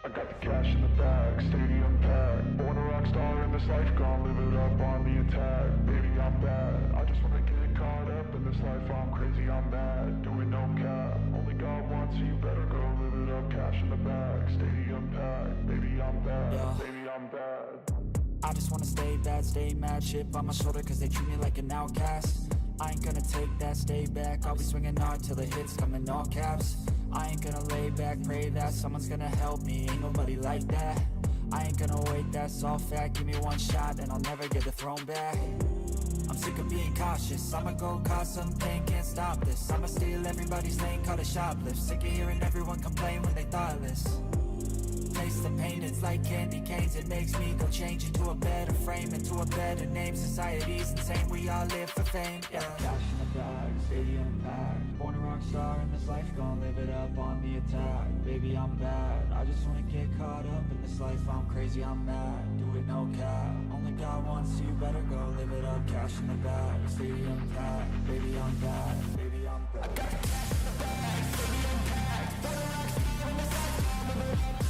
I got the cash in the bag, stadium packed. Born a rock star in this life, gon' live it up on the attack. Baby, I'm bad, I just wanna get caught up in this life. I'm crazy, I'm mad, doing no cap. Only God wants you, better go live it up. Cash in the bag, stadium packed. Baby, I'm bad, baby, I'm bad. I just wanna stay bad, stay mad. Chip on my shoulder cause they treat me like an outcast. I ain't gonna take that, stay back. I'll be swinging hard till the hits come in all caps. I ain't gonna lay back, pray that someone's gonna help me. Ain't nobody like that. I ain't gonna wait, that's all fact. Give me one shot and I'll never get the throne back. I'm sick of being cautious, I'ma go cause some pain, can't stop this. I'ma steal everybody's lane, call it shoplift. Sick of hearing everyone complain when they thoughtless. Taste the pain, it's like candy canes. It makes me go change into a better frame, into a better name. Society's insane, we all live for fame, yeah. Cash in the bag, stadium packed. Born a rock star in this life, gon' live it up on the attack. Baby, I'm bad, I just wanna get caught up in this life. I'm crazy, I'm mad, do it no cap. Only God wants you, better go live it up. Cash in the bag, stadium packed. Baby, I'm bad, baby, I'm bad. I got the cash in the bag, stadium packed. Born a rock star in this life, gon' live it up.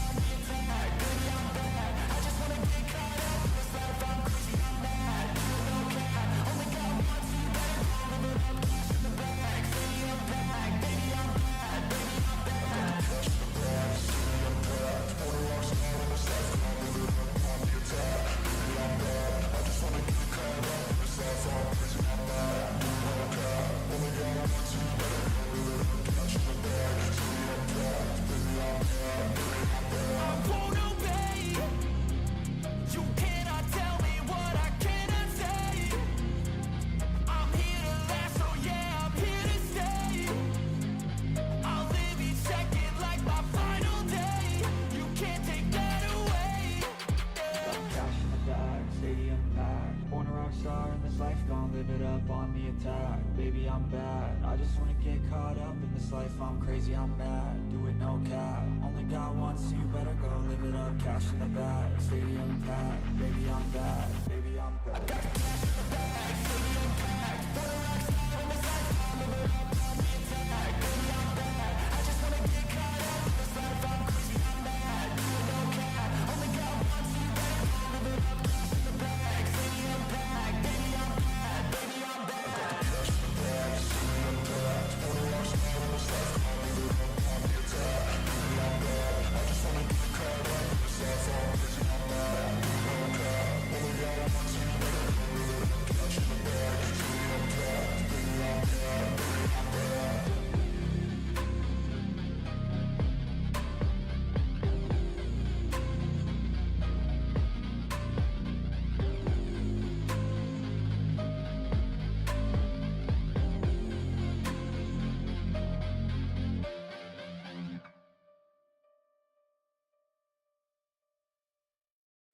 I'm crazy, I'm mad, do it no cap. Only God wants you, better go live it up. Cash in the bag, stadium packed. Baby, I'm bad, baby, I'm bad. I got the cash in the bag, stadium packed. Born a rock star in this life, gon' live it up on the attack. Baby, I'm bad, I just wanna get caught up in this life. I'm crazy, I'm mad, do it no cap. Only God wants you, better go live it up. Cash in the bag, stadium packed. Baby, I'm bad, baby, I'm bad. I got the cash in the bag, stadium packed. Born a rock star in this life.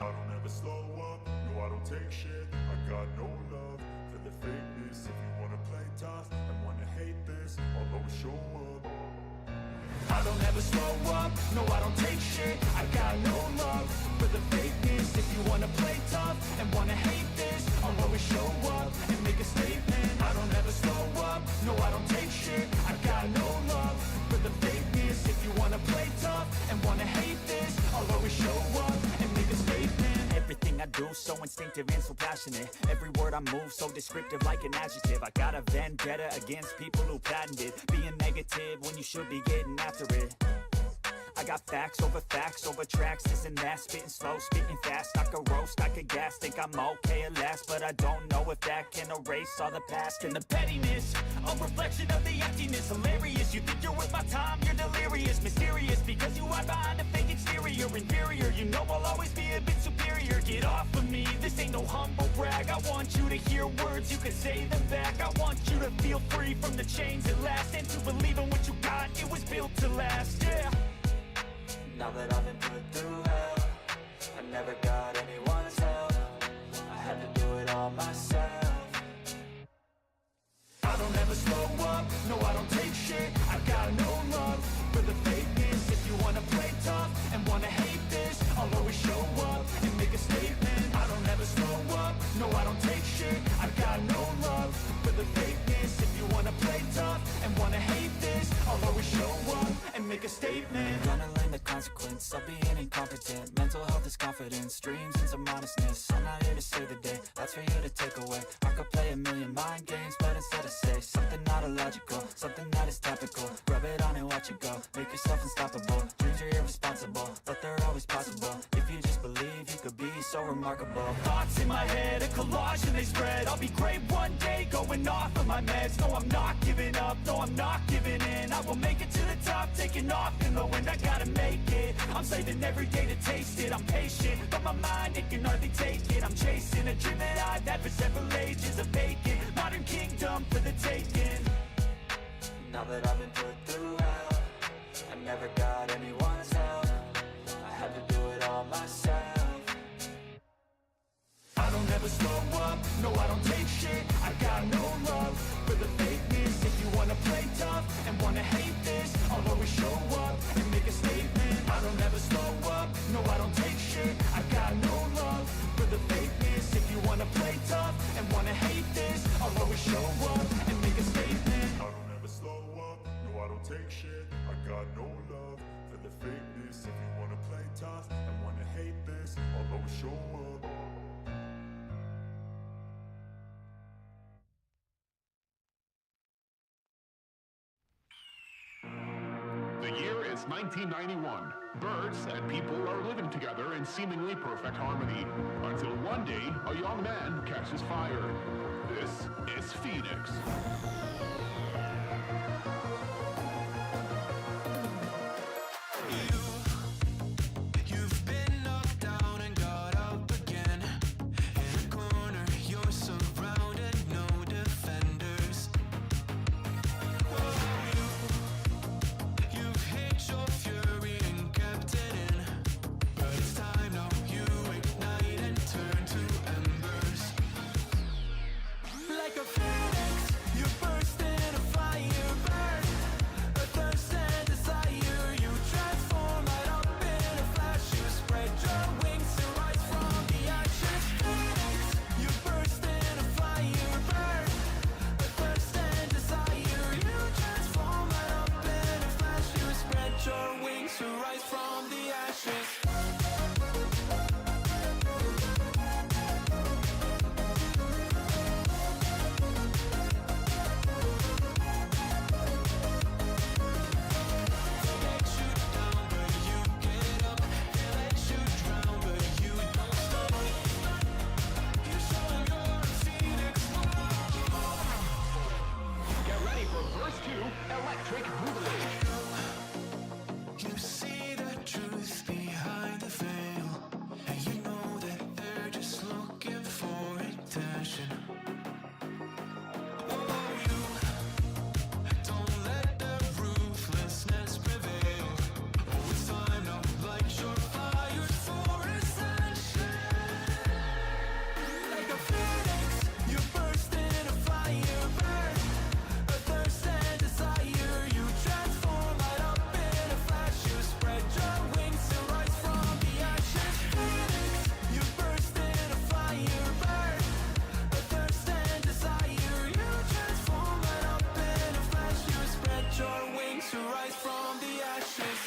I don't ever slow up, no I don't take shit. I got no love for the fakeness. If you wanna play tough and wanna hate this, I'll always show up. I don't ever slow up, no I don't take shit. I got no love for the fakeness. If you wanna play tough and wanna hate this, I'll always show up and make a statement. I don't ever slow up, no I don't take shit. I got no love for the fakeness. If you wanna play tough and wanna hate this, I'll always show up and make a statement. Everything I do so instinctive and so passionate. Every word I move so descriptive like an adjective. I got a vendetta against people who patented being negative when you should be getting after it. I got facts over tracks, this and that. Spitting slow, spitting fast. I could roast, I could gas. Think I'm okay at last, but I don't know if that can erase all the past. And the pettiness, a reflection of the emptiness. Hilarious, you think you're worth my time, you're delirious. Mysterious, because you hide behind a fake exterior. Inferior, you know I'll always be a bit superior. Get off of me, this ain't no humble brag. I want you to hear words, you can say them back. I want you to feel free from the chains at last, and to believe in what you got, it was built to last, yeah. Now that I've been put through hell, I never got anyone's help. I had to do it all myself. I don't ever slow up, no I don't take shit. I got no love for the fakeness. If you wanna play tough and wanna hate this, I'll always show up and make a statement. I don't ever slow up, no I don't take shit. I got no love for the fakeness. If you wanna play tough and wanna hate this, I'll always show up and make a statement. Gonna learn the consequence of being incompetent. Mental health is confidence, dreams and some honestness. I'm not here to save the day, that's for you to take away. I could play a million mind games, but instead I say something not illogical, something that is topical. Rub it on and watch it go, make yourself unstoppable. Dreams are irresponsible, but they're always possible. If you just believe, you could be so remarkable. Thoughts in my head, a collage and they spread. I'll be great one day, going off of my meds. No, I'm not giving up, no, I'm not giving in. I will make it to the top, taking off in the wind. I gotta make it, I'm saving every day to taste it. I'm patient, but my mind, it can hardly take it. I'm chasing a dream that I've had for several ages, a vacant modern kingdom for the taking. Now that I've been put through hell, I never got anyone's help. I had to do it all myself. I don't ever slow up, no I don't take shit. I got no love for the fakeness. If you wanna play tough and wanna hate this, I'll always show up and make a statement. I don't ever slow up, no I don't take shit. I got no love for the fakeness. If you wanna play tough and wanna hate this, I'll always show up and make a statement. I don't ever slow up, no I don't take shit. I got no love for the fakeness. If you wanna play tough and wanna hate this, I'll always show up. The year is 1991. Birds and people are living together in seemingly perfect harmony, until one day a young man catches fire. This is Phoenix. You've been knocked down and got up again. In a corner, you're surrounded, no defenders. You've hid your fury and kept it in. But it's time now, you ignite and turn to embers. Like a phoenix, you burst in a fire burn. A thirst and desire, you transform right up in a flash. You spread your wings to rise from the ashes. Phoenix, you burst in a fire burn. A thirst and desire, you transform right up in a flash. You spread your wings to rise from the ashes. Get ready for verse 2, Electric Boogaloo. You see the truth behind the veil, and you know that they're just looking for attention. Oh, you don't let the ruthlessness prevail. Oh, it's time now, light your fires for ascension. Like a phoenix, you burst in a fire burn. A thirst and desire, you transform right up in a flash. You spread your wings to rise from the ashes. Phoenix, you burst in a fire burn. A thirst and desire, you transform right up in a flash. You spread your wings to rise from the ashes.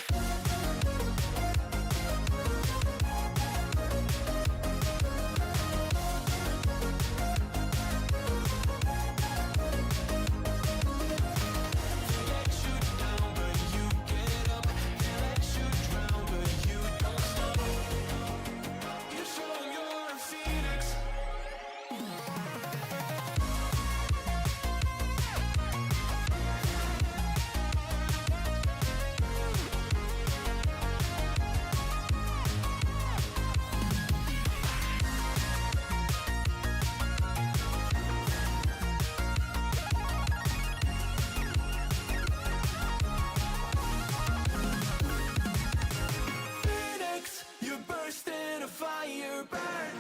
Phoenix, you burst in a fire burn.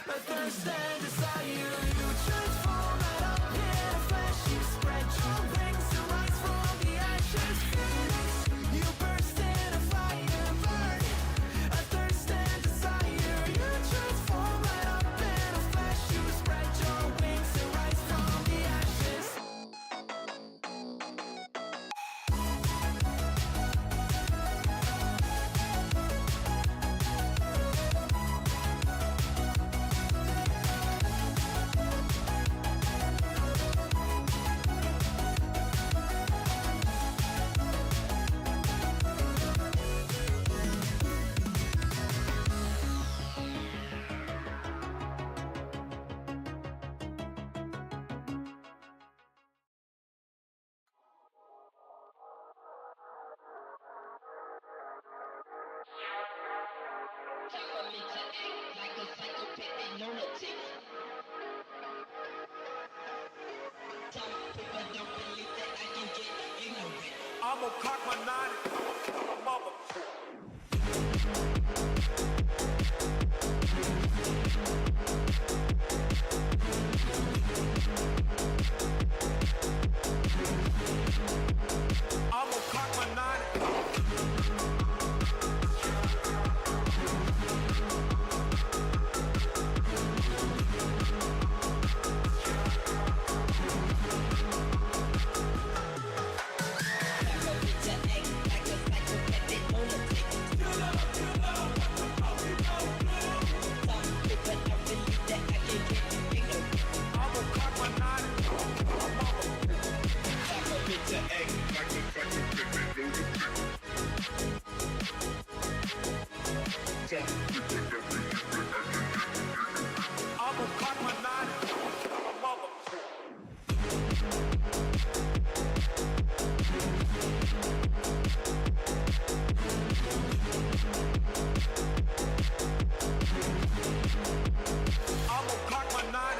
A thirst and desire, you transform right up in a flash. You spread your wings to rise from the ashes. Phoenix, you burst in a fire burn. A thirst and desire, you transform right up in a flash. You spread your wings to rise from the ashes. gonna cock my nine and mother. I'm gonna cock my nine. I'm gonna cock my nine and mother. I'm gonna cock my nine. I'm gonna cock my nine.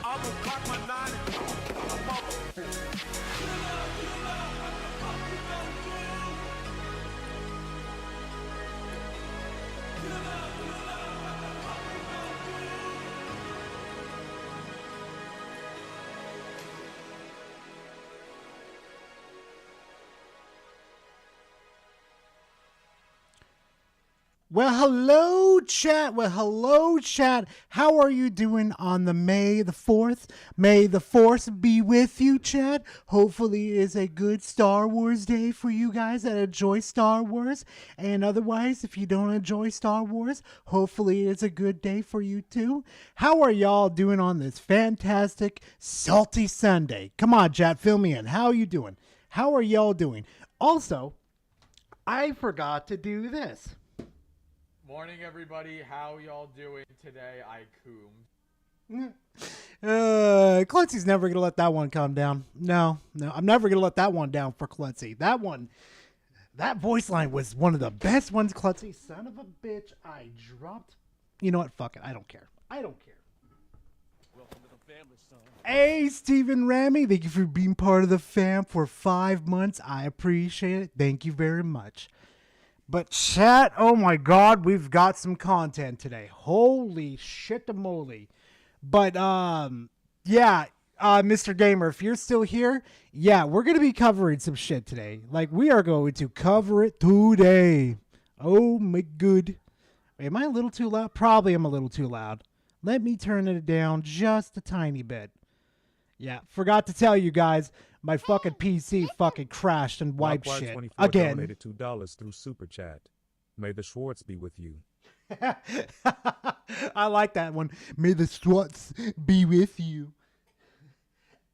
I'm gonna cock my nine. Well, hello, chat. How are you doing on the May the 4th? May the Force be with you, chat. Hopefully it is a good Star Wars day for you guys that enjoy Star Wars. And otherwise, if you don't enjoy Star Wars, hopefully it's a good day for you too. How are y'all doing on this fantastic, salty Sunday? Come on, chat, fill me in. How are you doing? How are y'all doing? Also, I forgot to do this. Morning, everybody. How y'all doing today? I coomed. Clancy's never gonna let that one come down. No, I'm never gonna let that one down for Clancy. That voice line was one of the best ones. Clancy, son of a bitch, I dropped. You know what? Fuck it. I don't care. Welcome to the family, son. Hey, Stephen Ramy, thank you for being part of the fam for 5 months. I appreciate it. Thank you very much. But chat, oh my god, we've got some content today. Holy shit-a-moly. But, Mr. Gamer, if you're still here, yeah, we're going to be covering some shit today. Like, we are going to cover it today. Oh my good. Am I a little too loud? Probably I'm a little too loud. Let me turn it down just a tiny bit. Yeah, forgot to tell you guys, my fucking PC fucking crashed and wiped shit again. Donated $2 through Super Chat. May the Schwartz be with you. I like that one. May the Schwartz be with you.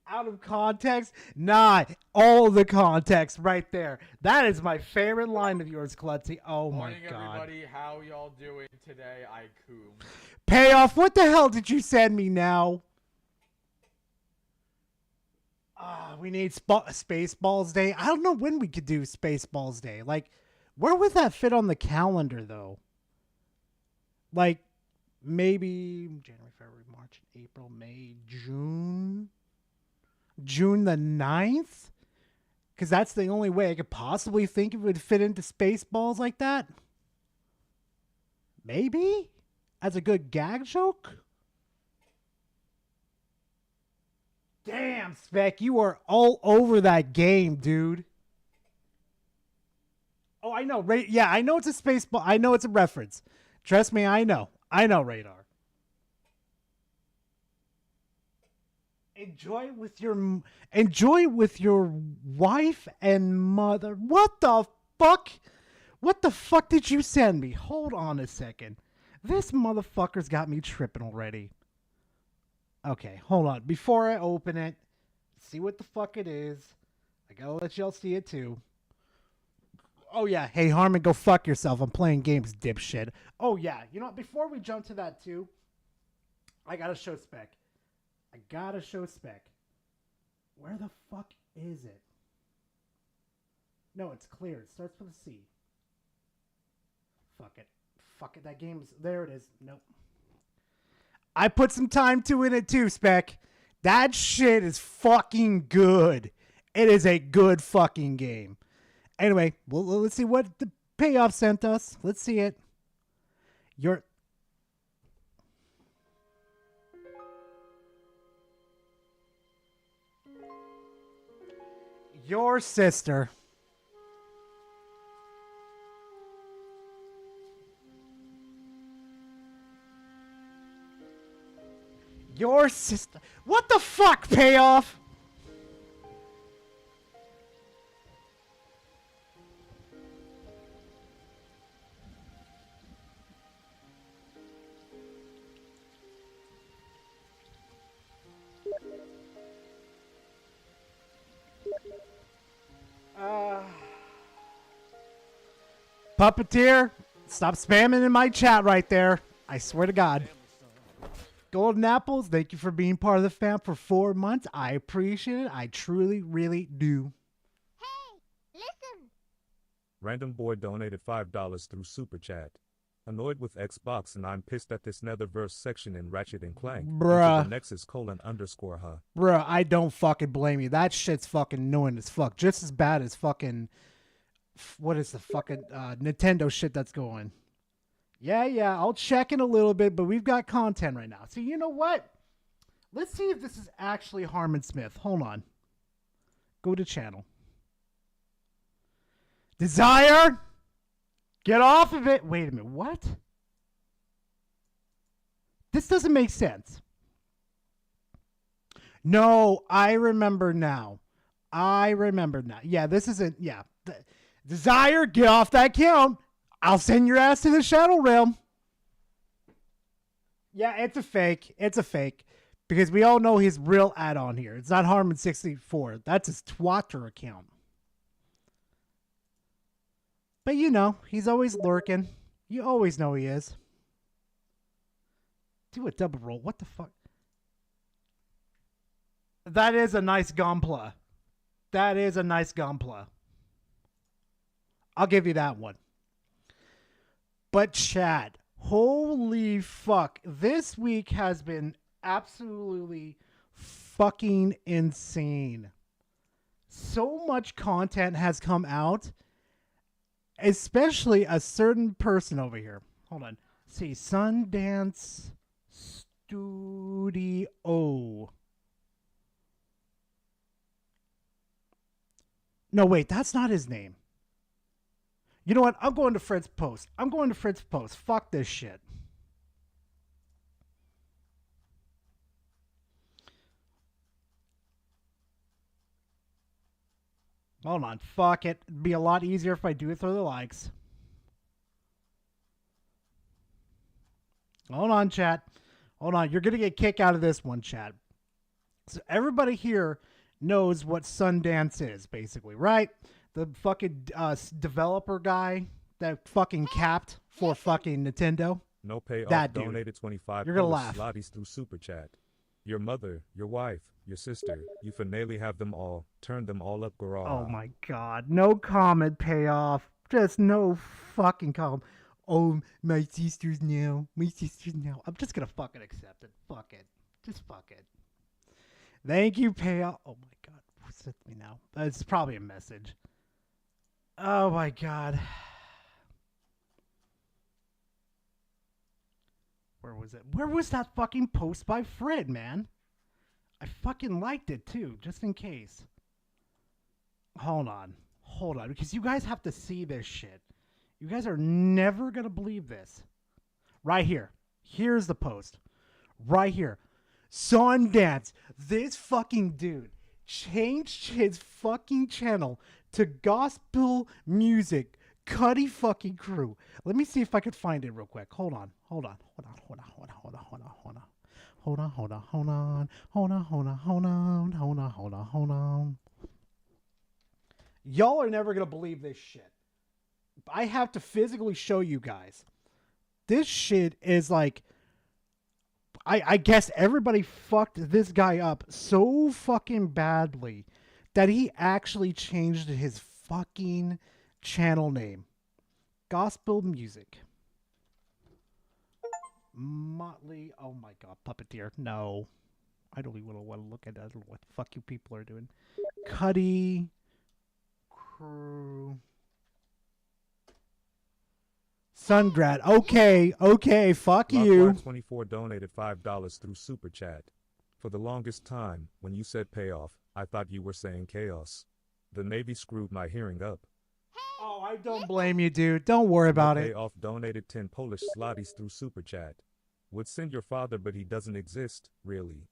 Out of context? Nah, all the context right there. That is my favorite line of yours, Klutzy. Oh Morning, my god. everybody. How y'all doing today? I coomed. Payoff, what the hell did you send me now? We need Spaceballs Day. I don't know when we could do Spaceballs Day. Like, where would that fit on the calendar, though? Like, maybe January, February, March, April, May, June? June the 9th? Because that's the only way I could possibly think it would fit into Spaceballs like that. Maybe? As a good gag joke? Damn, Spec, you are all over that game, dude. Oh, I know. Yeah, I know it's a Spaceball. I know it's a reference. Trust me, I know. I know, Radar. Enjoy with your wife and mother. What the fuck? What the fuck did you send me? Hold on a second. This motherfucker's got me tripping already. Okay, hold on. Before I open it, see what the fuck it is. I gotta let y'all see it too. Oh yeah, hey Harmon, go fuck yourself. I'm playing games, dipshit. Oh yeah, you know what? Before we jump to that too, I gotta show Spec. Where the fuck is it? No, it's clear. It starts with a C. Fuck it. That game's... There it is. Nope. I put some time to in it too, Spec. That shit is fucking good. It is a good fucking game. Anyway, well, let's see what the payoff sent us. Let's see it. Your sister. Your sister. What the fuck, payoff? Puppeteer, stop spamming in my chat right there. I swear to God. Golden Apples, thank you for being part of the fam for 4 months. I appreciate it. I truly, really do. Hey, listen. Random boy donated $5 through Super Chat. Annoyed with Xbox and I'm pissed at this Netherverse section in Ratchet and Clank. Bruh. Nexus : _ Bruh, I don't fucking blame you. That shit's fucking annoying as fuck. Just as bad as fucking... What is the fucking Nintendo shit that's going? Yeah, I'll check in a little bit, but we've got content right now. So you know what? Let's see if this is actually Harmon Smith. Hold on. Go to channel. Desire! Get off of it! Wait a minute, what? This doesn't make sense. No, I remember now. Yeah, this isn't... Yeah. Desire, get off that account. I'll send your ass to the Shadow Realm. Yeah, it's a fake. Because we all know his real add-on here. It's not Harmon64. That's his Twitter account. But you know, he's always lurking. You always know he is. Do a double roll. What the fuck? That is a nice Gunpla. I'll give you that one. But Chad, holy fuck. This week has been absolutely fucking insane. So much content has come out. Especially a certain person over here. Hold on. Let's see, Sundance Studio. No, wait, that's not his name. You know what? I'm going to Fred's post. Fuck this shit. Hold on. Fuck it. It'd be a lot easier if I do it through the likes. Hold on, chat. Hold on. You're going to get a kick out of this one, chat. So everybody here knows what Sundance is, basically, right? The fucking developer guy that fucking capped for fucking Nintendo. No payoff. That dude. Donated 25. You're gonna laugh. Slotties through Super Chat. Your mother, your wife, your sister. You finally have them all. Turn them all up, garage. Oh my god. No comment payoff. Just no fucking comment. Oh, my sisters now. I'm just gonna fucking accept it. Fuck it. Just fuck it. Thank you, payoff. Oh my god. What's with me now? It's probably a message. Oh my god. Where was it? Where was that fucking post by Fred, man? I fucking liked it too, just in case. Hold on, because you guys have to see this shit. You guys are never gonna believe this. Right here. Here's the post. Right here. Sundance. This fucking dude changed his fucking channel to gospel music. Cuddy fucking crew. Let me see if I could find it real quick. Hold on. Hold on, hold on, hold on, hold on, hold on, hold on, hold on, hold on, hold on. Y'all are never gonna believe this shit. I have to physically show you guys. This shit is like, I guess everybody fucked this guy up so fucking badly that he actually changed his fucking channel name. Gospel music. Motley. Oh my god, Puppeteer. No. I don't even want to look at that. I don't know what the fuck you people are doing. Cuddy. Crew. Sungrad. Okay, fuck you. Lockbar24 donated $5 through Super Chat. For the longest time, when you said payoff, I thought you were saying chaos. The Navy screwed my hearing up. Oh, I don't blame you, dude. Don't worry about it. Payoff donated 10 Polish zlotys through Super Chat. Would send your father, but he doesn't exist, really.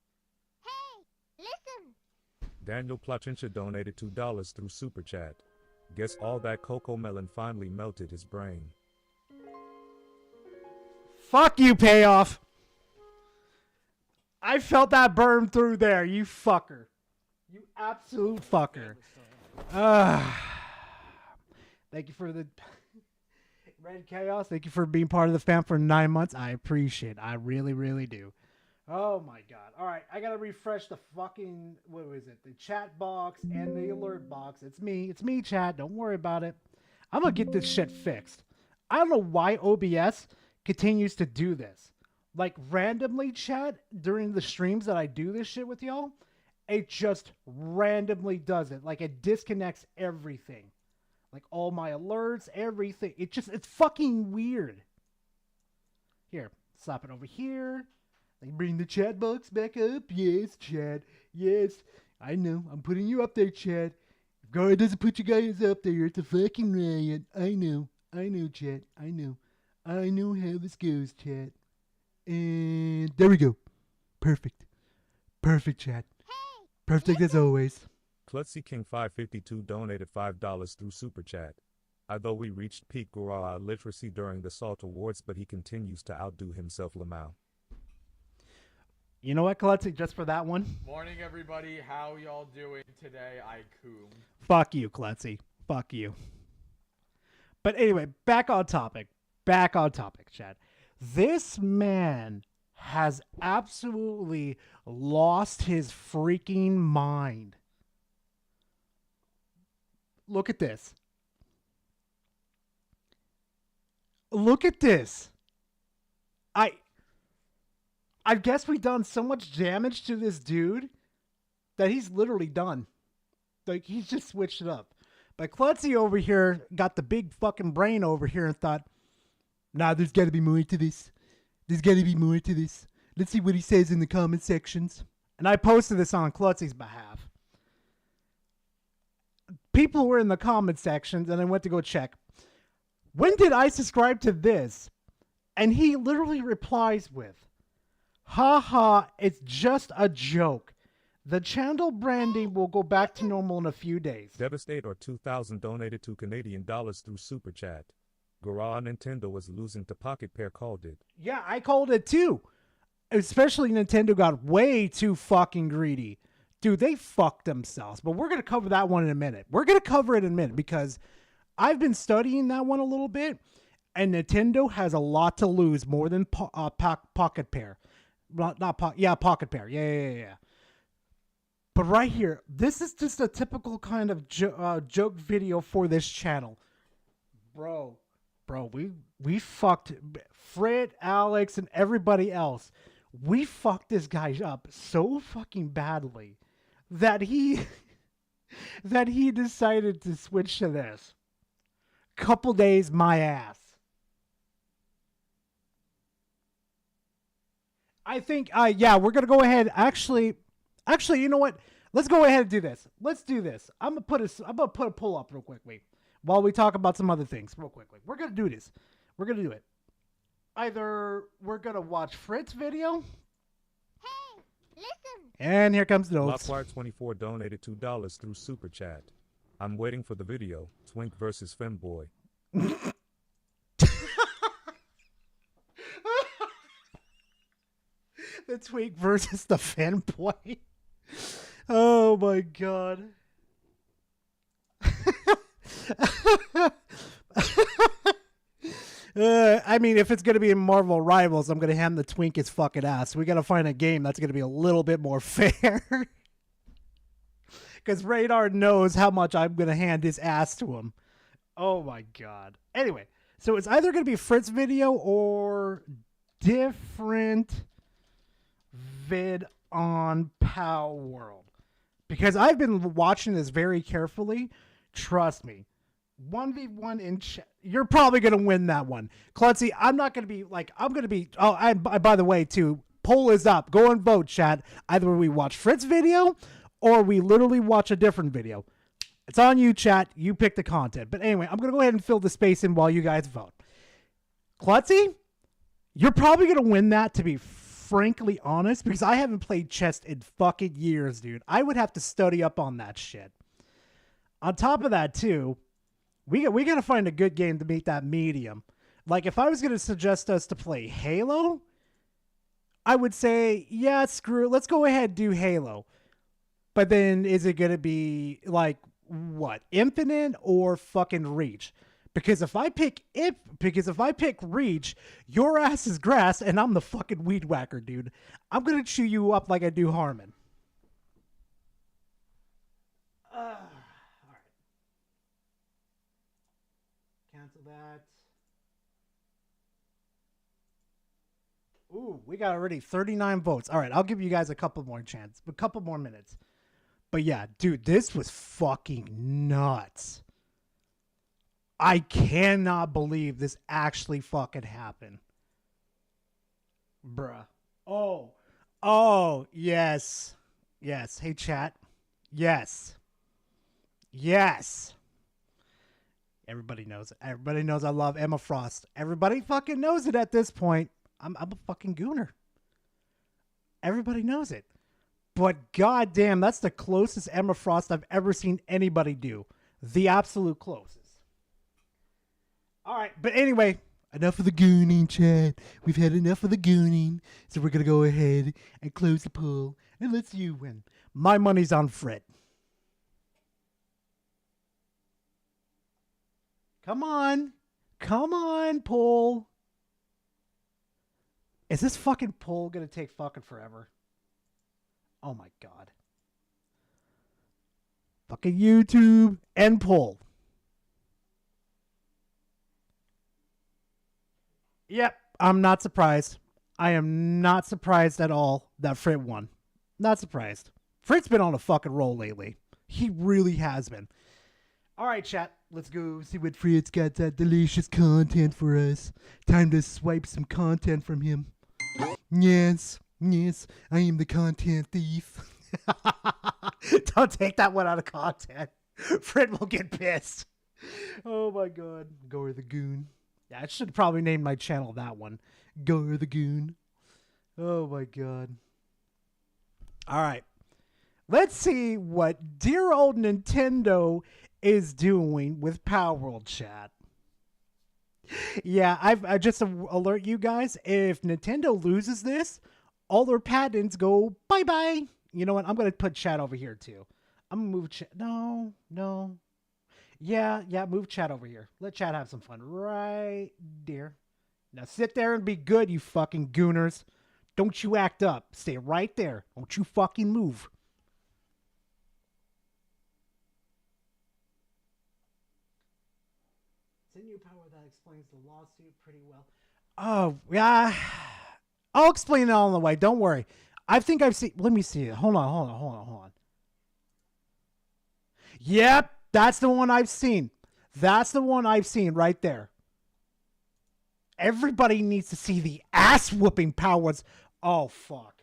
Hey, listen. Daniel Plachincha donated $2 through Super Chat. Guess all that cocoa melon finally melted his brain. Fuck you, payoff. I felt that burn through there, you fucker. You absolute fucker. Thank you for the Red Chaos. Thank you for being part of the fam for 9 months. I appreciate it. I really, really do. Oh my god. All right, I gotta refresh the fucking, what was it? The chat box and the alert box. It's me, chat. Don't worry about it. I'm gonna get this shit fixed. I don't know why OBS continues to do this. Like, randomly, chat, during the streams that I do this shit with y'all, it just randomly does it. Like, it disconnects everything. Like, all my alerts, everything. It's fucking weird. Here, slap it over here. Like, bring the chat box back up. Yes, chat. Yes. I know. I'm putting you up there, chat. If God doesn't put you guys up there, it's a fucking riot. I know. I know, chat. I know. I know how this goes, chat. And there we go. Perfect. Perfect, chat. Perfect as always. Klutzy King 552 donated $5 through Super Chat. Although we reached peak Gorilla literacy during the SALT Awards, but he continues to outdo himself, Lamau. You know what, Klutzy? Just for that one. Morning, everybody. How y'all doing today? Ikum. Fuck you, Klutzy. Fuck you. But anyway, back on topic. Back on topic, chat. This man has absolutely lost his freaking mind. Look at this. Look at this. I guess we've done so much damage to this dude that he's literally done. Like, he's just switched it up. But Klutzy over here got the big fucking brain over here and thought, nah, there's got to be more to this. There's got to be more to this. Let's see what he says in the comment sections. And I posted this on Klutzy's behalf. People were in the comment sections, and I went to go check. When did I subscribe to this? And he literally replies with, haha, it's just a joke. The channel branding will go back to normal in a few days. Devastate or 2,000 donated to Canadian dollars through Super Chat. Gorilla Nintendo was losing to Pocket Pair called it. Yeah, I called it too. Especially Nintendo got way too fucking greedy. Dude, they fucked themselves. But we're going to cover that one in a minute. We're going to cover it in a minute because I've been studying that one a little bit. And Nintendo has a lot to lose more than Pocket Pair. Pocket Pair. Yeah. But right here, this is just a typical kind of joke video for this channel. Bro, we fucked Fred, Alex, and everybody else. We fucked this guy up so fucking badly that he decided to switch to this. Couple days, my ass. I think, yeah, we're gonna go ahead. Actually, you know what? Let's go ahead and do this. Let's do this. I'm gonna put a pull up real quickly while we talk about some other things real quickly. We're gonna do this. We're gonna do it. Either we're gonna watch Fritz's video. Hey, listen. And here comes the notes. Lockbar24 donated $2 through Super Chat. I'm waiting for the video. Twink versus Femboy. The twink versus the fanboy. Oh my god. I mean, if it's going to be in Marvel Rivals, I'm going to hand the twink his fucking ass. We got to find a game that's going to be a little bit more fair. Because Radar knows how much I'm going to hand his ass to him. Oh my god. Anyway, so it's either going to be Fritz video or different vid on Pow World. Because I've been watching this very carefully. Trust me. 1v1 in chat. You're probably going to win that one. Klutzy, I'm not going to be like, I'm going to be, oh, and by the way, too, poll is up. Go and vote, chat. Either we watch Fritz video or we literally watch a different video. It's on you, chat. You pick the content. But anyway, I'm going to go ahead and fill the space in while you guys vote. Klutzy, you're probably going to win that, to be frankly honest, because I haven't played chess in fucking years, dude. I would have to study up on that shit. On top of that, too, we got to find a good game to meet that medium. Like, if I was going to suggest us to play Halo, I would say, yeah, screw it. Let's go ahead and do Halo. But then is it going to be, like, what? Infinite or fucking Reach? Because if I pick Reach, your ass is grass and I'm the fucking weed whacker, dude. I'm going to chew you up like I do Harmon. All right. Cancel that. Ooh, we got already 39 votes. All right, I'll give you guys a couple more minutes. But yeah, dude, this was fucking nuts. I cannot believe this actually fucking happened. Bruh. Oh, yes. Yes. Hey, chat. Yes. Yes. Everybody knows it. Everybody knows I love Emma Frost. Everybody fucking knows it at this point. I'm a fucking gooner. Everybody knows it. But goddamn, that's the closest Emma Frost I've ever seen anybody do. The absolute closest. All right, but anyway, enough of the gooning, chat. We've had enough of the gooning, so we're going to go ahead and close the poll, and let's you win. My money's on Frit. Come on. Come on, poll. Is this fucking poll going to take fucking forever? Oh my god. Fucking YouTube and poll. Yep, I'm not surprised. I am not surprised at all that Frit won. Not surprised. Frit's been on a fucking roll lately. He really has been. All right, chat. Let's go see what Frit's got that delicious content for us. Time to swipe some content from him. Yes, I am the content thief. Don't take that one out of content. Frit will get pissed. Oh my god. Gore the Goon. Yeah, I should probably name my channel that one. Gore the Goon. Oh my god. All right. Let's see what dear old Nintendo is doing with Power World, chat. Yeah, I just alert you guys, if Nintendo loses this, all their patents go bye-bye. You know what? I'm going to put chat over here, too. I'm going to move chat. No. Yeah, move chat over here. Let chat have some fun. Right there. Now sit there and be good, you fucking gooners. Don't you act up. Stay right there. Don't you fucking move. It's a new power that explains the lawsuit pretty well. Oh, yeah. I'll explain it all on the way. Don't worry. I think I've seen... Let me see it. Hold on. Yep, that's the one I've seen. That's the one I've seen right there. Everybody needs to see the ass-whooping powers. Oh, fuck.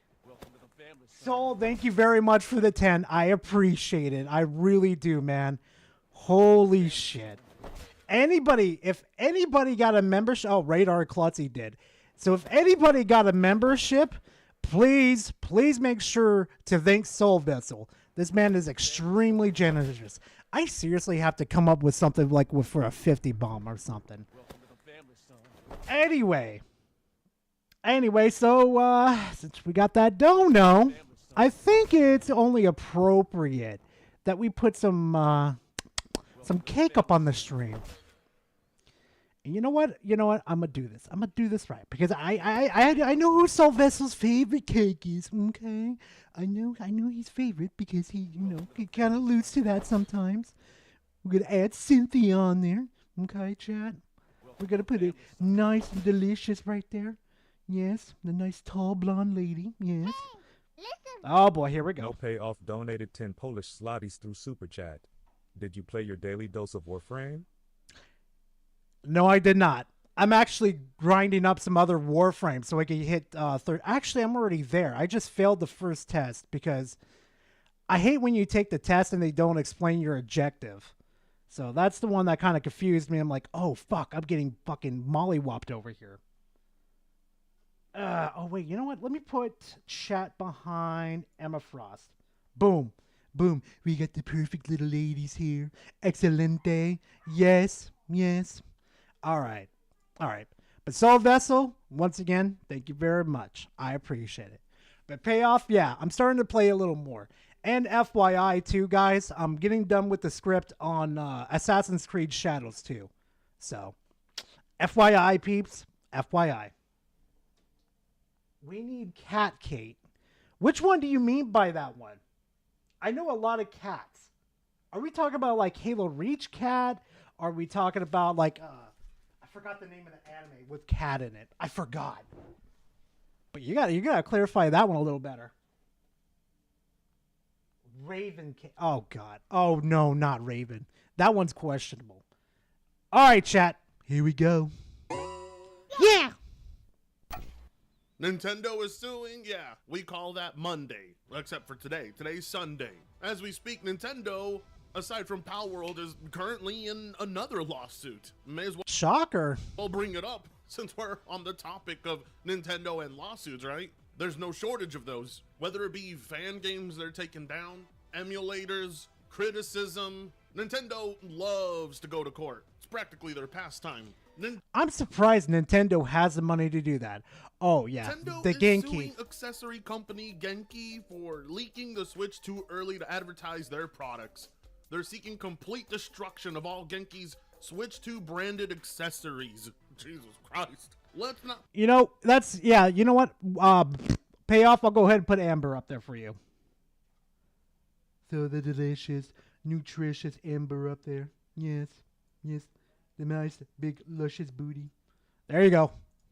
Soul, thank you very much for the 10. I appreciate it. I really do, man. Holy shit. If anybody got a membership... Oh, Radar Klutzy did. So if anybody got a membership, please make sure to thank Soul Vessel. This man is extremely generous. I seriously have to come up with something like for a 50 bomb or something. Anyway, Anyway, so since we got that dono, I think it's only appropriate that we put some cake up on the stream. And you know what? You know what? I'm gonna do this. I'm gonna do this right because I know who Sylvester's favorite cake is. Okay, I know his favorite because he he kind of alludes to that sometimes. We're gonna add Cynthia on there. Okay, chat. We're gonna put it nice and delicious right there. Yes, the nice tall blonde lady. Yes. Listen. Oh boy, here we No go. Payoff donated 10 Polish zlotys through Super Chat. Did you play your daily dose of Warframe? No, I did not. I'm actually grinding up some other Warframe so I can hit third. Actually, I'm already there. I just failed the first test because I hate when you take the test and they don't explain your objective. So that's the one that kind of confused me. I'm like, oh, fuck, I'm getting fucking mollywopped over here. Oh, wait, you know what? Let me put chat behind Emma Frost. Boom. Boom. We got the perfect little ladies here. Excelente. Yes. Yes. All right. All right. But Soul Vessel, once again, thank you very much. I appreciate it. But Payoff, yeah, I'm starting to play a little more. And FYI, too, guys, I'm getting done with the script on Assassin's Creed Shadows 2. So, FYI, peeps. FYI. We need Cat Kate. Which one do you mean by that one? I know a lot of cats. Are we talking about like Halo Reach Cat? Are we talking about like I forgot the name of the anime with cat in it. I forgot. But you gotta clarify that one a little better. Raven Cat. Oh god. Oh no, not Raven. That one's questionable. All right, chat. Here we go. Yeah. Nintendo is suing? Yeah, we call that Monday. Except for today. Today's Sunday. As we speak, Nintendo, aside from Palworld, is currently in another lawsuit. May as Shocker. well bring it up, since we're on the topic of Nintendo and lawsuits, right? There's no shortage of those. Whether it be fan games they're taking down, emulators, criticism, Nintendo loves to go to court. It's practically their pastime. I'm surprised Nintendo has the money to do that. Oh yeah, Nintendo the is Genki. suing accessory company Genki for leaking the Switch too early to advertise their products. They're seeking complete destruction of all Genki's Switch 2 branded accessories. Jesus Christ. Let's not. You know, that's, yeah, you know what? Payoff, I'll go ahead and put Amber up there for you. So the delicious, nutritious Amber up there. Yes, yes. The nice, big, luscious booty. There you go.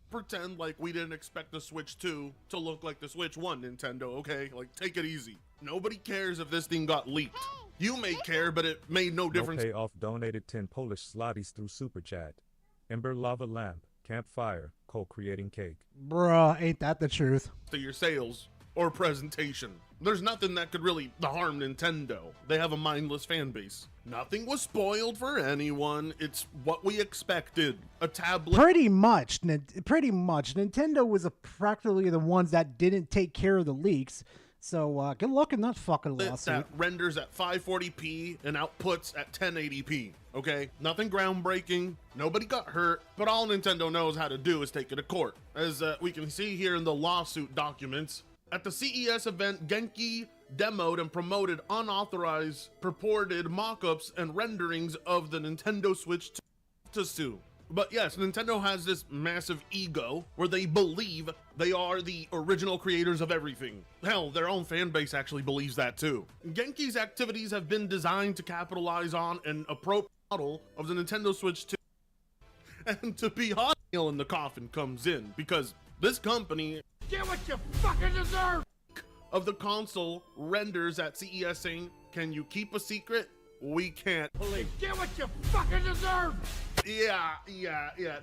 Pretend like we didn't expect the Switch 2 to look like the Switch 1, Nintendo, okay? Like, take it easy. Nobody cares if this thing got leaked. You may care, but it made no difference. No Payoff donated 10 Polish zlotys through Super Chat. Ember Lava Lamp, Campfire, co-creating cake. Bruh, ain't that the truth? To your sales or presentation. There's nothing that could really harm Nintendo. They have a mindless fan base. Nothing was spoiled for anyone. It's what we expected. A tablet. Pretty much. Nintendo was practically the ones that didn't take care of the leaks. So good luck in that fucking lawsuit. That renders at 540p and outputs at 1080p. Okay, nothing groundbreaking. Nobody got hurt. But all Nintendo knows how to do is take it to court, as we can see here in the lawsuit documents. At the CES event, Genki demoed and promoted unauthorized, purported mock-ups and renderings of the Nintendo Switch to sue. But yes, Nintendo has this massive ego where they believe they are the original creators of everything. Hell, their own fan base actually believes that too. Genki's activities have been designed to capitalize on an appropriate model of the Nintendo Switch 2. And to be honest, nail in the coffin comes in because this company Get what you fucking deserve! of the console renders at CES saying, "Can you keep a secret? We can't." Get what you fucking deserve! Yeah,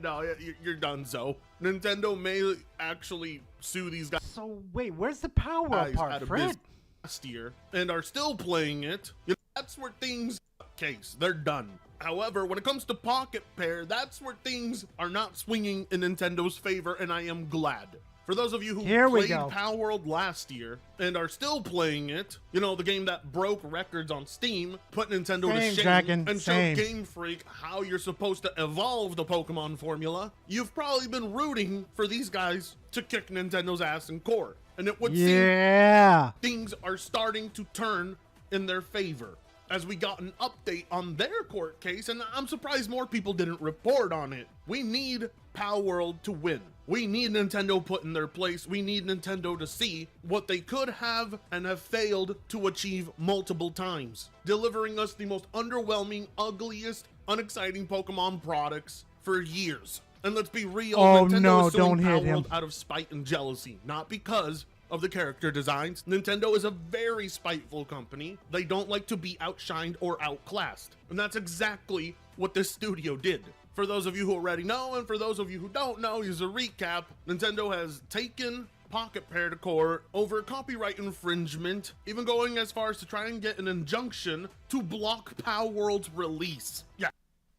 no, you're done, so. Nintendo may actually sue these guys So wait, where's the power out part, of Fred? business last year and are still playing it. You know, that's where things case. They're done. However, when it comes to Pocket Pair, that's where things are not swinging in Nintendo's favor, and I am glad. For those of you who Here we played go. Power World last year and are still playing it, you know, the game that broke records on Steam, put Nintendo to Same, shame Dragon, and same. showed Game Freak how you're supposed to evolve the Pokemon formula, you've probably been rooting for these guys to kick Nintendo's ass in court. And it would Yeah. seem things are starting to turn in their favor, as we got an update on their court case, and I'm surprised more people didn't report on it. We need Power World to win. We need Nintendo put in their place. We need Nintendo to see what they could have and have failed to achieve multiple times, delivering us the most underwhelming, ugliest, unexciting Pokemon products for years. And let's be real, Oh, Nintendo no, is suing don't hit Power him. World out of spite and jealousy, not because of the character designs. Nintendo is a very spiteful company. They don't like to be outshined or outclassed. And that's exactly what this studio did. For those of you who already know, and for those of you who don't know, here's a recap. Nintendo has taken Pocket Pair to court over copyright infringement, even going as far as to try and get an injunction to block Power World's release. Yeah.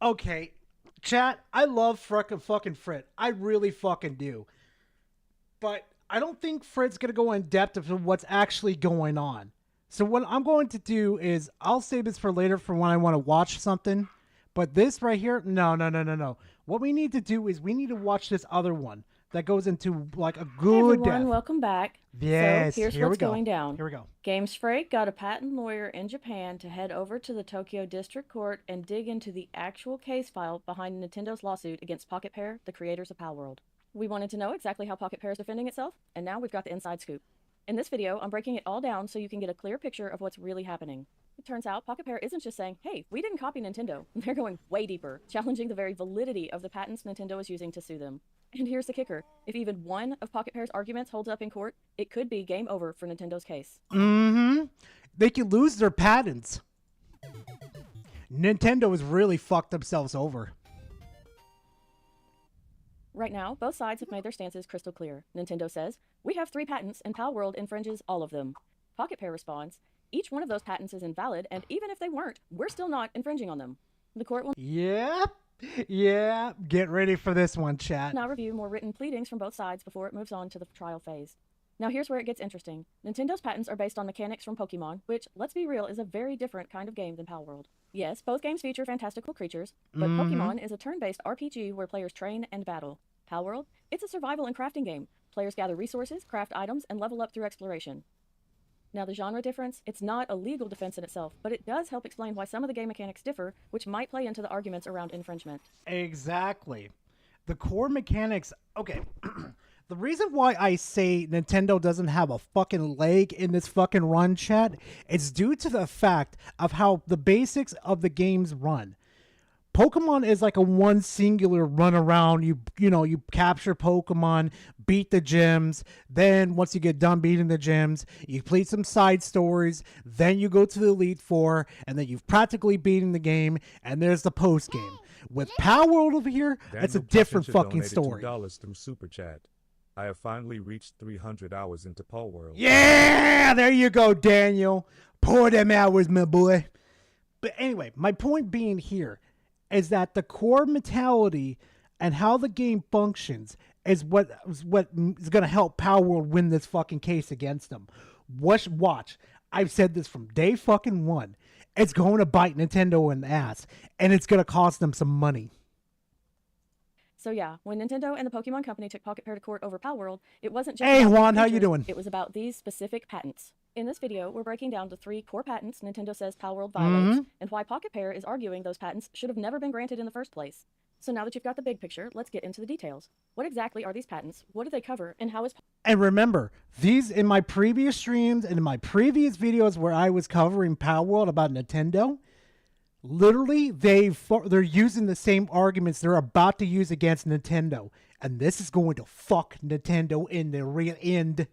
Okay, chat, I love fucking Frit. I really fucking do. But I don't think Frit's going to go in depth into what's actually going on. So what I'm going to do is I'll save this for later for when I want to watch something. But this right here, no. What we need to do is we need to watch this other one that goes into like a Hey good everyone, depth. welcome back. Yes, so here's here we what's go. going down. Here we go. Games Freight got a patent lawyer in Japan to head over to the Tokyo District Court and dig into the actual case file behind Nintendo's lawsuit against Pocket Pair, the creators of Power World. We wanted to know exactly how Pocket Pair is defending itself, and now we've got the inside scoop. In this video, I'm breaking it all down so you can get a clear picture of what's really happening. It turns out Pocket Pair isn't just saying, hey, we didn't copy Nintendo. They're going way deeper, challenging the very validity of the patents Nintendo is using to sue them. And here's the kicker. If even one of Pocket Pair's arguments holds up in court, it could be game over for Nintendo's case. Mm-hmm. They could lose their patents. Nintendo has really fucked themselves over. Right now, both sides have made their stances crystal clear. Nintendo says, we have 3 patents and Power World infringes all of them. Pocket Pair responds, each one of those patents is invalid, and even if they weren't, we're still not infringing on them. The court will Yeah. Get ready for this one, chat. now review more written pleadings from both sides before it moves on to the trial phase. Now here's where it gets interesting. Nintendo's patents are based on mechanics from Pokemon, which, let's be real, is a very different kind of game than Power World. Yes, both games feature fantastical creatures, but Pokemon is a turn-based RPG where players train and battle. Power World, it's a survival and crafting game. Players gather resources, craft items, and level up through exploration. Now the genre difference, it's not a legal defense in itself, but it does help explain why some of the game mechanics differ, which might play into the arguments around infringement. Exactly. The core mechanics. Okay. The reason why I say Nintendo doesn't have a fucking leg in this fucking run, chat, is due to the fact of how the basics of the games run. Pokemon is like a one singular run around. You capture Pokemon, beat the gyms. Then once you get done beating the gyms, you complete some side stories. Then you go to the Elite Four, and then you've practically beaten the game. And there's the post game. With Power World over here, it's a different fucking story. $2 through Super Chat. I have finally reached 300 hours into Power World. Yeah, there you go, Daniel. Pour them hours, my boy. But anyway, my point being here is that the core mentality and how the game functions is what is going to help Power World win this fucking case against them. Watch. I've said this from day fucking one. It's going to bite Nintendo in the ass, and it's going to cost them some money. So yeah, when Nintendo and the Pokemon Company took Pocket Pair to court over Power World, it wasn't just Hey, about Juan, how you features, doing? It was about these specific patents. In this video, we're breaking down the 3 core patents Nintendo says Power World violates, and why Pocket Pair is arguing those patents should have never been granted in the first place. So now that you've got the big picture, let's get into the details. What exactly are these patents? What do they cover? And how is... And remember, these in my previous streams and in my previous videos where I was covering Power World about Nintendo, literally they're using the same arguments they're about to use against Nintendo. And this is going to fuck Nintendo in the real end.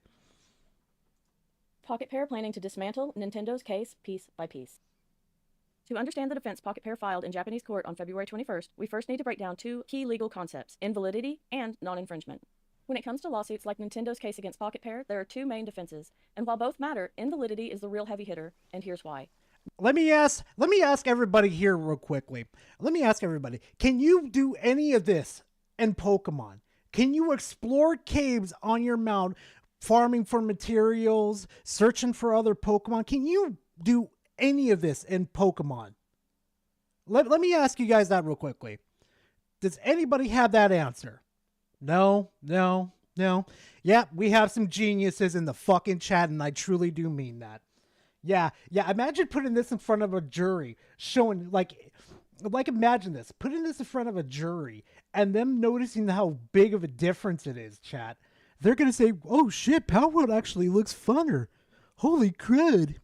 Pocket Pair planning to dismantle Nintendo's case piece by piece. To understand the defense Pocket Pair filed in Japanese court on February 21st, we first need to break down 2 key legal concepts, invalidity and non-infringement. When it comes to lawsuits like Nintendo's case against Pocket Pair, there are 2 main defenses, and while both matter, invalidity is the real heavy hitter, and here's why. Let me ask everybody here real quickly. Let me ask everybody, can you do any of this in Pokemon? Can you explore caves on your mount, farming for materials, searching for other Pokemon? Can you do any of this in Pokemon? Let me ask you guys that real quickly. Does anybody have that answer? No. Yeah, we have some geniuses in the fucking chat, and I truly do mean that. Yeah. Imagine putting this in front of a jury, showing like imagine this, putting this in front of a jury, and them noticing how big of a difference it is. Chat, they're gonna say, "Oh shit, Palworld actually looks funner. Holy crud!"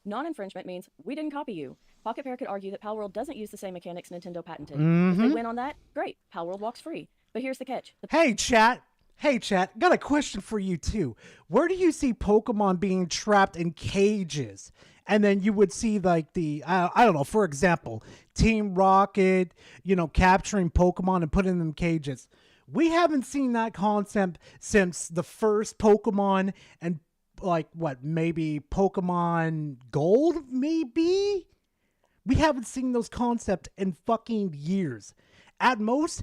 Non-infringement means we didn't copy you. Pocket Pair could argue that Palworld doesn't use the same mechanics Nintendo patented. If they win on that, great, Palworld walks free. But here's the catch. Hey chat, got a question for you too. Where do you see Pokemon being trapped in cages? And then you would see like the, I don't know, for example, Team Rocket, capturing Pokemon and putting them in cages. We haven't seen that concept since the first Pokemon and maybe Pokemon Gold, maybe? We haven't seen those concepts in fucking years. At most,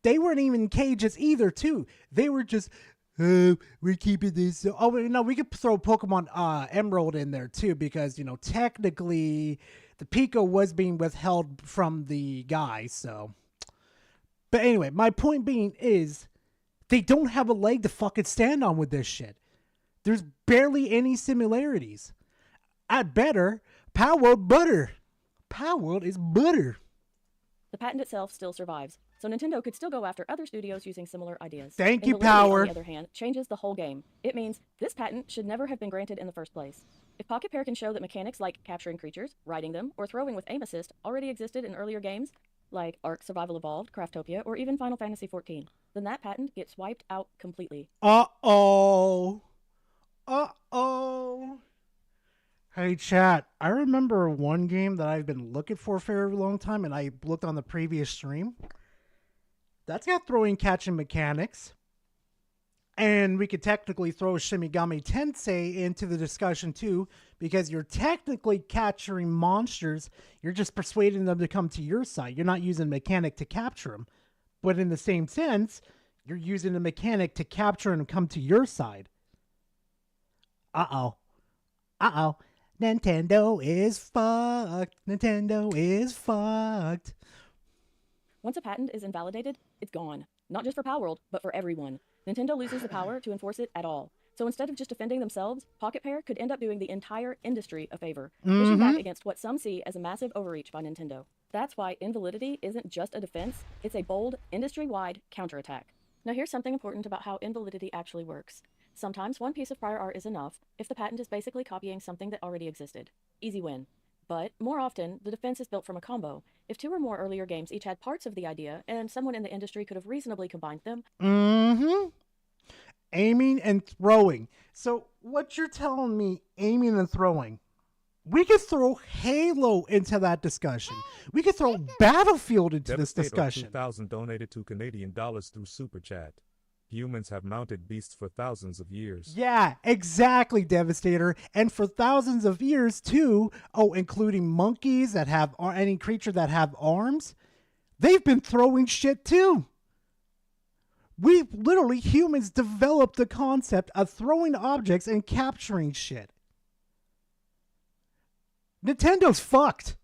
they weren't even in cages either, too. They were just, we're keeping this. Oh, no, we could throw Pokemon Emerald in there, too, because, technically, the Pico was being withheld from the guy, so. But anyway, my point being is, they don't have a leg to fucking stand on with this shit. There's barely any similarities. At better, Palworld butter. Palworld is butter. The patent itself still survives, so Nintendo could still go after other studios using similar ideas. Thank you, Invalidity, Power. On the other hand, changes the whole game. It means this patent should never have been granted in the first place. If Pocket Pair can show that mechanics like capturing creatures, riding them, or throwing with aim assist already existed in earlier games, like Ark Survival Evolved, Craftopia, or even Final Fantasy XIV, then that patent gets wiped out completely. Uh-oh. Hey, chat, I remember one game that I've been looking for a very long time, and I looked on the previous stream. That's got throwing catching mechanics. And we could technically throw Shimigami Tensei into the discussion, too, because you're technically capturing monsters. You're just persuading them to come to your side. You're not using a mechanic to capture them. But in the same sense, you're using a mechanic to capture and come to your side. Uh-oh. Nintendo is fucked. Once a patent is invalidated, it's gone. Not just for Palworld, but for everyone. Nintendo loses the power to enforce it at all. So instead of just defending themselves, Pocket Pair could end up doing the entire industry a favor, pushing back against what some see as a massive overreach by Nintendo. That's why invalidity isn't just a defense, it's a bold, industry-wide counterattack. Now here's something important about how invalidity actually works. Sometimes one piece of prior art is enough if the patent is basically copying something that already existed. Easy win. But more often, the defense is built from a combo. If two or more earlier games each had parts of the idea, and someone in the industry could have reasonably combined them. Aiming and throwing. So what you're telling me, aiming and throwing. We could throw Halo into that discussion. We could throw Battlefield into this discussion. 2,000 donated to Canadian dollars through Super Chat. Humans have mounted beasts for thousands of years. Yeah, exactly, Devastator. And for thousands of years, too, including monkeys that have, or any creature that have arms, they've been throwing shit, too. Humans developed the concept of throwing objects and capturing shit. Nintendo's fucked.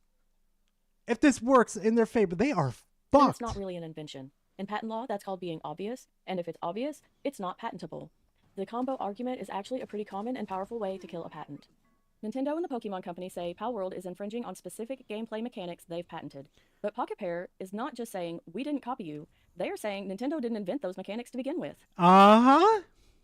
If this works in their favor, they are fucked. It's not really an invention. In patent law, that's called being obvious, and if it's obvious, it's not patentable. The combo argument is actually a pretty common and powerful way to kill a patent. Nintendo and the Pokemon Company say Palworld is infringing on specific gameplay mechanics they've patented. But Pocket Pair is not just saying, we didn't copy you. They are saying Nintendo didn't invent those mechanics to begin with.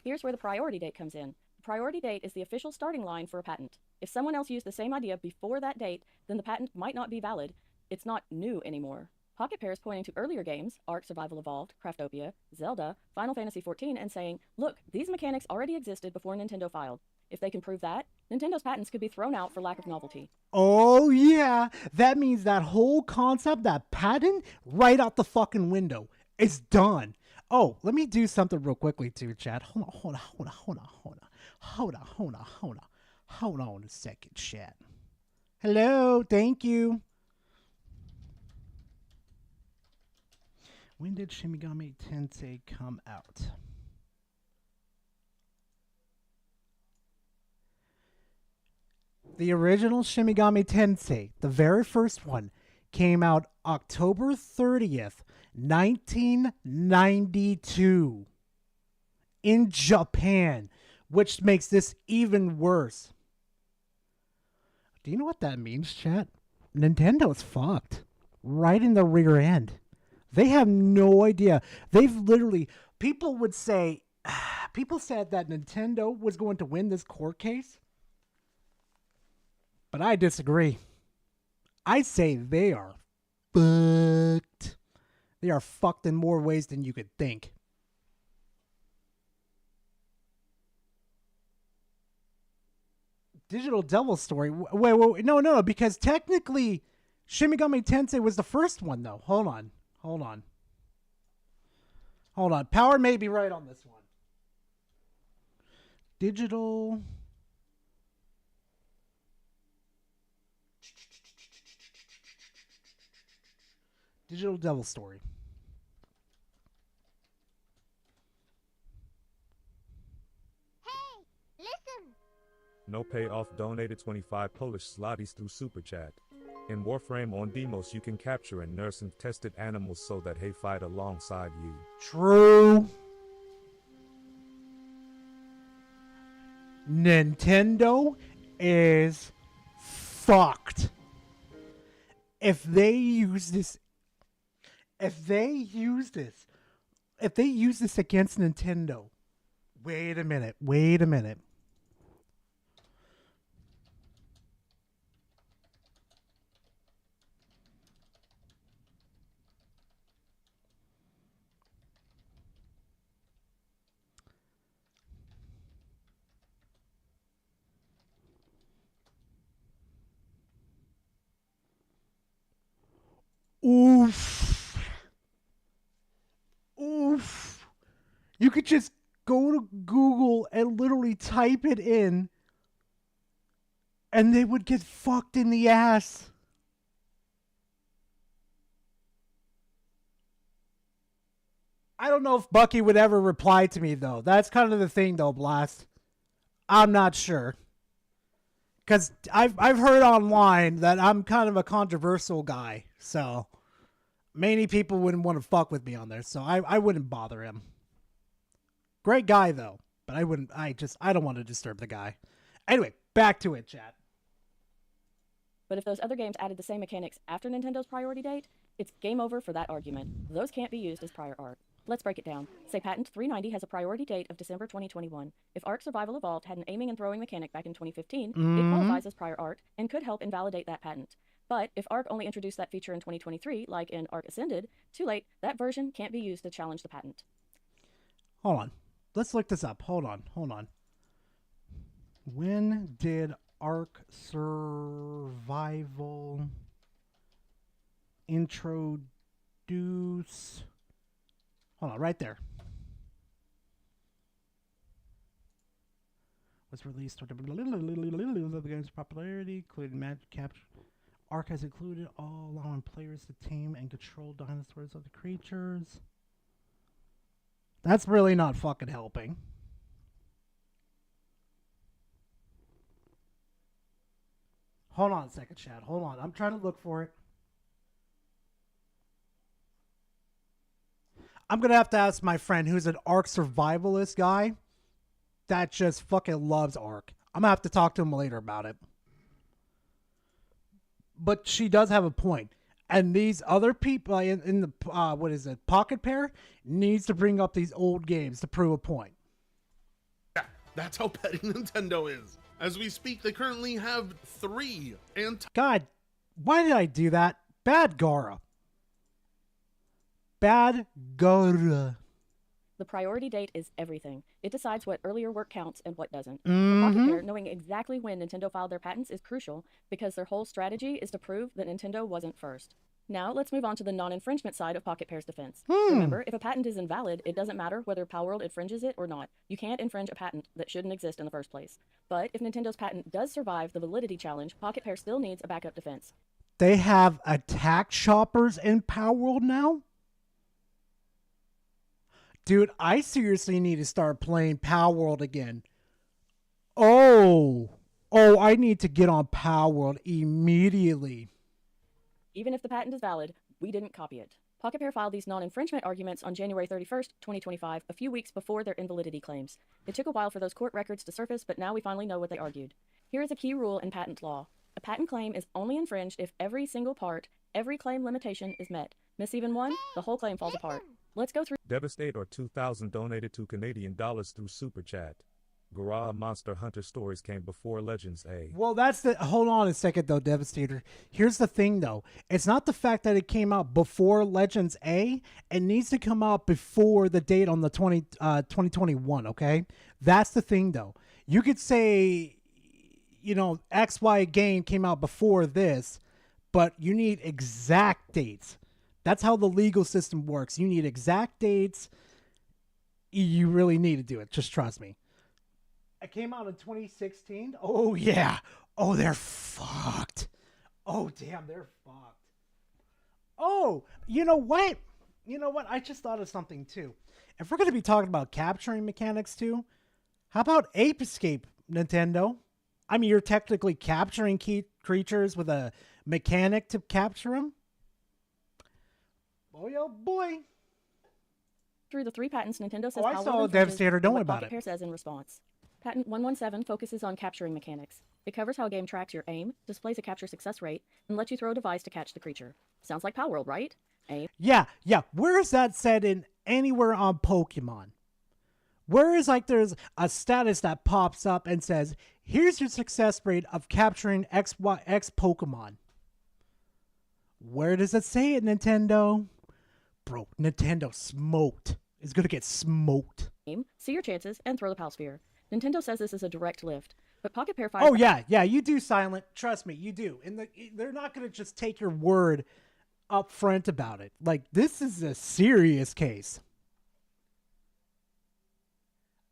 Here's where the priority date comes in. The priority date is the official starting line for a patent. If someone else used the same idea before that date, then the patent might not be valid. It's not new anymore. Pocket Pair is pointing to earlier games, Ark Survival Evolved, Craftopia, Zelda, Final Fantasy XIV, and saying, look, these mechanics already existed before Nintendo filed. If they can prove that, Nintendo's patents could be thrown out for lack of novelty. Oh, yeah. That means that whole concept, that patent, right out the fucking window. It's done. Oh, let me do something real quickly too, chat. Hold on a second, chat. Hello, thank you. When did Shin Megami Tensei come out? The original Shin Megami Tensei, the very first one, came out October 30th, 1992 in Japan, which makes this even worse. Do you know what that means, chat? Nintendo's fucked. Right in the rear end. They have no idea. They've literally... People would say... People said that Nintendo was going to win this court case. But I disagree. I say they are fucked. They are fucked in more ways than you could think. Digital Devil Story. Wait, no, because technically Shin Megami Tensei was the first one, though. Hold on. Power may be right on this one. Digital Devil Story. Hey, listen. No Payoff donated 25 Polish zlotys through Super Chat. In Warframe on Demos, you can capture and nurse and tested animals so that they fight alongside you. True. Nintendo is fucked. If they use this against Nintendo, wait a minute. Oof. You could just go to Google and literally type it in, and they would get fucked in the ass. I don't know if Bucky would ever reply to me, though. That's kind of the thing, though, Blast. I'm not sure. Because I've heard online that I'm kind of a controversial guy, so many people wouldn't want to fuck with me on there, so I wouldn't bother him. Great guy, though, but I don't want to disturb the guy. Anyway, back to it, chat. But if those other games added the same mechanics after Nintendo's priority date, it's game over for that argument. Those can't be used as prior art. Let's break it down. Say Patent 390 has a priority date of December 2021. If Ark Survival Evolved had an aiming and throwing mechanic back in 2015, it qualifies as prior art and could help invalidate that patent. But if Ark only introduced that feature in 2023, like in Ark Ascended, too late, that version can't be used to challenge the patent. Hold on. Let's look this up. Hold on. When did Ark Survival introduce... Hold on, right there. Was released with the game's popularity, including magic capture. Ark has included all allowing players to tame and control dinosaurs of the creatures. That's really not fucking helping. Hold on a second, chat. Hold on. I'm trying to look for it. I'm going to have to ask my friend who's an Ark survivalist guy that just fucking loves Ark. I'm going to have to talk to him later about it. But she does have a point. And these other people in the, Pocket Pair needs to bring up these old games to prove a point. Yeah, that's how petty Nintendo is. As we speak, they currently have 3 God, why did I do that? Bad Gara. The priority date is everything. It decides what earlier work counts and what doesn't. For Pocket Pair, knowing exactly when Nintendo filed their patents is crucial because their whole strategy is to prove that Nintendo wasn't first. Now, let's move on to the non-infringement side of Pocket Pair's defense. Remember, if a patent is invalid, it doesn't matter whether Palworld infringes it or not. You can't infringe a patent that shouldn't exist in the first place. But if Nintendo's patent does survive the validity challenge, Pocket Pair still needs a backup defense. They have attack shoppers in Palworld now? Dude, I seriously need to start playing Power World again. Oh, I need to get on Power World immediately. Even if the patent is valid, we didn't copy it. Pocket Pair filed these non-infringement arguments on January 31st, 2025, a few weeks before their invalidity claims. It took a while for those court records to surface, but now we finally know what they argued. Here is a key rule in patent law. A patent claim is only infringed if every single part, every claim limitation is met. Miss even one, the whole claim falls apart. Let's go through. Devastate or 2,000 donated to Canadian dollars through Super Chat. Gorilla Monster Hunter stories came before Legends A. Well, that's the. Hold on a second, though, Devastator. Here's the thing, though. It's not the fact that it came out before Legends A. It needs to come out before the date on the 2021, okay? That's the thing, though. You could say, you know, XY game came out before this, but you need exact dates. That's how the legal system works. You need exact dates. You really need to do it. Just trust me. It came out in 2016. Oh, yeah. Oh, they're fucked. Oh, damn, they're fucked. Oh, you know what? You know what? I just thought of something, too. If we're going to be talking about capturing mechanics, too, how about Ape Escape, Nintendo? I mean, you're technically capturing creatures with a mechanic to capture them. Boy, oh, boy. Through the 3 patents, Nintendo says I saw Devastator. Don't worry about it. Pocket Pair says in response. Patent 117 focuses on capturing mechanics. It covers how a game tracks your aim, displays a capture success rate, and lets you throw a device to catch the creature. Sounds like Power World, right? Aim. Yeah. Where is that said in anywhere on Pokemon? Where is like there's a status that pops up and says, here's your success rate of capturing X Pokemon. Where does it say it, Nintendo? Bro, Nintendo smoked. It's going to get smoked. Aim, see your chances, and throw the Pal Sphere. Nintendo says this is a direct lift, but Pocket Pair Oh, yeah, you do, Silent. Trust me, you do. And they're not going to just take your word up front about it. Like, this is a serious case.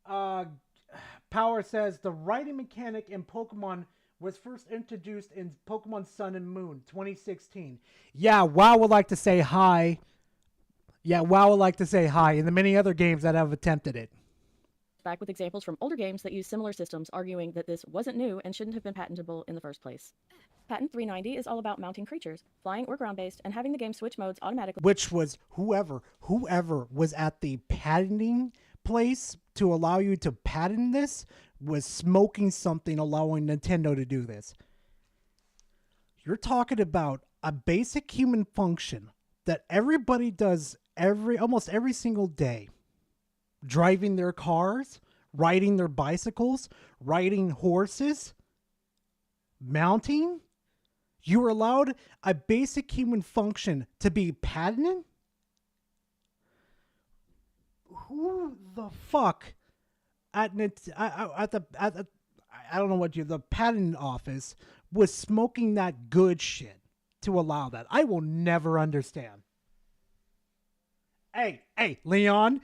Power says the writing mechanic in Pokemon was first introduced in Pokemon Sun and Moon 2016. Yeah, WoW would like to say hi. And the many other games that have attempted it. Back with examples from older games that use similar systems, arguing that this wasn't new and shouldn't have been patentable in the first place. Patent 390 is all about mounting creatures, flying or ground-based, and having the game switch modes automatically. Which was whoever was at the patenting place to allow you to patent this was smoking something allowing Nintendo to do this. You're talking about a basic human function that everybody does almost every single day. Driving their cars, riding their bicycles, riding horses, mounting. You were allowed a basic human function to be patented? Who the fuck the patent office was smoking that good shit to allow that? I will never understand. Hey, Leon,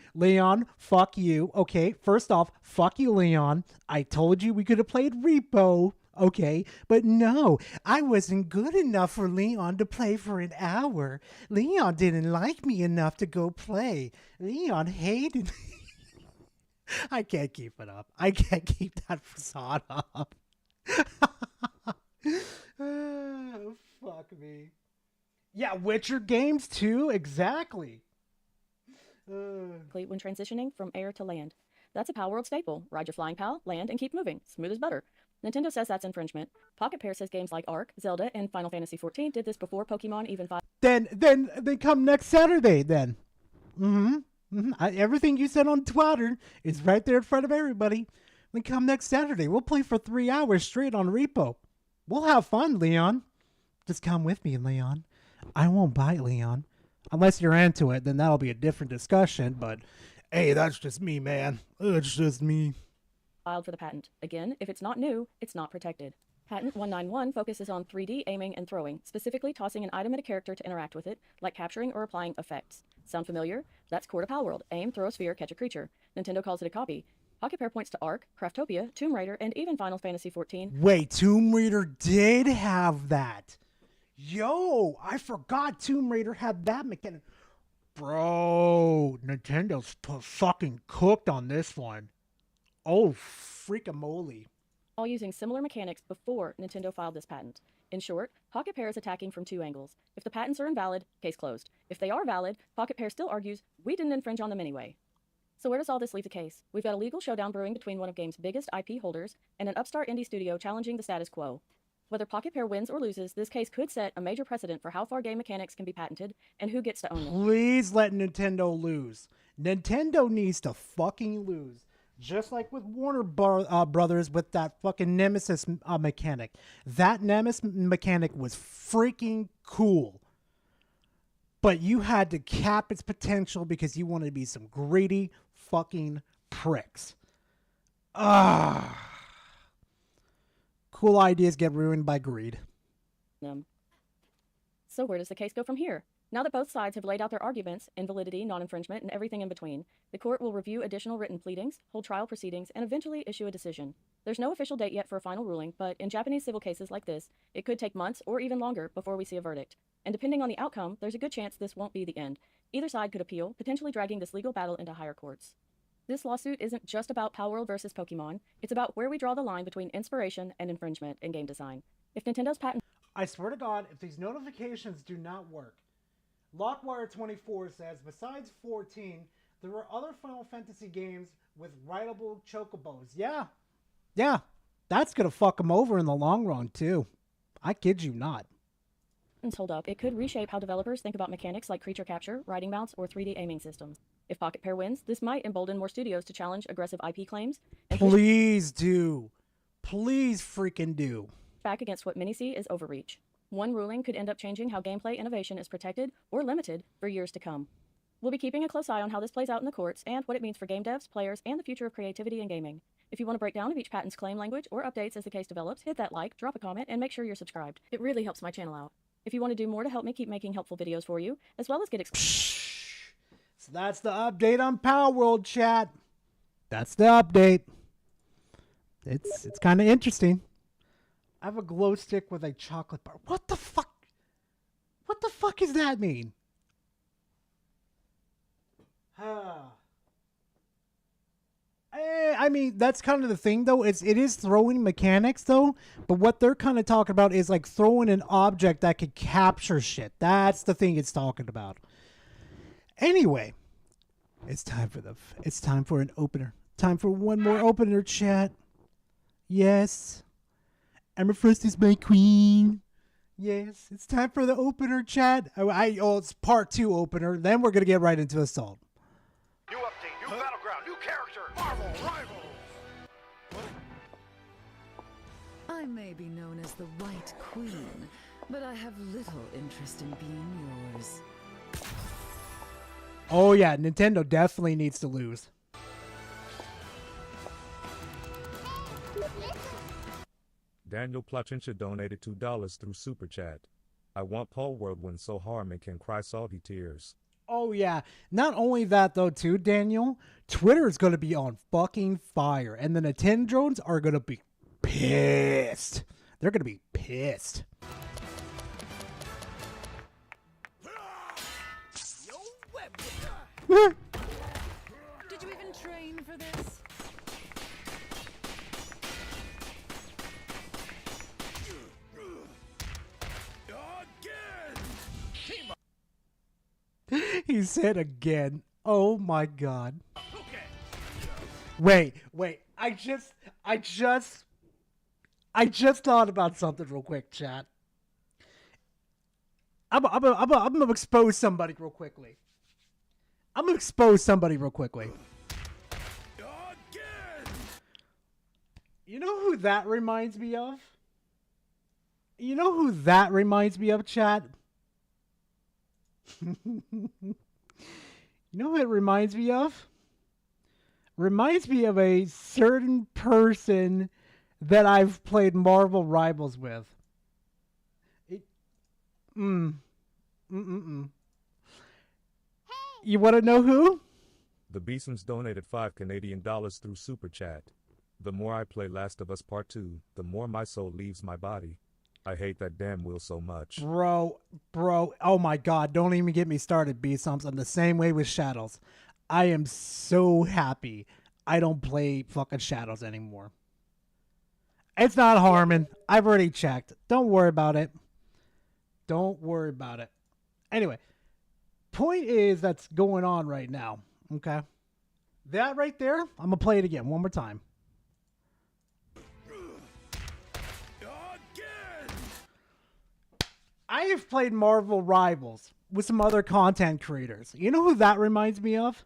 fuck you. Okay, first off, fuck you, Leon. I told you we could have played Repo, okay? But no, I wasn't good enough for Leon to play for an hour. Leon didn't like me enough to go play. Leon hated me. I can't keep it up. I can't keep that facade up. Oh, fuck me. Yeah, Witcher games too, exactly. When transitioning from air to land. That's a Power World staple. Ride your flying pal, land, and keep moving. Smooth as butter. Nintendo says that's infringement. Pocket Pair says games like Ark, Zelda, and Final Fantasy XIV did this before Pokemon even 5. Then they come next Saturday then. Everything you said on Twitter is right there in front of everybody. Then come next Saturday. We'll play for 3 hours straight on Repo. We'll have fun, Leon. Just come with me, Leon. I won't bite, Leon. Unless you're into it, then that'll be a different discussion. But, hey, that's just me, man. It's just me. Filed for the patent. Again, if it's not new, it's not protected. Patent 191 focuses on 3D aiming and throwing, specifically tossing an item at a character to interact with it, like capturing or applying effects. Sound familiar? That's core to Power World. Aim, throw a sphere, catch a creature. Nintendo calls it a copy. Pocket Pair points to Ark, Craftopia, Tomb Raider, and even Final Fantasy XIV. Wait, Tomb Raider did have that. Yo, I forgot Tomb Raider had that mechanic. Bro, Nintendo's fucking cooked on this one. Oh, freakamoly. All using similar mechanics before Nintendo filed this patent. In short, Pocket Pair is attacking from two angles. If the patents are invalid, case closed. If they are valid, Pocket Pair still argues, we didn't infringe on them anyway. So where does all this leave the case? We've got a legal showdown brewing between one of game's biggest IP holders and an upstart indie studio challenging the status quo. Whether Pocket Pair wins or loses, this case could set a major precedent for how far game mechanics can be patented and who gets to own them. Please let Nintendo lose. Nintendo needs to fucking lose. Just like with Warner Brothers with that fucking Nemesis mechanic. That Nemesis mechanic was freaking cool. But you had to cap its potential because you wanted to be some greedy fucking pricks. Cool ideas get ruined by greed. So where does the case go from here? Now that both sides have laid out their arguments, invalidity, non-infringement, and everything in between, the court will review additional written pleadings, hold trial proceedings, and eventually issue a decision. There's no official date yet for a final ruling, but in Japanese civil cases like this, it could take months or even longer before we see a verdict. And depending on the outcome, there's a good chance this won't be the end. Either side could appeal, potentially dragging this legal battle into higher courts. This lawsuit isn't just about Palworld versus Pokemon, it's about where we draw the line between inspiration and infringement in game design. If Nintendo's patent... I swear to God, if these notifications do not work, Lockwire24 says, besides 14, there were other Final Fantasy games with rideable chocobos. Yeah, that's gonna fuck them over in the long run, too. I kid you not. Hold up, it could reshape how developers think about mechanics like creature capture, riding mounts, or 3D aiming systems. If Pocket Pair wins, this might embolden more studios to challenge aggressive IP claims. And please do. Please freaking do. Back against what many see as overreach. One ruling could end up changing how gameplay innovation is protected or limited for years to come. We'll be keeping a close eye on how this plays out in the courts and what it means for game devs, players, and the future of creativity in gaming. If you want a breakdown of each patent's claim language or updates as the case develops, hit that like, drop a comment, and make sure you're subscribed. It really helps my channel out. If you want to do more to help me keep making helpful videos for you, as well as get So that's the update on Palworld, chat. That's the update. It's kind of interesting. I have a glow stick with a chocolate bar. What the fuck? What the fuck does that mean? I mean, that's kind of the thing, though. It is throwing mechanics, though. But what they're kind of talking about is like throwing an object that could capture shit. That's the thing it's talking about. Anyway, it's time for an opener. Time for one more opener, chat. Yes. Emma Frost is my queen. Yes, it's time for the opener, chat. It's part 2 opener. Then we're going to get right into Assault. New update, new battleground, new character, Marvel Rivals! I may be known as the White Queen, but I have little interest in being yours. Oh yeah, Nintendo definitely needs to lose. Daniel Plachincha donated $2 through Super Chat. I want Palworld win so Harmon can cry salty tears. Oh yeah, not only that though too, Daniel, Twitter is going to be on fucking fire, and the Nintendros are going to be pissed. They're going to be pissed. Did you even train for this? He said again. Oh my god. Wait. I just thought about something real quick, chat. I'm gonna expose somebody real quickly. You know who that reminds me of? Chat? You know who it reminds me of? Reminds me of a certain person that I've played Marvel Rivals with. You want to know who? The Beesons donated $5 through Super Chat. The more I play Last of Us Part 2, the more my soul leaves my body. I hate that damn wheel so much. Bro, oh my god, don't even get me started, B-Sumps. I'm the same way with Shadows. I am so happy I don't play fucking Shadows anymore. It's not harming. I've already checked. Don't worry about it. Don't worry about it. Anyway, point is that's going on right now, okay? That right there, I'm going to play it again one more time. I have played Marvel Rivals with some other content creators. You know who that reminds me of?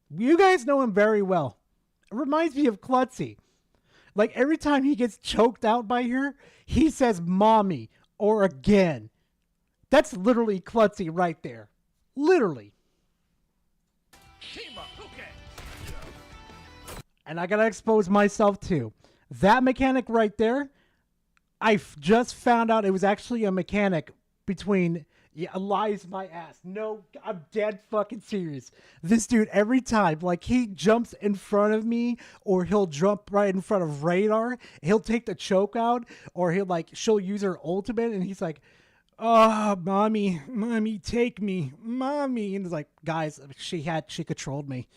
You guys know him very well. It reminds me of Klutzy. Like every time he gets choked out by her, he says mommy or again. That's literally Klutzy right there. Literally. And I gotta expose myself too. That mechanic right there, I just found out it was actually a mechanic between... Yeah, lies my ass. No, I'm dead fucking serious. This dude, every time, like, he jumps in front of me, or he'll jump right in front of Radar, he'll take the choke out, or she'll use her ultimate, and he's like, oh, mommy, take me, mommy. And it's like, guys, she controlled me.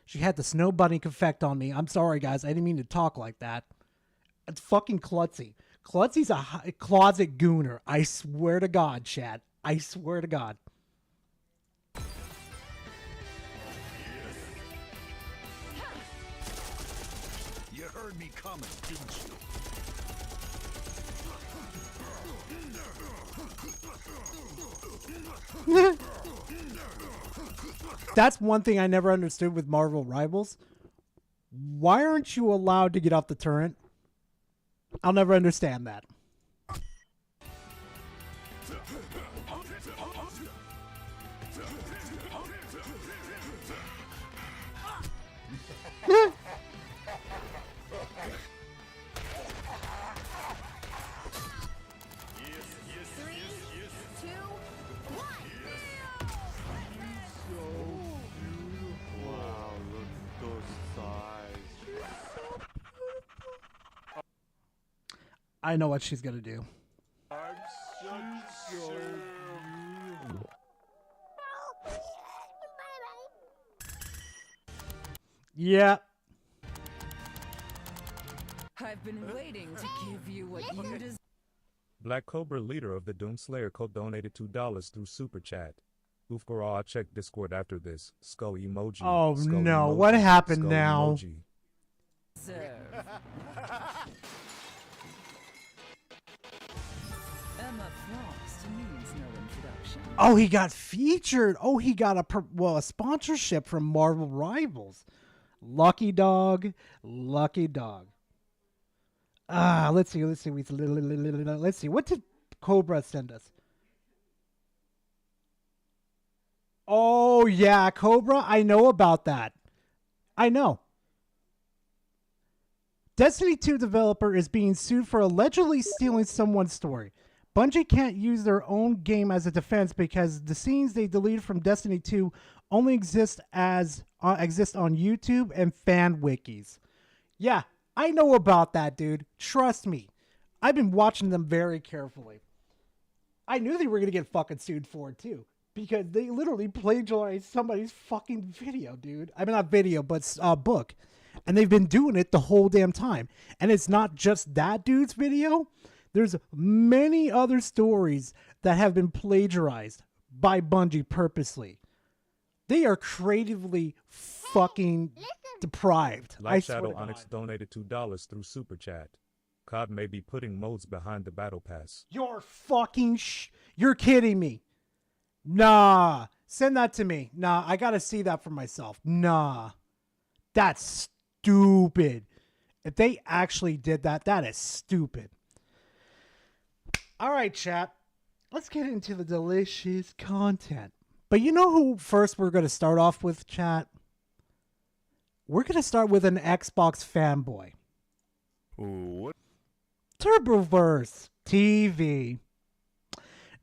She had the snow bunny effect on me. I'm sorry, guys. I didn't mean to talk like that. It's fucking Klutzy. Klutzy's a closet gooner. I swear to God, Chad. I swear to God. You heard me coming, didn't you? That's one thing I never understood with Marvel Rivals. Why aren't you allowed to get off the turret? I'll never understand that. I know what she's gonna do. Yeah. I've been waiting to give you what you deserve. Black Cobra, leader of the Doomslayer cult, donated $2 through Super Chat. Oof, girl, I'll check Discord after this. Skull emoji. Oh skull no, emoji, what happened skull now? Emoji. Emma Frost needs no introduction. Oh, he got featured. Oh, he got a sponsorship from Marvel Rivals. Lucky dog, lucky dog. Let's see. Let's see. What did Cobra send us? Oh yeah, Cobra. I know about that. I know. Destiny 2 developer is being sued for allegedly stealing someone's story. Bungie can't use their own game as a defense because the scenes they deleted from Destiny 2 only exist on YouTube and fan wikis. Yeah, I know about that, dude. Trust me. I've been watching them very carefully. I knew they were going to get fucking sued for it, too. Because they literally plagiarized somebody's fucking video, dude. I mean, not video, but book. And they've been doing it the whole damn time. And it's not just that dude's video. There's many other stories that have been plagiarized by Bungie purposely. They are creatively fucking deprived. Light Shadow Onyx donated $2 through Super Chat. COD may be putting modes behind the Battle Pass. You're fucking you're kidding me. Nah. Send that to me. Nah, I gotta see that for myself. Nah. That's stupid. If they actually did that, that is stupid. All right, chat. Let's get into the delicious content. But you know who first we're going to start off with, chat? We're going to start with an Xbox fanboy. What? Turboverse TV.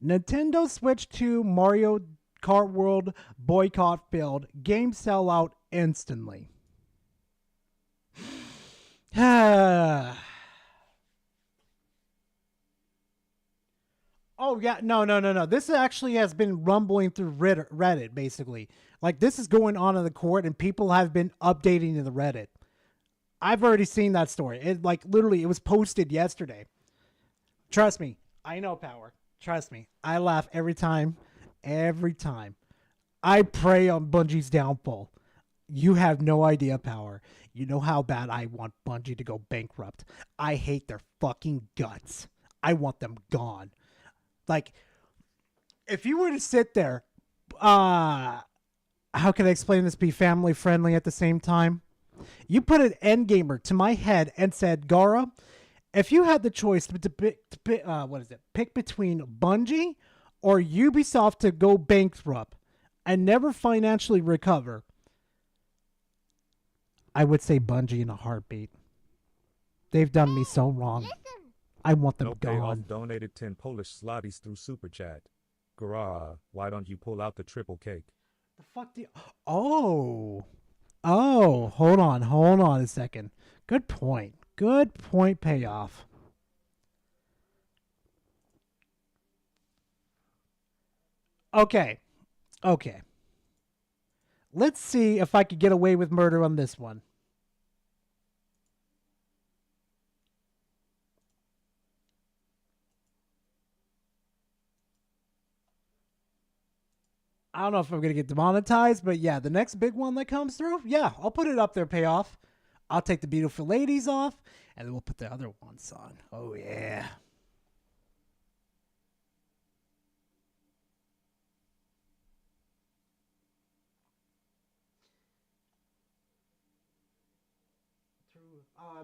Nintendo Switch 2 Mario Kart World boycott failed. Game sell out instantly. Oh yeah, no. This actually has been rumbling through Reddit, basically. Like this is going on in the court, and people have been updating in the Reddit. I've already seen that story. It like literally, it was posted yesterday. Trust me, I know Power. Trust me, I laugh every time. Every time, I pray on Bungie's downfall. You have no idea, Power. You know how bad I want Bungie to go bankrupt. I hate their fucking guts. I want them gone. Like, if you were to sit there, how can I explain this? Be family friendly at the same time. You put an end gamer to my head and said, Gara, if you had the choice to pick between Bungie or Ubisoft to go bankrupt and never financially recover, I would say Bungie in a heartbeat. They've done me so wrong. I want them No gone. Payoff donated 10 Polish zlotys through Super Chat. Gara, why don't you pull out the triple cake? The fuck do you... Oh, hold on a second. Good point, Payoff. Okay. Let's see if I could get away with murder on this one. I don't know if I'm going to get demonetized, but yeah, the next big one that comes through, yeah, I'll put it up there, Payoff. I'll take the beautiful ladies off, and then we'll put the other ones on. Oh, yeah.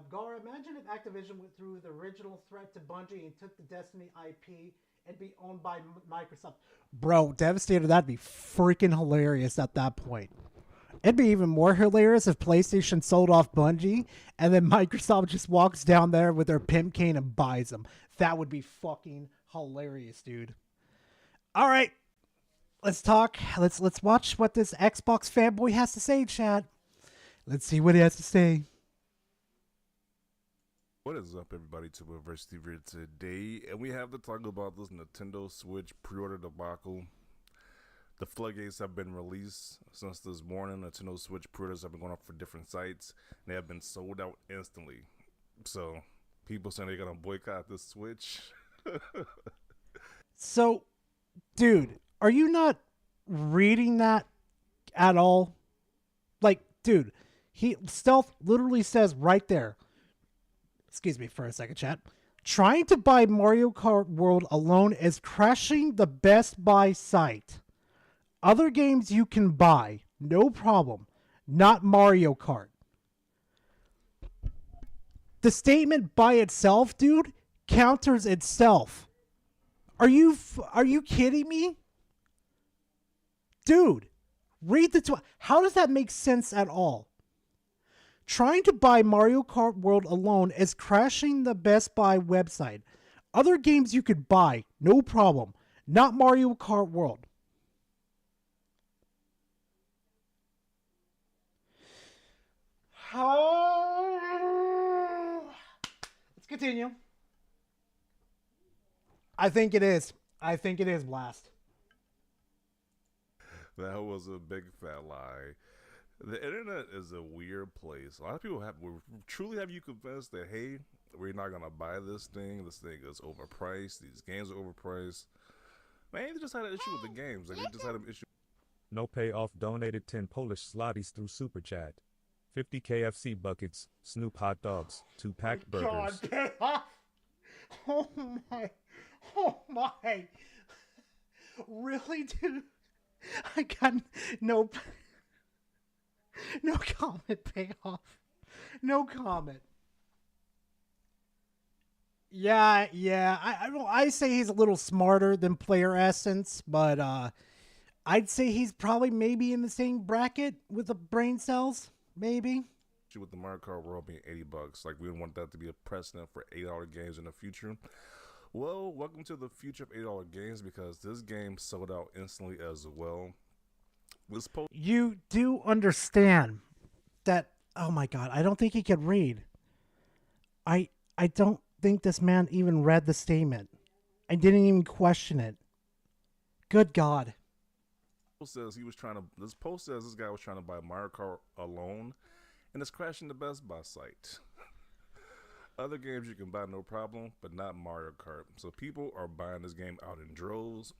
Gar, imagine if Activision went through the original threat to Bungie and took the Destiny IP and be owned by Microsoft. Bro, Devastator, that'd be freaking hilarious at that point. It'd be even more hilarious if PlayStation sold off Bungie and then Microsoft just walks down there with their pimp cane and buys them. That would be fucking hilarious, dude. All right. Let's talk. Let's watch what this Xbox fanboy has to say, chat. Let's see what he has to say. What is up, everybody? To Reverse TV here today, and we have to talk about this Nintendo Switch pre-order debacle. The floodgates have been released since this morning. Nintendo Switch pre-orders have been going up for different sites, and they have been sold out instantly. So, people saying they're gonna boycott the Switch. So, dude, are you not reading that at all? Like, dude, Stealth literally says right there. Excuse me for a second, chat. Trying to buy Mario Kart World alone is crashing the Best Buy site. Other games you can buy, no problem. Not Mario Kart. The statement by itself, dude, counters itself. Are you kidding me? Dude, read the how does that make sense at all? Trying to buy Mario Kart World alone is crashing the Best Buy website. Other games you could buy, no problem. Not Mario Kart World. Let's continue. I think it is. Blast. That was a big fat lie. The internet is a weird place. A lot of people will truly have you convinced that, hey, we're not going to buy this thing. This thing is overpriced. These games are overpriced. Man, they just had an issue with the games. Like, they just had an issue. No Payoff donated 10 Polish zlotys through Super Chat. 50 KFC buckets, Snoop hot dogs, 2-pack burgers. God, oh my. Really, dude? I got no comment, Payoff. No comment. Yeah. I say he's a little smarter than Player Essence, but I'd say he's probably maybe in the same bracket with the brain cells, maybe. With the Mario Kart World being $80, like we don't want that to be a precedent for $8 games in the future. Well, welcome to the future of $8 games, because this game sold out instantly as well. You do understand that? Oh my God, I don't think he could read. I don't think this man even read the statement. and didn't even question it. Good God. Says he was trying to. This post says this guy was trying to buy Mario Kart alone, and it's crashing the Best Buy site. Other games you can buy no problem, but not Mario Kart. So people are buying this game out in droves.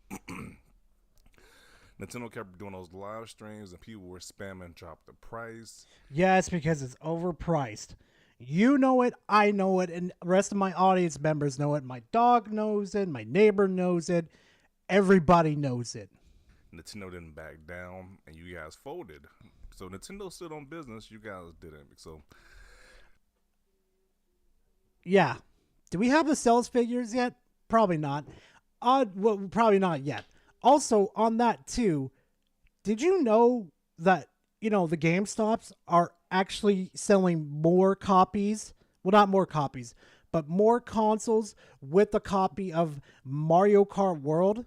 Nintendo kept doing those live streams, and people were spamming drop the price. Yes, because it's overpriced. You know it, I know it, and the rest of my audience members know it. My dog knows it, my neighbor knows it, everybody knows it. Nintendo didn't back down, and you guys folded. So Nintendo stood on business, you guys didn't. So yeah. Do we have the sales figures yet? Probably not. Well, probably not yet. Also, on that too, did you know that, the GameStops are actually selling more copies? Well, not more copies, but more consoles with a copy of Mario Kart World.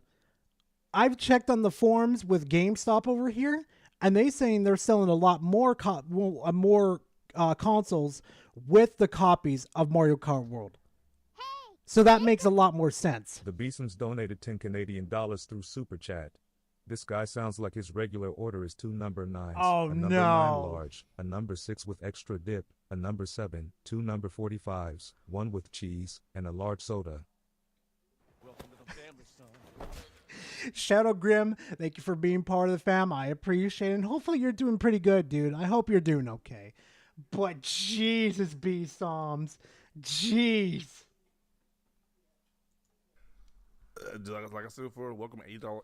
I've checked on the forums with GameStop over here, and they saying they're selling a lot more consoles with the copies of Mario Kart World. So that makes a lot more sense. The Beesons donated 10 Canadian dollars through Super Chat. This guy sounds like his regular order is 2 number 9s. Oh, a number no. 9 large, a number 6 with extra dip, a number 7, 2 number 45s, 1 with cheese, and a large soda. Welcome to the family, son. Shadow Grim, thank you for being part of the fam. I appreciate it. And hopefully you're doing pretty good, dude. I hope you're doing okay. But Jesus, B-Psalms. Jeez. like I said before, welcome $80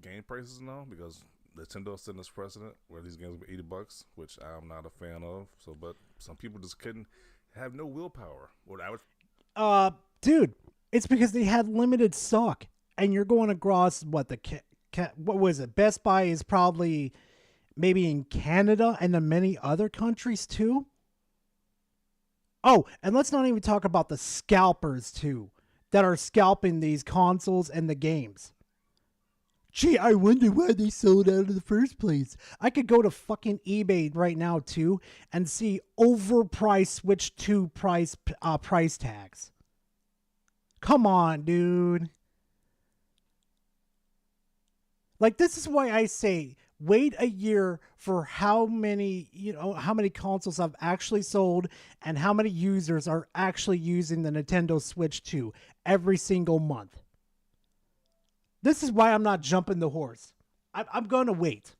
game prices now, because Nintendo setting this precedent where these games will be $80, which I'm not a fan of. So, but some people just couldn't have no willpower. What I would, dude, it's because they had limited stock, and you're going across what was it? Best Buy is probably maybe in Canada and in many other countries too. Oh, and let's not even talk about the scalpers too, that are scalping these consoles and the games. Gee, I wonder why they sold out in the first place. I could go to fucking eBay right now too and see overpriced Switch 2 price tags. Come on, dude. Like, this is why I say wait a year for how many consoles have actually sold and how many users are actually using the Nintendo Switch 2 every single month. This is why I'm not jumping the horse. I'm going to wait.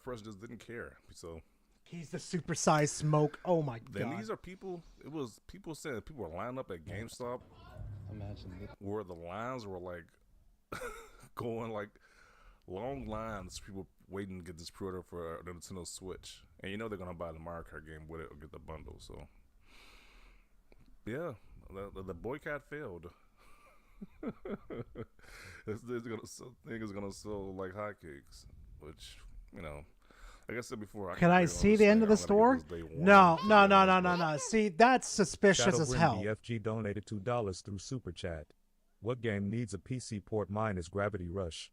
First just didn't care. So he's the supersized smoke. Oh my then God. These are people. It was people saying people were lining up at GameStop. Imagine where the lines were like going like long lines. People waiting to get this pre-order for the Nintendo Switch, and you know they're gonna buy the Mario Kart game with it or get the bundle. So yeah, the boycott failed. This thing is gonna sell like hotcakes, which, like I said before. Can I see the end of the store? No. See, that's suspicious as hell. BFG donated $2 through Super Chat. What game needs a PC port? Mine is Gravity Rush.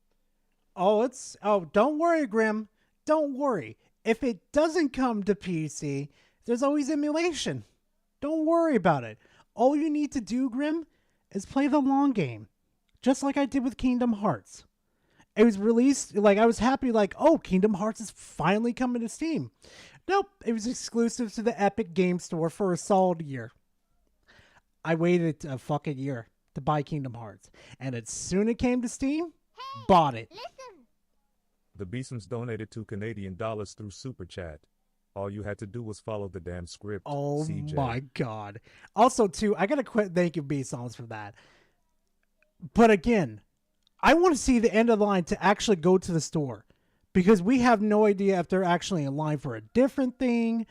Don't worry, Grim. Don't worry. If it doesn't come to PC, there's always emulation. Don't worry about it. All you need to do, Grim, is play the long game. Just like I did with Kingdom Hearts. It was released, I was happy, Kingdom Hearts is finally coming to Steam. Nope, it was exclusive to the Epic Game Store for a solid year. I waited a fucking year to buy Kingdom Hearts. And as soon as it came to Steam, bought it. Listen. The Beesons donated $2 Canadian through Super Chat. All you had to do was follow the damn script. Oh CJ. my God. Also, too, I gotta quit thanking B-Songs for that. But again, I want to see the end of the line to actually go to the store, because we have no idea if they're actually in line for a different thing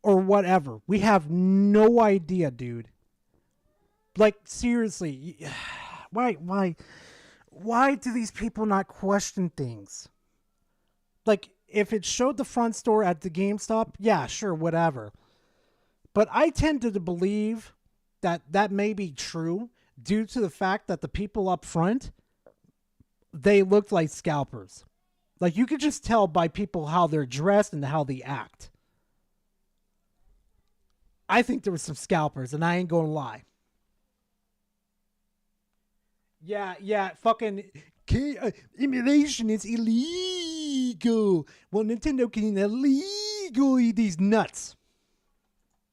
or whatever. We have no idea, dude. Seriously, why do these people not question things? If it showed the front store at the GameStop, yeah, sure, whatever. But I tend to believe that may be true due to the fact that the people up front, they looked like scalpers. You could just tell by people how they're dressed and how they act. I think there were some scalpers, and I ain't gonna lie. Yeah, fucking emulation is illegal. Well, Nintendo can illegally eat these nuts.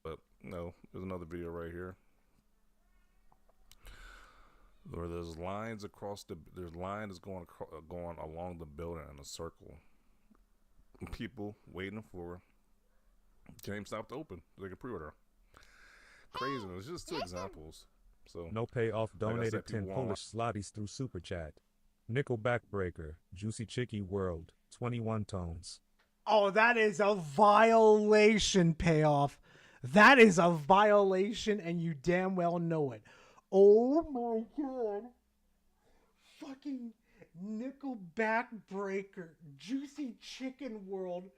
But no, there's another video right here where there's lines across there's lines going along the building in a circle. People waiting for GameStop to open so they can pre-order. Crazy. It's just two examples. So No payoff donated said, 10 people Polish zlotys through Super Chat. Nickelback Breaker, Juicy Chicky World, 21 tones. Oh, that is a violation payoff. That is a violation, and you damn well know it. Oh my god. Fucking Nickelback Breaker, Juicy Chicken World,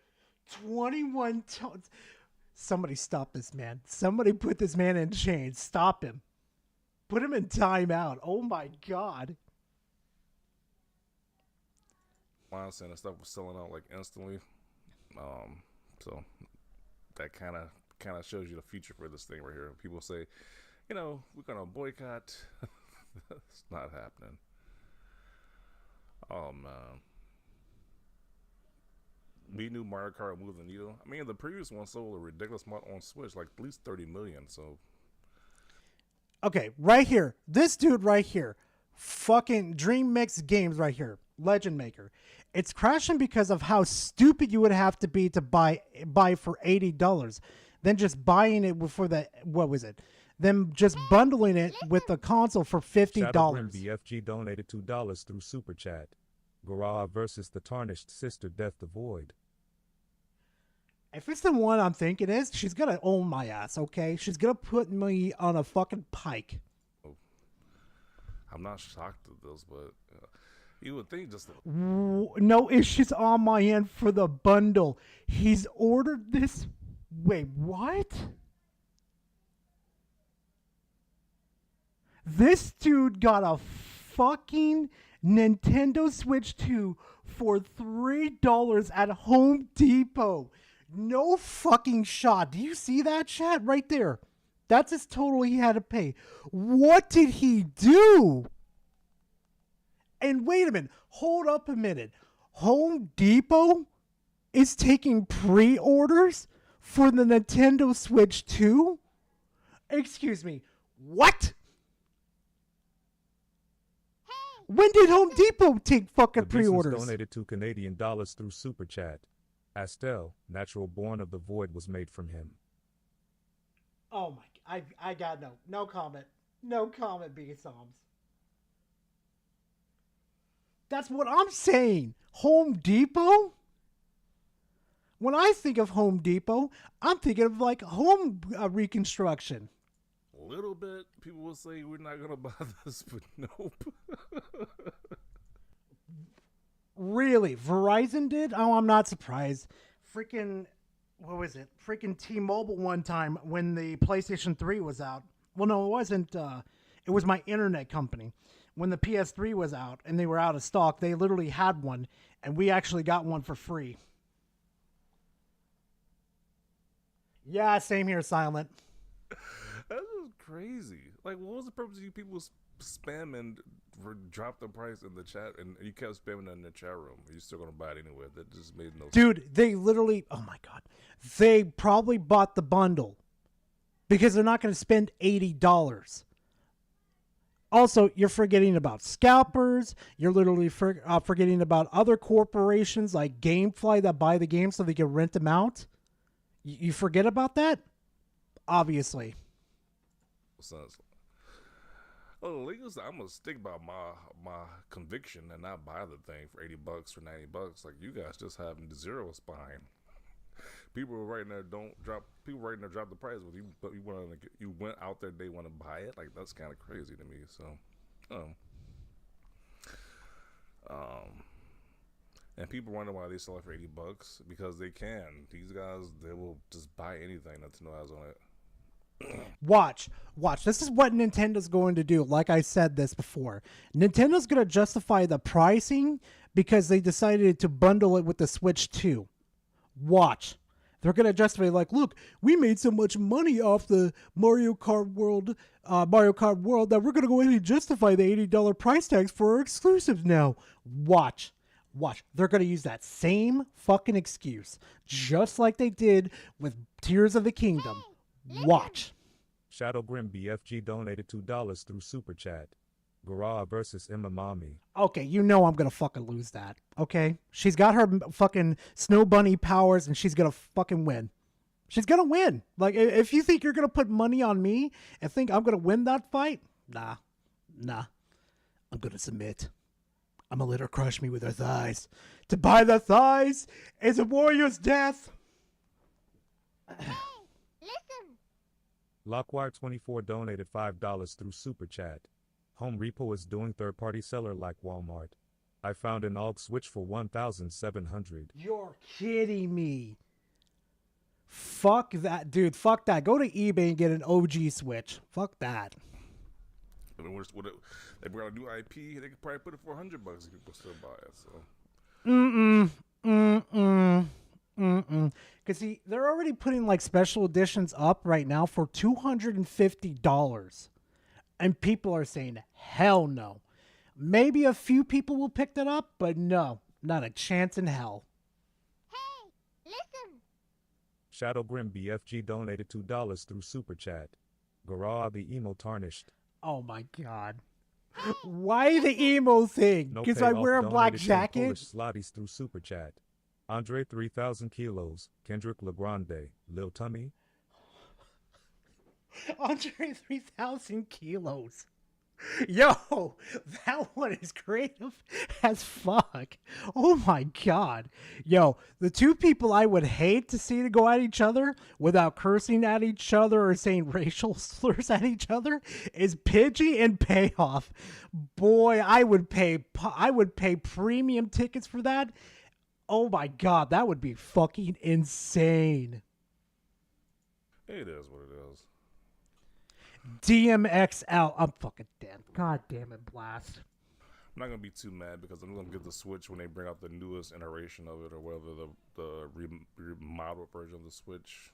21 tones. Somebody stop this man. Somebody put this man in chains. Stop him. Put him in timeout. Oh my god. Honestly, and the stuff was selling out like instantly. So that kind of shows you the future for this thing right here. People say, you know, we're gonna boycott. It's not happening. Oh man. We knew Mario Kart moved the needle. I mean, the previous one sold a ridiculous amount on Switch, like at least 30 million. So, okay, right here, this dude right here, fucking Dream Mix Games right here, Legend Maker. It's crashing because of how stupid you would have to be to buy for $80, then just buying it for the then just bundling it with the console for $50. Shadowgrim BFG donated $2 through Super Chat. Garage versus the Tarnished Sister Death the Void. If it's the one I'm thinking is, she's gonna own my ass, okay? She's gonna put me on a fucking pike. I'm not shocked at this, but you would think just no issues on my end for the bundle. He's ordered this. Wait, what? This dude got a fucking Nintendo Switch 2 for $3 at Home Depot. No fucking shot. Do you see that, chat? Right there. That's his total he had to pay. What did he do? And wait a minute. Hold up a minute. Home Depot is taking pre-orders for the Nintendo Switch 2? Excuse me. What? When did Home Depot take fucking pre-orders? Donated $2 Canadian through Super Chat. Astel, natural born of the void, was made from him. Oh my! I got no comment. No comment, B-Soms. That's what I'm saying. Home Depot. When I think of Home Depot, I'm thinking of like home reconstruction. a little bit. People will say we're not gonna buy this, but nope. Really? Verizon did? Oh, I'm not surprised. Freaking, what was it? Freaking T-Mobile one time when the PlayStation 3 was out. Well, no, it wasn't. It was my internet company. When the PS3 was out and they were out of stock, they literally had one, and we actually got one for free. Yeah, same here, Silent. That was crazy. Like, what was the purpose of you people spamming for drop the price in the chat, and you kept spamming that in the chat room? You're still gonna buy it anyway. That just made no sense. Dude, they literally, oh my God. They probably bought the bundle because they're not going to spend $80. Also, you're forgetting about scalpers. You're literally forgetting about other corporations like Gamefly that buy the games so they can rent them out. You forget about that? Obviously. Oh, legal. I'm gonna stick by my conviction and not buy the thing for $80 or $90. Like, you guys just have zero spine. People were right there drop the price with you, but you went out there, they want to buy it. Like, that's kind of crazy to me. So, and people wonder why they sell it for $80 because they can. These guys, they will just buy anything Nintendo has on it. Watch. This is what Nintendo's going to do. Like I said this before, Nintendo's going to justify the pricing because they decided to bundle it with the Switch 2. Watch. They're gonna justify like, look, we made so much money off the Mario Kart World that we're gonna go ahead and justify the $80 price tags for our exclusives now. Watch. They're gonna use that same fucking excuse, just like they did with Tears of the Kingdom. Watch. Shadow Grim BFG donated $2 through Super Chat. Garage versus Imamami. Okay, you know I'm gonna fucking lose that. Okay, she's got her fucking snow bunny powers, and she's gonna fucking win. She's gonna win. Like, if you think you're gonna put money on me and think I'm gonna win that fight, nah. I'm gonna submit. I'm gonna let her crush me with her thighs. To buy the thighs is a warrior's death. Listen. Lockwire24 donated $5 through Super Chat. Home Repo is doing third-party seller like Walmart. I found an AUG switch for $1,700. You're kidding me. Fuck that, dude. Fuck that. Go to eBay and get an OG switch. Fuck that. I mean, they brought a new IP. They could probably put it for $100 if people still buy it. So. Because see, they're already putting like special editions up right now for $250. And people are saying, hell no. Maybe a few people will pick that up, but no, not a chance in hell. Hey, listen. Shadow Grim BFG donated $2 through Super Chat. Garage the emo tarnished. Oh my god. Why the emo thing? No Because I payoff wear a black donated 10 jacket? Polish slotties through Super Chat. Andre 3000 kilos. Kendrick Legrande. Lil Tummy. Andre 3000 kilos. Yo, that one is creative as fuck. Oh my god. Yo, the two people I would hate to see to go at each other without cursing at each other or saying racial slurs at each other is Pidgey and Payoff. Boy, I would pay premium tickets for that. Oh my god, that would be fucking insane. It is what it is. DMXL. I'm fucking dead. God damn it, Blast. I'm not gonna be too mad because I'm gonna get the Switch when they bring out the newest iteration of it, or whether the remodeled version of the Switch.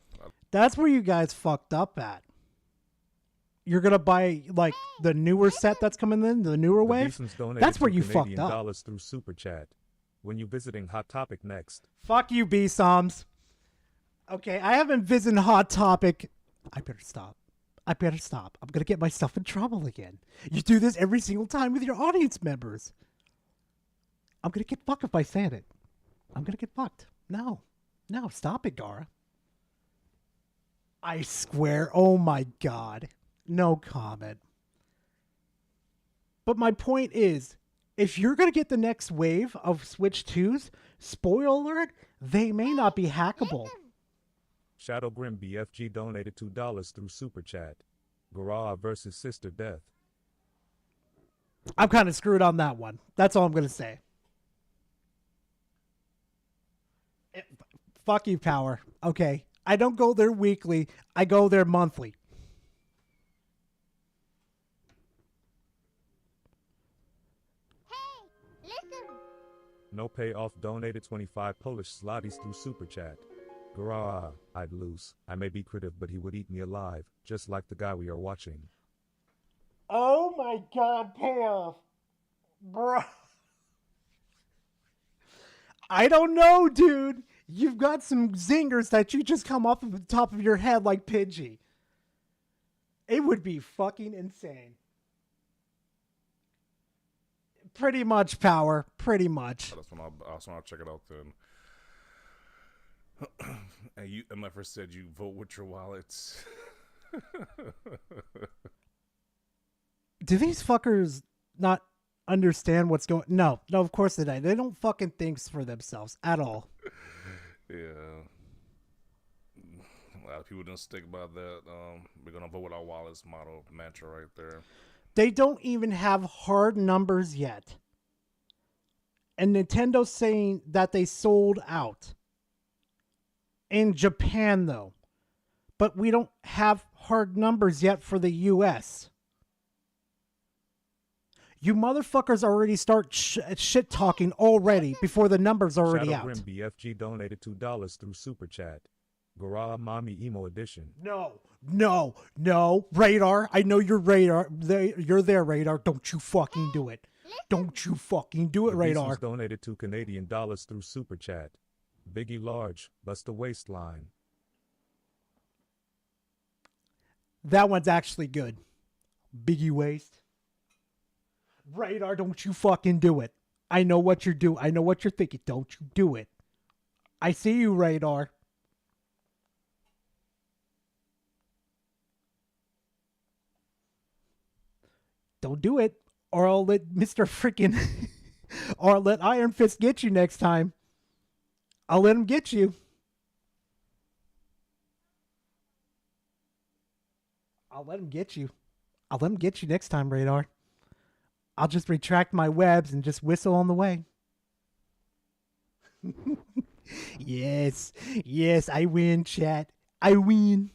That's where you guys fucked up at. You're gonna buy like the newer set that's coming in, the newer wave. That's where you fucked up. $2 through Super Chat. When you visiting Hot Topic next? Fuck you, B-Soms. Okay, I haven't visited Hot Topic. I better stop. I'm going to get myself in trouble again. You do this every single time with your audience members. I'm going to get fucked if I say it. I'm going to get fucked. No, stop it, Gara. I swear, oh my god. No comment. But my point is, if you're going to get the next wave of Switch 2s, spoiler alert, they may not be hackable. Shadow Grim BFG donated $2 through Super Chat. Garage versus Sister Death. I'm kind of screwed on that one. That's all I'm going to say. Fuck you, Power. Okay. I don't go there weekly. I go there monthly. Hey, listen. No payoff donated 25 Polish zlotys through Super Chat. Garage, I'd lose. I may be creative, but he would eat me alive, just like the guy we are watching. Oh my god, payoff. Bro. I don't know, dude. You've got some zingers that you just come off of the top of your head like Pidgey. It would be fucking insane. Pretty much, Power. Pretty much. That's when I'll check it out then. And MFR said you vote with your wallets. Do these fuckers not understand what's going? No, of course they don't. They don't fucking think for themselves at all. Yeah. A lot of people didn't stick by that. We're gonna vote with our wallets model mantra right there. They don't even have hard numbers yet. And Nintendo's saying that they sold out. In Japan, though. But we don't have hard numbers yet for the US. You motherfuckers already start shit talking already before the numbers are already Shadow out. Grim BFG donated $2 through Super Chat. Garage Mommy Emo Edition. No, Radar. I know you're Radar. You're there, Radar. Don't you fucking do it. Don't you fucking do it, The Beast Radar. was donated $2 Canadian through Super Chat. Biggie Large, Bust the Waistline. That one's actually good. Biggie Waist. Radar, don't you fucking do it. I know what you're doing. I know what you're thinking. Don't you do it. I see you, Radar. Don't do it, or I'll let Mr. Freaking, or I'll let Iron Fist get you next time. I'll let him get you. I'll let him get you. I'll let him get you next time, Radar. I'll just retract my webs and just whistle on the way. Yes, I win, chat. I win.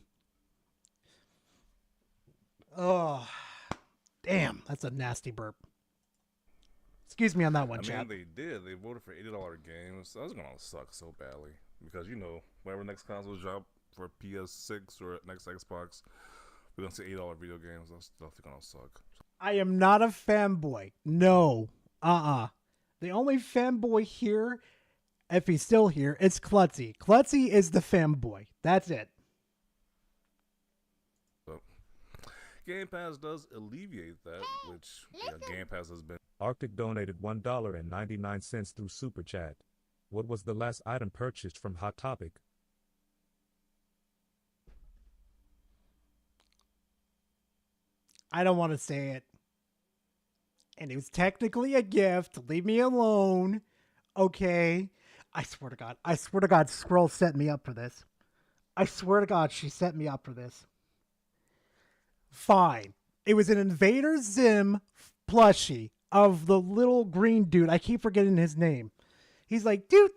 Oh, damn, that's a nasty burp. Excuse me on that one, chat. They did. They voted for $80 games. That's gonna suck so badly because whenever next console drop for PS6 or next Xbox, we're gonna see $8 video games. That's definitely gonna suck. I am not a fanboy. No. The only fanboy here, if he's still here, is Klutzy. Klutzy is the fanboy. That's it. So, Game Pass does alleviate that, which Game Pass has been. Arctic donated $1.99 through Super Chat. What was the last item purchased from Hot Topic? I don't want to say it. And it was technically a gift. Leave me alone. Okay. I swear to God, Scroll set me up for this. I swear to God, she set me up for this. Fine. It was an Invader Zim plushie of the little green dude. I keep forgetting his name. He's like, do.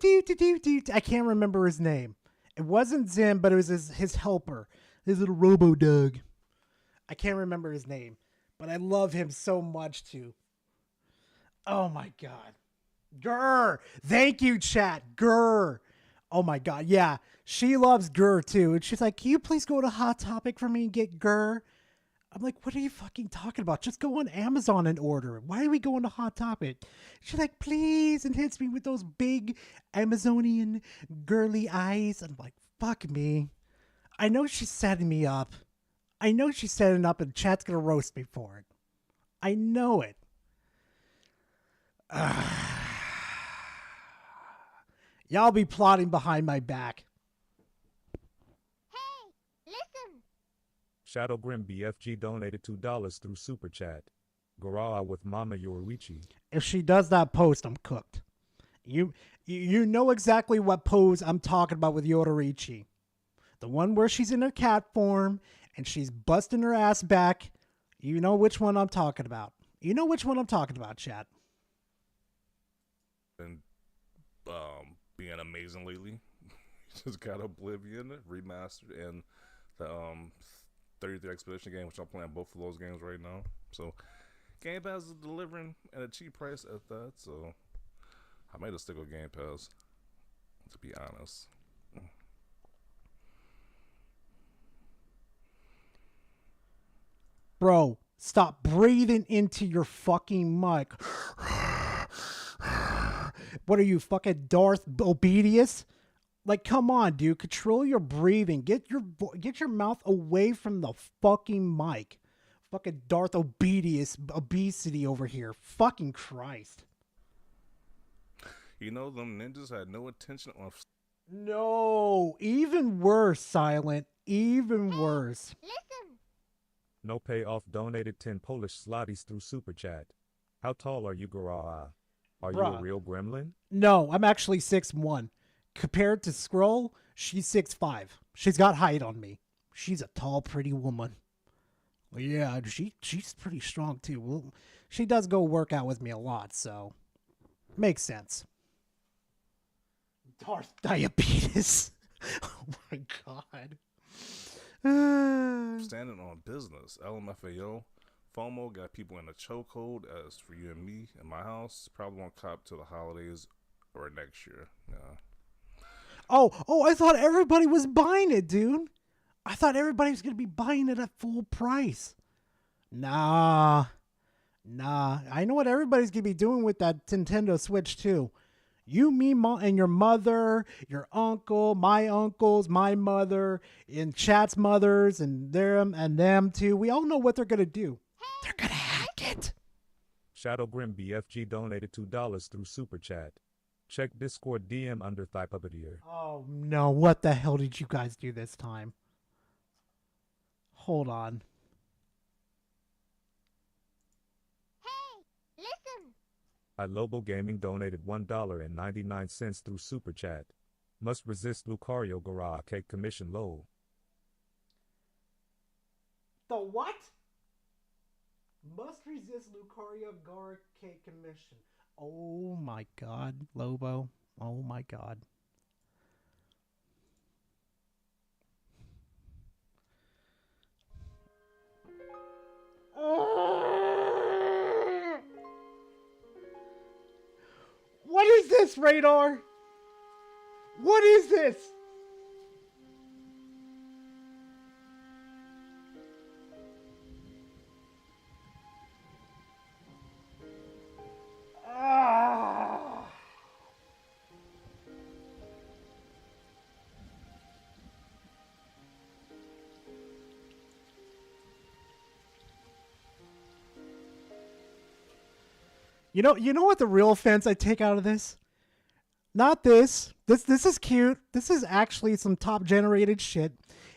I can't remember his name. It wasn't Zim, but it was his helper. His little robo-dog. I can't remember his name, but I love him so much too. Oh my God. Grr. Thank you, chat. Grr. Oh my God. Yeah. She loves Grr too. And she's like, can you please go to Hot Topic for me and get Grr? I'm like, what are you fucking talking about? Just go on Amazon and order it. Why are we going to Hot Topic? She's like, please, and hits me with those big Amazonian girly eyes. I'm like, fuck me. I know she's setting me up. I know she's setting up and chat's going to roast me for it. I know it. Y'all be plotting behind my back. Hey, listen. Shadow Grim BFG donated $2 through Super Chat. Garage with Mama Yoruichi. If she does that post, I'm cooked. You know exactly what pose I'm talking about with Yoruichi. The one where she's in her cat form and she's busting her ass back. You know which one I'm talking about. You know which one I'm talking about, chat. And being amazing lately. Just got Oblivion remastered and the 33 Expedition game, which I'm playing both of those games right now. So Game Pass is delivering at a cheap price at that. So I made a stick with Game Pass, to be honest. Bro, stop breathing into your fucking mic. What are you, fucking Darth Obedius? Like, come on, dude. Control your breathing. Get your mouth away from the fucking mic. Fucking Darth Obedius obesity over here. Fucking Christ. You know, them ninjas had no intention on. No, even worse, Silent. Even worse. Listen. No Payoff donated 10 Polish slotties through Super Chat. How tall are you, Garage? Are you a real gremlin? No, I'm actually 6'1". Compared to Scroll, she's 6'5". She's got height on me. She's a tall, pretty woman. Well, yeah, she's pretty strong too. Well, she does go work out with me a lot, so makes sense. Darth Diabetes. Oh my God. Standing on business. LMFAO. FOMO got people in a chokehold. As for you and me in my house, probably won't cop till the holidays or next year. Yeah. Oh, I thought everybody was buying it, dude. I thought everybody was going to be buying it at full price. Nah. I know what everybody's going to be doing with that Nintendo Switch, too. You, me, and your mother, your uncle, my uncles, my mother, and chat's mothers, and them, too. We all know what they're going to do. They're going to hack it. Shadow Grim BFG donated $2 through Super Chat. Check Discord DM under Thigh Puppeteer. Oh, no. What the hell did you guys do this time? Hold on. Hey, listen. iLobo Gaming donated $1.99 through Super Chat. Must resist Lucario Gara Cake Commission low. The what? Must resist Lucario Gara Cake Commission. Oh my god, Lobo. Oh my god. What is this, Radar? What is this? You know what the real offense I take out of this? Not this. This is cute. This is actually some top generated shit.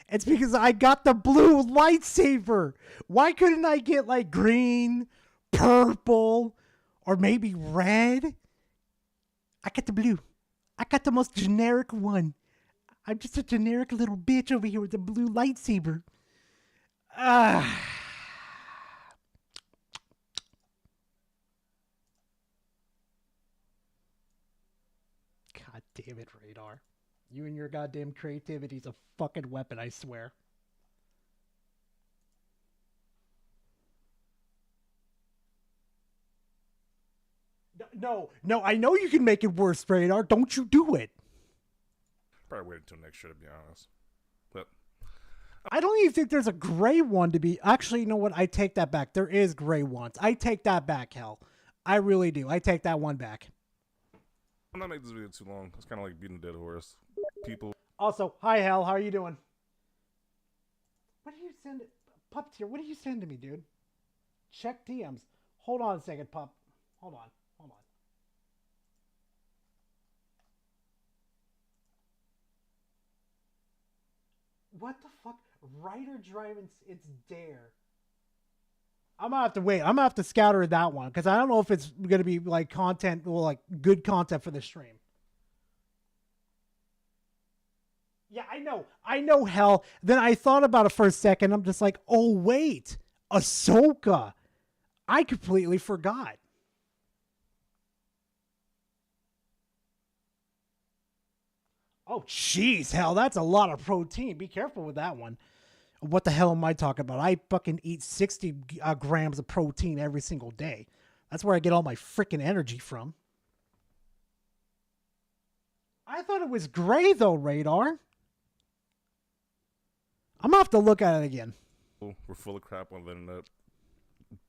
It's because I got the blue lightsaber. Why couldn't I get like green, purple, or maybe red? I got the blue. I got the most generic one. I'm just a generic little bitch over here with the blue lightsaber. God damn it, Radar. You and your goddamn creativity is a fucking weapon, I swear. No, I know you can make it worse, Radar. Don't you do it. Probably wait until next year, to be honest. But I don't even think there's a gray one to be... Actually, you know what? I take that back. There is gray ones. I take that back, Hell. I really do. I take that one back. I'm not making this video too long. It's kind of like beating a dead horse. People. Also, hi, Hell. How are you doing? What do you send... Puppeteer, what do you send to me, dude? Check DMs. Hold on a second, Pup. Hold on. What the fuck? Ryder driving... It's Dare. I'm gonna have to wait. I'm gonna have to scatter that one because I don't know if it's gonna be like content, well, like good content for the stream. Yeah, I know, Hell. Then I thought about it for a second. I'm just like, oh wait, Ahsoka. I completely forgot. Oh jeez, Hell, that's a lot of protein. Be careful with that one. What the hell am I talking about? I fucking eat 60 grams of protein every single day. That's where I get all my freaking energy from. I thought it was gray, though, Radar. I'm going to have to look at it again. We're full of crap on the internet.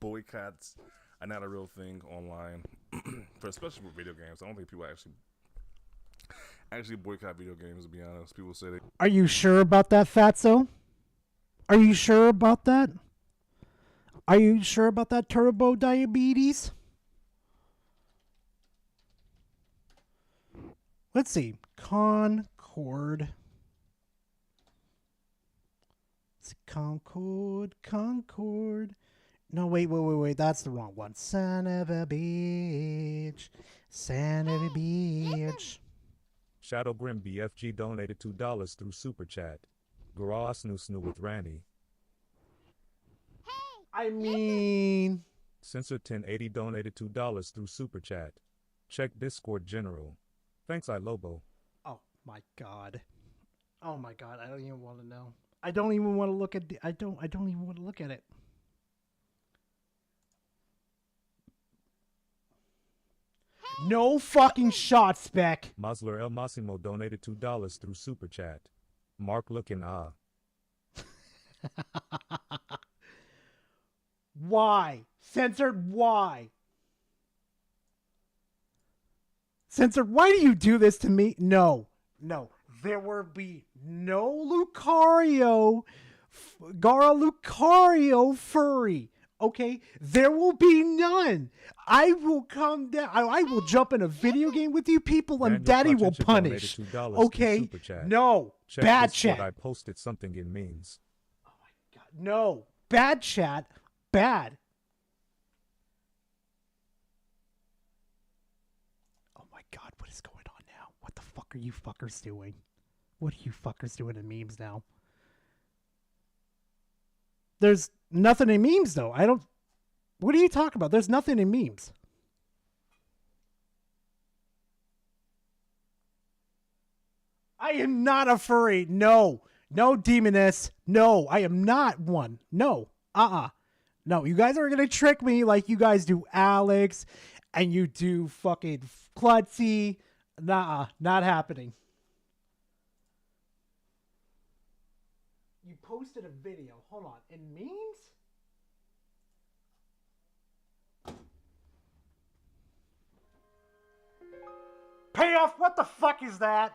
Boycotts are not a real thing online, for especially with video games. I don't think people actually boycott video games, to be honest. People say they... Are you sure about that, Fatso? Are you sure about that? Are you sure about that, Turbo Diabetes? Let's see. Concord. It's Concord. No, wait. That's the wrong one. Son of a bitch. Son of a bitch. Shadow Grim BFG donated $2 through Super Chat. Garage Snoo with Randy. I mean... Sensor 1080 donated $2 through Super Chat. Check Discord General. Thanks, iLobo. Oh my god. Oh my god, I don't even want to know. I don't even want to look at I don't even want to look at it. No fucking shot, Spec. Musler El Massimo donated $2 through Super Chat. Mark looking Why? Censored, why? Censored, why do you do this to me? No. There will be no Lucario, Gara Lucario furry. Okay? There will be none. I will come down. I will jump in a video game with you people and Daddy will punish. Okay? No. Check Bad this chat. what I posted something in memes. No. Bad chat. Bad. Oh my god, what is going on now? What the fuck are you fuckers doing? What are you fuckers doing in memes now? There's nothing in memes though. What are you talking about? There's nothing in memes. I am not a furry. No. No, Demoness. No, I am not one. No. No, you guys are going to trick me like you guys do Alex and you do fucking Klutzy. Nah, not happening. You posted a video. Hold on. In memes? Payoff? What the fuck is that?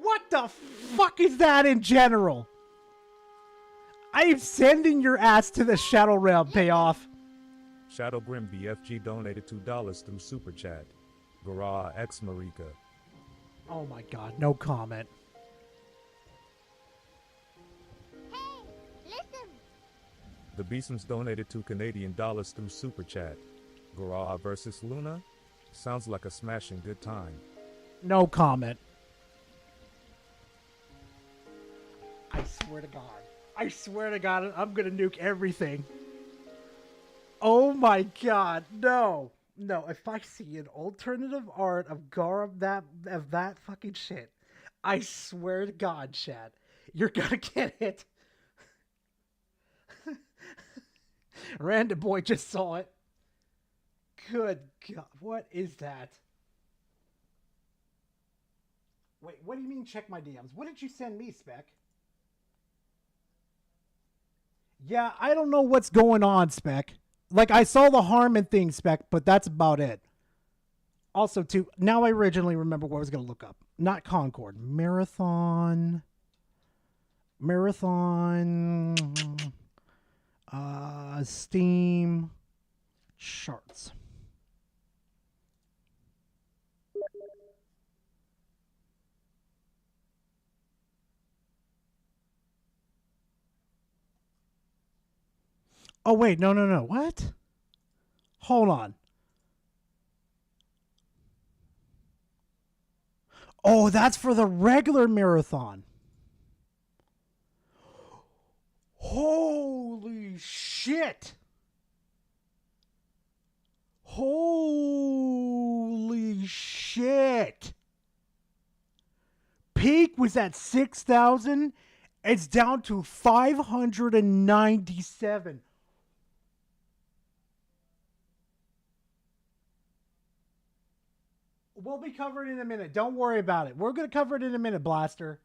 What the fuck is that in general? I am sending your ass to the Shadow Realm, Payoff. Shadow Grim BFG donated $2 through Super Chat. Gara X Marika. Oh my god, no comment. The Beesums donated $2 Canadian through Super Chat. Gara versus Luna? Sounds like a smashing good time. No comment. I swear to God. I swear to God, I'm gonna nuke everything. Oh my God, no. No, if I see an alternative art of Gara of that fucking shit, I swear to God, Chad, you're gonna get it. Random boy just saw it. Good God, what is that? Wait, what do you mean check my DMs? What did you send me, Spec? Yeah, I don't know what's going on, Spec. Like, I saw the Harmon thing, Spec, but that's about it. Also, too, now I originally remember what I was going to look up. Not Concord. Marathon. Steam charts. Oh, wait, no. What? Hold on. Oh, that's for the regular marathon. Holy shit. Holy shit. Peak was at 6,000. It's down to 597. We'll be covered in a minute. Don't worry about it. We're going to cover it in a minute, Blaster.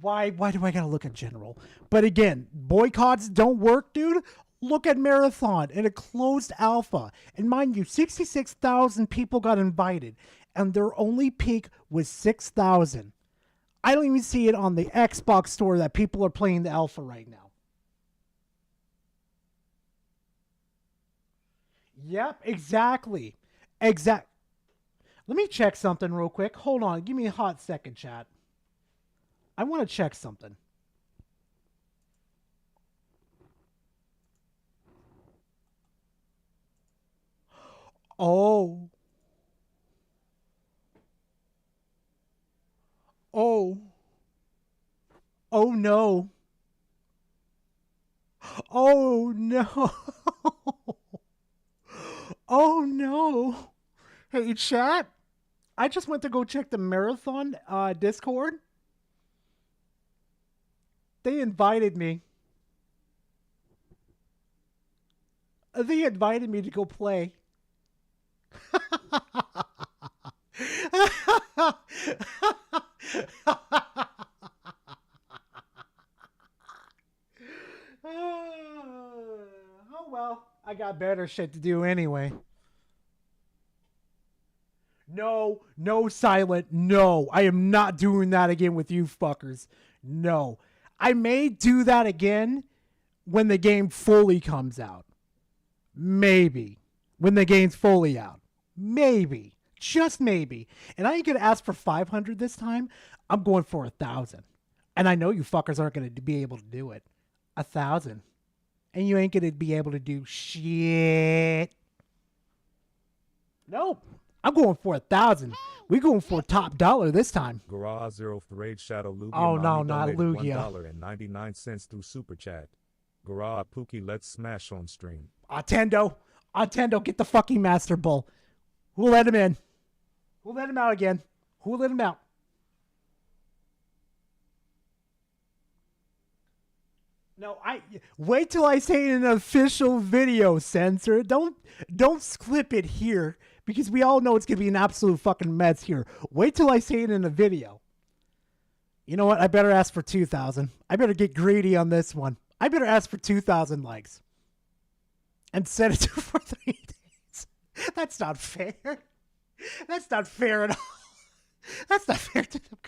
Why do I got to look at general? But again, boycotts don't work, dude. Look at Marathon in a closed alpha. And mind you, 66,000 people got invited. And their only peak was 6,000. I don't even see it on the Xbox store that people are playing the alpha right now. Yep, exactly. Let me check something real quick. Hold on. Give me a hot second, chat. I want to check something. Oh. Oh. Oh no. Oh no. Oh no. Hey, chat. I just went to go check the Marathon Discord. They invited me. They invited me to go play. Oh well, I got better shit to do anyway. No, Silent. No, I am not doing that again with you fuckers. No. I may do that again when the game fully comes out. Maybe. When the game's fully out. Maybe. Just maybe. And I ain't going to ask for 500 this time. I'm going for 1,000. And I know you fuckers aren't going to be able to do it. 1,000. And you ain't going to be able to do shit. Nope. I'm going for 1,000. We going for top dollar this time. Garage Zero for Raid Shadow Lugia. Oh no, not Lugia. $1.99 through Super Chat. Garage Pookie, let's smash on stream. Attendo, get the fucking Master Bull. Who let him in? Who let him out again? Who let him out? No, wait till I say it in an official video, censor. Don't clip it here because we all know it's gonna be an absolute fucking mess here. Wait till I say it in a video. You know what? I better ask for 2,000. I better get greedy on this one. I better ask for 2,000 likes and set it to for 3 days. That's not fair. That's not fair at all. That's not fair to them.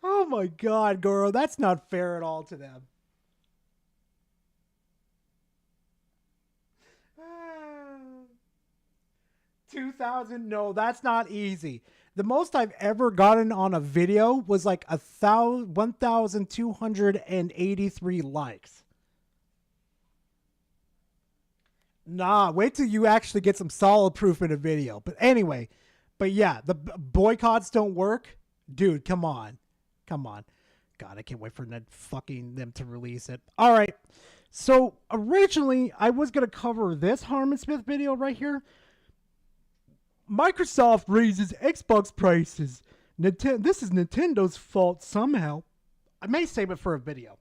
Oh my God, girl. That's not fair at all to them. 2,000? No, that's not easy. The most I've ever gotten on a video was like 1,283 likes. Nah, wait till you actually get some solid proof in a video. But anyway, yeah, the boycotts don't work. Dude, come on. Come on. God, I can't wait for them to release it. All right. So originally, I was going to cover this Harmon Smith video right here. Microsoft raises Xbox prices. This is Nintendo's fault somehow. I may save it for a video.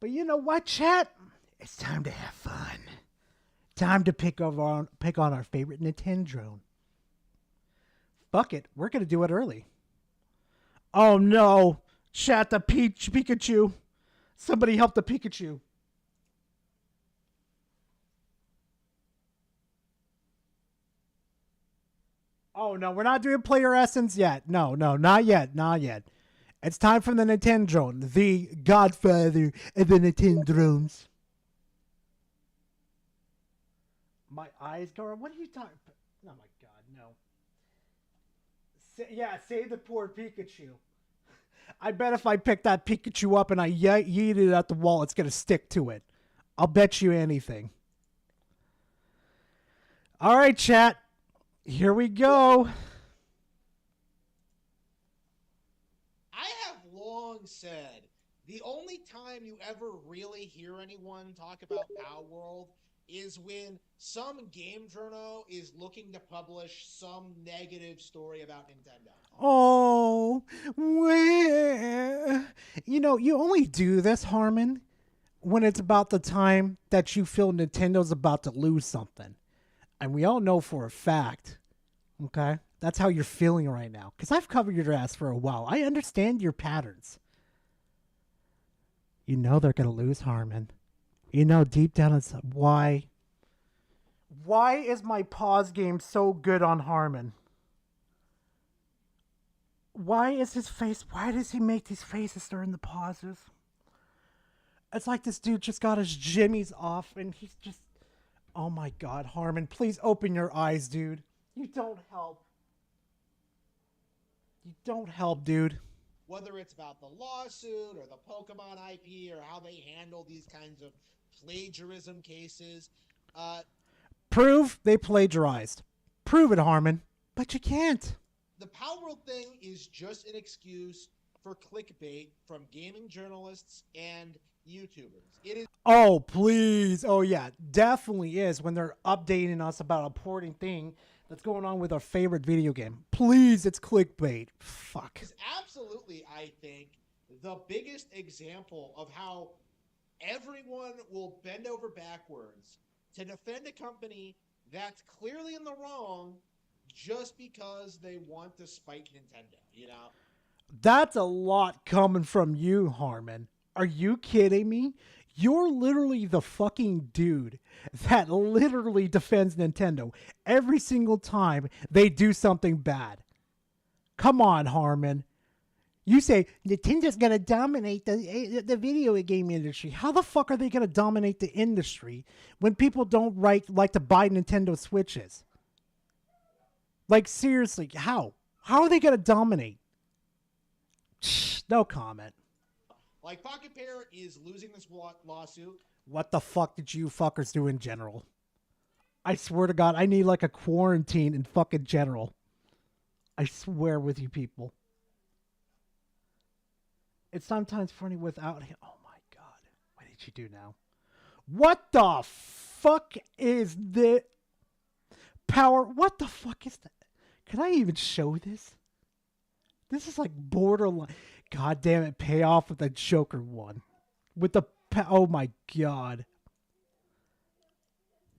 But you know what, chat? It's time to have fun. Time to pick on our favorite Nintendo. Fuck it. We're going to do it early. Oh no. Chat, the Pikachu. Somebody help the Pikachu. Oh no, we're not doing player essence yet. No, not yet. It's time for the Nintendo, the godfather of the Nintendros. My eyes go. What are you talking? Oh my God, no. Save the poor Pikachu. I bet if I pick that Pikachu up and I yeet it at the wall, it's going to stick to it. I'll bet you anything. All right, chat. Here we go. I have long said the only time you ever really hear anyone talk about Power World is when some game journal is looking to publish some negative story about Nintendo. Oh, you only do this, Harmon, when it's about the time that you feel Nintendo's about to lose something. And we all know for a fact, okay, that's how you're feeling right now. Because I've covered your ass for a while. I understand your patterns. You know they're going to lose, Harmon. You know deep down inside why. Why is my pause game so good on Harmon? Why is his face... Why does he make these faces during the pauses? It's like this dude just got his jimmies off and he's just... Oh my God, Harmon, please open your eyes, dude. You don't help. You don't help, dude. Whether it's about the lawsuit or the Pokemon IP or how they handle these kinds of plagiarism cases. Prove they plagiarized. Prove it, Harmon. But you can't. The Power World thing is just an excuse for clickbait from gaming journalists and YouTubers. It is. Oh, please. Oh, yeah. Definitely is when they're updating us about a important thing that's going on with our favorite video game. Please, it's clickbait. Fuck. It's absolutely, I think, the biggest example of how everyone will bend over backwards to defend a company that's clearly in the wrong just because they want to spite Nintendo, you know? That's a lot coming from you, Harmon. Are you kidding me? You're literally the fucking dude that literally defends Nintendo every single time they do something bad. Come on, Harmon. You say Nintendo's gonna dominate the video game industry. How the fuck are they gonna dominate the industry when people don't like to buy Nintendo Switches? Like seriously, how? How are they gonna dominate? No comment. Like, Pocket Pair is losing this lawsuit. What the fuck did you fuckers do in general? I swear to God, I need like a quarantine in fucking general. I swear with you people. It's sometimes funny without him. Oh my God. What did you do now? What the fuck is the power? What the fuck is that? Can I even show this? This is like borderline. God damn it, pay off with the Joker one. With the... Oh my God.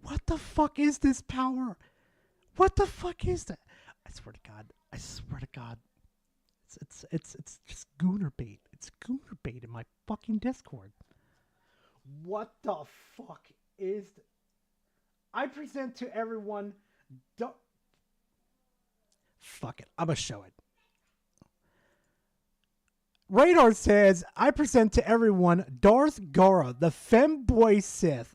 What the fuck is this power? What the fuck is that? I swear to God. I swear to God. It's just gooner bait. It's gooner bait in my fucking Discord. What the fuck is... I present to everyone... Fuck it. I'm gonna show it. Radar says, I present to everyone Darth Gara, the femboy Sith.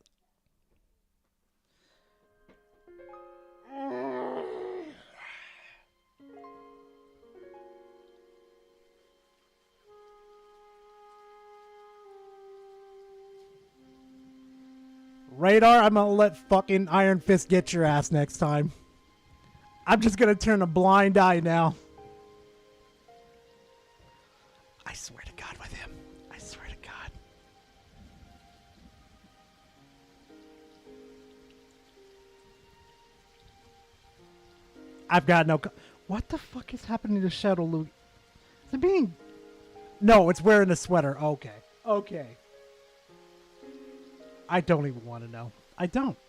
Radar, I'm gonna let fucking Iron Fist get your ass next time. I'm just gonna turn a blind eye now. I swear to God with him. I swear to God. I've got no... What the fuck is happening to Shadow Luke? Is it being... No, it's wearing a sweater. Okay. Okay. I don't even want to know. I don't.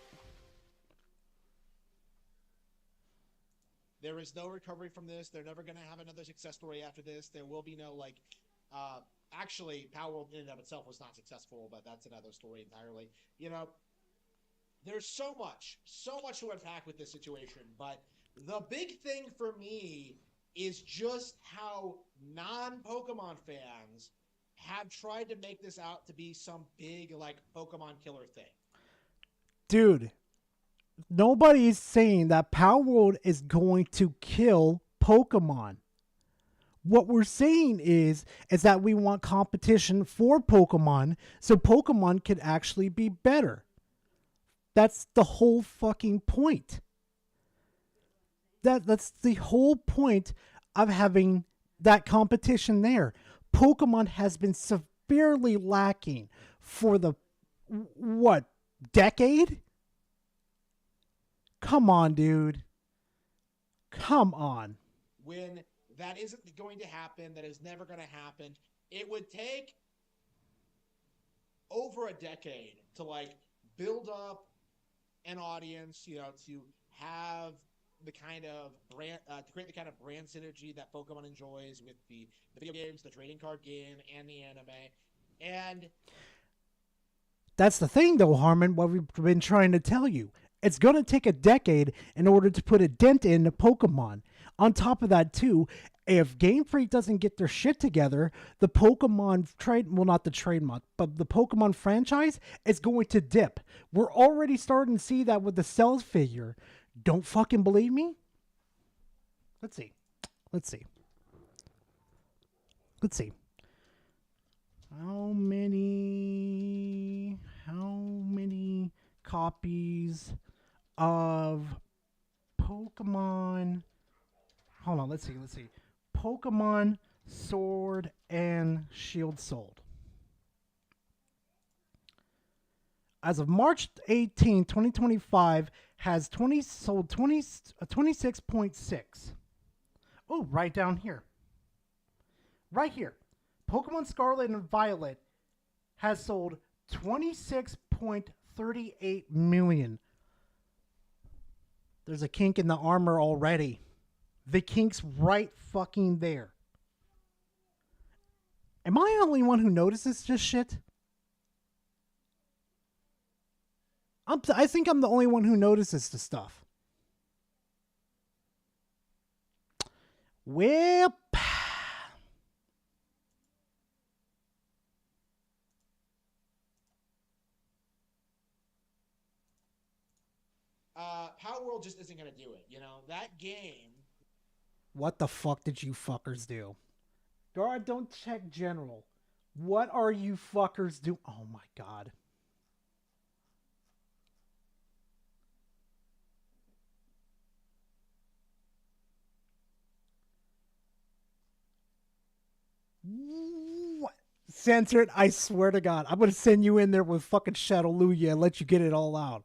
There is no recovery from this. They're never going to have another success story after this. There will be no, like... actually, Power World in and of itself was not successful, but that's another story entirely. You know, there's so much to unpack with this situation, but the big thing for me is just how non-Pokemon fans have tried to make this out to be some big, like, Pokemon killer thing. Dude, nobody is saying that Power World is going to kill Pokemon. What we're saying is that we want competition for Pokemon so Pokemon can actually be better. That's the whole fucking point. That's the whole point of having that competition there. Pokemon has been severely lacking for the, what, decade? Come on, dude. Come on. When that isn't going to happen, that is never going to happen, it would take over a decade to, like, build up an audience, you know, to have the kind of brand, to create the kind of brand synergy that Pokemon enjoys with the video games, the trading card game, and the anime. And that's the thing, though, Harmon, what we've been trying to tell you. It's going to take a decade in order to put a dent in Pokemon. On top of that, too, if Game Freak doesn't get their shit together, the Pokemon not the trademark, but the Pokemon franchise is going to dip. We're already starting to see that with the Cells figure. Don't fucking believe me? Let's see. How many copies of Pokemon... Hold on, let's see. Pokemon Sword and Shield sold. As of March 18, 2025, has sold 26.6. Oh, right down here. Right here. Pokemon Scarlet and Violet has sold $26.38 million. There's a kink in the armor already. The kink's right fucking there. Am I the only one who notices this shit? I think I'm the only one who notices the stuff. Well, Power World just isn't going to do it. You know, that game. what the fuck did you fuckers do? Guard, don't check general. What are you fuckers do? Oh my god. What? Censor it, I swear to God. I'm going to send you in there with fucking Shadowluya and let you get it all out.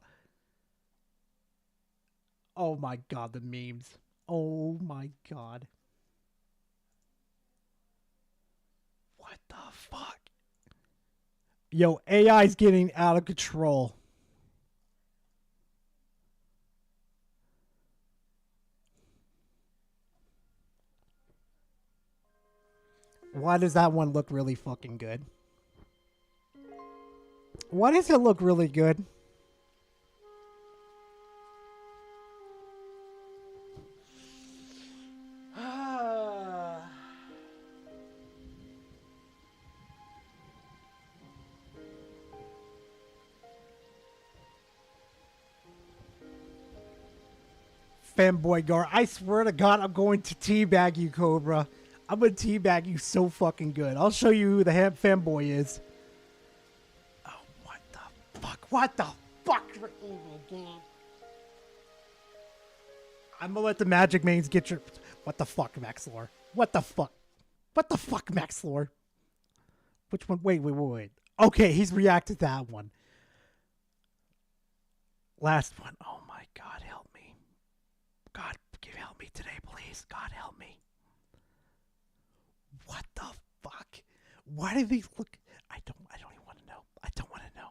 Oh my god, the memes. Oh my god. What the fuck? Yo, AI's getting out of control. Why does that one look really fucking good? Why does it look really good? Fanboy Gar, I swear to God, I'm going to teabag you, Cobra. I'm going to teabag you so fucking good. I'll show you who the fanboy is. Oh, what the fuck? What the fuck? I'm going to let the magic mains get your... What the fuck, Max Lore? What the fuck? What the fuck, Max Lore? Which one? Wait. Okay, he's reacted to that one. Last one. Oh my God, help me. God, help me today, please. God, help me. What the fuck? Why do these look? I don't even want to know. I don't want to know.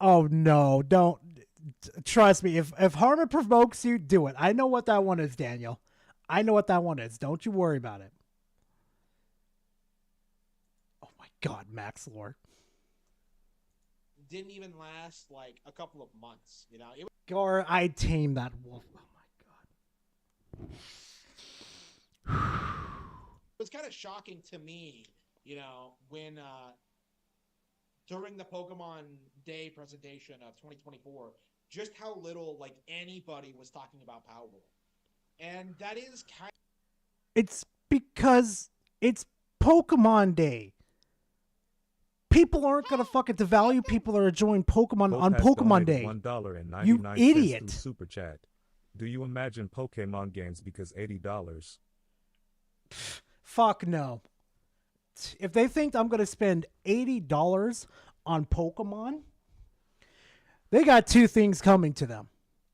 Oh no, don't. Trust me, if Harmon provokes you, do it. I know what that one is, Daniel. I know what that one is. Don't you worry about it. Oh my God, Max Lore. Didn't even last like a couple of months, you know. Gar, I tamed that wolf. Oh my God. It was kind of shocking to me, you know, when during the Pokemon Day presentation of 2024, just how little like anybody was talking about Power World. And that is kind of... It's because it's Pokemon Day. People aren't going to fucking devalue people that are enjoying Pokemon on Pokemon Day. $1.99 you idiot. Through Super Chat. Do you imagine Pokemon games because $80? Fuck no. If they think I'm going to spend $80 on Pokemon, they got two things coming to them.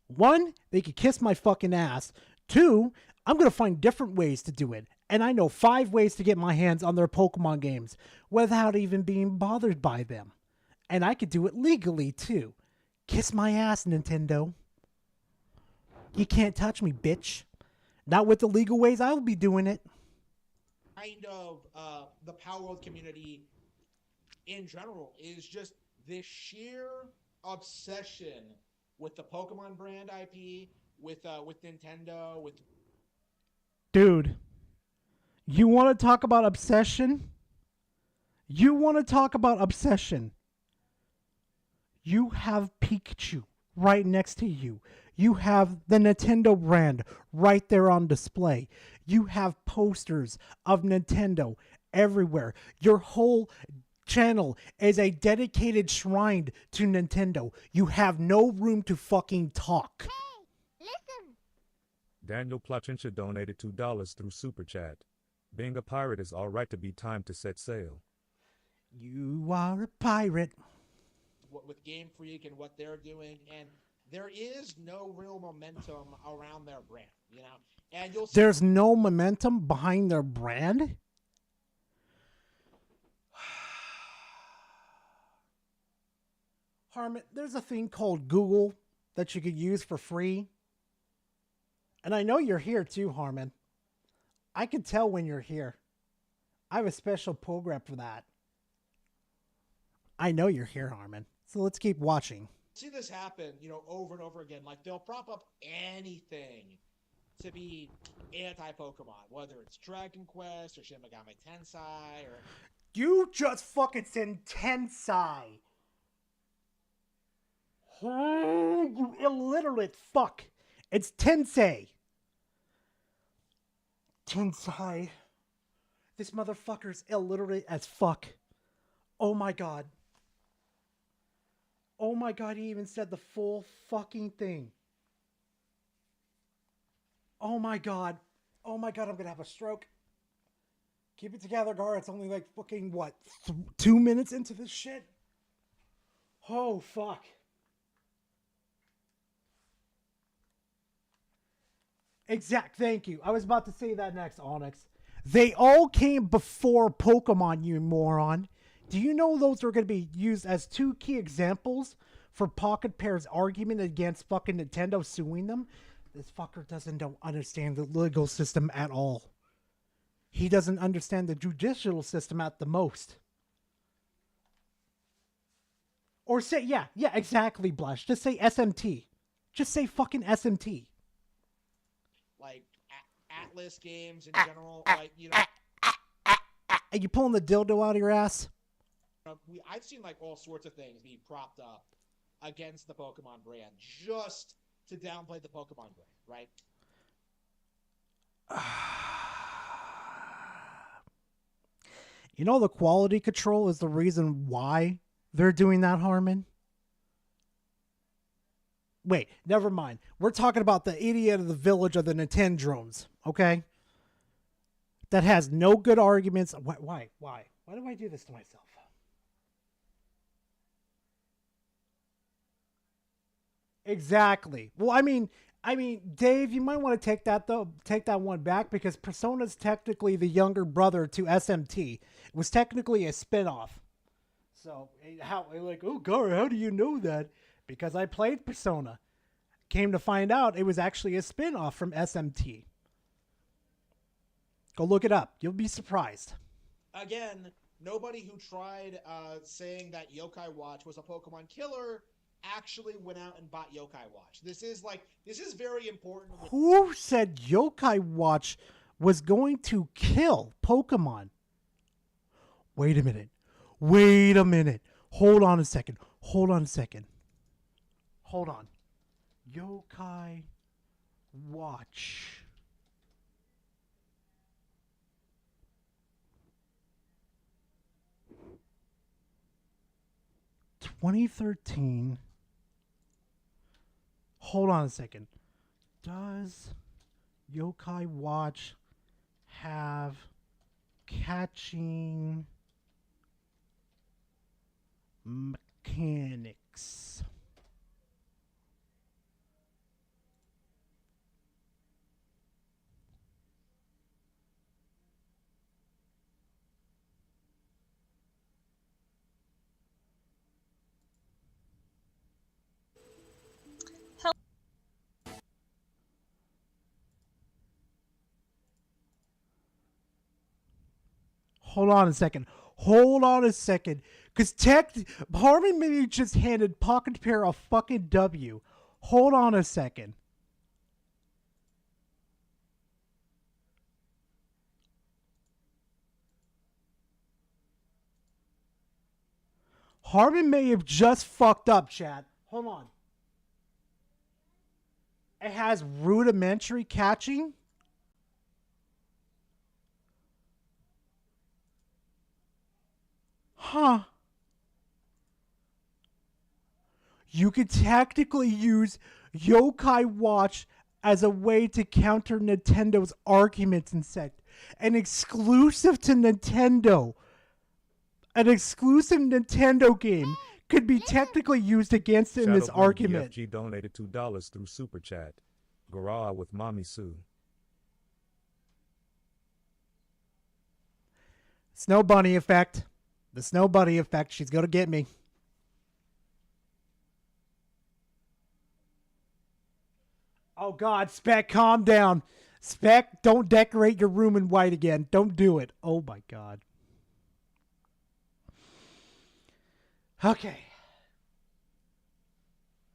One, they could kiss my fucking ass. Two, I'm going to find different ways to do it. And I know 5 ways to get my hands on their Pokemon games without even being bothered by them. And I could do it legally, too. Kiss my ass, Nintendo. You can't touch me, bitch. Not with the legal ways I will be doing it. Kind of the Power World community in general is just this sheer obsession with the Pokemon brand IP, with Nintendo, with... Dude. You want to talk about obsession? You want to talk about obsession? You have Pikachu right next to you. You have the Nintendo brand right there on display. You have posters of Nintendo everywhere. Your whole channel is a dedicated shrine to Nintendo. You have no room to fucking talk. Hey, listen. Daniel Plachincha donated $2 through Super Chat. Being a pirate is alright to be time to set sail. You are a pirate. With Game Freak and what they're doing, and there is no real momentum around their brand, you know. And you'll see... There's no momentum behind their brand? Harmon, there's a thing called Google that you could use for free. And I know you're here too, Harmon. I can tell when you're here. I have a special program for that. I know you're here, Harmon. So let's keep watching. See this happen, over and over again. Like, they'll prop up anything to be anti-Pokemon, whether it's Dragon Quest or Shin Megami Tensei or... You just fucking said Tensei. Oh, you illiterate fuck. It's Tensei. Tensei. This motherfucker's illiterate as fuck. Oh my god. Oh my god, he even said the full fucking thing. Oh my god. Oh my god, I'm gonna have a stroke. Keep it together, Gar. It's only like fucking, what, 2 minutes into this shit? Oh, fuck. Thank you. I was about to say that next, Onyx. They all came before Pokemon, you moron. Do you know those are going to be used as 2 key examples for Pocket Pair's argument against fucking Nintendo suing them? This fucker don't understand the legal system at all. He doesn't understand the judicial system at the most. Or say, yeah, exactly, Blush. Just say SMT. Just say fucking SMT. Like, Atlas games in general, like, Are you pulling the dildo out of your ass? I've seen, like, all sorts of things being propped up against the Pokemon brand just to downplay the Pokemon brand, right? You know, the quality control is the reason why they're doing that, Harmon? Wait, never mind. We're talking about the idiot of the village of the Nintendrones, okay? That has no good arguments. Why? Why do I do this to myself? Exactly. Well, I mean, Dave, you might want to take that one back, because Persona's technically the younger brother to SMT. It was technically a spin-off. So, Gar, how do you know that? Because I played Persona. Came to find out it was actually a spin-off from SMT. Go look it up. You'll be surprised. Again, nobody who tried saying that Yokai Watch was a Pokemon killer actually went out and bought Yokai Watch. This is very important. Who said Yokai Watch was going to kill Pokemon? Wait a minute. Hold on a second. Hold on. Yokai Watch. (2013). Hold on a second. Does Yokai Watch have catching mechanics? Hold on a second. Because Harmon maybe just handed Pocket Pair a fucking W. Hold on a second. Harmon may have just fucked up, chat. Hold on. It has rudimentary catching? Huh. You could technically use Yokai Watch as a way to counter Nintendo's arguments and said, an exclusive to Nintendo. An exclusive Nintendo game could be technically used against it in this argument. BFG donated $2 through Super Chat. Garage with Mommy Sue. Snow Bunny effect. The Snow Bunny effect. She's going to get me. Oh God, Spec, calm down. Spec, don't decorate your room in white again. Don't do it. Oh my God. Okay.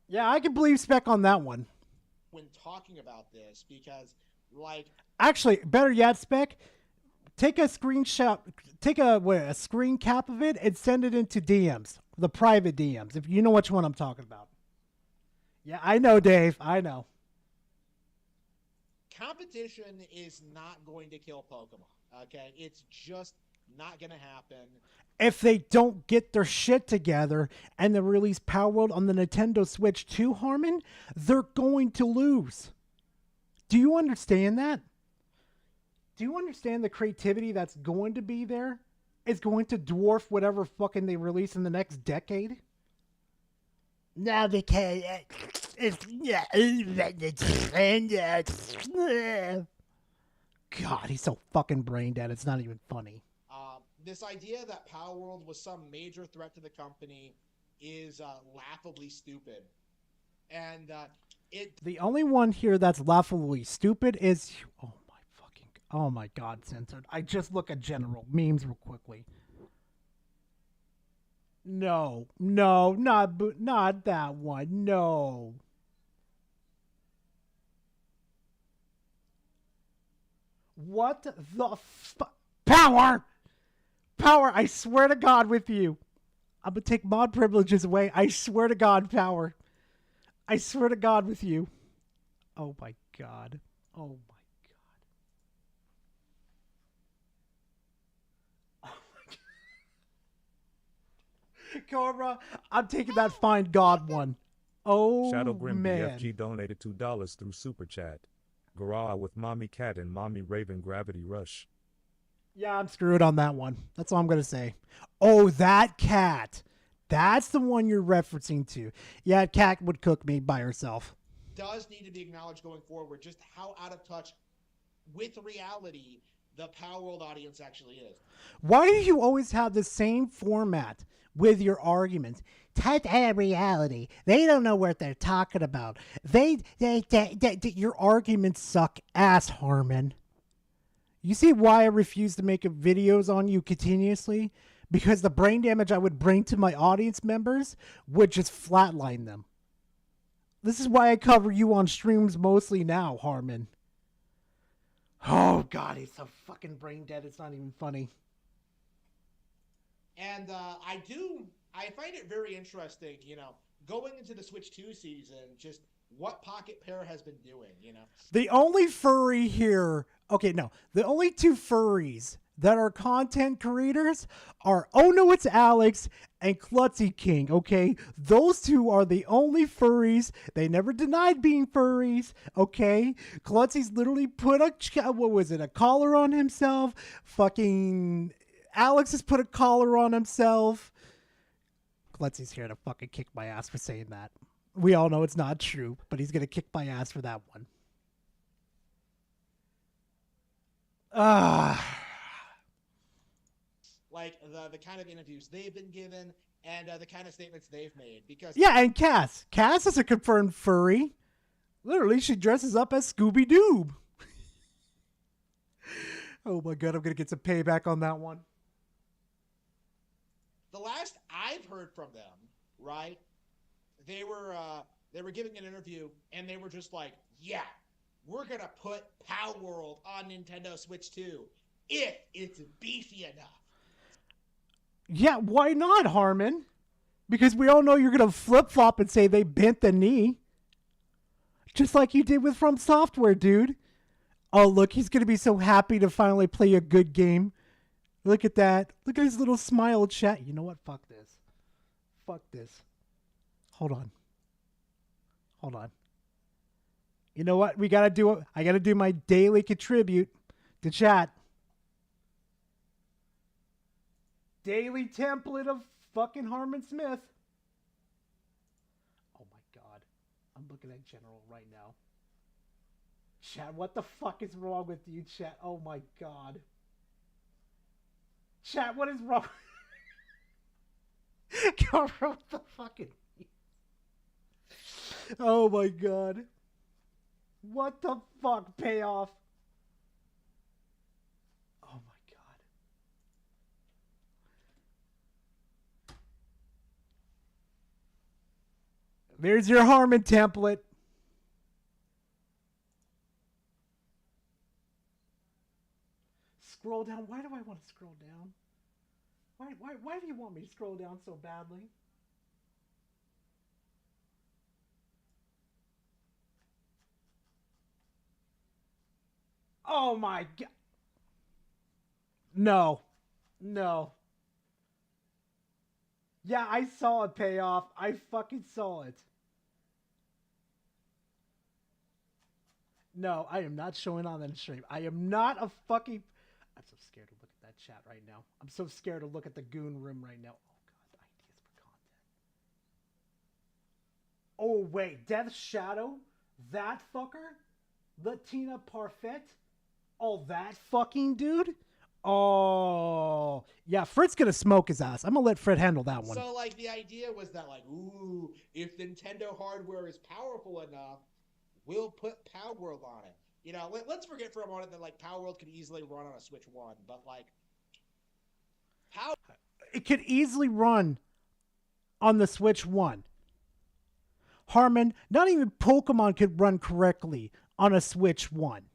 Yeah, I can believe Spec on that one. When talking about this, because like actually, better yet, Spec, take a screenshot, take a screen cap of it and send it into DMs, the private DMs, if you know which one I'm talking about. Yeah, I know, Dave. I know. Competition is not going to kill Pokemon. Okay, it's just not going to happen. If they don't get their shit together and they release Power World on the Nintendo Switch 2, Harmon, they're going to lose. Do you understand that? Do you understand the creativity that's going to be there is going to dwarf whatever fucking they release in the next decade? No, because God, he's so fucking brain dead. It's not even funny. This idea that Power World was some major threat to the company is laughably stupid. And the only one here that's laughably stupid is oh my God, censored. I just look at general memes real quickly. No, not that one. No. What the Power! Power, I swear to God with you. I'm going to take mod privileges away. I swear to God, Power. I swear to God with you. Oh my God. Oh my God. Oh my God. Cobra, I'm taking that Find God one. Oh, Shadow Grim man. BFG donated $2 through Super Chat. Garage with Mommy Cat and Mommy Raven Gravity Rush. Yeah, I'm screwed on that one. That's all I'm going to say. Oh, that cat. That's the one you're referencing to. Yeah, cat would cook me by herself. Does need to be acknowledged going forward just how out of touch with reality the Power World audience actually is. Why do you always have the same format with your arguments? Touch reality. They don't know what they're talking about. Your arguments suck ass, Harmon. You see why I refuse to make videos on you continuously? Because the brain damage I would bring to my audience members would just flatline them. This is why I cover you on streams mostly now, Harmon. Oh, God, he's so fucking brain dead. It's not even funny. And I find it very interesting, going into the Switch 2 season, just what Pocket Pair has been doing, The only furry here, the only two furries that are content creators are Oh No It's Alex and Klutzy King, okay? Those two are the only furries. They never denied being furries, okay? Klutzy's literally put a collar on himself. Fucking Alex has put a collar on himself. Klutzy's here to fucking kick my ass for saying that. We all know it's not true, but he's going to kick my ass for that one. Like the kind of interviews they've been given and the kind of statements they've made. Because yeah, and Cass. Cass is a confirmed furry. Literally, she dresses up as Scooby-Doo. Oh my God, I'm going to get some payback on that one. The last I've heard from them, right, they were giving an interview and they were just like, yeah, we're going to put Power World on Nintendo Switch 2 if it's beefy enough. Yeah, why not, Harmon? Because we all know you're going to flip-flop and say they bent the knee. Just like you did with From Software, dude. Oh, look, he's going to be so happy to finally play a good game. Look at that. Look at his little smile chat. You know what? Fuck this. Fuck this. Hold on. You know what? I got to do my daily contribute to chat. Daily template of fucking Harmon Smith. Oh my God. I'm looking at general right now. Chat, what the fuck is wrong with you, chat? Oh my God. Chat, what is wrong? God, what the fucking... Oh my God. What the fuck payoff? Oh my god. There's your Harmon template. Scroll down. Why do I want to scroll down? Why do you want me to scroll down so badly? Oh my god. No. No. Yeah, I saw it pay off. I fucking saw it. No, I am not showing on that stream. I am not a fucking... I'm so scared to look at that chat right now. I'm so scared to look at the goon room right now. Oh god, ideas for content. Oh wait, Death Shadow? That fucker? Latina Parfait? Oh, that fucking dude? Oh, yeah, Fred's gonna smoke his ass. I'm gonna let Fred handle that one. So, like, the idea was that, like, ooh, if Nintendo hardware is powerful enough, we'll put Power World on it. You know, let's forget for a moment that, like, Power World could easily run on a Switch 1, but, like, it could easily run on the Switch 1. Harmon, not even Pokemon could run correctly on a Switch 1.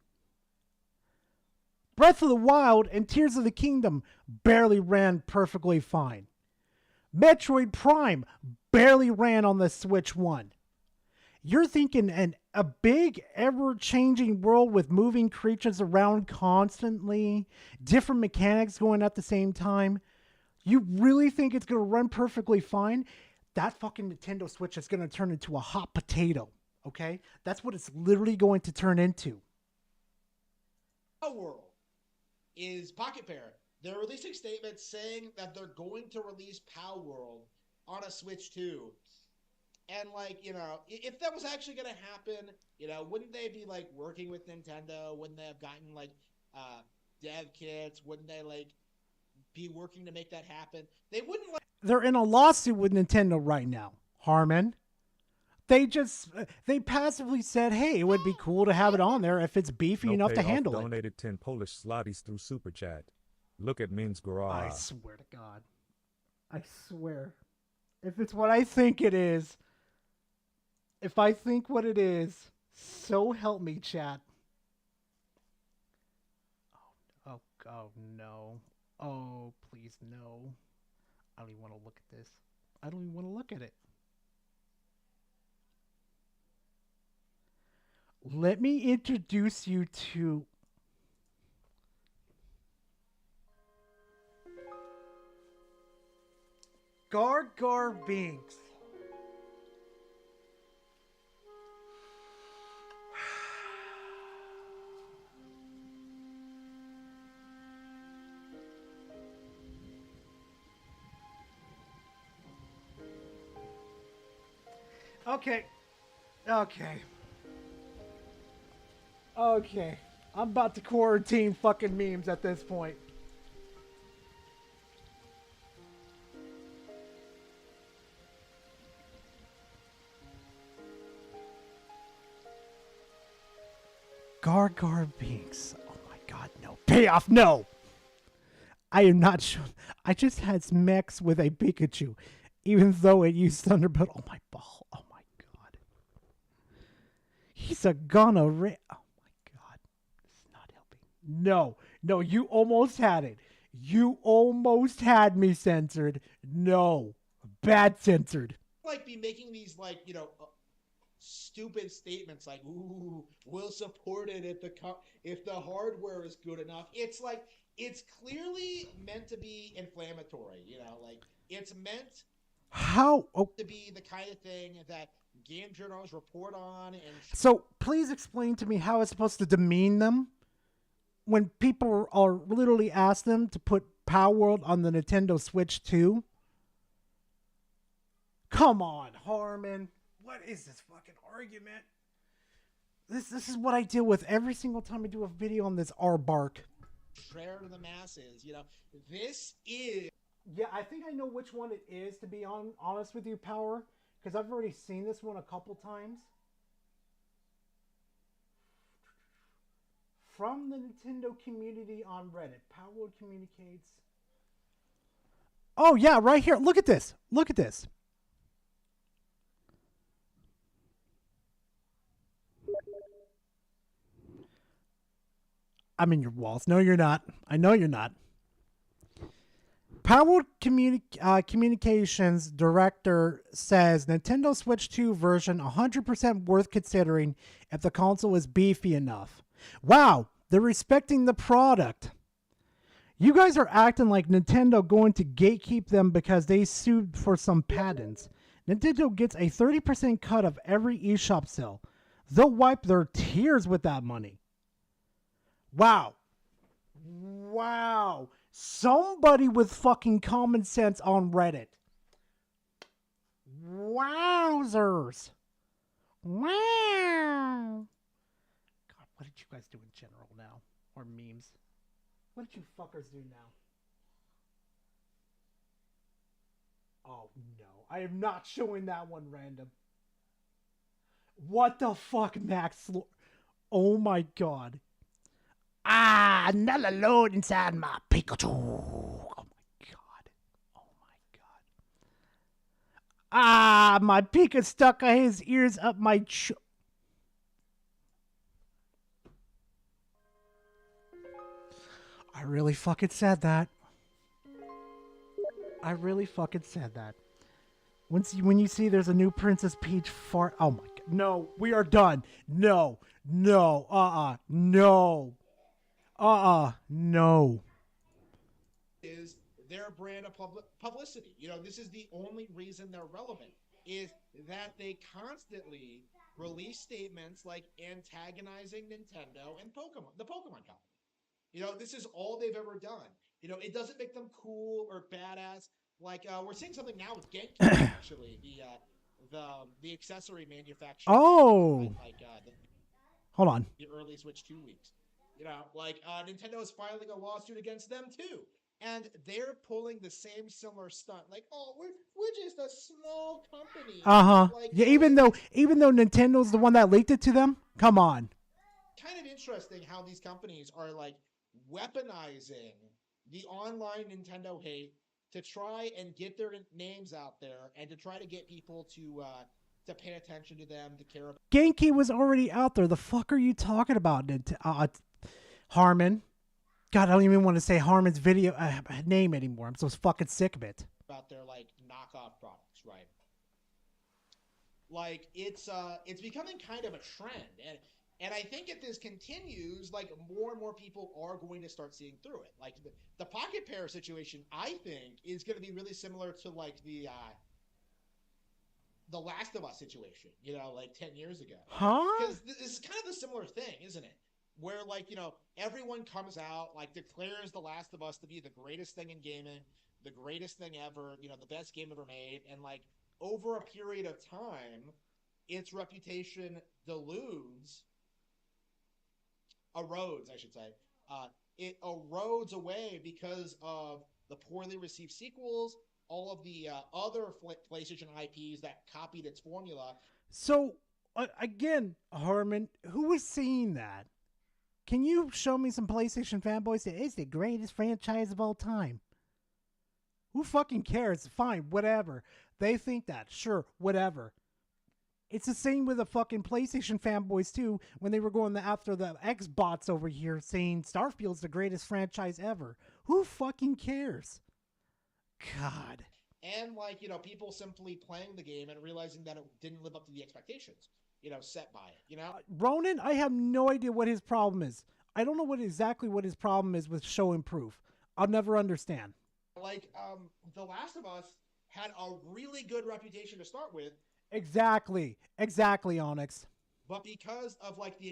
Breath of the Wild and Tears of the Kingdom barely ran perfectly fine. Metroid Prime barely ran on the Switch 1. You're thinking a big, ever-changing world with moving creatures around constantly, different mechanics going at the same time. You really think it's going to run perfectly fine? That fucking Nintendo Switch is going to turn into a hot potato, okay? That's what it's literally going to turn into. Power World is Pocket Pair. They're releasing statements saying that they're going to release Power World on a Switch 2. And, like, you know, if that was actually going to happen, you know, wouldn't they be, like, working with Nintendo? Wouldn't they have gotten, like, dev kits? Wouldn't they, like, be working to make that happen? They wouldn't, like... They're in a lawsuit with Nintendo right now, Harmon. They passively said, hey, it would be cool to have it on there if it's beefy enough to handle it. Donated 10 Polish zlotys through Super Chat. Look at Meme's garage. I swear to God. I swear. If it's what I think it is, if I think what it is, so help me, chat. Oh no. Oh, please, no. I don't even want to look at this. I don't even want to look at it. Let me introduce you to... Gar Binks. Okay. I'm about to quarantine fucking memes at this point. Gar Binks. Oh my god, no. Payoff, no! I am not sure. I just had Smex with a Pikachu, even though it used Thunderbolt. Oh my ball. Oh my god. He's a gonorrhea. Oh my god. This is not helping. No, you almost had it. You almost had me censored. No. Bad censored. Like, be making these, like, you know, stupid statements like, ooh, we'll support it if the hardware is good enough. It's like, it's clearly meant to be inflammatory, you know, like, it's meant to be the kind of thing that game journals report on. And so please explain to me how it's supposed to demean them when people are literally asked them to put Power World on the Nintendo Switch 2. Come on, Harmon. What is this fucking argument? This is what I deal with every single time I do a video on this R-Bark. Prayer to the masses, you know. This is... Yeah, I think I know which one it is, to be honest with you, Power, because I've already seen this one a couple times. From the Nintendo community on Reddit. Power communicates. Oh, yeah, right here. Look at this. Look at this. I'm in your walls. No, you're not. I know you're not. Power Communications director says Nintendo Switch 2 version 100% worth considering if the console is beefy enough. Wow, they're respecting the product. You guys are acting like Nintendo going to gatekeep them because they sued for some patents. Nintendo gets a 30% cut of every eShop sale. They'll wipe their tears with that money. Wow. Wow. Somebody with fucking common sense on Reddit. Wowzers. Wow. God, what did you guys do in general now? Or memes? What did you fuckers do now? Oh, no. I am not showing that one random. What the fuck, Max? Oh, my God. Ah, not alone inside my Pikachu. Oh, my God. Oh, my God. Ah, my Pika stuck his ears up my I really fucking said that. I really fucking said that. When you see there's a new Princess Peach fart. Oh my God. No, we are done. No. No. No. No. Is their brand of publicity. You know, this is the only reason they're relevant, is that they constantly release statements like antagonizing Nintendo and Pokemon, the Pokemon Company. You know, this is all they've ever done. You know, it doesn't make them cool or badass. Like we're seeing something now with Genki, actually, the accessory manufacturer. Oh. Hold on. The early Switch 2 leaks. You know, like Nintendo is filing a lawsuit against them too, and they're pulling the same similar stunt. Like, oh, we're just a small company. Like, Yeah, even though Nintendo's the one that leaked it to them. Come on. Kind of interesting how these companies are like weaponizing the online Nintendo hate to try and get their names out there and to try to get people to pay attention to them, to care about. Genki was already out there. The fuck are you talking about, Harmon? God, I don't even want to say Harmon's video name anymore. I'm so fucking sick of it. About their like knockoff products, right? Like it's becoming kind of a trend, and I think if this continues, like more and more people are going to start seeing through it. Like the Pocket Pair situation, I think, is going to be really similar to like the Last of Us situation, you know, like 10 years ago. Huh? Because this is kind of a similar thing, isn't it? Where like, you know, everyone comes out, like declares The Last of Us to be the greatest thing in gaming, the greatest thing ever, you know, the best game ever made, and like over a period of time, its reputation erodes, I should say. It erodes away because of the poorly received sequels, all of the other PlayStation IPs that copied its formula. So, again, Harmon, who was seeing that? Can you show me some PlayStation fanboys that it's the greatest franchise of all time? Who fucking cares? Fine, whatever. They think that. Sure, whatever. It's the same with the fucking PlayStation fanboys, too, when they were going after the Xbots over here saying Starfield's the greatest franchise ever. Who fucking cares? God. And, like, you know, people simply playing the game and realizing that it didn't live up to the expectations, you know, set by it, you know? Ronan, I have no idea what his problem is. I don't know exactly what his problem is with show and proof. I'll never understand. Like, The Last of Us had a really good reputation to start with. Exactly, Onyx. But because of like the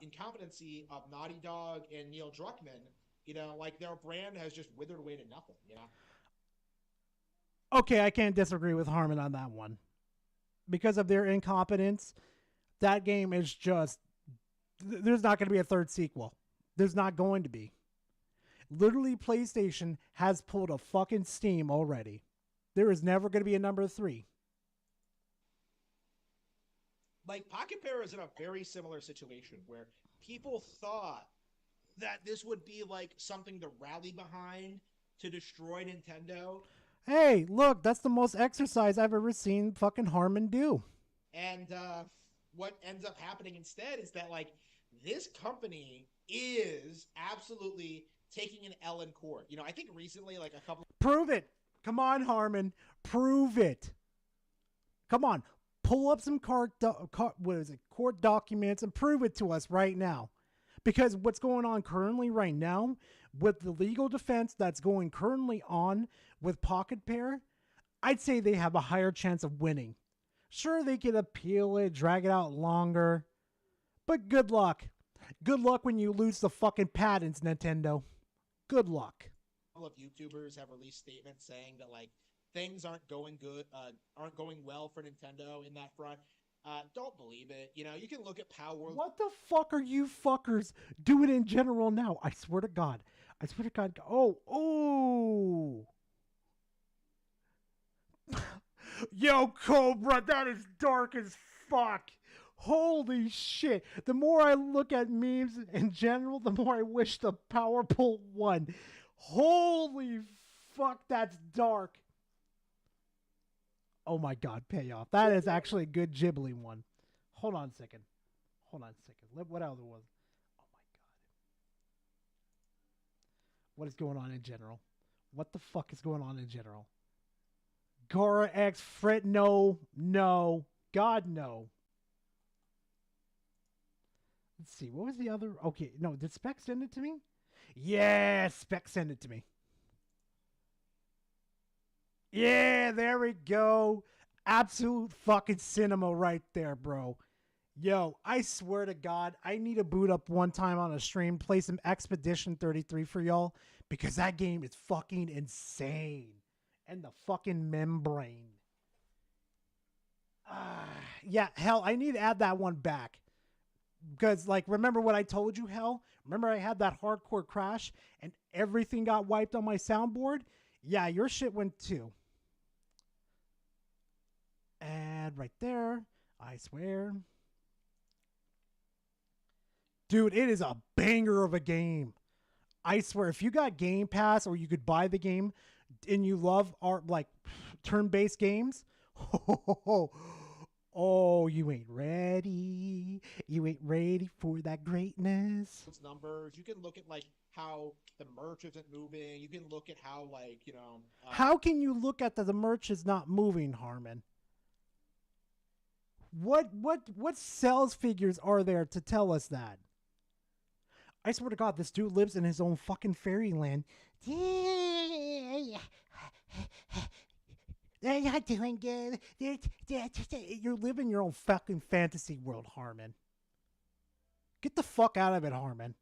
incompetency of Naughty Dog and Neil Druckmann, you know, like their brand has just withered away to nothing, you know? Okay, I can't disagree with Harmon on that one. Because of their incompetence, that game is just... There's not going to be a third sequel. There's not going to be. Literally, PlayStation has pulled a fucking Steam already. There is never going to be a number 3. Like, Pocket Pair is in a very similar situation where people thought that this would be like something to rally behind to destroy Nintendo. Hey, look, that's the most exercise I've ever seen fucking Harmon do. And what ends up happening instead is that like this company is absolutely taking an L in court. You know, I think recently, like a couple. Prove it. Come on, Harmon. Prove it. Come on. Pull up some court documents and prove it to us right now. Because what's going on currently right now with the legal defense that's going currently on with Pocket Pair, I'd say they have a higher chance of winning. Sure, they could appeal it, drag it out longer, but good luck. Good luck when you lose the fucking patents, Nintendo. Good luck. A couple of YouTubers have released statements saying that like things aren't going well for Nintendo in that front. Don't believe it. You know, you can look at Power World. What the fuck are you fuckers doing in general now? I swear to God. I swear to God. Oh. Yo, Cobra, that is dark as fuck. Holy shit. The more I look at memes in general, the more I wish the Power Pull won. Holy fuck, that's dark. Oh my God, payoff. That is actually a good Ghibli one. Hold on a second. What other was? Oh my God. What is going on in general? What the fuck is going on in general? Gora X Frit, no. God, no. Let's see. What was the other? Okay, no. Did Spec send it to me? Yeah, Spec sent it to me. Yeah, there we go. Absolute fucking cinema right there, bro. Yo, I swear to God, I need to boot up one time on a stream, play some Expedition 33 for y'all, because that game is fucking insane. And the fucking membrane. Yeah, hell, I need to add that one back. Because, like, remember what I told you, hell? Remember I had that hardcore crash and everything got wiped on my soundboard? Yeah, your shit went too. Add right there. I swear. Dude, it is a banger of a game. I swear, if you got Game Pass or you could buy the game and you love art like turn-based games, oh, you ain't ready. You ain't ready for that greatness. Numbers. You can look at like how the merch isn't moving. You can look at how like, you know. How can you look at the merch is not moving, Harmon? What sales figures are there to tell us that? I swear to God, this dude lives in his own fucking fairyland. You're not doing good. You're living your own fucking fantasy world, Harmon. Get the fuck out of it, Harmon.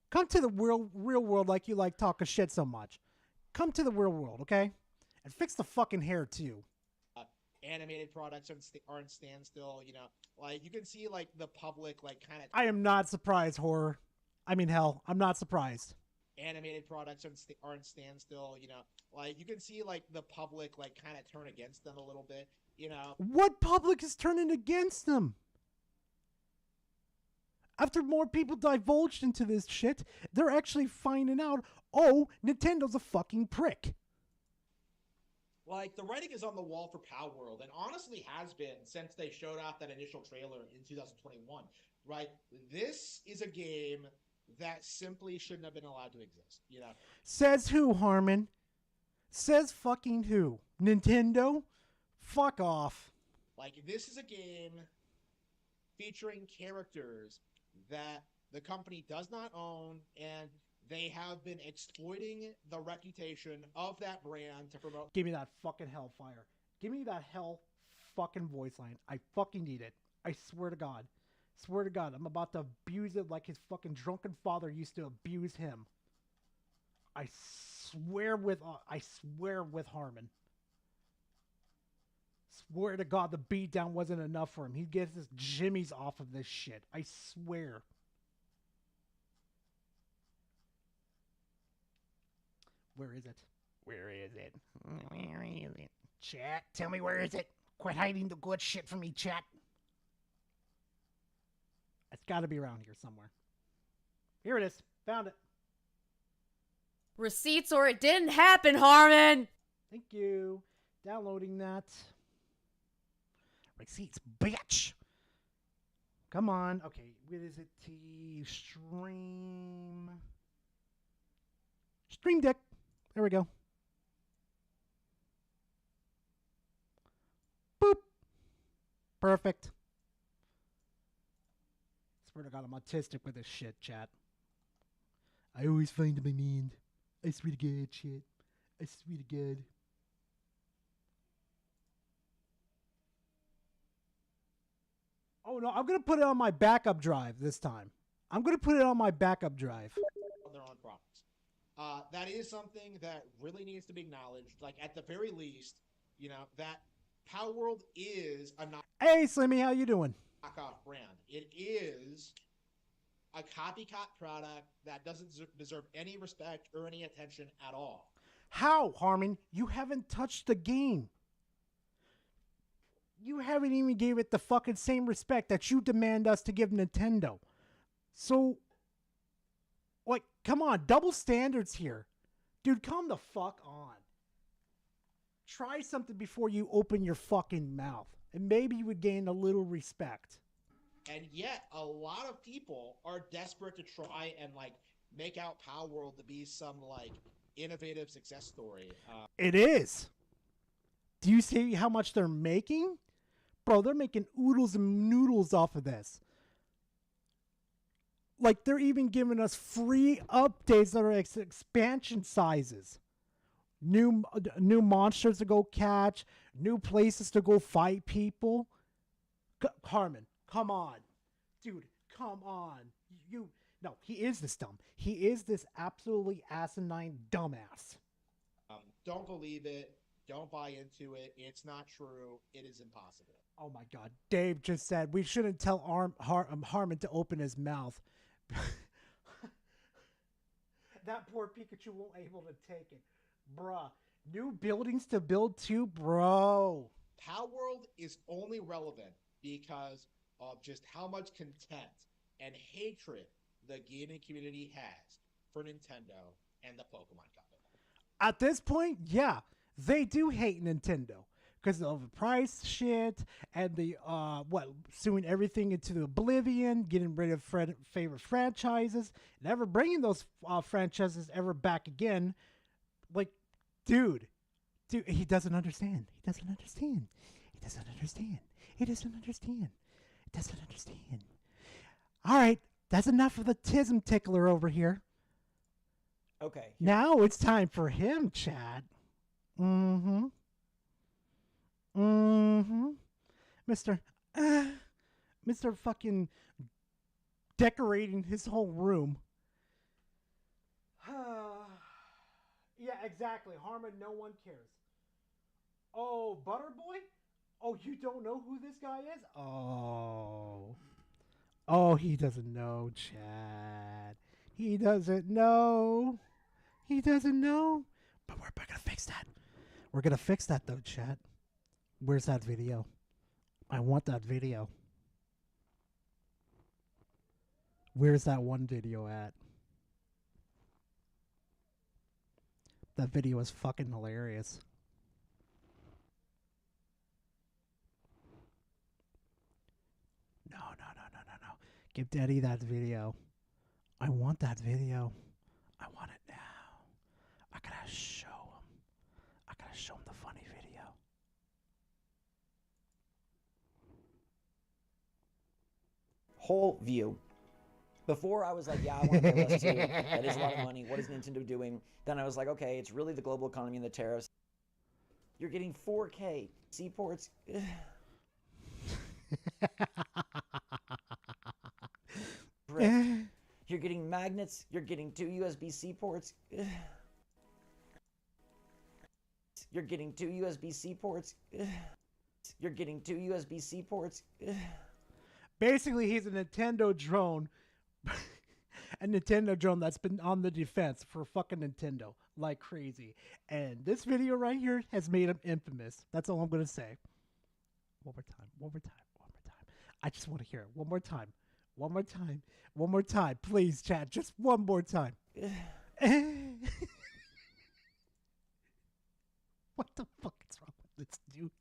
Come to the real world like you like talking shit so much. Come to the real world, okay? And fix the fucking hair, too. Animated products are in standstill, you know. Like, you can see, like, the public, like, kind of... I am not surprised, horror. I mean, hell, I'm not surprised. Animated products are in standstill, you know. Like, you can see, like, the public, like, kind of turn against them a little bit, you know. What public is turning against them? After more people divulged into this shit, they're actually finding out, oh, Nintendo's a fucking prick. Like, the writing is on the wall for Power World, and honestly has been since they showed off that initial trailer in 2021, right? This is a game that simply shouldn't have been allowed to exist, you know? Says who, Harmon? Says fucking who? Nintendo? Fuck off. Like, this is a game featuring characters that the company does not own, and they have been exploiting the reputation of that brand to promote. Give me that fucking hellfire. Give me that hell fucking voice line. I fucking need it. I swear to God. Swear to God, I'm about to abuse it like his fucking drunken father used to abuse him. I swear with Harmon. Swear to God, the beatdown wasn't enough for him. He gets his jimmies off of this shit. I swear. Where is it? Where is it? Where is it? Chat, tell me where is it? Quit hiding the good shit from me, chat. It's got to be around here somewhere. Here it is. Found it. Receipts or it didn't happen, Harmon! Thank you. Downloading that. Receipts, bitch. Come on. Okay, what is it? Stream Deck. There we go. Boop. Perfect. Swear to God, I'm autistic with this shit, chat. I always find my mind. I swear to God, shit. I swear to God. Oh no, I'm gonna put it on my backup drive this time. I'm gonna put it on my backup drive. On their own products. That is something that really needs to be acknowledged. Like at the very least, you know, that Power World is a Hey Slimmy, how you doing? knockoff brand. It is a copycat product that doesn't deserve any respect or any attention at all. How, Harmon? You haven't touched the game. You haven't even gave it the fucking same respect that you demand us to give Nintendo. So, like, come on, double standards here. Dude, come the fuck on. Try something before you open your fucking mouth, and maybe you would gain a little respect. And yet, a lot of people are desperate to try and, like, make out Power World to be some, like, innovative success story. It is. Do you see how much they're making? Bro, they're making oodles and noodles off of this. Like, they're even giving us free updates that are expansion sizes. New monsters to go catch. New places to go fight people. Harmon, come on. Dude, come on. No, he is this dumb. He is this absolutely asinine dumbass. Don't believe it. Don't buy into it. It's not true. It is impossible. Oh my God. Dave just said we shouldn't tell Harmon to open his mouth. That poor Pikachu won't able to take it. Bruh. New buildings to build too? Bro. Power World is only relevant because of just how much contempt and hatred the gaming community has for Nintendo and the Pokemon Company. At this point, yeah, they do hate Nintendo because of the price shit and the suing everything into the oblivion, getting rid of favorite franchises, never bringing those franchises ever back again. Like, dude, he doesn't understand. He doesn't understand. He doesn't understand. He doesn't understand. He doesn't understand. All right, that's enough of the tism tickler over here. Okay. Now it's time for him, Chad. Mm-hmm. Mm-hmm. Mr. fucking decorating his whole room. Yeah, exactly. Harmon, no one cares. Oh, Butterboy? Oh, you don't know who this guy is? Oh. Oh, he doesn't know, Chad. He doesn't know. He doesn't know. But we're going to fix that. We're going to fix that, though, Chad. Where's that video? I want that video. Where's that one video at? That video is fucking hilarious. No. Give Daddy that video. I want that video. I want it now. I gotta show him. I gotta show him the funny video. Whole view. Before I was like, yeah, I want to pay less too. That is a lot of money. What is Nintendo doing? Then I was like, okay, it's really the global economy and the tariffs. You're getting 4K seaports. You're getting magnets. You're getting 2 USB-C ports. You're getting 2 USB-C ports. You're getting 2 USB-C ports. Basically, he's a Nintendo drone. A Nintendo drone that's been on the defense for fucking Nintendo like crazy. And this video right here has made him infamous. That's all I'm going to say. One more time. I just want to hear it. One more time. One more time. One more time. Please, chat. Just one more time. What the fuck is wrong with this dude?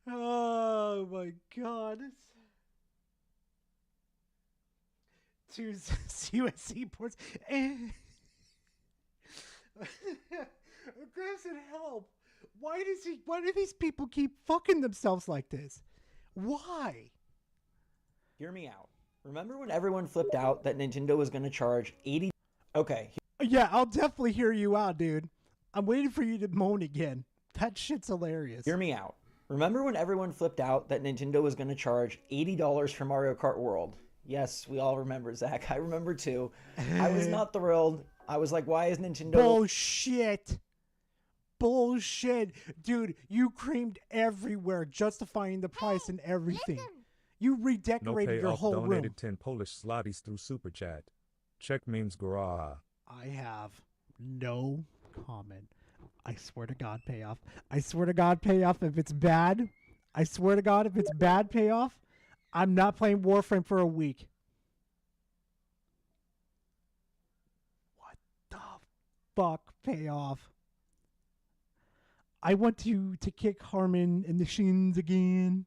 Oh my god. Two USC ports. Aggressive help. Why do these people keep fucking themselves like this? Why? Hear me out. Remember when everyone flipped out that Nintendo was going to charge 80? Okay. Yeah, I'll definitely hear you out, dude. I'm waiting for you to moan again. That shit's hilarious. Hear me out. Remember when everyone flipped out that Nintendo was going to charge $80 for Mario Kart World? Yes, we all remember, Zach. I remember too. I was not thrilled. I was like, why is Nintendo... Bullshit. Bullshit. Dude, you creamed everywhere justifying the price and everything. Listen. You redecorated your whole donated room. 10 Polish zlotys through Super Chat. Check memes Garaha. I have no comment. I swear to God, payoff. I swear to God, payoff. If it's bad, I swear to God, if it's bad payoff, I'm not playing Warframe for a week. What the fuck, payoff? I want you to kick Harmon in the shins again.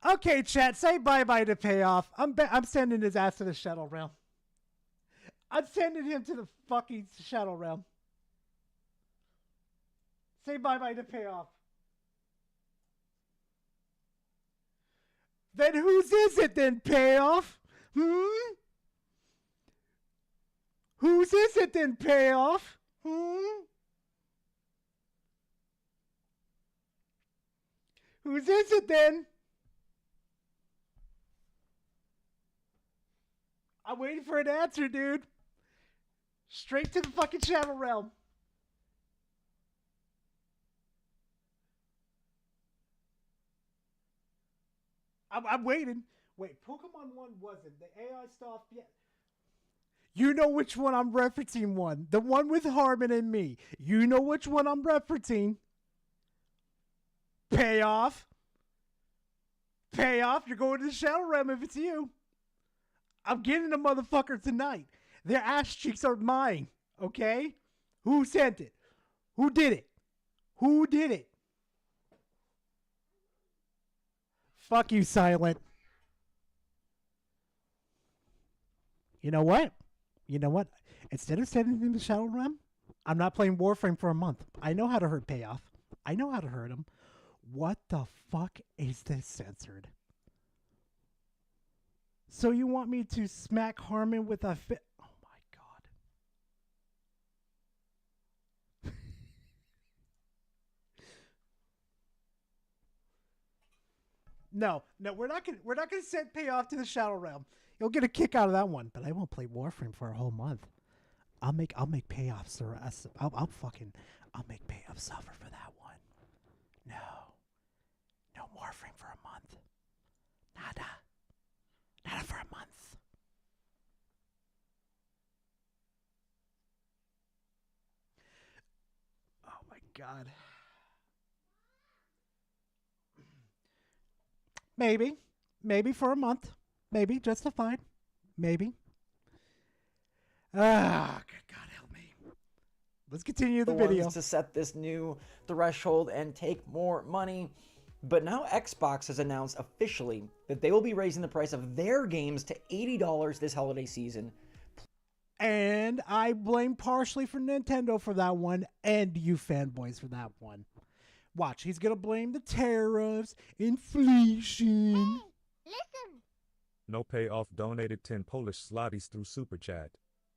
Okay, chat, say bye-bye to payoff. I'm sending his ass to the Shadow Realm. I'm sending him to the fucking Shadow Realm. Say bye-bye to payoff. Then whose is it then, payoff? Whose is it then, payoff? Whose is it then? I'm waiting for an answer, dude. Straight to the fucking Shadow Realm. I'm waiting. Wait, Pokemon 1 wasn't. The AI stuff, yeah. You know which one I'm referencing one. The one with Harmon and me. You know which one I'm referencing. Payoff. Payoff. You're going to the Shadow Realm if it's you. I'm getting the motherfucker tonight. Their ass cheeks are mine. Okay? Who sent it? Who did it? Who did it? Fuck you, Silent. You know what? You know what? Instead of sending him to Shadow Realm, I'm not playing Warframe for a month. I know how to hurt Payoff. I know how to hurt him. What the fuck is this censored? So you want me to smack Harmon with a fit? Oh my god. No, we're not gonna send Payoff to the Shadow Realm. You'll get a kick out of that one, but I won't play Warframe for a whole month. I'll make Payoff I'll make Payoff suffer for that one. No Warframe for a month. Nada for a month. Oh my god. Maybe for a month. Maybe justified. Maybe. Good God help me. Let's continue the video. To set this new threshold and take more money. But now Xbox has announced officially that they will be raising the price of their games to $80 this holiday season. And I blame partially for Nintendo for that one, and you fanboys for that one. Watch, he's gonna blame the tariffs, inflation. Hey, listen. No Payoff donated 10 Polish zlotys through Super Chat.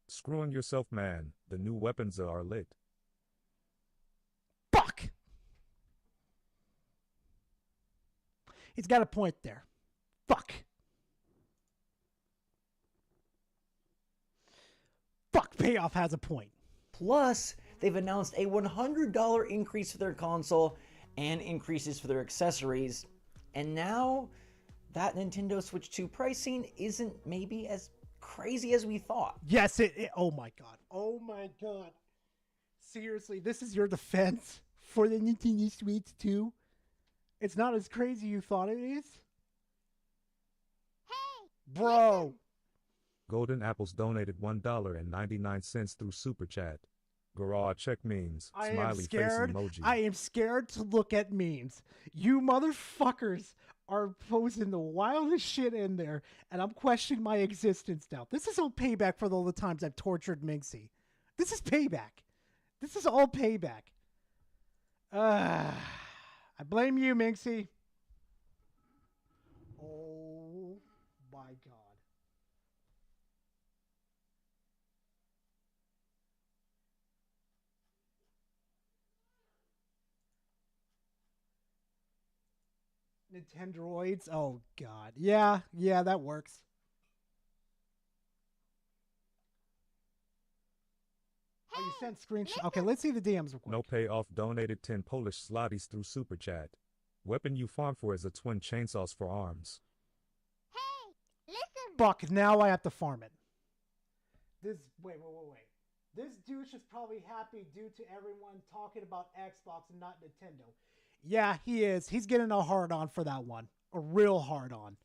Screwing yourself, man. The new weapons are lit. Fuck! He's got a point there. Fuck. Fuck, Payoff has a point. Plus, they've announced a $100 increase for their console and increases for their accessories. And now that Nintendo Switch 2 pricing isn't maybe as crazy as we thought. Yes, it oh my god. Oh my god. Seriously, this is your defense? for the Nintendo Switch 2. It's not as crazy you thought it is. Bro. Golden Apples donated $1.99 through Super Chat. Garage check memes. I am Smiley scared. face emoji. I am scared to look at memes. You motherfuckers are posting the wildest shit in there, and I'm questioning my existence now. This is all payback for all the times I've tortured Minxie. This is payback. This is all payback. I blame you, Minxie. Oh my god. Nintendroids? Oh god. Yeah, that works. Oh, you sent screenshot. Okay, let's see the DMs real quick. No payoff donated 10 Polish zlotys through Super Chat. Weapon you farm for is a twin chainsaws for arms. Fuck, now I have to farm it. Wait. This douche is probably happy due to everyone talking about Xbox and not Nintendo. Yeah, he is. He's getting a hard on for that one. A real hard on.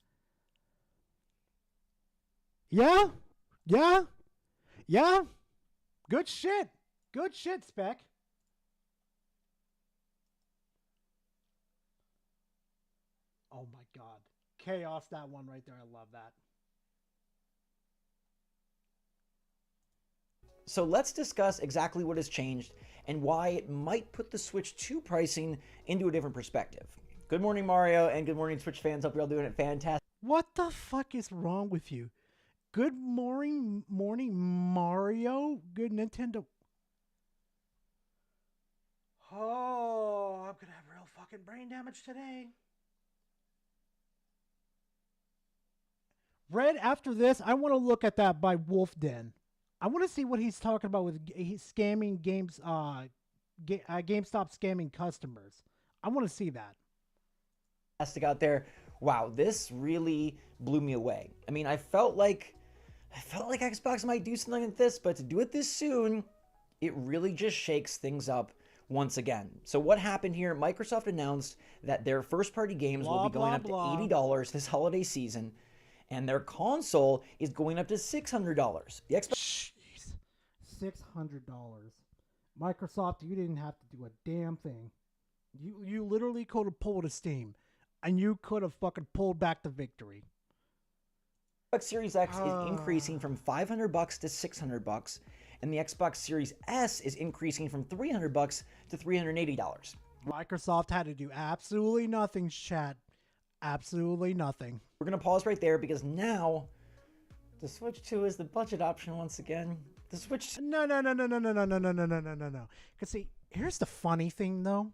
Yeah. Good shit. Good shit, Spec. Oh my god. Chaos, that one right there. I love that. So let's discuss exactly what has changed and why it might put the Switch 2 pricing into a different perspective. Good morning, Mario, and good morning, Switch fans. Hope you're all doing it fantastic. What the fuck is wrong with you? Good morning, Mario. Good Nintendo. Oh, I'm gonna have real fucking brain damage today. Red, after this, I want to look at that by Wolf Den. I want to see what he's talking about with he's scamming games, GameStop scamming customers. I want to see that. Out there. Wow, this really blew me away. I mean, I felt like Xbox might do something like this, but to do it this soon, it really just shakes things up once again. So what happened here? Microsoft announced that their first-party games will be going up to $80 this holiday season, and their console is going up to $600. The Xbox. Jeez. $600. Microsoft, you didn't have to do a damn thing. You literally could have pulled a Steam, and you could have fucking pulled back the victory. Xbox Series X is increasing from $500 to $600, and the Xbox Series S is increasing from $300 to $380. Microsoft had to do absolutely nothing, chat. Absolutely nothing. We're going to pause right there because now the Switch 2 is the budget option once again. The Switch... No. Because see, here's the funny thing though.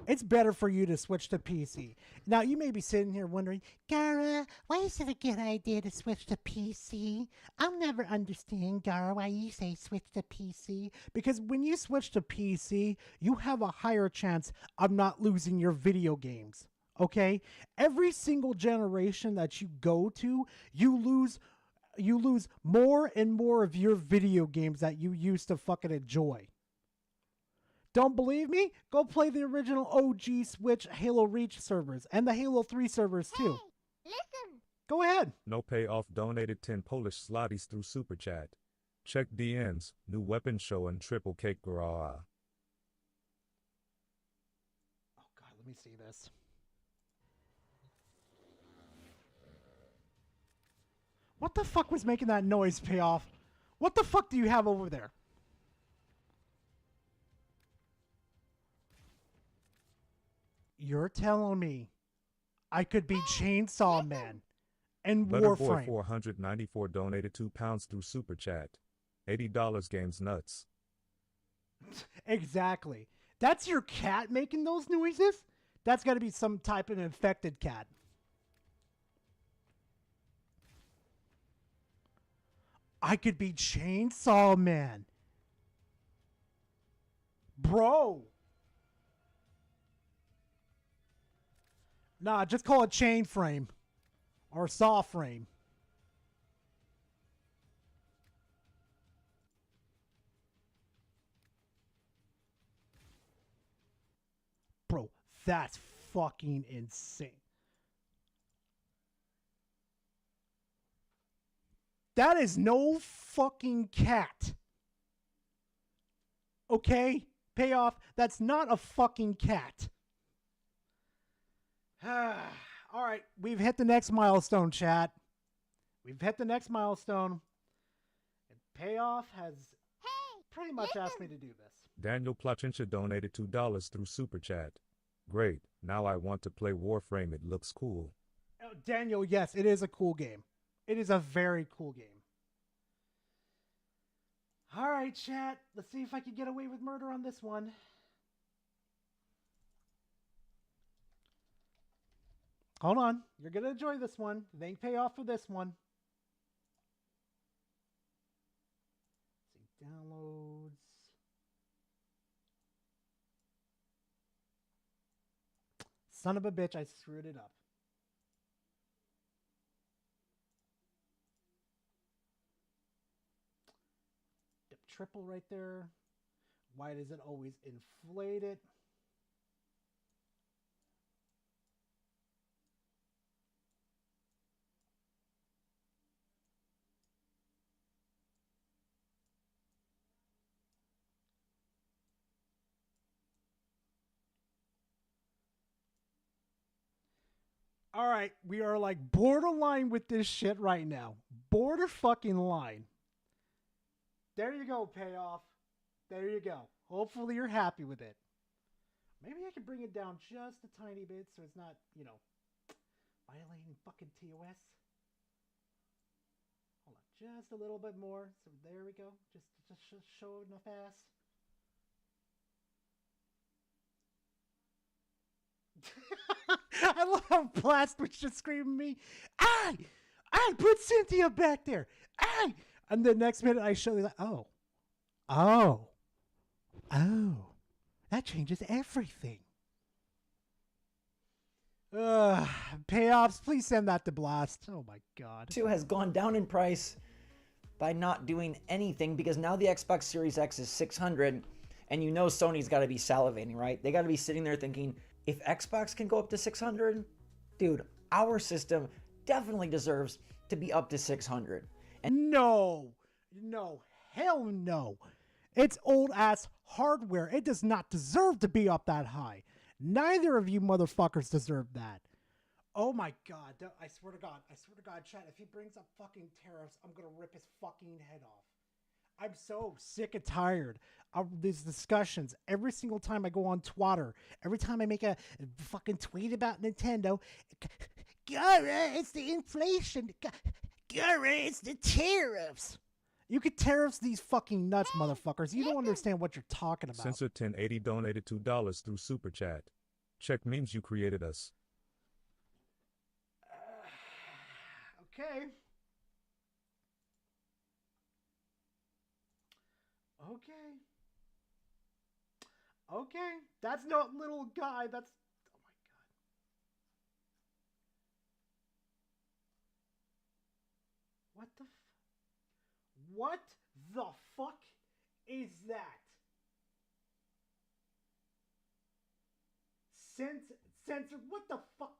It's better for you to switch to PC. Now, you may be sitting here wondering, Gara, why is it a good idea to switch to PC? I'll never understand, Gara, why you say switch to PC. Because when you switch to PC, you have a higher chance of not losing your video games. Okay? Every single generation that you go to, you lose more and more of your video games that you used to fucking enjoy. Don't believe me? Go play the original OG Switch Halo Reach servers and the Halo 3 servers too. Listen. Go ahead. No payoff donated 10 Polish zlotys through Super Chat. Check DMs, new weapon show and triple cake garage. Oh god, let me see this. What the fuck was making that noise, Payoff? What the fuck do you have over there? You're telling me I could be Chainsaw Man and Warframe. 494 donated £2 through Super Chat. $80 games nuts. Exactly. That's your cat making those noises? That's got to be some type of infected cat. I could be Chainsaw Man. Bro. Nah, just call it chain frame. Or saw frame. That's fucking insane. That is no fucking cat. Okay? Payoff. That's not a fucking cat. All right. We've hit the next milestone, chat. We've hit the next milestone. And Payoff has pretty much asked me to do this. Daniel Plachincha donated $2 through Super Chat. Great. Now I want to play Warframe. It looks cool. Oh, Daniel, yes, it is a cool game. It is a very cool game. All right, chat. Let's see if I can get away with murder on this one. Hold on. You're going to enjoy this one. Thank Payoff for this one. Let's see. Downloads. Son of a bitch, I screwed it up. Triple right there. Why does it always inflate it? All right, we are like borderline with this shit right now. Border fucking line. There you go, Payoff. There you go. Hopefully you're happy with it. Maybe I can bring it down just a tiny bit so it's not, you know, violating fucking TOS. Hold on, just a little bit more. So there we go. Just show enough ass. I love how Blast was just screaming me. I put Cynthia back there. And the next minute I show you like, oh, that changes everything. Payoffs, please send that to Blast. Oh my God. 2 has gone down in price by not doing anything because now the Xbox Series X is $600 and you know Sony's got to be salivating, right? They got to be sitting there thinking, if Xbox can go up to $600, dude, our system definitely deserves to be up to $600. And no, hell no. It's old ass hardware. It does not deserve to be up that high. Neither of you motherfuckers deserve that. Oh my God. I swear to God, chat, if he brings up fucking tariffs, I'm going to rip his fucking head off. I'm so sick and tired of these discussions. Every single time I go on Twitter, every time I make a fucking tweet about Nintendo, it's the inflation. It's the tariffs. You could tariffs these fucking nuts, motherfuckers. You don't understand what you're talking about. Sensor 1080 donated $2 through Super Chat. Check memes you created us. Okay. Okay. That's not little guy. That's... Oh my God. What the fuck is that? Censor, what the fuck?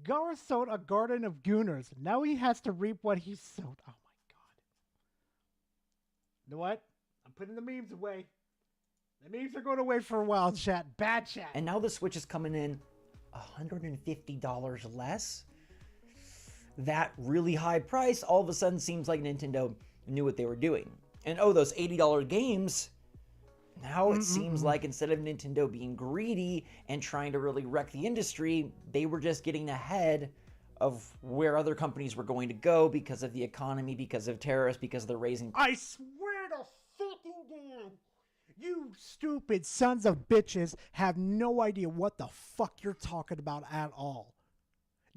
Gar sowed a garden of gooners. Now he has to reap what he sowed. Oh my God. You know what? I'm putting the memes away. The memes are going away for a while, chat. Bad chat. And now the Switch is coming in $150 less. That really high price all of a sudden seems like Nintendo knew what they were doing. And those $80 games, now it seems like instead of Nintendo being greedy and trying to really wreck the industry, they were just getting ahead of where other companies were going to go because of the economy, because of tariffs, because they're raising... I swear to fucking God, you stupid sons of bitches have no idea what the fuck you're talking about at all.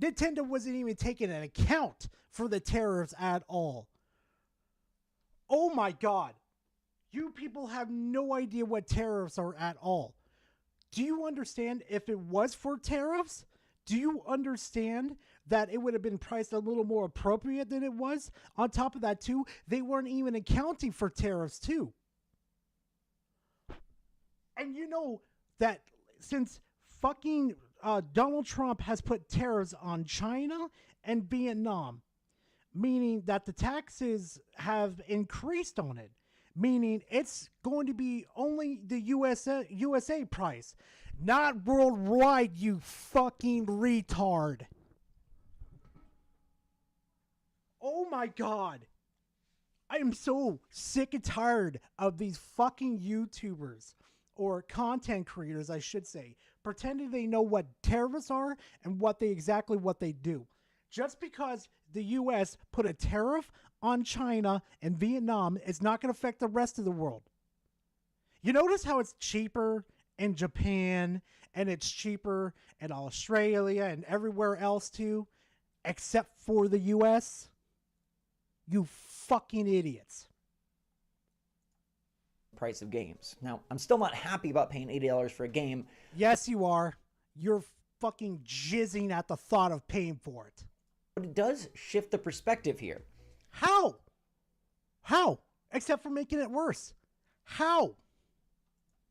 Nintendo wasn't even taking an account for the tariffs at all. Oh my God. You people have no idea what tariffs are at all. Do you understand if it was for tariffs? Do you understand that it would have been priced a little more appropriate than it was? On top of that too, they weren't even accounting for tariffs too. And you know, that since fucking Donald Trump has put tariffs on China and Vietnam, meaning that the taxes have increased on it, meaning it's going to be only the USA price, not worldwide, you fucking retard. Oh my God. I am so sick and tired of these fucking YouTubers, or content creators, I should say, pretending they know what tariffs are and what they do. Just because the US put a tariff on China and Vietnam, it's not going to affect the rest of the world. You notice how it's cheaper in Japan and it's cheaper in Australia and everywhere else too, except for the US? You fucking idiots. Price of games. Now, I'm still not happy about paying $80 for a game. Yes, you are. You're fucking jizzing at the thought of paying for it. But it does shift the perspective here. How? How? Except for making it worse. How?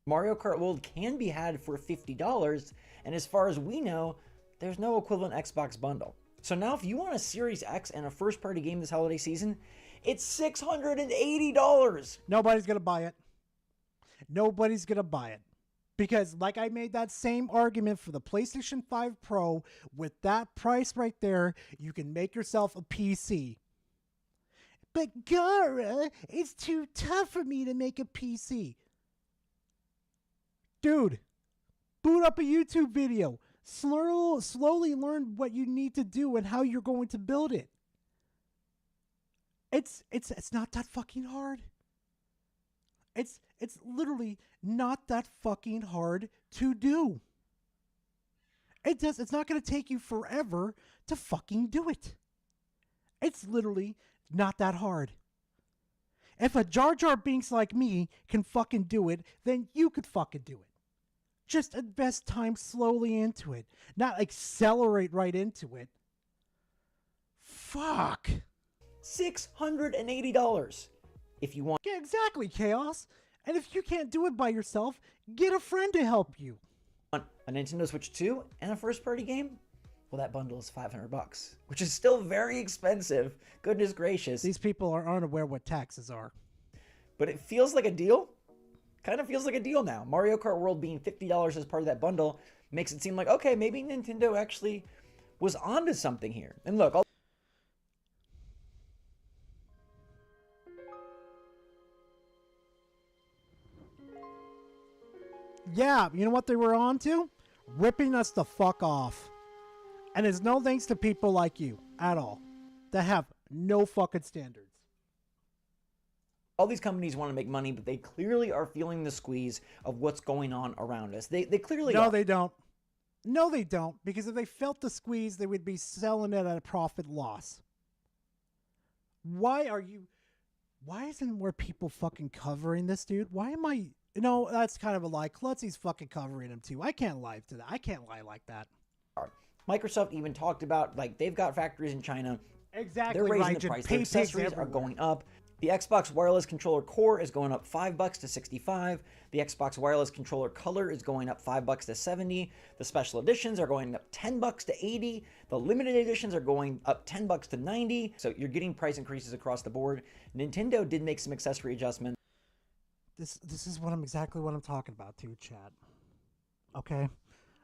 Mario Kart World can be had for $50, and as far as we know, there's no equivalent Xbox bundle. So now if you want a Series X and a first-party game this holiday season, it's $680. Nobody's going to buy it. Nobody's going to buy it. Because like I made that same argument for the PlayStation 5 Pro, with that price right there, you can make yourself a PC. But Gara, it's too tough for me to make a PC. Dude, boot up a YouTube video. Slowly learn what you need to do and how you're going to build it. It's not that fucking hard. It's literally not that fucking hard to do. It's not going to take you forever to fucking do it. It's literally not that hard. If a Jar Jar Binks like me can fucking do it, then you could fucking do it. Just invest time slowly into it, not accelerate right into it. Fuck. $680 if you want. Yeah, exactly, Chaos. And if you can't do it by yourself, get a friend to help you. Want a Nintendo Switch 2 and a first-party game? Well, that bundle is $500, which is still very expensive. Goodness gracious. These people are unaware what taxes are. But it feels like a deal. Kind of feels like a deal now. Mario Kart World being $50 as part of that bundle makes it seem like, okay, maybe Nintendo actually was onto something here. And look, yeah, you know what they were on to? Ripping us the fuck off. And it's no thanks to people like you at all that have no fucking standards. all these companies want to make money, but they clearly are feeling the squeeze of what's going on around us. They clearly No, are. they don't. No, they don't. Because if they felt the squeeze, they would be selling it at a profit loss. Why isn't more people fucking covering this, dude? Why am I... No, that's kind of a lie. Klutzy's fucking covering him, too. I can't lie to that. I can't lie like that. Microsoft even talked about, like, they've got factories in China. Exactly. They're raising right. the price. Pay Their accessories are everywhere. going up. The Xbox Wireless Controller Core is going up $5 to $65. The Xbox Wireless Controller Color is going up $5 to $70. The special editions are going up $10 to $80. The limited editions are going up $10 to $90. So you're getting price increases across the board. Nintendo did make some accessory adjustments. This is exactly what I'm talking about too, Chad. Okay?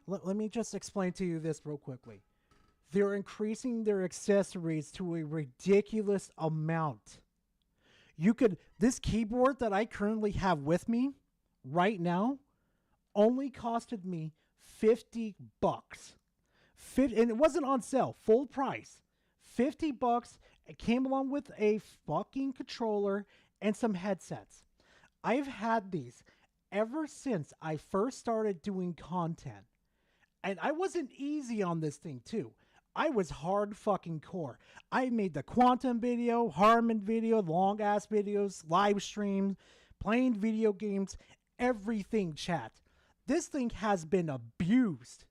Let me just explain to you this real quickly. They're increasing their accessories to a ridiculous amount. This keyboard that I currently have with me right now only costed me $50. And it wasn't on sale, full price. $50. It came along with a fucking controller and some headsets. I've had these ever since I first started doing content. And I wasn't easy on this thing too. I was hard fucking core. I made the Quantum video, Harmon video, long ass videos, live streams, playing video games, everything, chat. This thing has been abused.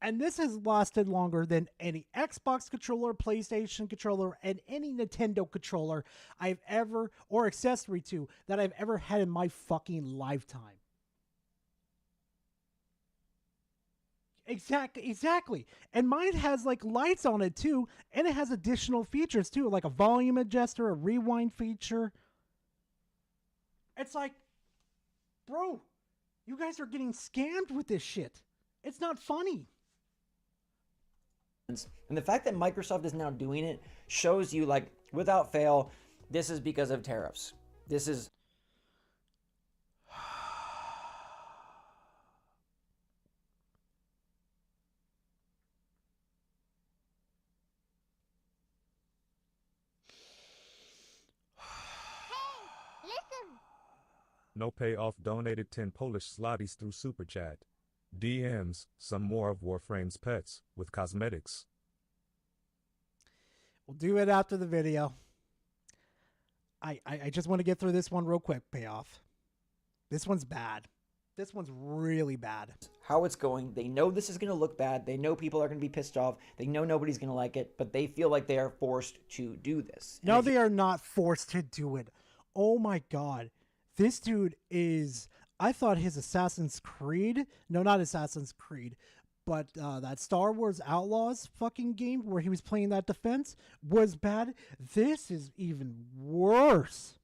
And this has lasted longer than any Xbox controller, PlayStation controller, and any Nintendo controller I've ever, or accessory to, that I've ever had in my fucking lifetime. Exactly. And mine has like lights on it too, and it has additional features too, like a volume adjuster, a rewind feature. It's like, bro, you guys are getting scammed with this shit. It's not funny. And the fact that Microsoft is now doing it shows you, like, without fail, this is because of tariffs. This is. Listen. No payoff donated 10 Polish zlotys through Super Chat. DMs, some more of Warframe's pets, with cosmetics. We'll do it after the video. I just want to get through this one real quick, payoff. This one's bad. This one's really bad. How it's going. They know this is going to look bad. They know people are going to be pissed off. They know nobody's going to like it, but they feel like they are forced to do this. No, they are not forced to do it. Oh my God. This dude is... I thought his Assassin's Creed... No, not Assassin's Creed. But that Star Wars Outlaws fucking game where he was playing that defense was bad. This is even worse.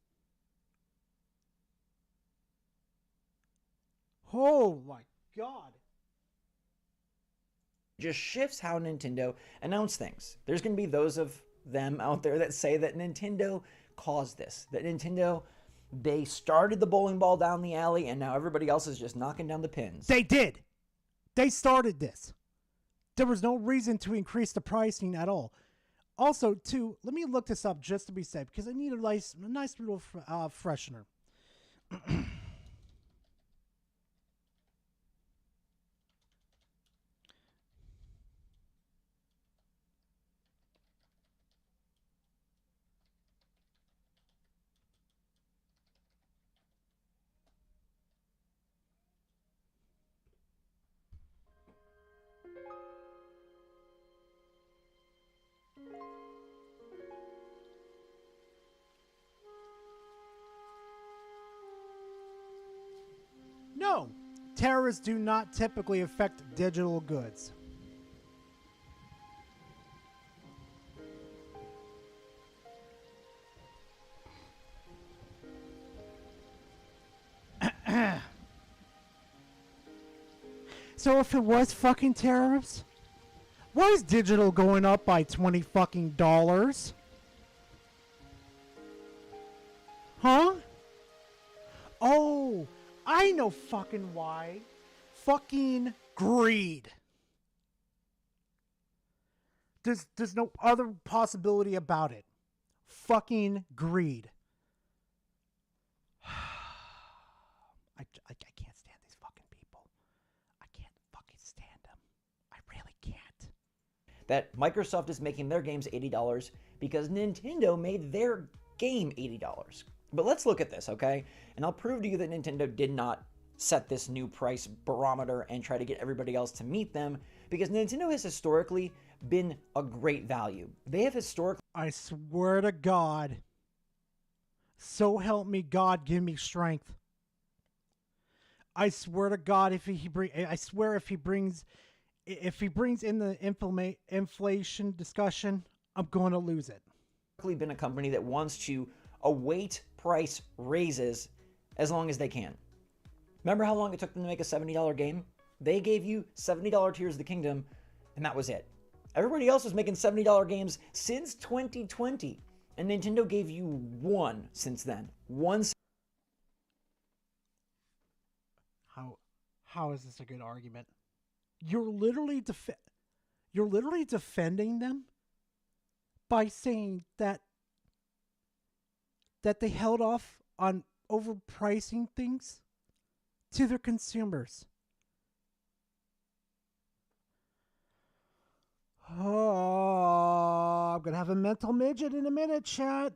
Oh my God. Just shifts how Nintendo announce things. There's going to be those of them out there that say that Nintendo caused this. That Nintendo, they started the bowling ball down the alley and now everybody else is just knocking down the pins. They did. They started this. There was no reason to increase the pricing at all. Also, too, let me look this up just to be safe because I need a nice little freshener. No, terrorists do not typically affect digital goods. So if it was fucking terrorists, why is digital going up by $20 fucking dollars? Huh? Oh, I know fucking why. Fucking greed. There's no other possibility about it. Fucking greed. I can't stand these fucking people. I can't fucking stand them. I really can't. That Microsoft is making their games $80 because Nintendo made their game $80. But let's look at this, okay? And I'll prove to you that Nintendo did not set this new price barometer and try to get everybody else to meet them, because Nintendo has historically been a great value. They have historically... I swear to God. So help me God, give me strength. I swear to God, if he brings in the inflation discussion, I'm going to lose it. Been a company that wants to await price raises as long as they can. Remember how long it took them to make a $70 game? They gave you $70 Tears of the Kingdom, and that was it. Everybody else was making $70 games since 2020, and Nintendo gave you one since then. One. How is this a good argument? You're literally defending them by saying that they held off on overpricing things to their consumers. Oh, I'm going to have a mental midget in a minute, chat.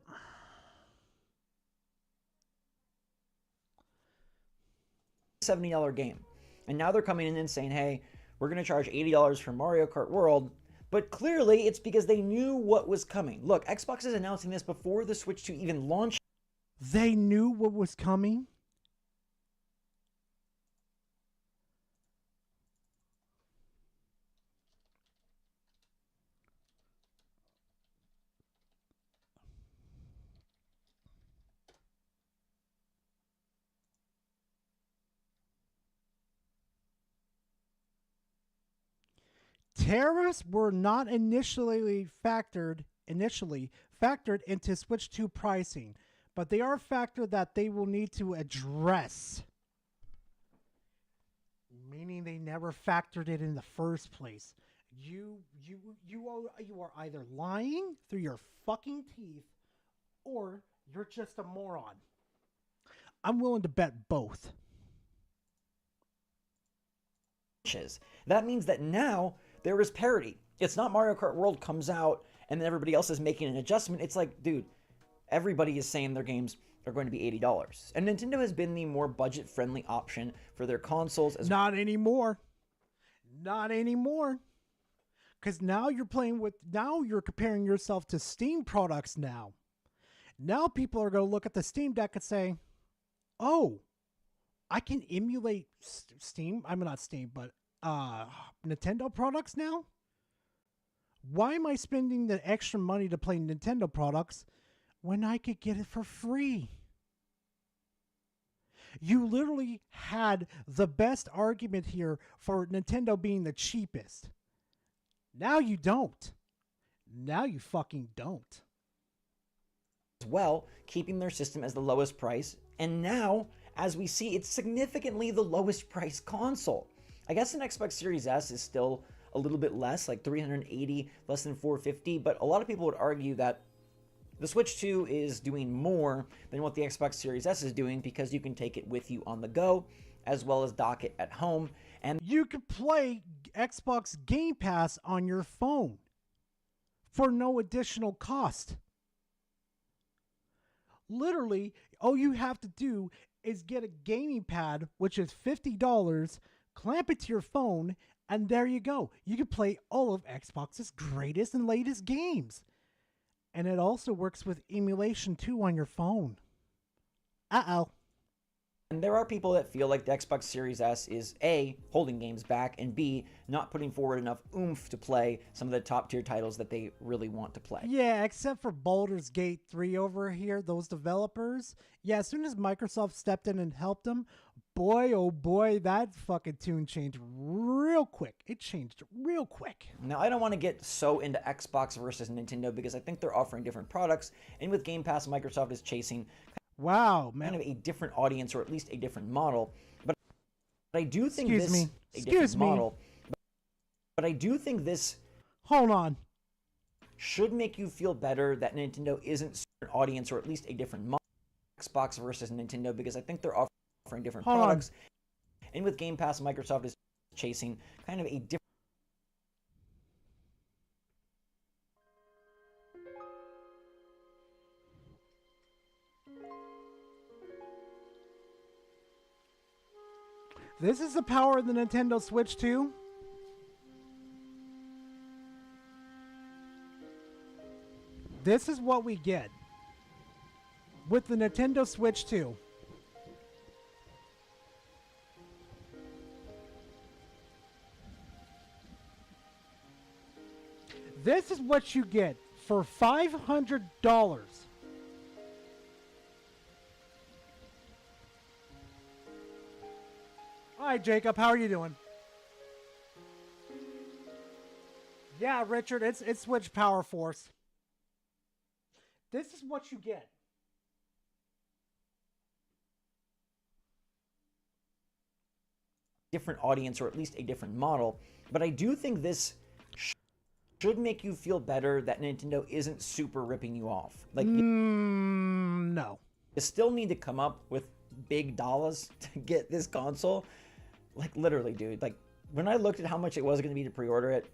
$70 game. And now they're coming in and saying, hey, we're going to charge $80 for Mario Kart World. But clearly it's because they knew what was coming. Look, Xbox is announcing this before the Switch 2 even launched. They knew what was coming? Tariffs were not initially factored into Switch 2 pricing, but they are a factor that they will need to address. Meaning they never factored it in the first place. You are either lying through your fucking teeth, or you're just a moron. I'm willing to bet both. That means that now there is parity. It's not Mario Kart World comes out and then everybody else is making an adjustment. It's like, dude, everybody is saying their games are going to be $80. And Nintendo has been the more budget-friendly option for their consoles. Not anymore. Not anymore. Because now you're comparing yourself to Steam products now. Now people are going to look at the Steam Deck and say, oh, I can emulate Steam. I mean, not Steam, but Nintendo products now? Why am I spending the extra money to play Nintendo products when I could get it for free? You literally had the best argument here for Nintendo being the cheapest. Now you don't. Now you fucking don't. As well, keeping their system as the lowest price. And now, as we see, it's significantly the lowest price console. I guess an Xbox Series S is still a little bit less, like $380, less than $450, but a lot of people would argue that the Switch 2 is doing more than what the Xbox Series S is doing because you can take it with you on the go, as well as dock it at home. And you can play Xbox Game Pass on your phone for no additional cost. Literally, all you have to do is get a gaming pad, which is $50, clamp it to your phone, and there you go. You can play all of Xbox's greatest and latest games. And it also works with emulation too on your phone. Uh-oh. And there are people that feel like the Xbox Series S is A, holding games back, and B, not putting forward enough oomph to play some of the top tier titles that they really want to play. Yeah, except for Baldur's Gate 3 over here, those developers. Yeah, as soon as Microsoft stepped in and helped them, boy, oh boy, that fucking tune changed real quick. It changed real quick. Now, I don't want to get so into Xbox versus Nintendo because I think they're offering different products. And with Game Pass, Microsoft is chasing kind of a different audience, or at least a different model. But I do think model. But I do think this hold on should make you feel better that Nintendo isn't an audience, or at least a different model. Xbox versus Nintendo because I think they're offering different products. And with Game Pass, Microsoft is chasing kind of a different. This is the power of the Nintendo Switch 2. This is what we get with the Nintendo Switch 2. This is what you get for $500. Hi, Jacob. How are you doing? Yeah, Richard, it's Switch Power Force. This is what you get. Different audience, or at least a different model. But I do think this should make you feel better that Nintendo isn't super ripping you off. Like, no. You still need to come up with big dollars to get this console. Like, literally, dude. Like, when I looked at how much it was going to be to pre-order it,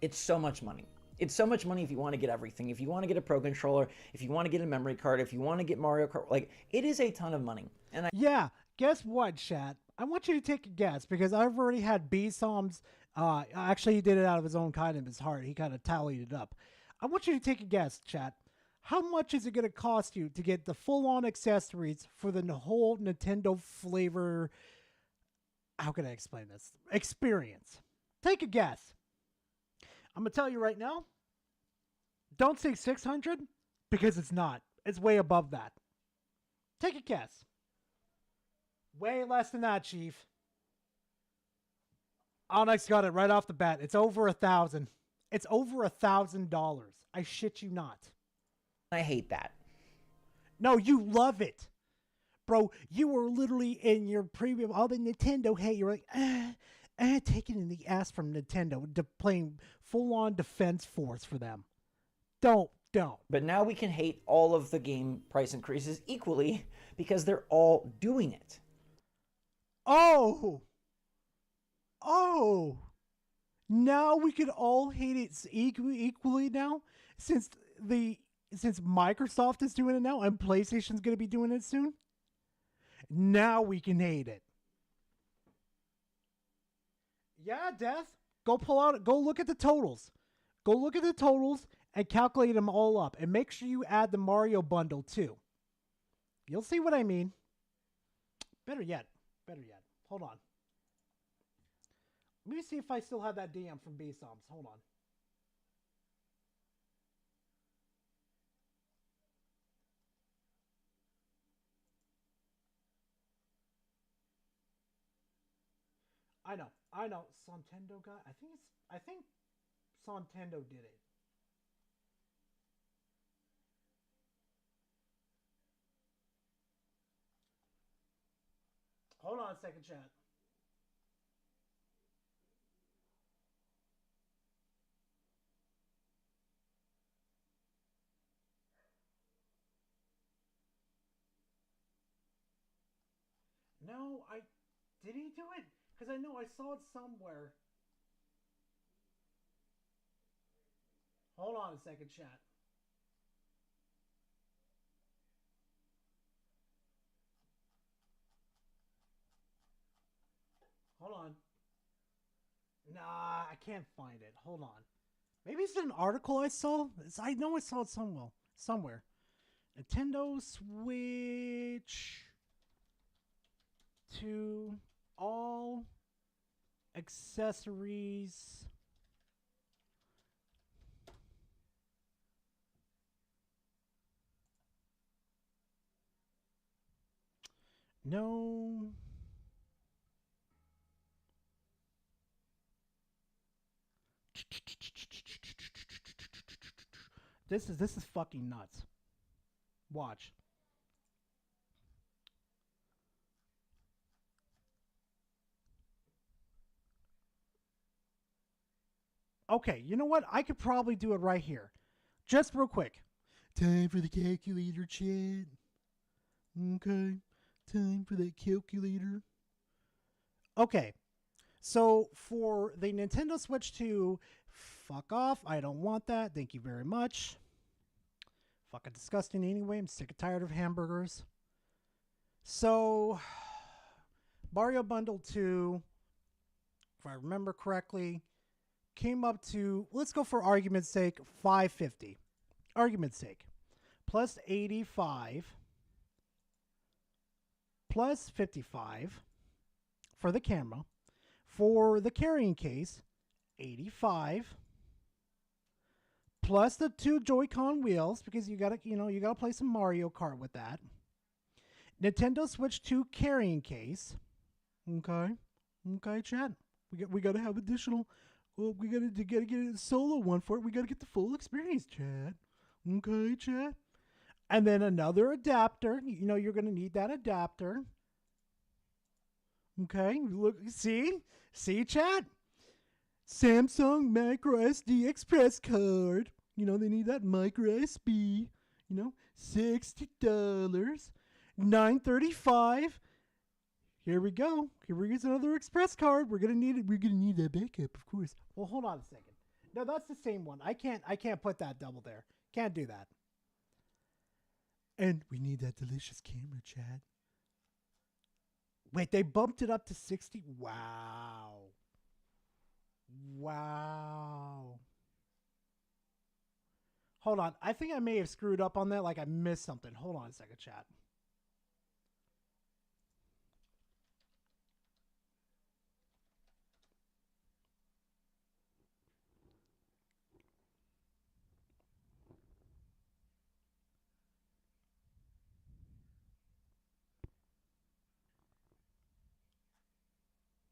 it's so much money. It's so much money if you want to get everything. If you want to get a Pro Controller, if you want to get a memory card, if you want to get Mario Kart, like, it is a ton of money. And yeah, guess what, chat? I want you to take a guess, because I've already had B-Som's, actually he did it out of his own kind of his heart. He kind of tallied it up. I want you to take a guess, chat. How much is it going to cost you to get the full-on accessories for the whole Nintendo flavor, how can I explain this, experience? Take a guess. I'm going to tell you right now, don't say 600, because it's not. It's way above that. Take a guess. Way less than that, Chief. Onyx got it right off the bat. It's over 1,000. It's over $1,000. I shit you not. I hate that. No, you love it. Bro, you were literally in your premium, all the Nintendo hate. You're like, taking in the ass from Nintendo, playing full-on Defense Force for them. Don't. But now we can hate all of the game price increases equally because they're all doing it. Oh! Now we can all hate it equally now, since Microsoft is doing it now and PlayStation's going to be doing it soon. Now we can hate it. Yeah, Death. Go look at the totals. Go look at the totals and calculate them all up. And make sure you add the Mario bundle too. You'll see what I mean. Better yet. Hold on. Let me see if I still have that DM from B-Soms. Hold on. I know. Santendo got. I think Santendo did it. Hold on a second, chat. No, did he do it? Because I know I saw it somewhere. Hold on a second, chat. Hold on. Nah, I can't find it. Hold on. Maybe it's an article I saw. I know I saw it somewhere. Nintendo Switch to all accessories. No. This is fucking nuts. Watch. Okay, you know what? I could probably do it right here. Just real quick. Time for the calculator, chat. Okay. Time for that calculator. Okay. So for the Nintendo Switch 2, fuck off. I don't want that. Thank you very much. Fucking disgusting anyway. I'm sick and tired of hamburgers. So Mario Bundle 2, if I remember correctly, came up to, let's go for argument's sake, $550. Argument's sake. Plus 85. Plus 55 for the camera. For the carrying case, 85. Plus the 2 Joy-Con wheels, because you gotta play some Mario Kart with that. Nintendo Switch 2 carrying case. Okay, chat. We gotta have additional. Well, we gotta get a solo one for it. We gotta get the full experience, chat. Okay, chat. And then another adapter. You're gonna need that adapter. Okay, look, see, chat. Samsung micro SD express card. They need that micro SD. $60, $9.35. Here we go. Here's another express card. We're gonna need it. We're gonna need that backup, of course. Well, hold on a second. No, that's the same one. I can't put that double there. Can't do that. And we need that delicious camera, chat. Wait, they bumped it up to 60? Wow. Hold on. I think I may have screwed up on that. Like I missed something. Hold on a second, chat.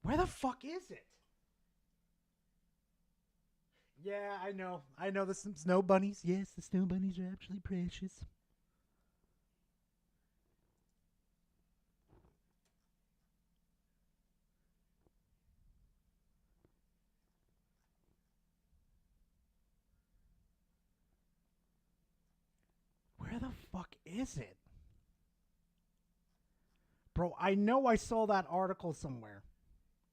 Where the fuck is it? Yeah, I know. I know the snow bunnies. Yes, the snow bunnies are actually precious. Where the fuck is it? Bro, I know I saw that article somewhere.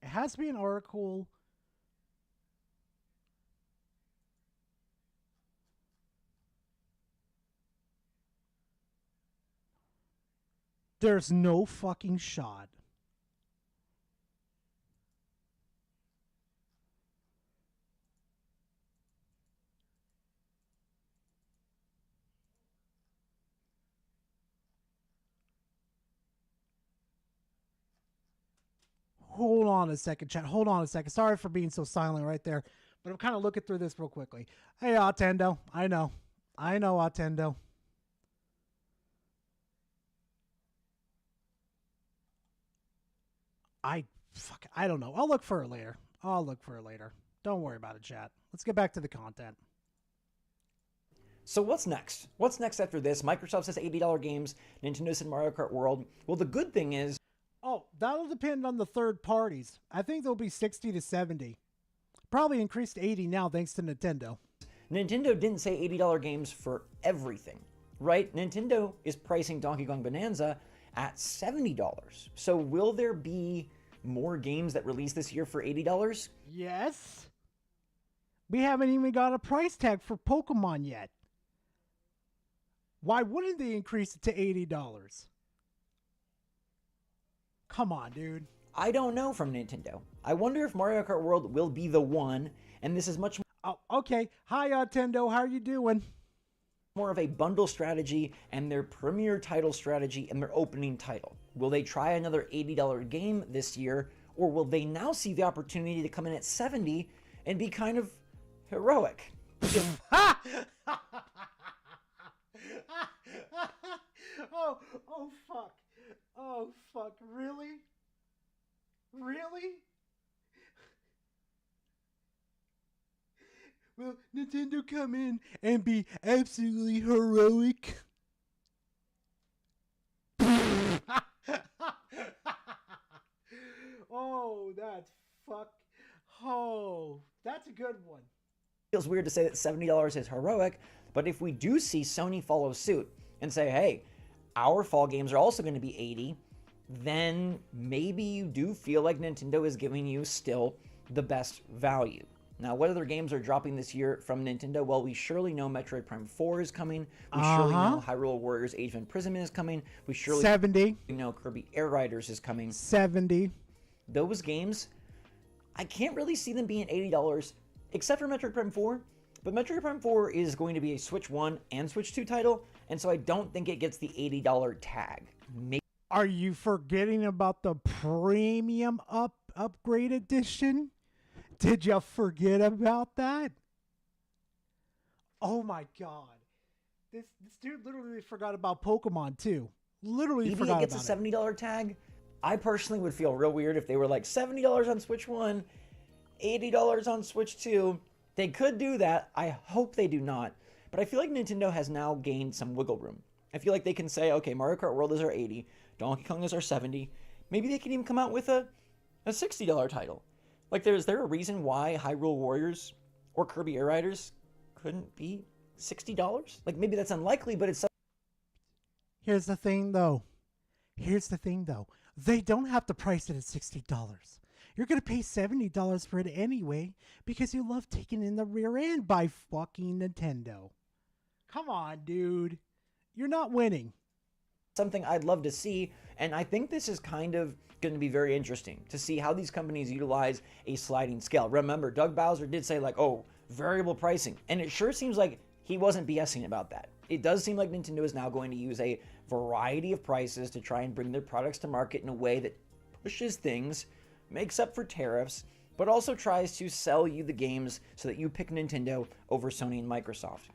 It has to be an article. There's no fucking shot. Hold on a second, chat. Hold on a second. Sorry for being so silent right there. But I'm kind of looking through this real quickly. Hey, Attendo. I know, Attendo. I don't know. I'll look for it later. Don't worry about it, chat. Let's get back to the content. So what's next? What's next after this? Microsoft says $80 games. Nintendo said Mario Kart World. Well, the good thing is... Oh, that'll depend on the third parties. I think they'll be 60 to 70. Probably increased to 80 now thanks to Nintendo. Nintendo didn't say $80 games for everything, right? Nintendo is pricing Donkey Kong Bonanza at $70. So will there be more games that release this year for $80? Yes. We haven't even got a price tag for Pokemon yet. Why wouldn't they increase it to $80? Come on, dude. I don't know from Nintendo. I wonder if Mario Kart World will be the one, and this is much more... Oh, okay. Hi, Nintendo. How are you doing? More of a bundle strategy and their premier title strategy and their opening title. Will they try another $80 game this year, or will they now see the opportunity to come in at $70 and be kind of heroic? Oh, fuck. Oh, fuck. Really? Really? Will Nintendo come in and be absolutely heroic? Oh, that's fuck. Oh, that's a good one. Feels weird to say that $70 is heroic, but if we do see Sony follow suit and say, hey, our fall games are also going to be $80, then maybe you do feel like Nintendo is giving you still the best value. Now, what other games are dropping this year from Nintendo? Well, we surely know Metroid Prime 4 is coming. We surely know Hyrule Warriors Age of Imprisonment is coming. We surely 70. know Kirby Air Riders is coming. 70. Those games, I can't really see them being $80, except for Metroid Prime 4. But Metroid Prime 4 is going to be a Switch 1 and Switch 2 title, and so I don't think it gets the $80 tag. Are you forgetting about the premium upgrade edition? Did you forget about that? Oh my god. This dude literally forgot about Pokemon too. Literally Maybe forgot it gets about a $70 tag. I personally would feel real weird if they were like $70 on Switch 1, $80 on Switch 2. They could do that. I hope they do not. But I feel like Nintendo has now gained some wiggle room. I feel like they can say, okay, Mario Kart World is our 80, Donkey Kong is our 70. Maybe they can even come out with a $60 title. Like, is there a reason why Hyrule Warriors or Kirby Air Riders couldn't be $60? Like, maybe that's unlikely, but it's... Here's the thing, though. They don't have to price it at $60. You're going to pay $70 for it anyway because you love taking in the rear end by fucking Nintendo. Come on, dude. You're not winning. Something I'd love to see, and I think this is kind of going to be very interesting to see how these companies utilize a sliding scale. Remember, Doug Bowser did say like, oh, variable pricing, and it sure seems like he wasn't BSing about that. It does seem like Nintendo is now going to use a variety of prices to try and bring their products to market in a way that pushes things, makes up for tariffs, but also tries to sell you the games so that you pick Nintendo over Sony and Microsoft.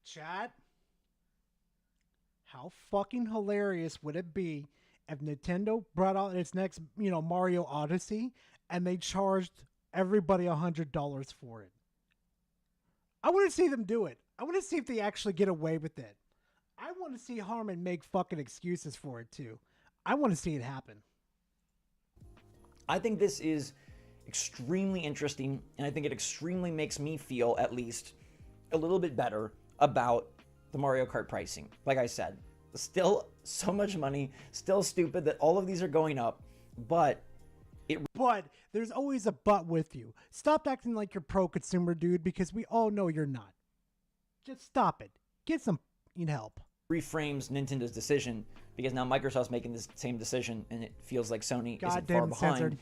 Chat, how fucking hilarious would it be if Nintendo brought out its next, Mario Odyssey and they charged everybody $100 for it. I want to see them do it. I want to see if they actually get away with it. I want to see Harmon make fucking excuses for it too. I want to see it happen. I think this is extremely interesting, and I think it extremely makes me feel, at least, a little bit better about the Mario Kart pricing. Like I said, still so much money, still stupid that all of these are going up, but there's always a but with you. Stop acting like you're pro-consumer, dude, because we all know you're not. Just stop it. Get some help. Reframes Nintendo's decision, because now Microsoft's making this same decision, and it feels like Sony isn't far Goddamn behind. censored.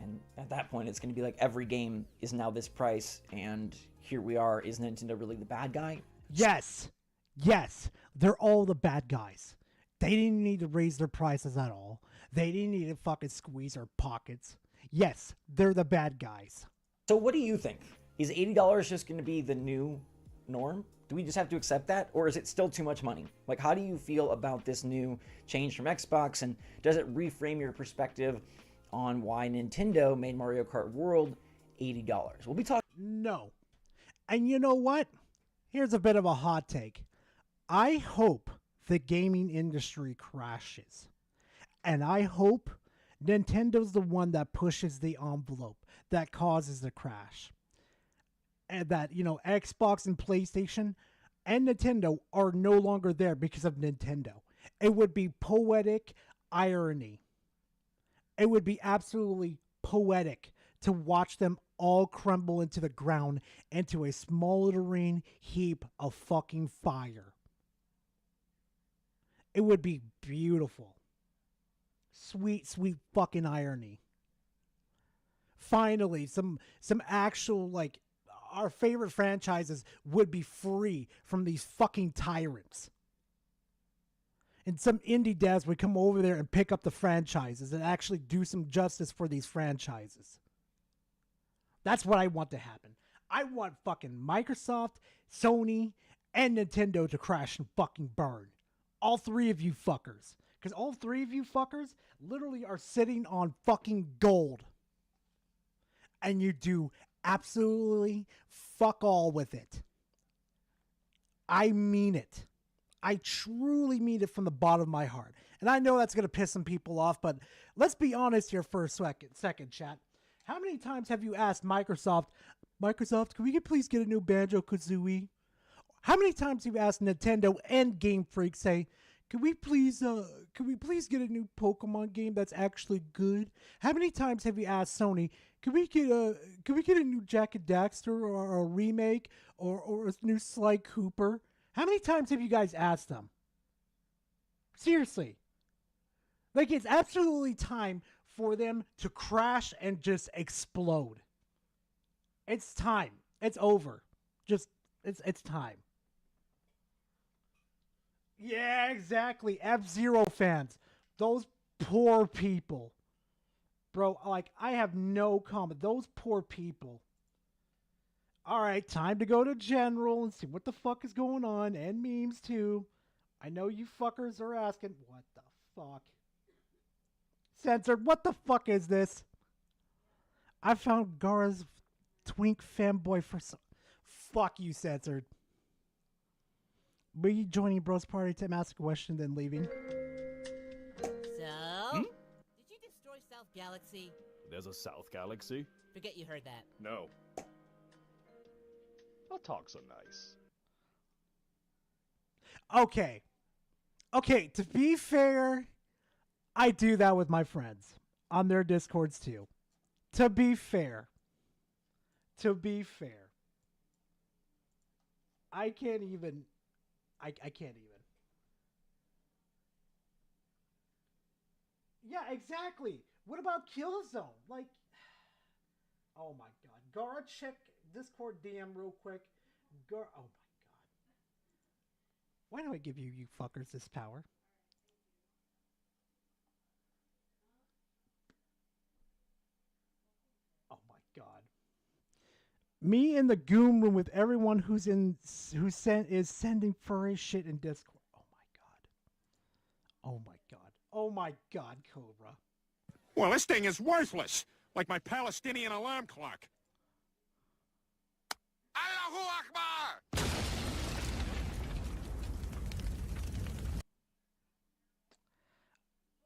And at that point, it's going to be like every game is now this price, and here we are. Is Nintendo really the bad guy? Yes. Yes. They're all the bad guys. They didn't need to raise their prices at all. They didn't need to fucking squeeze our pockets. Yes, they're the bad guys. So what do you think? Is $80 just going to be the new norm? Do we just have to accept that? Or is it still too much money? Like, how do you feel about this new change from Xbox? And does it reframe your perspective on why Nintendo made Mario Kart World $80? We'll be talking... No. And you know what? Here's a bit of a hot take. I hope the gaming industry crashes. And I hope Nintendo's the one that pushes the envelope that causes the crash. And that, Xbox and PlayStation and Nintendo are no longer there because of Nintendo. It would be poetic irony. It would be absolutely poetic to watch them all crumble into the ground, into a smoldering heap of fucking fire. It would be beautiful. Sweet, sweet fucking irony. Finally, some actual, our favorite franchises would be free from these fucking tyrants. And some indie devs would come over there and pick up the franchises and actually do some justice for these franchises. That's what I want to happen. I want fucking Microsoft, Sony, and Nintendo to crash and fucking burn. All three of you fuckers. Because all three of you fuckers literally are sitting on fucking gold. And you do absolutely fuck all with it. I mean it. I truly mean it from the bottom of my heart. And I know that's going to piss some people off, but let's be honest here for a second, chat. How many times have you asked Microsoft, can we please get a new Banjo-Kazooie? How many times have you asked Nintendo and Game Freak, say, can we please get a new Pokemon game that's actually good? How many times have you asked Sony, can we get a new Jak and Daxter or a remake or a new Sly Cooper? How many times have you guys asked them? Seriously. It's absolutely time for them to crash and just explode. It's time. It's over. It's time. Yeah, exactly. F-Zero fans. Those poor people. Bro, I have no comment. Those poor people. All right, time to go to General and see what the fuck is going on, and memes too. I know you fuckers are asking, what the fuck? Censored, what the fuck is this? I found Gara's twink fanboy for some... Fuck you, Censored. Were you joining Bros Party to ask a question, then leaving? So? Did you destroy South Galaxy? There's a South Galaxy? Forget you heard that. No. Not talk so nice. Okay. Okay, to be fair, I do that with my friends on their Discords too. To be fair. I can't even. I can't even. Yeah, exactly. What about Killzone? Oh my god. Gara, check Discord DM real quick. Oh my god. Why do I give you fuckers this power? Oh my god. Me in the Goom room with everyone is sending furry shit in Discord. Oh my god. Oh my god, Cobra. Well, this thing is worthless, like my Palestinian alarm clock. Allahu Akbar!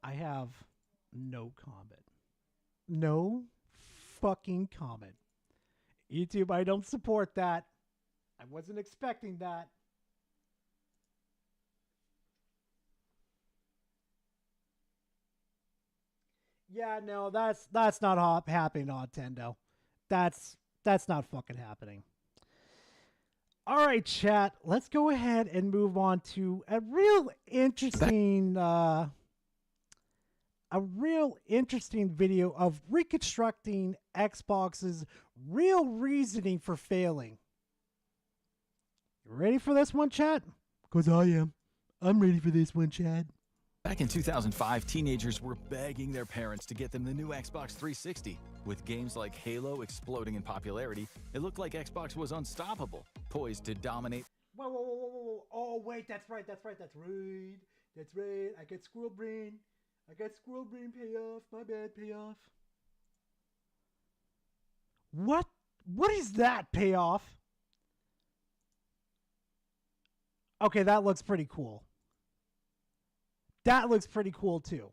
I have no comment. No fucking comment. YouTube, I don't support that. I wasn't expecting that. Yeah, no, that's not happening, Nintendo. That's not fucking happening. All right, chat. Let's go ahead and move on to a real interesting video of reconstructing Xbox's real reasoning for failing. You ready for this one, chat? Because I am. I'm ready for this one, chat. Back in 2005, teenagers were begging their parents to get them the new Xbox 360. With games like Halo exploding in popularity, it looked like Xbox was unstoppable, poised to dominate. Whoa. Oh, wait, that's right. I got squirrel brain payoff. My bad, payoff. What is that payoff? Okay, that looks pretty cool. That looks pretty cool too.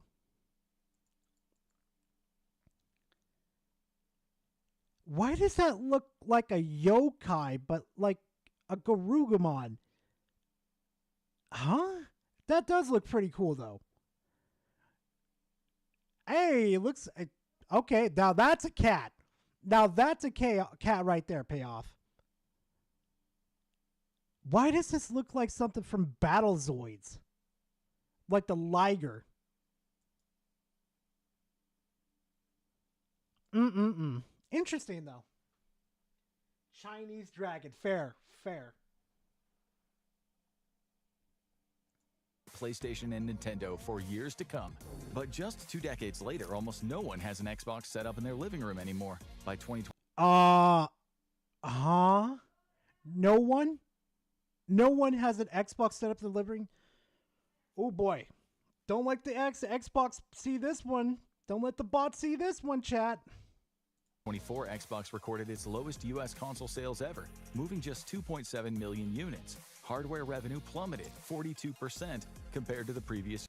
Why does that look like a yokai, but like a Garugamon? Huh? That does look pretty cool though. Hey, it looks okay. Now that's a cat. Now that's a cat right there. Payoff. Why does this look like something from Battlezoids? Like the Liger. Interesting though. Chinese dragon. Fair. PlayStation and Nintendo for years to come. But just 2 decades later, almost no one has an Xbox set up in their living room anymore. By 2020. No one? No one has an Xbox set up in the living room? Oh boy. Don't let the Xbox see this one. Don't let the bot see this one, chat. 24, Xbox recorded its lowest U.S. console sales ever, moving just 2.7 million units. Hardware revenue plummeted 42% compared to the previous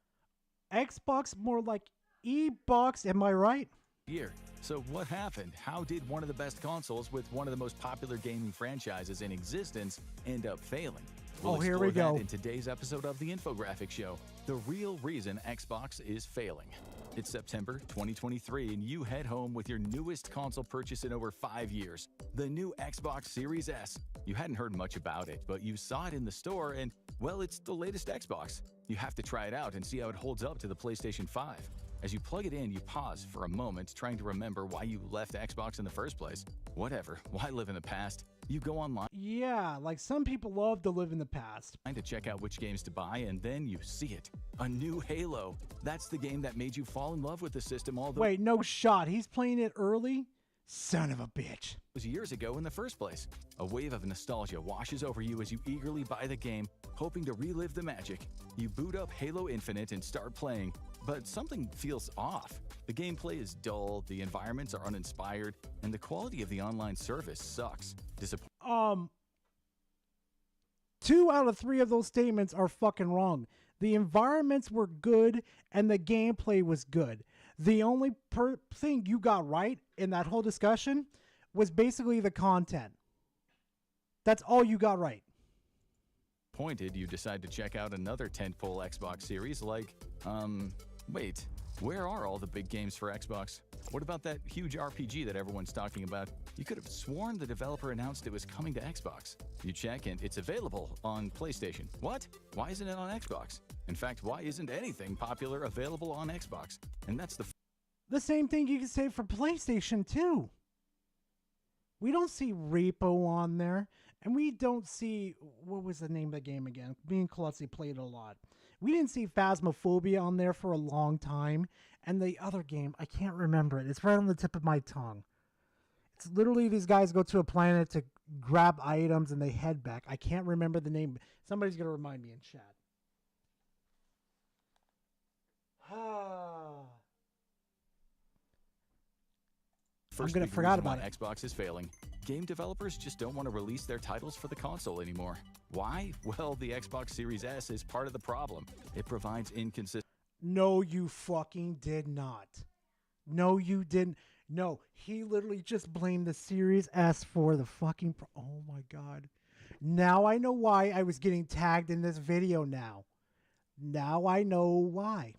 Xbox more like E-Box, am I right? year. So what happened? How did one of the best consoles with one of the most popular gaming franchises in existence end up failing? We'll here we explore go. that in today's episode of the Infographic Show, the real reason Xbox is failing. It's September 2023 and you head home with your newest console purchase in over 5 years, the new Xbox Series S. You hadn't heard much about it, but you saw it in the store and, well, it's the latest Xbox. You have to try it out and see how it holds up to the PlayStation 5. As you plug it in, you pause for a moment, trying to remember why you left Xbox in the first place. Whatever, why live in the past? You go online. Yeah, like some people love to live in the past. To check out which games to buy, and then you see it. A new Halo. That's the game that made you fall in love with the system all the Wait, no shot. He's playing it early? Son of a bitch. was years ago in the first place. A wave of nostalgia washes over you as you eagerly buy the game, hoping to relive the magic. You boot up Halo Infinite and start playing, but something feels off. The gameplay is dull, the environments are uninspired, and the quality of the online service sucks. 2 out of 3 of those statements are fucking wrong. The environments were good and the gameplay was good. The only thing you got right in that whole discussion was basically the content. That's all you got right. Pointed, you decide to check out another tentpole Xbox series like, wait, where are all the big games for Xbox? What about that huge RPG that everyone's talking about? You could have sworn the developer announced it was coming to Xbox. You check and it's available on PlayStation. What? Why isn't it on Xbox? In fact, why isn't anything popular available on Xbox? And that's the same thing you can say for PlayStation too. We don't see Repo on there, and we don't see, what was the name of the game again? Me and Colossi played it a lot. We didn't see Phasmophobia on there for a long time, and the other game, I can't remember it. It's right on the tip of my tongue. It's literally these guys go to a planet to grab items and they head back. I can't remember the name. Somebody's going to remind me in chat. First gonna big forgot reason why about it. Xbox is failing. Game developers just don't want to release their titles for the console anymore. Why? Well, the Xbox Series S is part of the problem. It provides inconsistent. No, you fucking did not. No, you didn't. No, he literally just blamed the Series S for the fucking... Oh my god. Now I know why I was getting tagged in this video now. Now I know why.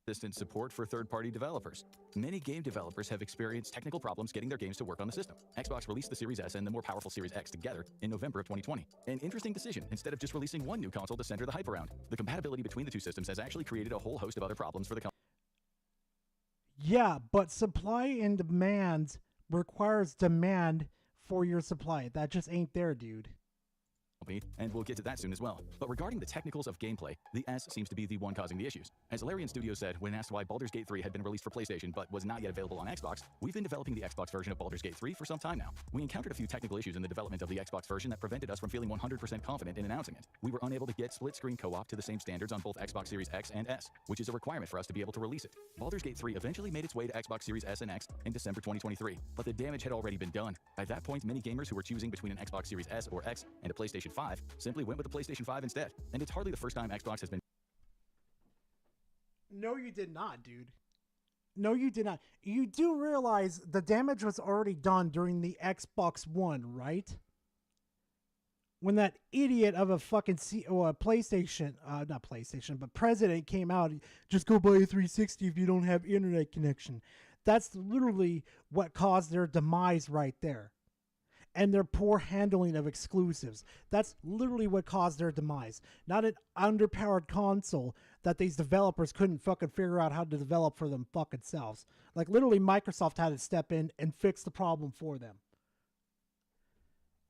Consistent support for third-party developers. Many game developers have experienced technical problems getting their games to work on the system. Xbox released the Series S and the more powerful Series X together in November of 2020. An interesting decision, instead of just releasing one new console to center the hype around. The compatibility between the two systems has actually created a whole host of other problems for the company. Yeah, but supply and demand requires demand for your supply. That just ain't there, dude. And we'll get to that soon as well. But regarding the technicals of gameplay, the S seems to be the one causing the issues. As Larian Studios said when asked why Baldur's Gate 3 had been released for PlayStation but was not yet available on Xbox, we've been developing the Xbox version of Baldur's Gate 3 for some time now. We encountered a few technical issues in the development of the Xbox version that prevented us from feeling 100% confident in announcing it. We were unable to get split-screen co-op to the same standards on both Xbox Series X and S, which is a requirement for us to be able to release it. Baldur's Gate 3 eventually made its way to Xbox Series S and X in December 2023, but the damage had already been done. By that point, many gamers who were choosing between an Xbox Series S or X and a PlayStation 5 simply went with the PlayStation 5 instead, and it's hardly the first time Xbox has been... No, you did not, dude. No, you did not. You do realize the damage was already done during the Xbox One, right? When that idiot of a fucking PlayStation, not PlayStation, but president came out, just go buy a 360 if you don't have internet connection. That's literally what caused their demise right there. And their poor handling of exclusives. That's literally what caused their demise. Not an underpowered console that these developers couldn't fucking figure out how to develop for them fucking selves. Like, literally, Microsoft had to step in and fix the problem for them.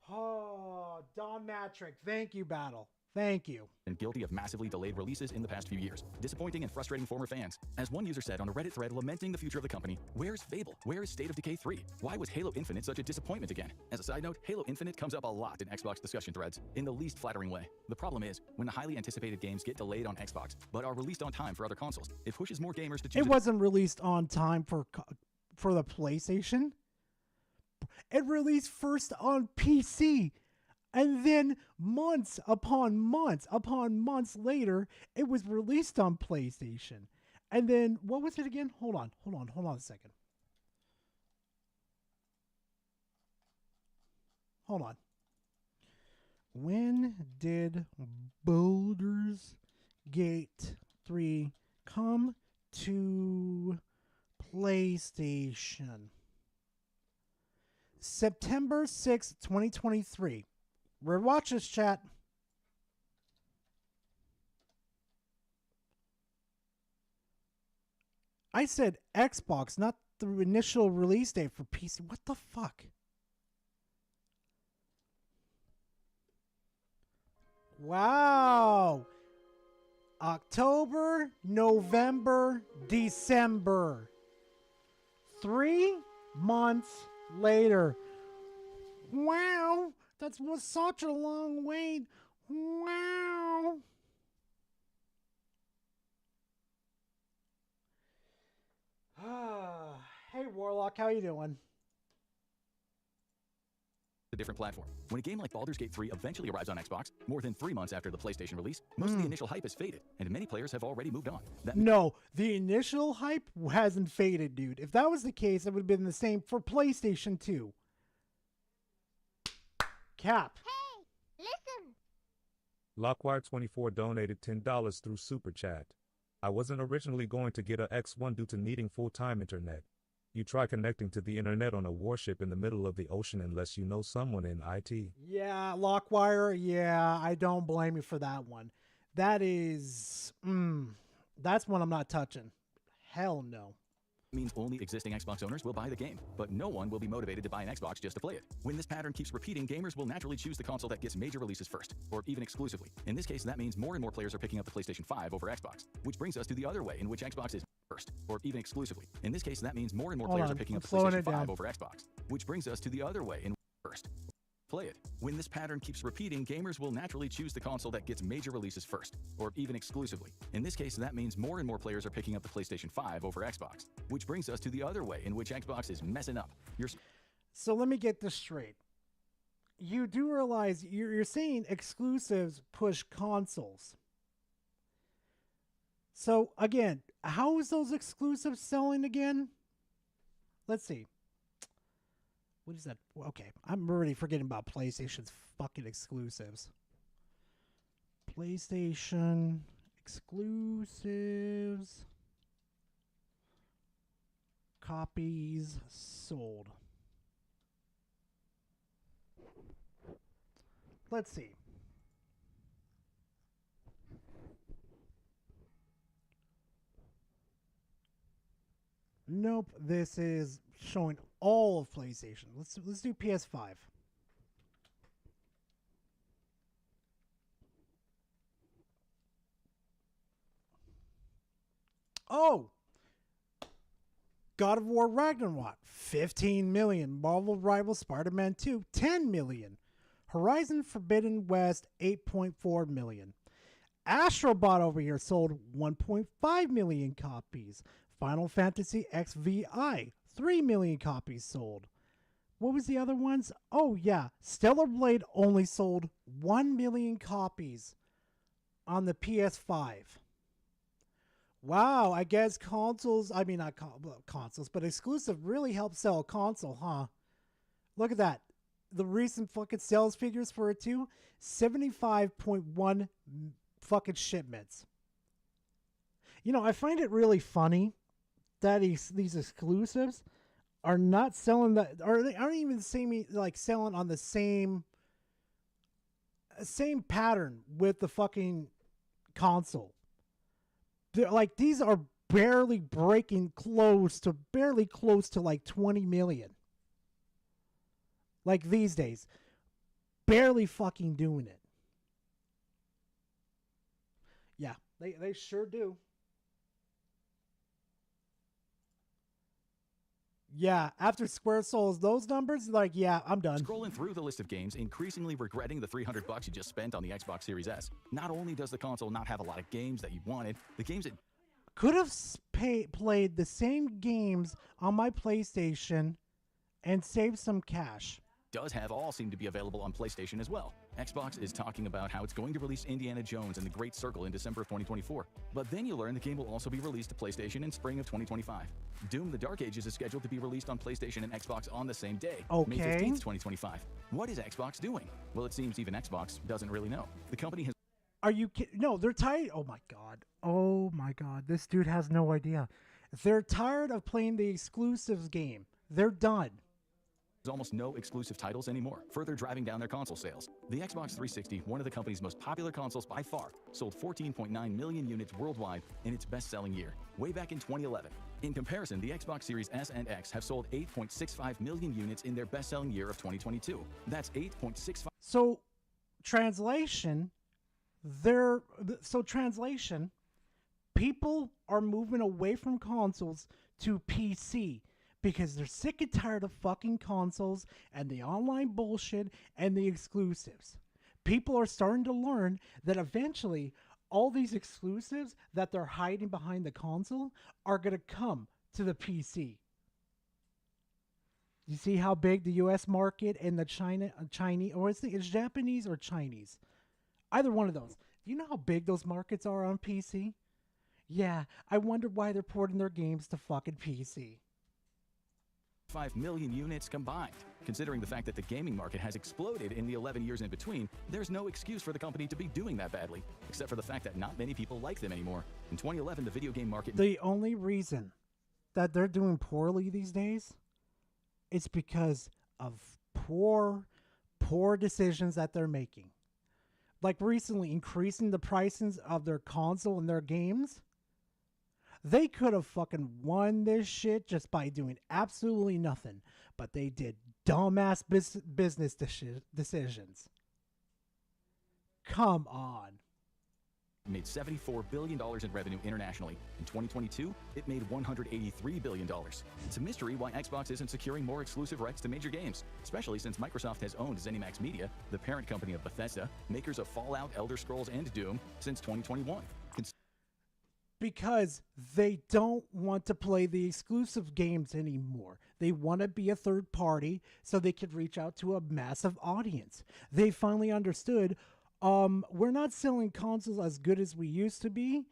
Oh, Don Matrick. Thank you, Battle. Thank you. And guilty of massively delayed releases in the past few years. Disappointing and frustrating former fans. As one user said on a Reddit thread lamenting the future of the company, where's Fable? Where is State of Decay 3? Why was Halo Infinite such a disappointment again? As a side note, Halo Infinite comes up a lot in Xbox discussion threads, in the least flattering way. The problem is, when the highly anticipated games get delayed on Xbox, but are released on time for other consoles, it pushes more gamers to choose... It wasn't released on time for the PlayStation. It released first on PC. And then months upon months later, it was released on PlayStation. And then, what was it again? Hold on a second. Hold on. When did Baldur's Gate 3 come to PlayStation? September 6th, 2023. Watch this, chat. I said Xbox, not the initial release date for PC. What the fuck? Wow. October, November, December. 3 months later. Wow. That was such a long wait. Wow. Hey, Warlock, how you doing? A different platform. When a game like Baldur's Gate 3 eventually arrives on Xbox, more than 3 months after the PlayStation release, most of the initial hype has faded, and many players have already moved on. No, the initial hype hasn't faded, dude. If that was the case, it would have been the same for PlayStation 2. Cap. Hey, listen. Lockwire24 donated $10 through Super Chat. I wasn't originally going to get a X1 due to needing full-time internet. You try connecting to the internet on a warship in the middle of the ocean unless you know someone in IT. Yeah, Lockwire, yeah, I don't blame you for that one. That is, that's one I'm not touching. Hell no. Means only existing Xbox owners will buy the game, but no one will be motivated to buy an Xbox just to play it. When this pattern keeps repeating, gamers will naturally choose the console that gets major releases first, or even exclusively. In this case, that means more and more players are picking up the PlayStation 5 over Xbox, which brings us to the other way in which Xbox is first, or even exclusively. In this case, that means more and more players are picking up the PlayStation 5 over Xbox, which brings us to the other way in first. play it. When this pattern keeps repeating, gamers will naturally choose the console that gets major releases first, or even exclusively. In this case, that means more and more players are picking up the PlayStation 5 over Xbox, which brings us to the other way in which Xbox is messing up. So let me get this straight. You do realize you're saying exclusives push consoles. So again, how is those exclusives selling again? Let's see. What is that? Okay, I'm already forgetting about PlayStation's fucking exclusives. PlayStation exclusives. Copies sold. Let's see. Nope, this is showing all of PlayStation. Let's do PS5. Oh, God of War Ragnarok, 15 million. Marvel Rivals Spider-Man 2, 10 million. Horizon Forbidden West, 8.4 million. Astrobot over here sold 1.5 million copies. Final Fantasy XVI, 3 million copies sold. What was the other ones? Oh, yeah. Stellar Blade only sold 1 million copies on the PS5. Wow, I guess consoles, I mean, not consoles, but exclusive really helped sell a console, huh? Look at that. The recent fucking sales figures for it too, 75.1 fucking shipments. You know, I find it really funny that these exclusives are not selling that, or they aren't even selling on the same pattern with the fucking console. They're like, these are barely close to like 20 million. Like these days. Barely fucking doing it. Yeah, they sure do. Yeah, after Square Souls, those numbers, like, yeah, I'm done. Scrolling through the list of games, increasingly regretting the $300 you just spent on the Xbox Series S. Not only does the console not have a lot of games that you wanted, the games it could have played the same games on my PlayStation and saved some cash. Does have all seem to be available on PlayStation as well. Xbox is talking about how it's going to release Indiana Jones and the Great Circle in December of 2024. But then you learn the game will also be released to PlayStation in spring of 2025. Doom the Dark Ages is scheduled to be released on PlayStation and Xbox on the same day, May 15th, 2025. What is Xbox doing? Well, it seems even Xbox doesn't really know. The company has... Are you kidding? No, they're tired. Oh my God. Oh my God. This dude has no idea. They're tired of playing the exclusives game. They're done. There's almost no exclusive titles anymore, further driving down their console sales. The Xbox 360, one of the company's most popular consoles by far, sold 14.9 million units worldwide in its best-selling year, way back in 2011. In comparison, the Xbox Series S and X have sold 8.65 million units in their best-selling year of 2022. That's 8.65. So, translation, people are moving away from consoles to PC. Because they're sick and tired of fucking consoles and the online bullshit and the exclusives. People are starting to learn that eventually all these exclusives that they're hiding behind the console are going to come to the PC. You see how big the US market and the Chinese, or it's Japanese or Chinese? Either one of those. Do you know how big those markets are on PC? Yeah, I wonder why they're porting their games to fucking PC. 5 million units combined. Considering the fact that the gaming market has exploded in the 11 years in between, there's no excuse for the company to be doing that badly, except for the fact that not many people like them anymore. In 2011, the video game market... The only reason that they're doing poorly these days is because of poor decisions that they're making. Like recently, increasing the prices of their console and their games. They could have fucking won this shit just by doing absolutely nothing. But they did dumbass business decisions. Come on. made $74 billion in revenue internationally. In 2022, it made $183 billion. It's a mystery why Xbox isn't securing more exclusive rights to major games, especially since Microsoft has owned ZeniMax Media, the parent company of Bethesda, makers of Fallout, Elder Scrolls, and Doom, since 2021. Because they don't want to play the exclusive games anymore. They want to be a third party so they could reach out to a massive audience. They finally understood, we're not selling consoles as good as we used to be.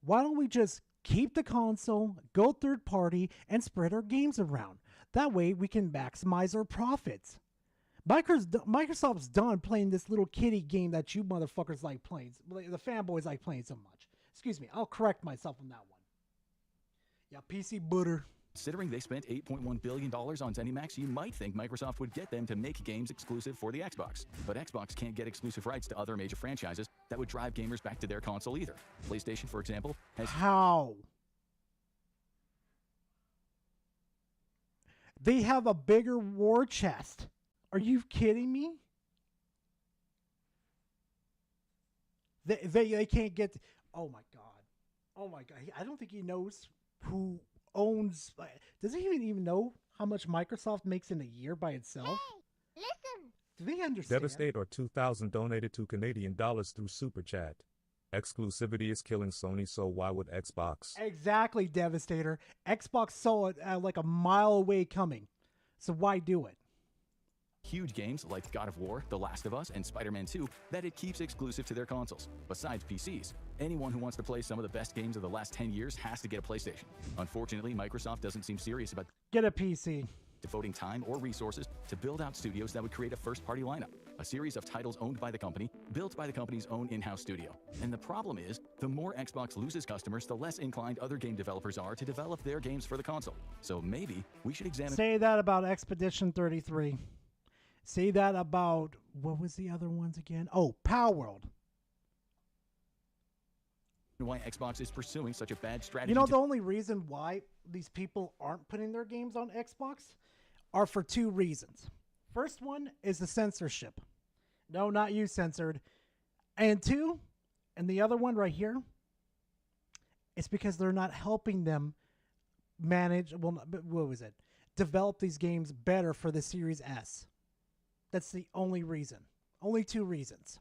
Why don't we just keep the console, go third party, and spread our games around? That way we can maximize our profits. Microsoft's done playing this little kiddie game that you motherfuckers like playing, the fanboys like playing so much. Excuse me, I'll correct myself on that one. Yeah, PC butter. Considering they spent $8.1 billion on ZeniMax, you might think Microsoft would get them to make games exclusive for the Xbox. But Xbox can't get exclusive rights to other major franchises that would drive gamers back to their console either. PlayStation, for example, has... How? They have a bigger war chest. Are you kidding me? They can't get... Oh my god. Oh my god. I don't think he knows who owns... Does he even know how much Microsoft makes in a year by itself? Hey, listen. Do they understand? Devastator 2000 donated $2 Canadian through Super Chat. Exclusivity is killing Sony, so why would Xbox? Exactly, Devastator. Xbox saw it like a mile away coming. So why do it? Huge games like God of War, The Last of Us, and Spider-Man 2 that it keeps exclusive to their consoles. Besides PCs, anyone who wants to play some of the best games of the last 10 years has to get a PlayStation. Unfortunately, Microsoft doesn't seem serious about get a PC, devoting time or resources to build out studios that would create a first-party lineup, a series of titles owned by the company, built by the company's own in-house studio. And the problem is, the more Xbox loses customers, the less inclined other game developers are to develop their games for the console. So maybe we should examine... Say that about Expedition 33. Say that about, what was the other ones again? Oh, Power World. Why Xbox is pursuing such a bad strategy. You know, the only reason why these people aren't putting their games on Xbox are for two reasons. First one is the censorship. No, not you censored. And two, and the other one right here, it's because they're not helping them manage, well, what was it? Develop these games better for the Series S. That's the only reason. Only two reasons.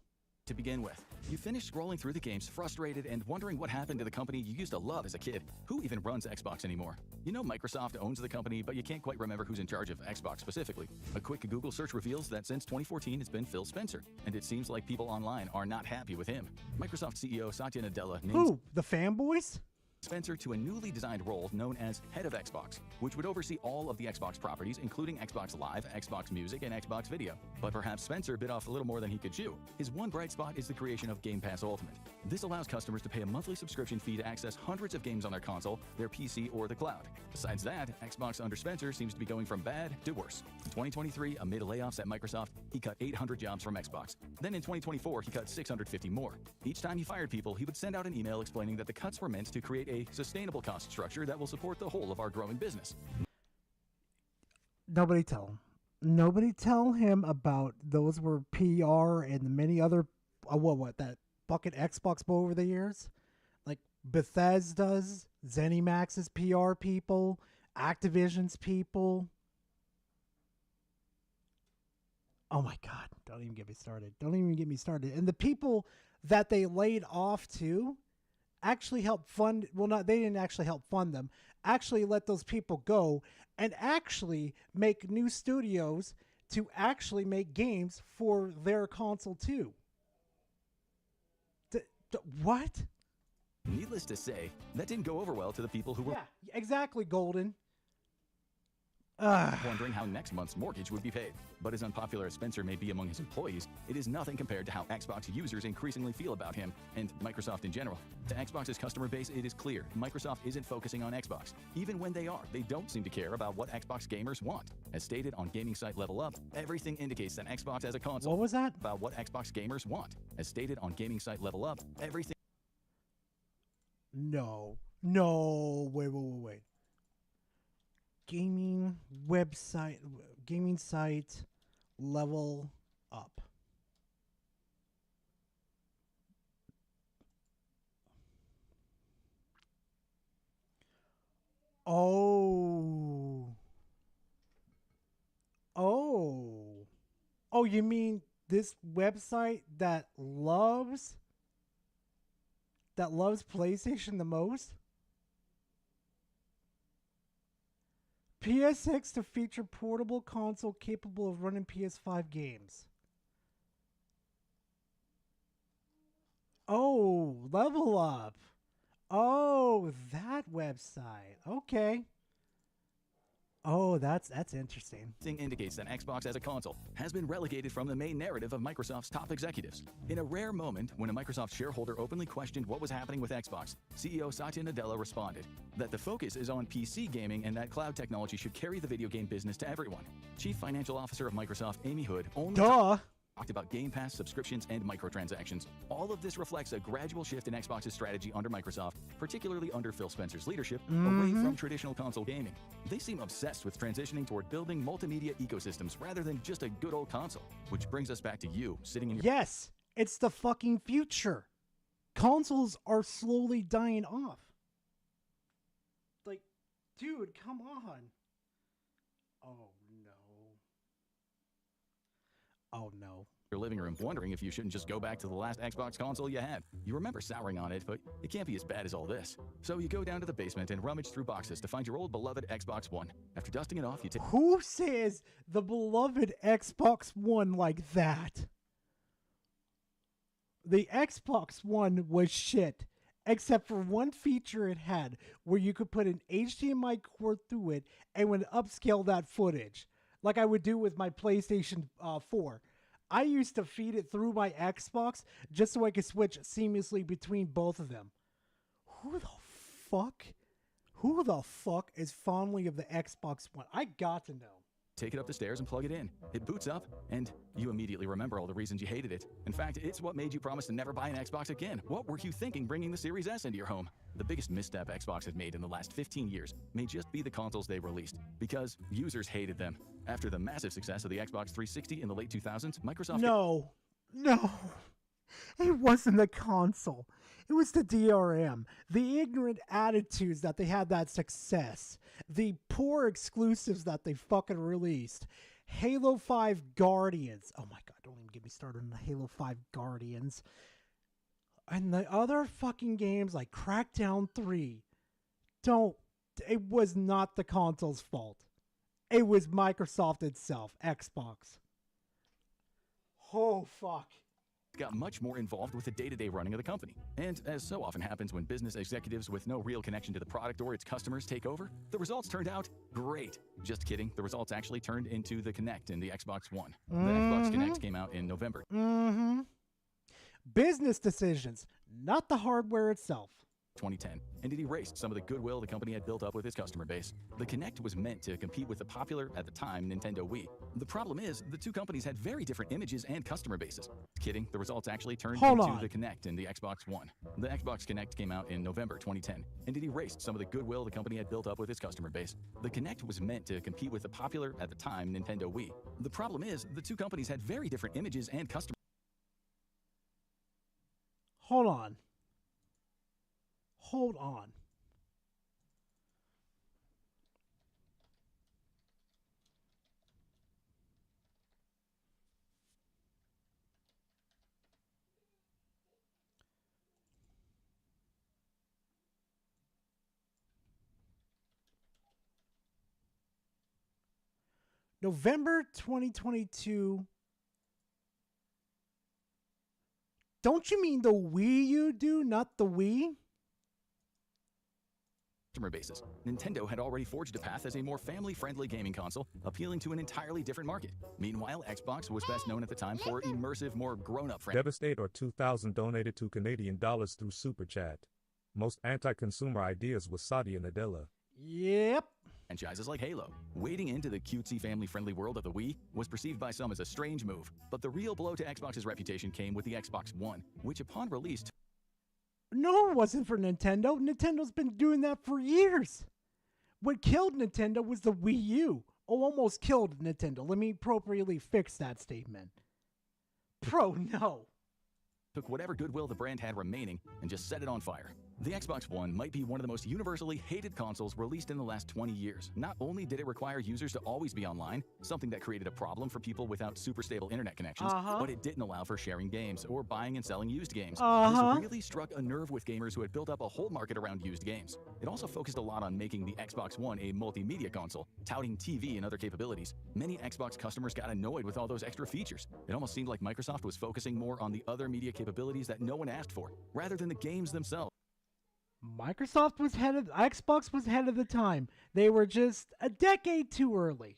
To begin with, you finish scrolling through the games frustrated and wondering what happened to the company you used to love as a kid. Who even runs Xbox anymore? You know Microsoft owns the company, but you can't quite remember who's in charge of Xbox specifically. A quick Google search reveals that since 2014 it's been Phil Spencer, and it seems like people online are not happy with him. Microsoft CEO Satya Nadella names... Who? The fanboys? Spencer to a newly designed role known as Head of Xbox, which would oversee all of the Xbox properties, including Xbox Live, Xbox Music, and Xbox Video. But perhaps Spencer bit off a little more than he could chew. His one bright spot is the creation of Game Pass Ultimate. This allows customers to pay a monthly subscription fee to access hundreds of games on their console, their PC, or the cloud. Besides that, Xbox under Spencer seems to be going from bad to worse. In 2023, amid layoffs at Microsoft, he cut 800 jobs from Xbox. Then in 2024, he cut 650 more. Each time he fired people, he would send out an email explaining that the cuts were meant to create a sustainable cost structure that will support the whole of our growing business. Nobody tell him. Nobody tell him about those were PR and the many other, that bucket Xbox Bowl over the years? Like Bethesda's, ZeniMax's PR people, Activision's people. Oh my God, don't even get me started. Don't even get me started. And the people that they laid off too actually helped fund, they didn't actually help fund them, actually let those people go and actually make new studios to actually make games for their console too. What? Needless to say, that didn't go over well to the people who were... Yeah, exactly, Golden. Wondering how next month's mortgage would be paid. But as unpopular as Spencer may be among his employees, it is nothing compared to how Xbox users increasingly feel about him and Microsoft in general. To Xbox's customer base, it is clear Microsoft isn't focusing on Xbox. Even when they are, they don't seem to care about what Xbox gamers want. As stated on gaming site Level Up, everything indicates that Xbox as a console... What was that? ...about what Xbox gamers want. As stated on gaming site Level Up, everything... No, wait. Gaming website, gaming site, Level Up. Oh. Oh. Oh, you mean this website that loves PlayStation the most? PSX to feature portable console capable of running PS5 games. Oh, Level Up. Oh, that website. Okay. Oh, that's interesting. Indicates that Xbox as a console has been relegated from the main narrative of Microsoft's top executives. In a rare moment, when a Microsoft shareholder openly questioned what was happening with Xbox, CEO Satya Nadella responded that the focus is on PC gaming and that cloud technology should carry the video game business to everyone. Chief Financial Officer of Microsoft, Amy Hood, only talked about Game Pass subscriptions and microtransactions. All of this reflects a gradual shift in Xbox's strategy under Microsoft, particularly under Phil Spencer's leadership, away from traditional console gaming. They seem obsessed with transitioning toward building multimedia ecosystems rather than just a good old console, which brings us back to you sitting in your... Yes, it's the fucking future. Consoles are slowly dying off. Like, dude, come on. Oh, no. Oh, no. Your living room, wondering if you shouldn't just go back to the last Xbox console you had. You remember souring on it, but it can't be as bad as all this. So you go down to the basement and rummage through boxes to find your old beloved Xbox One. After dusting it off, you take... Who says the beloved Xbox One like that? The Xbox One was shit, except for one feature it had, where you could put an HDMI cord through it and would upscale that footage, like I would do with my PlayStation 4. I used to feed it through my Xbox just so I could switch seamlessly between both of them. Who the fuck is fondly of the Xbox One? I got to know. Take it up the stairs and plug it in. It boots up, and you immediately remember all the reasons you hated it. In fact, it's what made you promise to never buy an Xbox again. What were you thinking bringing the Series S into your home? The biggest misstep Xbox has made in the last 15 years may just be the consoles they released, because users hated them. After the massive success of the Xbox 360 in the late 2000s, Microsoft... No. It wasn't the console. It was the DRM. The ignorant attitudes that they had that success. The poor exclusives that they fucking released. Halo 5 Guardians. Oh my god, don't even get me started on the Halo 5 Guardians. And the other fucking games like Crackdown 3. It was not the console's fault. It was Microsoft itself, Xbox. Oh, fuck. Got much more involved with the day-to-day running of the company. And as so often happens when business executives with no real connection to the product or its customers take over, the results turned out great. Just kidding, the results actually turned into the Kinect in the Xbox One. The Xbox Kinect came out in November. Business decisions, not the hardware itself. 2010, and it erased some of the goodwill the company had built up with its customer base. The Kinect was meant to compete with the popular, at the time, Nintendo Wii. The problem is, the two companies had very different images and customer bases. Kidding, the results actually turned into the Kinect in the Xbox One. The Xbox Kinect came out in November 2010, and it erased some of the goodwill the company had built up with its customer base. The Kinect was meant to compete with the popular, at the time, Nintendo Wii. The problem is, the two companies had very different images and customer... Hold on. November 2022. Don't you mean the Wii U do, not the Wii? Customer bases. Nintendo had already forged a path as a more family-friendly gaming console, appealing to an entirely different market. Meanwhile, Xbox was best known at the time for immersive, more grown-up Devastate or 2,000 donated to Canadian dollars through Super Chat. Most anti-consumer ideas with Satya Nadella. Yep. Franchises like Halo. Wading into the cutesy family-friendly world of the Wii was perceived by some as a strange move, but the real blow to Xbox's reputation came with the Xbox One, which upon release... No, it wasn't for Nintendo. Nintendo's been doing that for years. What killed Nintendo was the Wii U. Oh, almost killed Nintendo. Let me appropriately fix that statement. No. Took whatever goodwill the brand had remaining and just set it on fire. The Xbox One might be one of the most universally hated consoles released in the last 20 years. Not only did it require users to always be online, something that created a problem for people without super stable internet connections, but it didn't allow for sharing games or buying and selling used games. This really struck a nerve with gamers who had built up a whole market around used games. It also focused a lot on making the Xbox One a multimedia console, touting TV and other capabilities. Many Xbox customers got annoyed with all those extra features. It almost seemed like Microsoft was focusing more on the other media capabilities that no one asked for, rather than the games themselves. Microsoft was Xbox was ahead of the time. They were just a decade too early.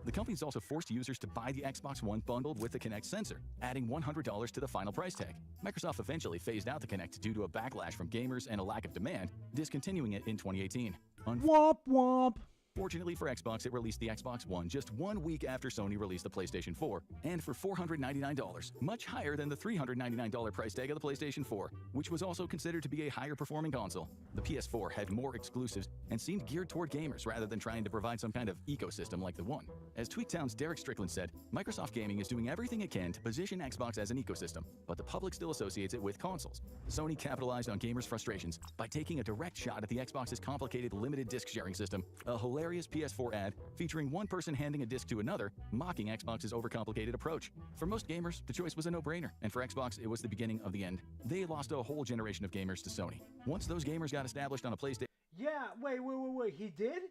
The company's also forced users to buy the Xbox One bundled with the Kinect sensor, adding $100 to the final price tag. Microsoft eventually phased out the Kinect due to a backlash from gamers and a lack of demand, discontinuing it in 2018. Womp womp. Fortunately for Xbox, it released the Xbox One just 1 week after Sony released the PlayStation 4, and for $499, much higher than the $399 price tag of the PlayStation 4, which was also considered to be a higher performing console. The PS4 had more exclusives and seemed geared toward gamers rather than trying to provide some kind of ecosystem like the One. As Tweaktown's Derek Strickland said, Microsoft Gaming is doing everything it can to position Xbox as an ecosystem, but the public still associates it with consoles. Sony capitalized on gamers' frustrations by taking a direct shot at the Xbox's complicated limited disc sharing system, a hilarious PS4 ad featuring one person handing a disc to another, mocking Xbox's overcomplicated approach. For most gamers, the choice was a no-brainer, and for Xbox, it was the beginning of the end. They lost a whole generation of gamers to Sony. Once those gamers got established on a PlayStation... Yeah, wait, he did?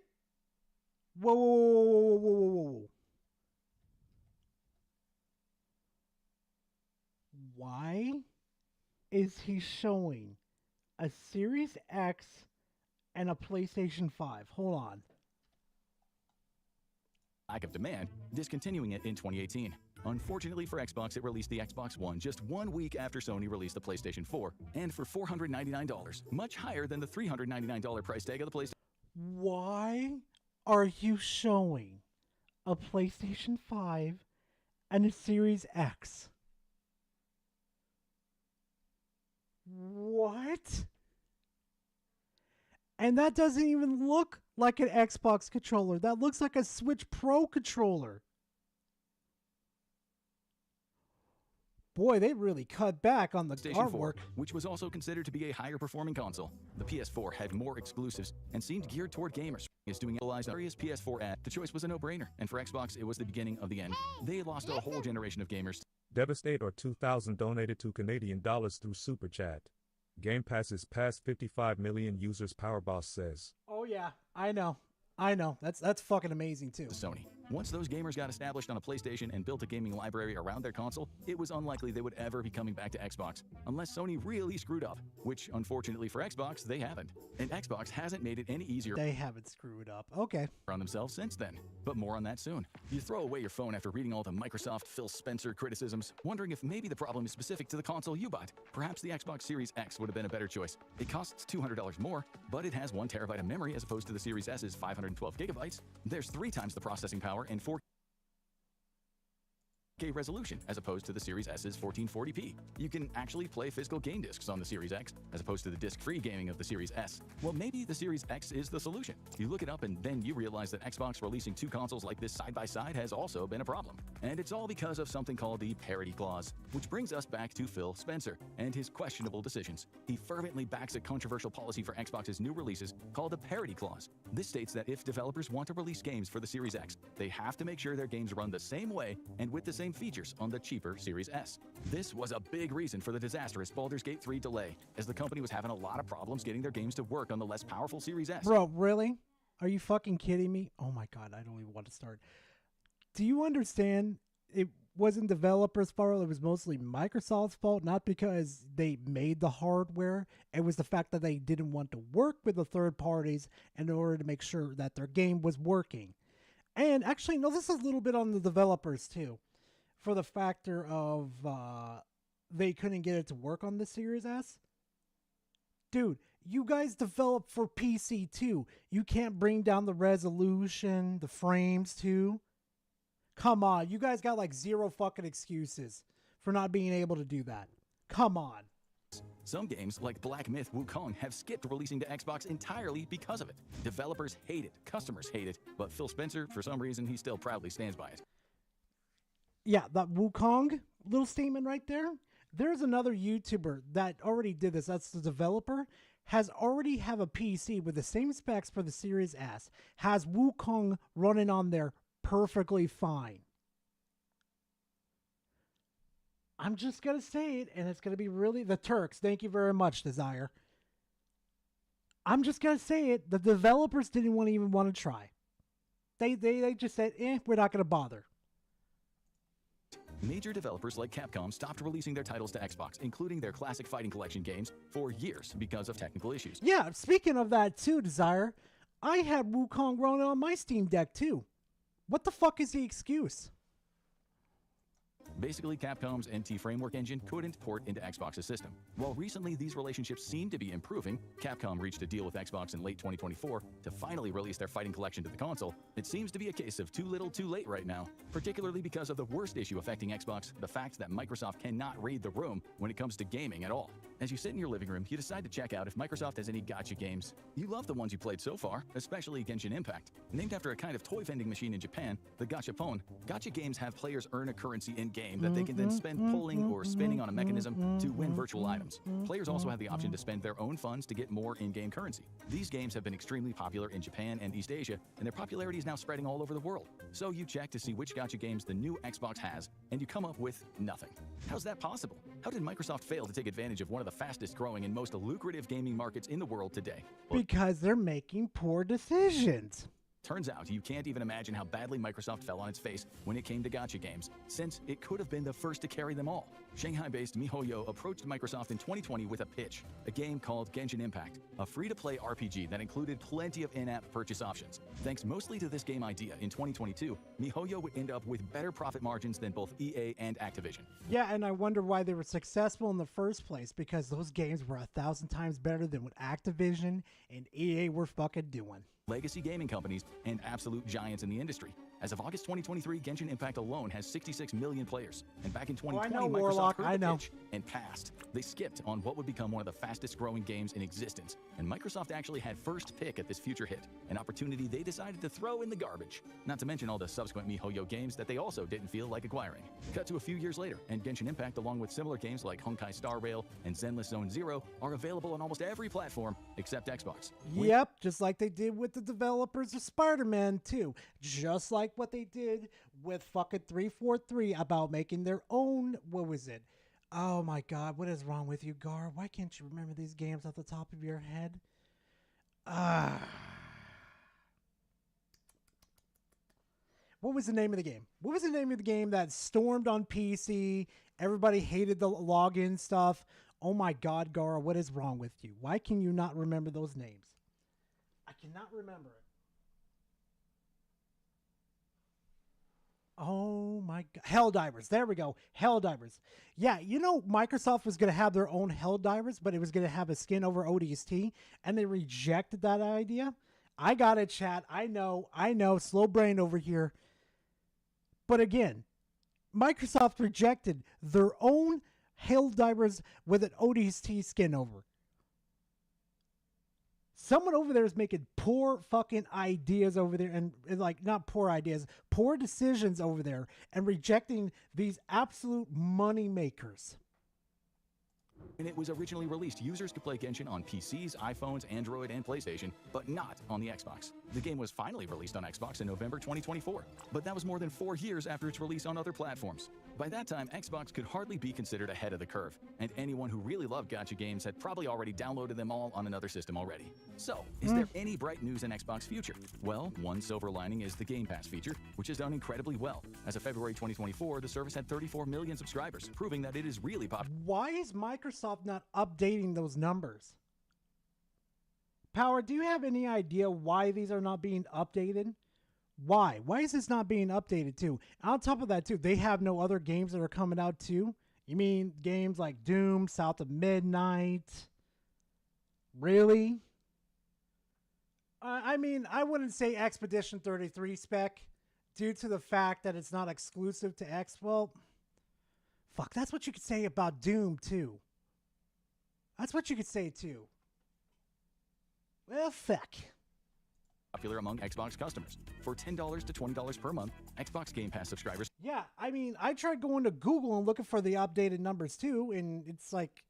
Whoa. Why is he showing a Series X and a PlayStation 5? Hold on. Lack of demand, discontinuing it in 2018. Unfortunately for Xbox, it released the Xbox One just 1 week after Sony released the PlayStation 4, and for $499, much higher than the $399 price tag of the PlayStation. Why are you showing a PlayStation 5 and a Series X? What? And that doesn't even look like an Xbox controller. That looks like a Switch Pro controller. Boy, they really cut back on the PlayStation 4, artwork. which was also considered to be a higher performing console. The PS4 had more exclusives and seemed geared toward gamers. Is doing various PS4 ad. The choice was a no-brainer, and for Xbox, it was the beginning of the end. They lost a whole generation of gamers. Devastate or 2,000 donated to Canadian dollars through Super Chat. Game Pass is past 55 million users, Powerboss says. Oh yeah, I know. That's fucking amazing too. Sony. Once those gamers got established on a PlayStation and built a gaming library around their console, it was unlikely they would ever be coming back to Xbox, unless Sony really screwed up, which unfortunately for Xbox, they haven't. And Xbox hasn't made it any easier. They haven't screwed up. Okay. On themselves since then. But more on that soon. You throw away your phone after reading all the Microsoft Phil Spencer criticisms, wondering if maybe the problem is specific to the console you bought. Perhaps the Xbox Series X would have been a better choice. It costs $200 more, but it has 1 terabyte of memory as opposed to the Series S's 512 gigabytes. There's 3 times the processing power and 4K resolution as opposed to the Series S's 1440p. You can actually play physical game discs on the Series X as opposed to the disc-free gaming of the Series S. Well, maybe the Series X is the solution. You look it up and then you realize that Xbox releasing 2 consoles like this side by side has also been a problem. And it's all because of something called the parity clause, which brings us back to Phil Spencer and his questionable decisions. He fervently backs a controversial policy for Xbox's new releases called the parity clause. This states that if developers want to release games for the Series X, they have to make sure their games run the same way and with the same features on the cheaper Series S. This was a big reason for the disastrous Baldur's Gate 3 delay, as the company was having a lot of problems getting their games to work on the less powerful Series S. Bro, really? Are you fucking kidding me? Oh my god, I don't even want to start. Do you understand it wasn't developers' fault, it was mostly Microsoft's fault, not because they made the hardware. It was the fact that they didn't want to work with the third parties in order to make sure that their game was working. And actually, no, this is a little bit on the developers too, for the factor of they couldn't get it to work on the Series S. Dude, you guys develop for PC too. You can't bring down the resolution, the frames too. Come on, you guys got like 0 fucking excuses for not being able to do that. Come on. Some games, like Black Myth Wukong, have skipped releasing to Xbox entirely because of it. Developers hate it, customers hate it, but Phil Spencer, for some reason, he still proudly stands by it. Yeah, that Wukong little statement right there. There's another YouTuber that already did this. That's the developer. Has already have a PC with the same specs for the Series S. Has Wukong running on there perfectly fine. I'm just going to say it, and it's going to be really the Turks. Thank you very much, Desire. I'm just going to say it. The developers didn't even want to try. They just said, we're not going to bother. Major developers like Capcom stopped releasing their titles to Xbox, including their classic fighting collection games, for years because of technical issues. Yeah, speaking of that too, Desire, I had Wukong running on my Steam Deck too. What the fuck is the excuse? Basically, Capcom's NT Framework engine couldn't port into Xbox's system. While recently these relationships seem to be improving, Capcom reached a deal with Xbox in late 2024 to finally release their fighting collection to the console. It seems to be a case of too little too late right now, particularly because of the worst issue affecting Xbox, the fact that Microsoft cannot read the room when it comes to gaming at all. As you sit in your living room, you decide to check out if Microsoft has any gacha games. You love the ones you played so far, especially Genshin Impact. Named after a kind of toy vending machine in Japan, the gachapon, gacha games have players earn a currency in-game that they can then spend pulling or spinning on a mechanism to win virtual items. Players also have the option to spend their own funds to get more in-game currency. These games have been extremely popular in Japan and East Asia, and their popularity is now spreading all over the world. So you check to see which gacha games the new Xbox has, and you come up with nothing. How's that possible? How did Microsoft fail to take advantage of one of the fastest growing and most lucrative gaming markets in the world today? Well, because they're making poor decisions. Turns out you can't even imagine how badly Microsoft fell on its face when it came to gacha games, since it could have been the first to carry them all. Shanghai-based MiHoYo approached Microsoft in 2020 with a pitch, a game called Genshin Impact, a free-to-play RPG that included plenty of in-app purchase options. Thanks mostly to this game idea, in 2022, MiHoYo would end up with better profit margins than both EA and Activision. Yeah, and I wonder why they were successful in the first place, because those games were 1,000 times better than what Activision and EA were fucking doing. Legacy gaming companies, and absolute giants in the industry. As of August 2023, Genshin Impact alone has 66 million players. And back in 2020, Microsoft Warlock, heard the pitch and passed. They skipped on what would become one of the fastest growing games in existence. And Microsoft actually had first pick at this future hit, an opportunity they decided to throw in the garbage. Not to mention all the subsequent MiHoYo games that they also didn't feel like acquiring. Cut to a few years later, and Genshin Impact, along with similar games like Honkai Star Rail and Zenless Zone Zero, are available on almost every platform except Xbox. Yep, just like they did with the developers of Spider-Man 2. Just like what they did with fucking 343 about making their own, what was it? Oh my god, what is wrong with you, Gar? Why can't you remember these games off the top of your head? What was the name of the game? What was the name of the game that stormed on PC? Everybody hated the login stuff. Oh my god, Gar, what is wrong with you? Why can you not remember those names? I cannot remember it. Oh my god. Helldivers. There we go. Helldivers. Yeah, you know, Microsoft was going to have their own Helldivers, but it was going to have a skin over ODST, and they rejected that idea. I got it, chat. I know. Slow brain over here. But again, Microsoft rejected their own Helldivers with an ODST skin over. Someone over there is making poor fucking ideas over there, and like, not poor ideas, poor decisions over there, and rejecting these absolute money makers. When it was originally released, users could play Genshin on PCs, iPhones, Android, and PlayStation, but not on the Xbox. The game was finally released on Xbox in November 2024, but that was more than 4 years after its release on other platforms. By that time, Xbox could hardly be considered ahead of the curve, and anyone who really loved gacha games had probably already downloaded them all on another system already. So, is there any bright news in Xbox future? Well, one silver lining is the Game Pass feature, which has done incredibly well. As of February 2024, the service had 34 million subscribers, proving that it is really popular. Why is Microsoft not updating those numbers? Power, do you have any idea why these are not being updated? Why? Why is this not being updated too? On top of that too, they have no other games that are coming out too? You mean games like Doom, South of Midnight? Really? I mean, I wouldn't say Expedition 33 spec due to the fact that it's not exclusive to X. Well, fuck, that's what you could say about Doom too. That's what you could say too. Well, fuck. popular among Xbox customers. For $10 to $20 per month, Xbox Game Pass subscribers Yeah, I mean, I tried going to Google and looking for the updated numbers too, and it's like,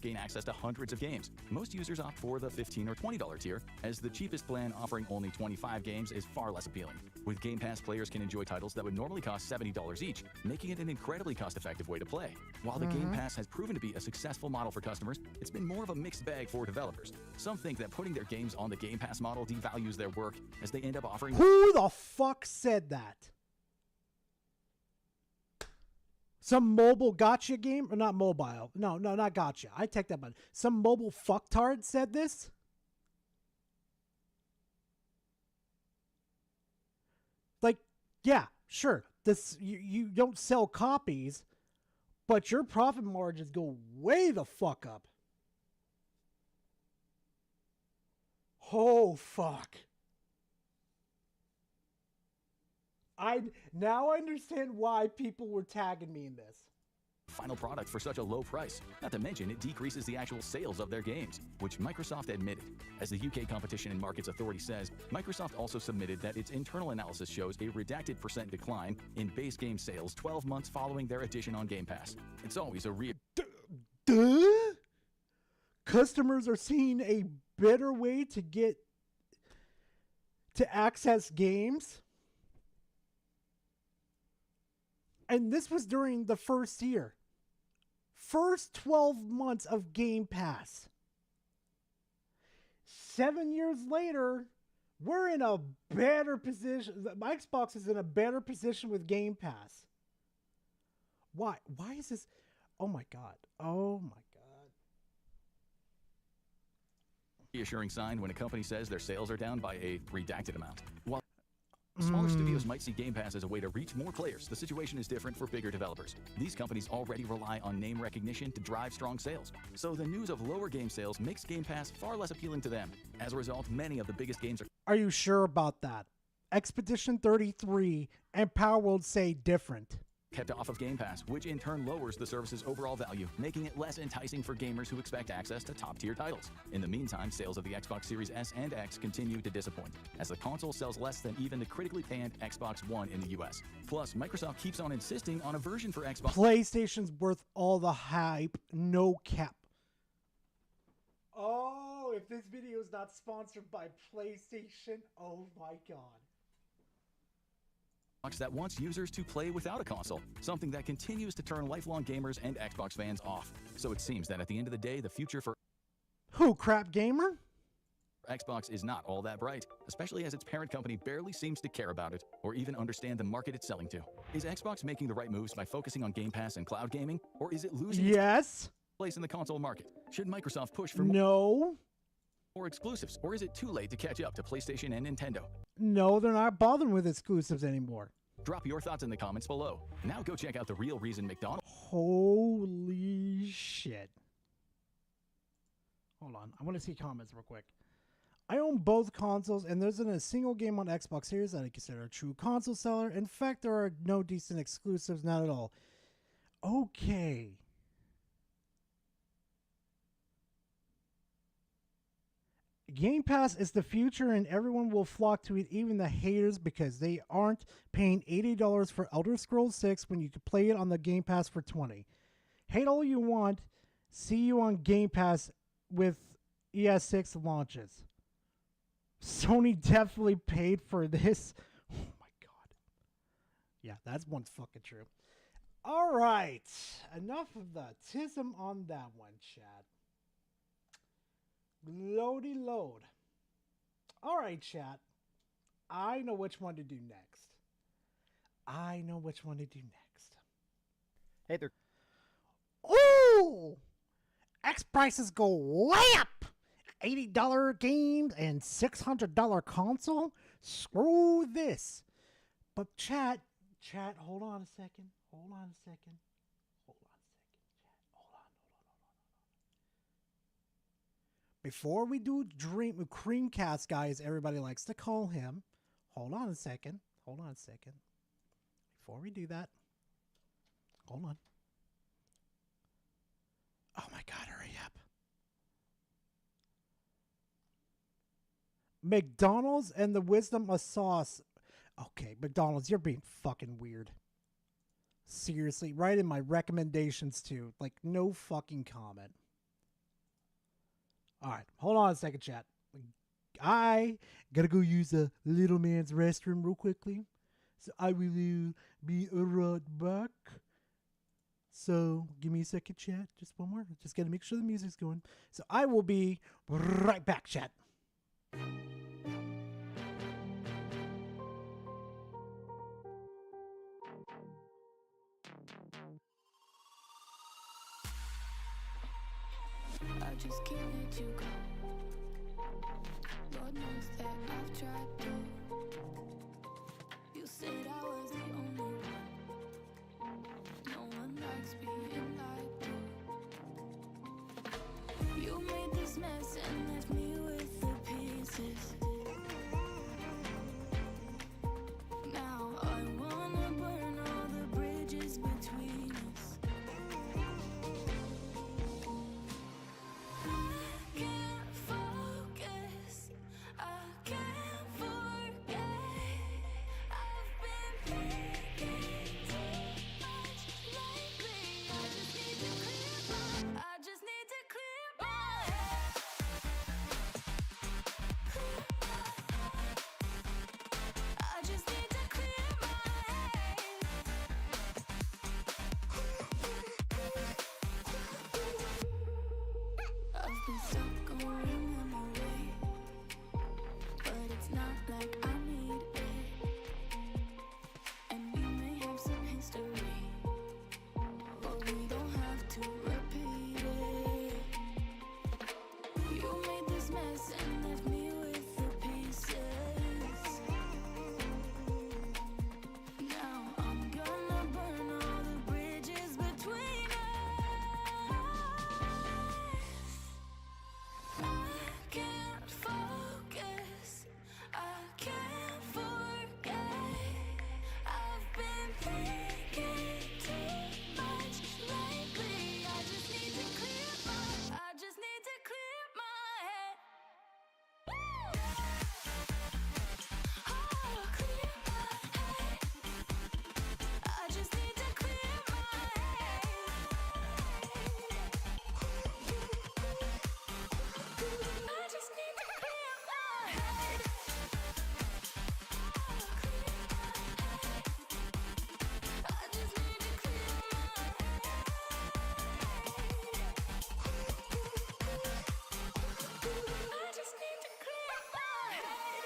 gain access to hundreds of games. Most users opt for the $15 or $20 tier, as the cheapest plan offering only 25 games is far less appealing. With Game Pass, players can enjoy titles that would normally cost $70 each, making it an incredibly cost-effective way to play. While the Game Pass has proven to be a successful model for customers, it's been more of a mixed bag for developers. Some think that putting their games on the Game Pass model devalues their work, as they end up offering... Who the fuck said that? Some mobile gotcha game? Or not mobile. No, not gotcha. I take that back. Some mobile fucktard said this? Like, yeah, sure. This you don't sell copies, but your profit margins go way the fuck up. Oh, fuck. I now understand why people were tagging me in this. Final product for such a low price. Not to mention, it decreases the actual sales of their games, which Microsoft admitted. As the UK Competition and Markets Authority says, Microsoft also submitted that its internal analysis shows a redacted % decline in base game sales 12 months following their addition on Game Pass. It's always a real... Duh? Customers are seeing a better way to access games? And this was during the first year. First 12 months of Game Pass. 7 years later, we're in a better position. My Xbox is in a better position with Game Pass. Why? Why is this? Oh my God. Oh my God. Reassuring sign when a company says their sales are down by a redacted amount. While smaller studios might see Game Pass as a way to reach more players, the situation is different for bigger developers. These companies already rely on name recognition to drive strong sales. So the news of lower game sales makes Game Pass far less appealing to them. As a result, many of the biggest games Are you sure about that? Expedition 33 and Power World say different. kept off of Game Pass, which in turn lowers the service's overall value, making it less enticing for gamers who expect access to top-tier titles. In the meantime, sales of the Xbox Series S and X continue to disappoint, as the console sells less than even the critically panned Xbox One in the US. Plus, Microsoft keeps on insisting on a version for Xbox. PlayStation's worth all the hype, no cap. Oh, if this video is not sponsored by PlayStation, oh my God. That wants users to play without a console, something that continues to turn lifelong gamers and Xbox fans off. So it seems that at the end of the day, the future for Who, Crap Gamer? Xbox is not all that bright, especially as its parent company barely seems to care about it or even understand the market it's selling to. Is Xbox making the right moves by focusing on Game Pass and cloud gaming, or is it losing its place in the console market? Should Microsoft push for more exclusives, or is it too late to catch up to PlayStation and Nintendo? No, they're not bothering with exclusives anymore. Drop your thoughts in the comments below. Now go check out the real reason McDonald's. Holy shit. Hold on. I want to see comments real quick. I own both consoles, and there isn't a single game on Xbox Series that I consider a true console seller. In fact, there are no decent exclusives, not at all. Okay. Game Pass is the future, and everyone will flock to it, even the haters, because they aren't paying $80 for Elder Scrolls 6 when you could play it on the Game Pass for $20. Hate all you want. See you on Game Pass with ES6 launches. Sony definitely paid for this. Oh my God. Yeah, that's one's fucking true. All right. Enough of the tism on that one, Chad. Loady load. All right, chat. I know which one to do next. Hey there. Ooh! X prices go way up. $80 games and $600 console? Screw this. But chat, hold on a second. Before we do Creamcast, guys, everybody likes to call him. Hold on a second. Before we do that, hold on. Oh my God, hurry up. McDonald's and the wisdom of sauce. Okay, McDonald's, you're being fucking weird. Seriously, right in my recommendations too. Like, no fucking comment. All right, hold on a second, chat. I gotta go use the little man's restroom real quickly. So I will be right back. So give me a second, chat. Just one more. Just gotta make sure the music's going. So I will be right back, chat. I just can't let you go. Lord knows that I've tried to. You said I was the only one. No one likes being lied to. You made this mess and left me with the pieces. Now I wanna burn all the bridges between us. I can't focus, I can't forget. I've been thinking too much lately. I just need to clear my head. I just need to clear my head. I've been stuck on your memory, but it's not like I need it. And we may have some history, but we don't have to repeat it. You made this mess and left me with the pieces. Now I'm gonna burn all the bridges between us. I can't focus, I can't forget. I've been thinking too much lately. I just need to clear my head. Oh, clear my head. I just need to clear my head. I just need to clear my head. I just need to clear my I just need to clear my head.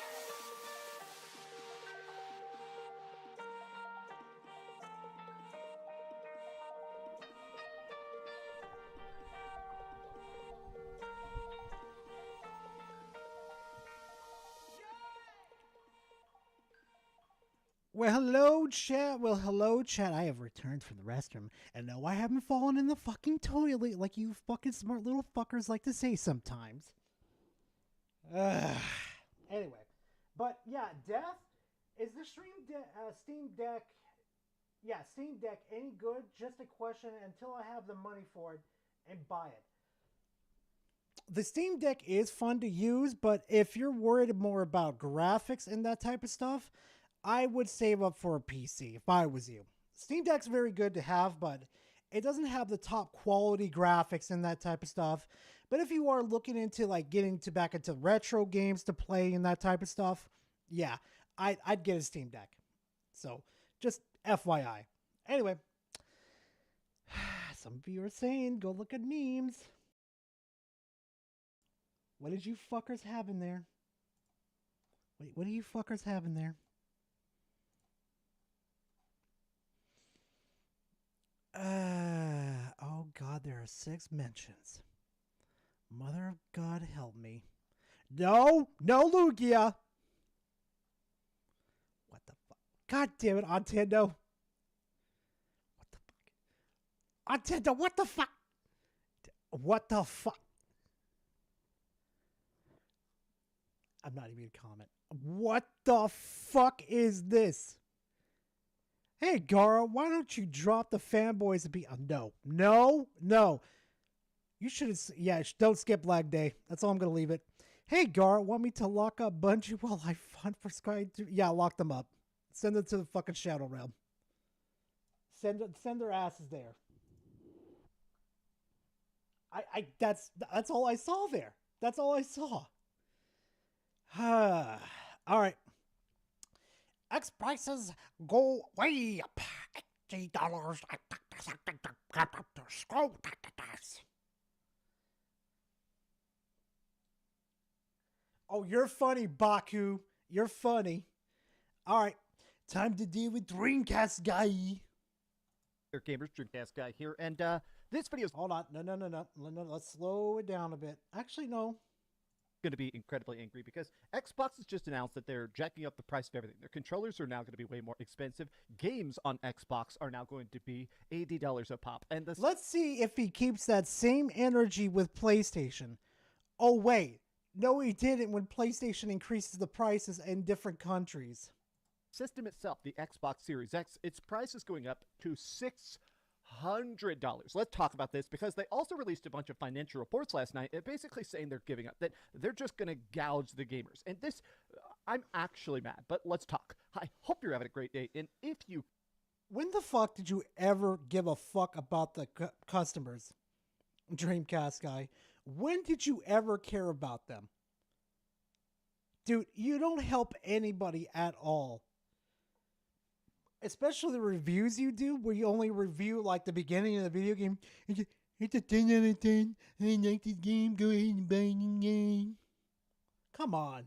Well, hello, chat. Well, hello, chat. I have returned from the restroom, and no, I haven't fallen in the fucking toilet like you fucking smart little fuckers like to say sometimes. Anyway, but yeah, Death, is the Steam Deck, yeah, Steam Deck any good? Just a question until I have the money for it and buy it. The Steam Deck is fun to use, but if you're worried more about graphics and that type of stuff, I would save up for a PC if I was you. Steam Deck's very good to have, but it doesn't have the top quality graphics and that type of stuff. But if you are looking into like getting back into retro games to play and that type of stuff, yeah, I'd get a Steam Deck. So just FYI. Anyway, some of you are saying go look at memes. What did you fuckers have in there? Wait, what do you fuckers have in there? Oh God, there are 6 mentions. Mother of God, help me. No, Lugia. What the fuck? God damn it, Nintendo. What the fuck? Nintendo, what the fuck? What the fuck? I'm not even gonna comment. What the fuck is this? Hey, Gara, why don't you drop the fanboys and be... no. You should have... Yeah, don't skip lag day. That's all I'm going to leave it. Hey, Gar, want me to lock up Bungie while I hunt for Sky? Yeah, lock them up. Send them to the fucking Shadow Realm. Send their asses there. That's all I saw there. That's all I saw. All right. X prices go way up. $80. Oh, you're funny, Baku. You're funny. All right. Time to deal with Dreamcast guy. Here, gamers, Dreamcast guy here, and this video is hold on, no. Let's slow it down a bit. Actually, no. Going to be incredibly angry because Xbox has just announced that they're jacking up the price of everything. Their controllers are now going to be way more expensive. Games on Xbox are now going to be $80 a pop. And let's see if he keeps that same energy with PlayStation. Oh wait, no, he didn't. When PlayStation increases the prices in different countries. System itself, the Xbox Series X, its price is going up to $600. Let's talk about this because they also released a bunch of financial reports last night, basically saying they're giving up, that they're just going to gouge the gamers. And this, I'm actually mad, but let's talk. I hope you're having a great day, and if you... When the fuck did you ever give a fuck about the customers, Dreamcast guy? When did you ever care about them? Dude, you don't help anybody at all. Especially the reviews you do, where you only review like the beginning of the video game. It's a 10 out of 10. I like this game. Go ahead and buy the game. Come on.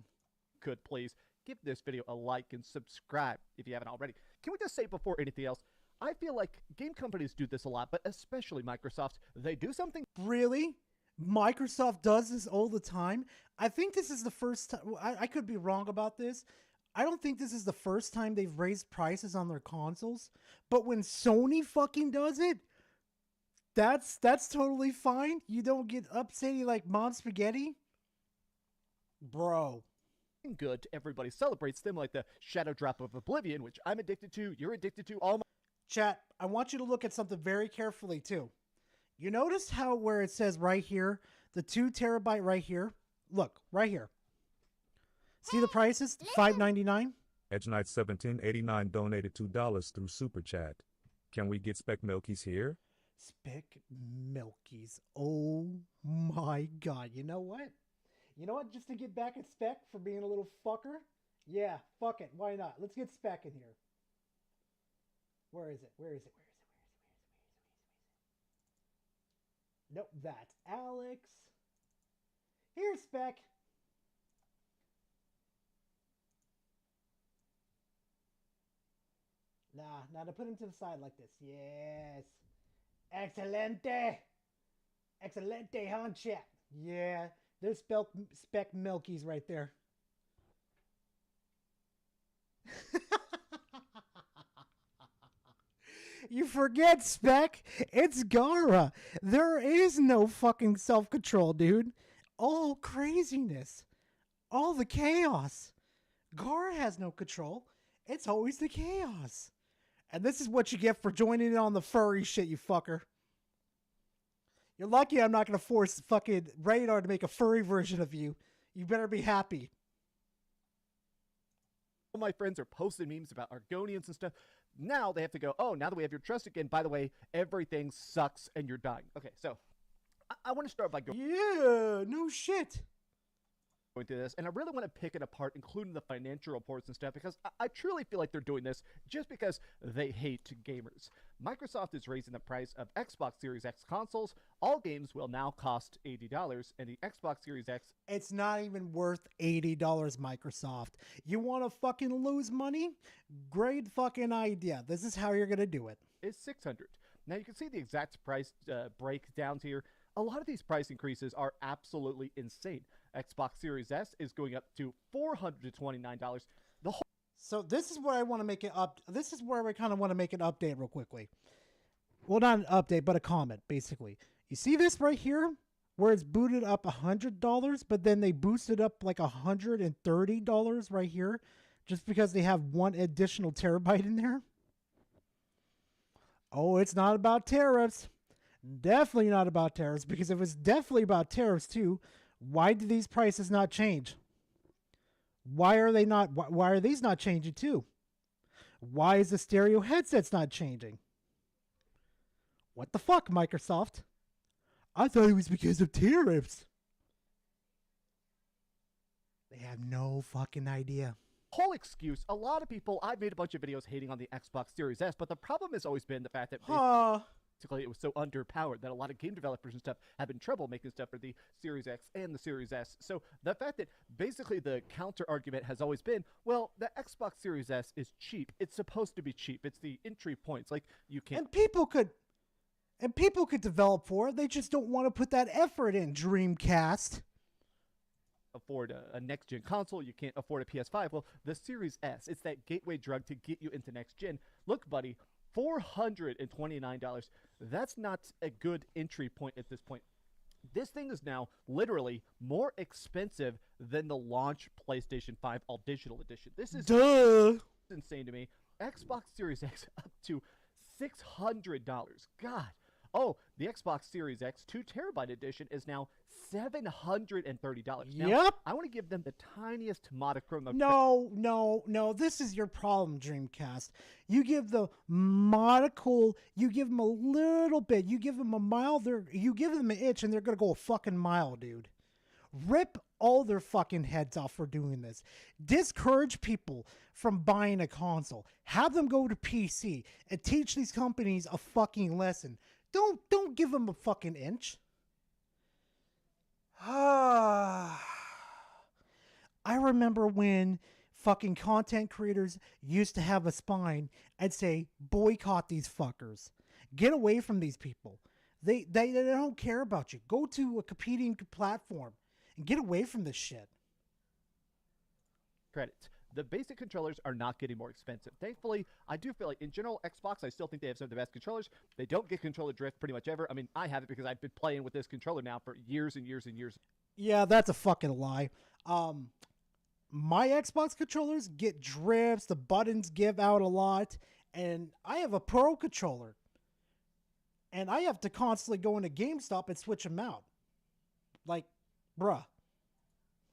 Could please give this video a like and subscribe if you haven't already. Can we just say before anything else, I feel like game companies do this a lot, but especially Microsoft, they do something. Really? Microsoft does this all the time? I think this is the first time. I could be wrong about this. I don't think this is the first time they've raised prices on their consoles, but when Sony fucking does it, that's totally fine. You don't get upset like Mom Spaghetti. Bro. Good. Everybody celebrates them like the Shadow Drop of Oblivion, which I'm addicted to, you're addicted to, all my... Chat, I want you to look at something very carefully too. You notice how where it says right here, the 2 terabyte right here? Look, right here. See the prices? $5.99. Edge Knight 1789 donated $2 through Super Chat. Can we get Spec Milkies here? Spec Milkies. Oh my god. You know what? You know what? Just to get back at Spec for being a little fucker? Yeah, fuck it. Why not? Let's get Spec in here. Where is it? Nope, that's Alex. Here's Spec. Nah, now to put him to the side like this. Yes. Excelente. Excelente, huh, chat? Yeah, there's Spec Milkies right there. You forget, Spec. It's Gara. There is no fucking self-control, dude. All craziness. All the chaos. Gara has no control. It's always the chaos. And this is what you get for joining in on the furry shit, you fucker. You're lucky I'm not going to force fucking Radar to make a furry version of you. You better be happy. All my friends are posting memes about Argonians and stuff. Now they have to go, oh, now that we have your trust again, by the way, everything sucks and you're dying. Okay, so I want to start by going... Yeah, no shit. Going through this, and I really want to pick it apart, including the financial reports and stuff, because I truly feel like they're doing this just because they hate gamers. Microsoft is raising the price of Xbox Series X consoles. All games will now cost $80, and the Xbox Series X... It's not even worth $80, Microsoft. You want to fucking lose money? Great fucking idea. This is how you're going to do it. It's $600. Now, you can see the exact price breakdowns here. A lot of these price increases are absolutely insane. Xbox Series S is going up to $429. So this is where I want to make it up. This is where I kind of want to make an update real quickly. Well, not an update, but a comment, basically. You see this right here? Where it's booted up $100, but then they boosted up like $130 right here, just because they have 1 additional terabyte in there. Oh, it's not about tariffs. Definitely not about tariffs, because if it's definitely about tariffs too, Why do these prices not change? Why are they not? Why are these not changing too? Why is the stereo headsets not changing? What the fuck, Microsoft? I thought it was because of tariffs. They have no fucking idea. Whole excuse. A lot of people, I've made a bunch of videos hating on the Xbox Series S, but the problem has always been the fact that basically it was so underpowered that a lot of game developers and stuff have been trouble making stuff for the Series X and the Series S. So the fact that basically the counter argument has always been, well, the Xbox Series S is cheap. It's supposed to be cheap. It's the entry points. Like you can't. And people could develop for it. They just don't want to put that effort in. Dreamcast. Afford a next-gen console, you can't afford a PS5. Well, the Series S, it's that gateway drug to get you into next-gen. Look, buddy, $429. That's not a good entry point at this point. This thing is now literally more expensive than the launch PlayStation 5 All Digital Edition. This is insane to me. Xbox Series X up to $600. God. Oh, the Xbox Series X 2 terabyte edition is now $730. Now, Yep. I want to give them the tiniest modicum of No. This is your problem, Dreamcast. You give the modical, you give them a little bit, you give them a mile, you give them an inch, and they're going to go a fucking mile, dude. Rip all their fucking heads off for doing this. Discourage people from buying a console. Have them go to PC and teach these companies a fucking lesson. Don't give them a fucking inch. I remember when fucking content creators used to have a spine. I'd say, boycott these fuckers. Get away from these people. They don't care about you. Go to a competing platform and get away from this shit. Credits. The basic controllers are not getting more expensive. Thankfully, I do feel like, in general, Xbox, I still think they have some of the best controllers. They don't get controller drift pretty much ever. I mean, I have it because I've been playing with this controller now for years and years and years. Yeah, that's a fucking lie. My Xbox controllers get drifts, the buttons give out a lot, and I have a Pro controller. And I have to constantly go into GameStop and switch them out. Like, bruh.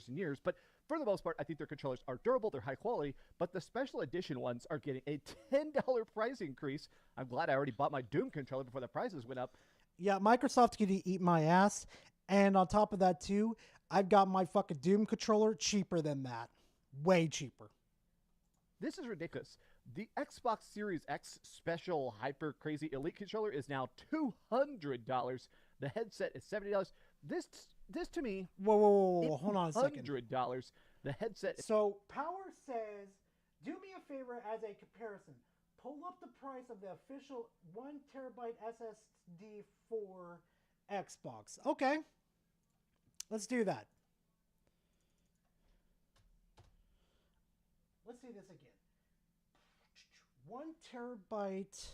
Years, but for the most part, I think their controllers are durable, they're high quality, but the special edition ones are getting a $10 price increase. I'm glad I already bought my Doom controller before the prices went up. Yeah, Microsoft could eat my ass. And on top of that, too, I've got my fucking Doom controller cheaper than that. Way cheaper. This is ridiculous. The Xbox Series X special hyper crazy elite controller is now $200. The headset is $70. This to me, whoa, hold on a second. $100. The headset. So Power says, do me a favor as a comparison. Pull up the price of the official 1 terabyte SSD for Xbox. Okay, let's do that. Let's see this again. 1 terabyte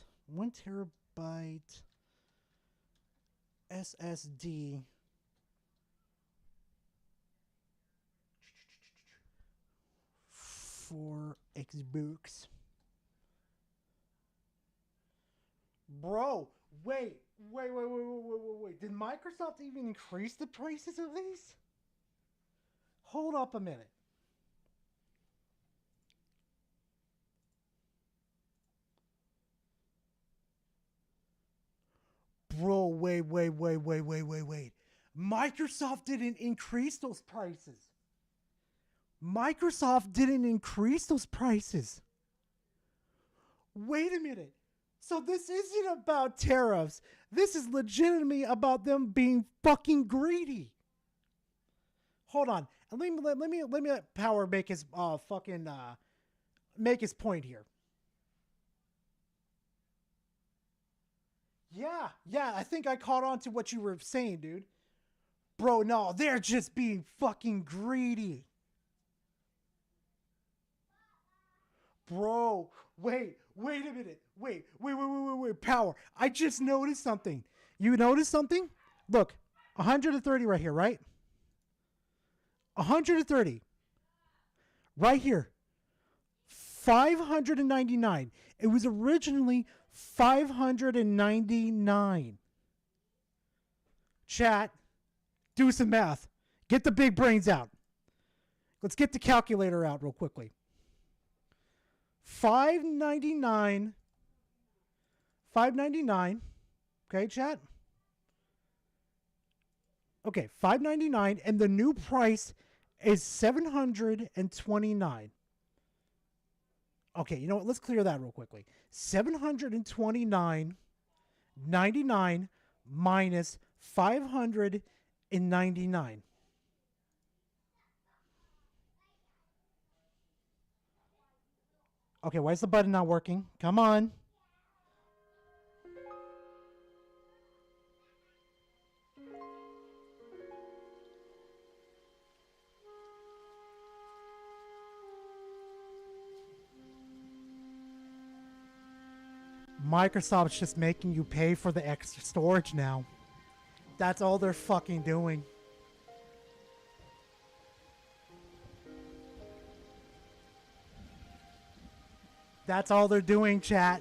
SSD. For Xbox. Bro, wait. Did Microsoft even increase the prices of these? Hold up a minute. Bro, wait. Microsoft didn't increase those prices. Microsoft didn't increase those prices. Wait a minute. So this isn't about tariffs. This is legitimately about them being fucking greedy. Hold on. And let me let Power make his make his point here. Yeah, I think I caught on to what you were saying, dude. Bro, no, they're just being fucking greedy. Bro, wait a minute. Wait, Power. I just noticed something. You noticed something? Look, 130 right here, right? 130. Right here. 599. It was originally 599. Chat, do some math. Get the big brains out. Let's get the calculator out real quickly. $5.99. $5.99. Okay, chat. Okay, $5.99, and the new price is $729. Okay, you know what? Let's clear that real quickly. $729.99 minus $599. Okay, why is the button not working? Come on. Microsoft's just making you pay for the extra storage now. That's all they're fucking doing. That's all they're doing, chat.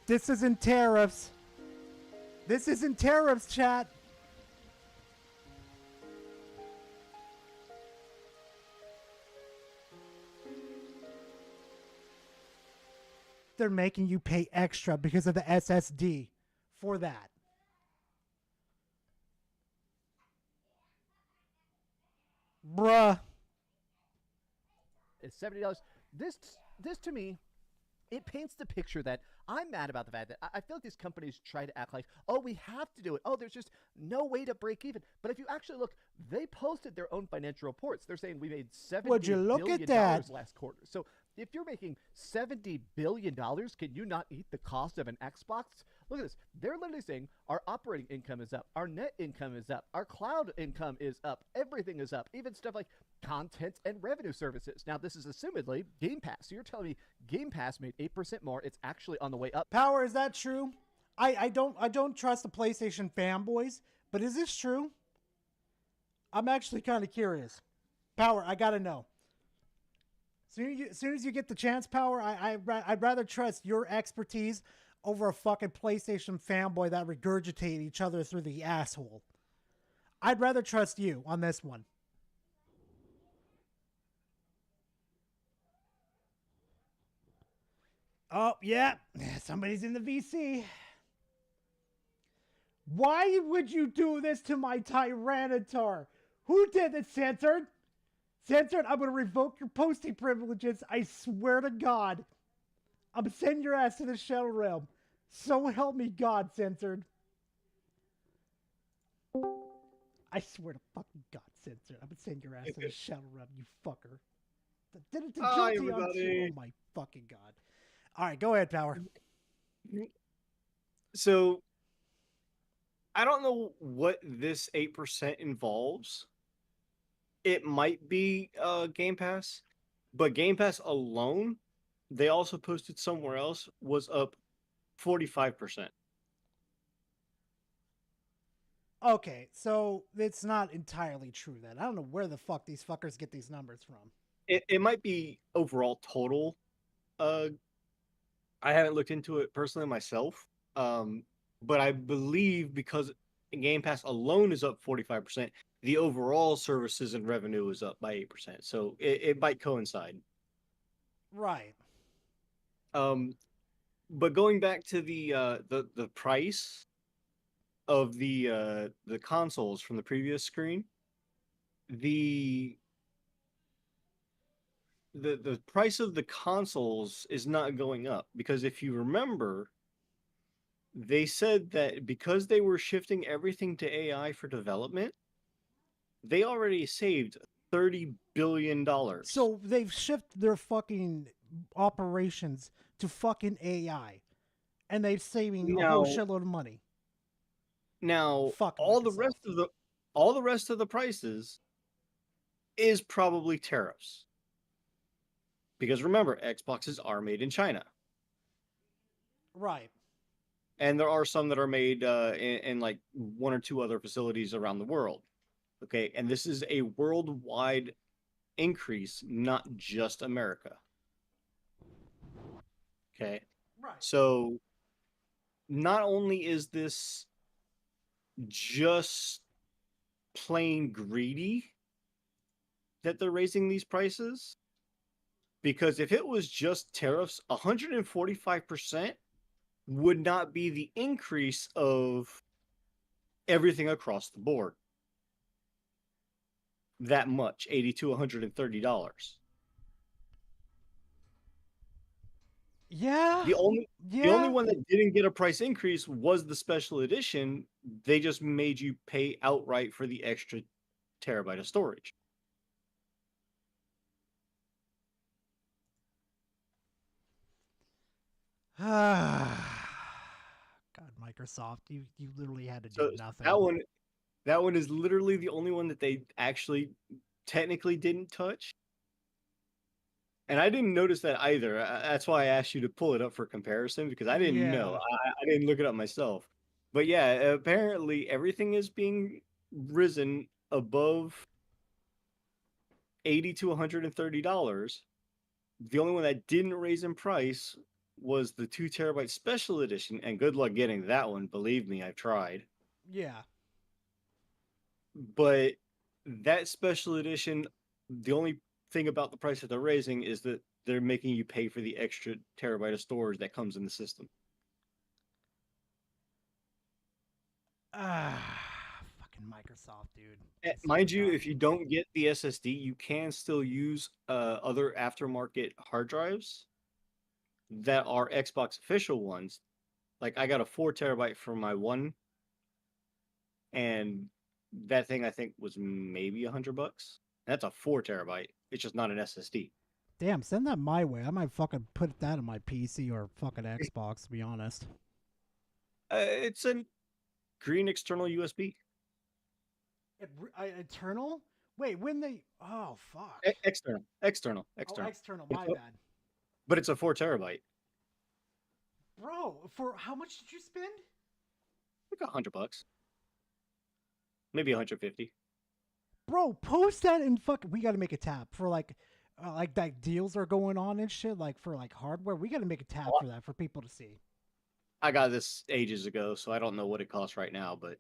This isn't tariffs. This isn't tariffs, chat. They're making you pay extra because of the SSD for that. Bruh. It's $70. This to me, it paints the picture that I'm mad about the fact that I feel like these companies try to act like, oh, we have to do it. Oh, there's just no way to break even. But if you actually look, they posted their own financial reports. They're saying we made $70 billion last quarter. So if you're making $70 billion, can you not eat the cost of an Xbox? Look at this. They're literally saying our operating income is up. Our net income is up. Our cloud income is up. Everything is up. Even stuff like content and revenue services. Now, this is assumedly Game Pass. So you're telling me Game Pass made 8% more. It's actually on the way up. Power, is that true? I don't trust the PlayStation fanboys, but is this true? I'm actually kind of curious. Power, I gotta know. As soon as you get the chance, Power, I'd rather trust your expertise over a fucking PlayStation fanboy that regurgitate each other through the asshole. I'd rather trust you on this one. Oh, yeah. Somebody's in the VC. Why would you do this to my Tyranitar? Who did this, Censored? Censored, I'm going to revoke your posting privileges. I swear to God. I'm going to send your ass to the Shadow Realm. So help me God, Censored. I swear to fucking God, Censored. I'm going to send your ass to the Shadow Realm, you fucker. Did it to guilty on you. Oh my fucking God. All right, go ahead, Power. So, I don't know what this 8% involves. It might be Game Pass, but Game Pass alone, they also posted somewhere else, was up 45%. Okay, so it's not entirely true then. I don't know where the fuck these fuckers get these numbers from. It might be overall total. I haven't looked into it personally myself, but I believe because Game Pass alone is up 45%, the overall services and revenue is up by 8%. So it might coincide. Right. But going back to the price of the consoles from the previous screen, the price of the consoles is not going up because if you remember, they said that because they were shifting everything to AI for development, they already saved $30 billion. So they've shifted their fucking operations to fucking AI, and they're saving a whole shitload of money. Now, all the rest of the prices is probably tariffs. Because remember, Xboxes are made in China. Right. And there are some that are made in like one or two other facilities around the world. Okay, and this is a worldwide increase, not just America. Okay. Right. So not only is this just plain greedy that they're raising these prices. Because if it was just tariffs, 145% would not be the increase of everything across the board. That much, $80 to $130. Yeah. The only one that didn't get a price increase was the special edition. They just made you pay outright for the extra terabyte of storage. God, Microsoft, you literally had to do So nothing. that one is literally the only one that they actually technically didn't touch. And I didn't notice that either. That's why I asked you to pull it up for comparison, because I didn't know. I didn't look it up myself. But yeah, apparently everything is being risen above $80 to $130. The only one that didn't raise in price was the 2 terabyte special edition, and good luck getting that one. Believe me, I've tried. Yeah. But that special edition, the only thing about the price that they're raising is that they're making you pay for the extra terabyte of storage that comes in the system. Fucking Microsoft, dude. Mind you, if you don't get the SSD, you can still use other aftermarket hard drives that are Xbox official ones. Like I got a 4 terabyte for my one, and that thing I think was maybe $100. That's a 4 terabyte. It's just not an SSD. Damn, send that my way. I might fucking put that on my PC or fucking Xbox, to be honest. It's a green external USB. Internal? Wait, when they... Oh, fuck. External. Oh, external, my bad. But it's a 4 terabyte. Bro, for how much did you spend? Like $100. Maybe 150. Bro, post that and we gotta make a tab for like deals are going on and shit, like for like hardware. We gotta make a tab for that for people to see. I got this ages ago, so I don't know what it costs right now, but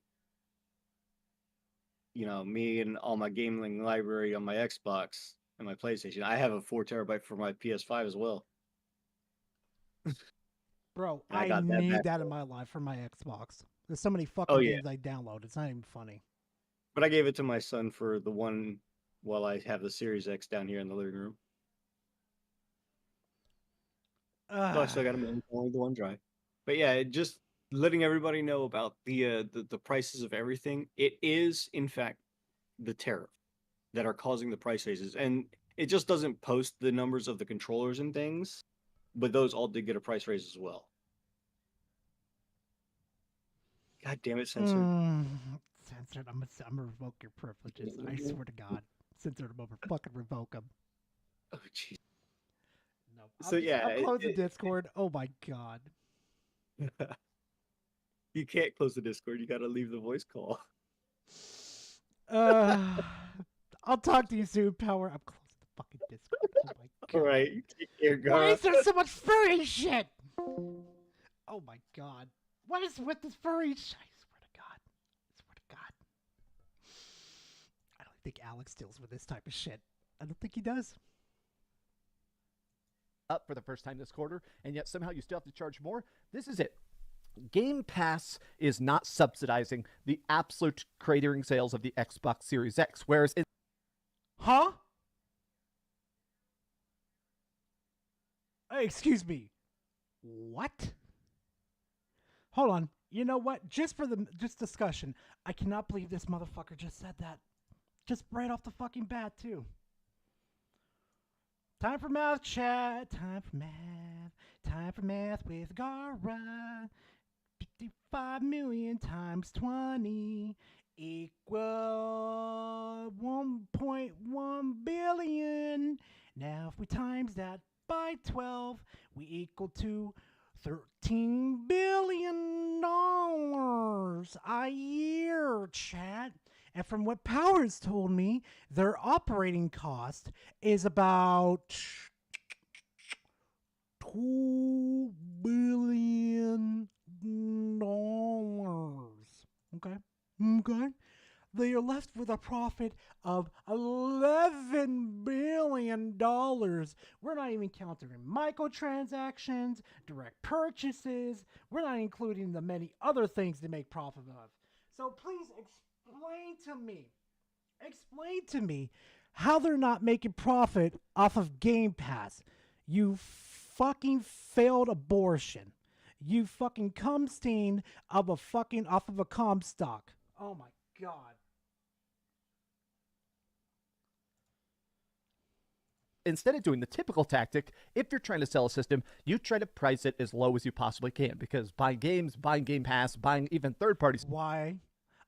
you know, me and all my gaming library on my Xbox and my PlayStation, I have a 4 terabyte for my PS5 as well. Bro, I need that in my life for my Xbox. There's so many fucking games I download. It's not even funny. But I gave it to my son for the one while I have the Series X down here in the living room. So I still got only the one drive. But yeah, just letting everybody know about the prices of everything. It is, in fact, the tariff that are causing the price raises. And it just doesn't post the numbers of the controllers and things, but those all did get a price raise as well. God damn it, censored. Censored. I'm gonna revoke your privileges. I swear to God. Censored them over. Fucking revoke them. Oh, jeez. No. I'll close the Discord. Oh my God. You can't close the Discord. You gotta leave the voice call. I'll talk to you soon, Power. I'm closing the fucking Discord. Oh my God. All right. Take care, guys. Why is there so much furry shit? Oh my God. What is with this furry shit? I swear to God. I don't think Alex deals with this type of shit. I don't think he does. Up for the first time this quarter, and yet somehow you still have to charge more. This is it. Game Pass is not subsidizing the absolute cratering sales of the Xbox Series X, whereas it... Huh? Hey, excuse me. What? Hold on. You know what? Just discussion. I cannot believe this motherfucker just said that. Just right off the fucking bat, too. Time for math, chat. Time for math. Time for math with Gara. 55 million times 20 equal 1.1 billion. Now, if we times that by 12, we equal to $13 billion a year, chat. And from what Powers told me, their operating cost is about $2 billion. Okay. They are left with a profit of $11 billion. We're not even counting microtransactions, direct purchases. We're not including the many other things they make profit of. So please explain to me how they're not making profit off of Game Pass. You fucking failed abortion. You fucking cum stain of a fucking off of a Comstock. Oh my god. Instead of doing the typical tactic, if you're trying to sell a system, you try to price it as low as you possibly can, because buying games, buying Game Pass, buying even third parties. Why?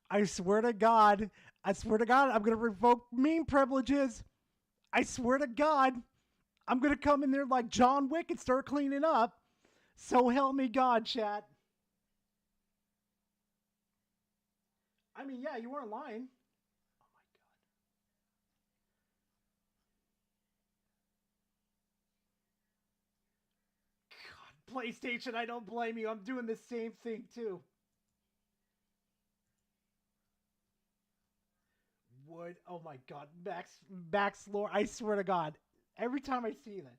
I swear to God, I'm going to revoke meme privileges. I swear to God, I'm going to come in there like John Wick and start cleaning up. So help me God, chat. I mean, yeah, you weren't lying. PlayStation, I don't blame you. I'm doing the same thing too. Would, oh my god, Max lore, I swear to God, every time I see that.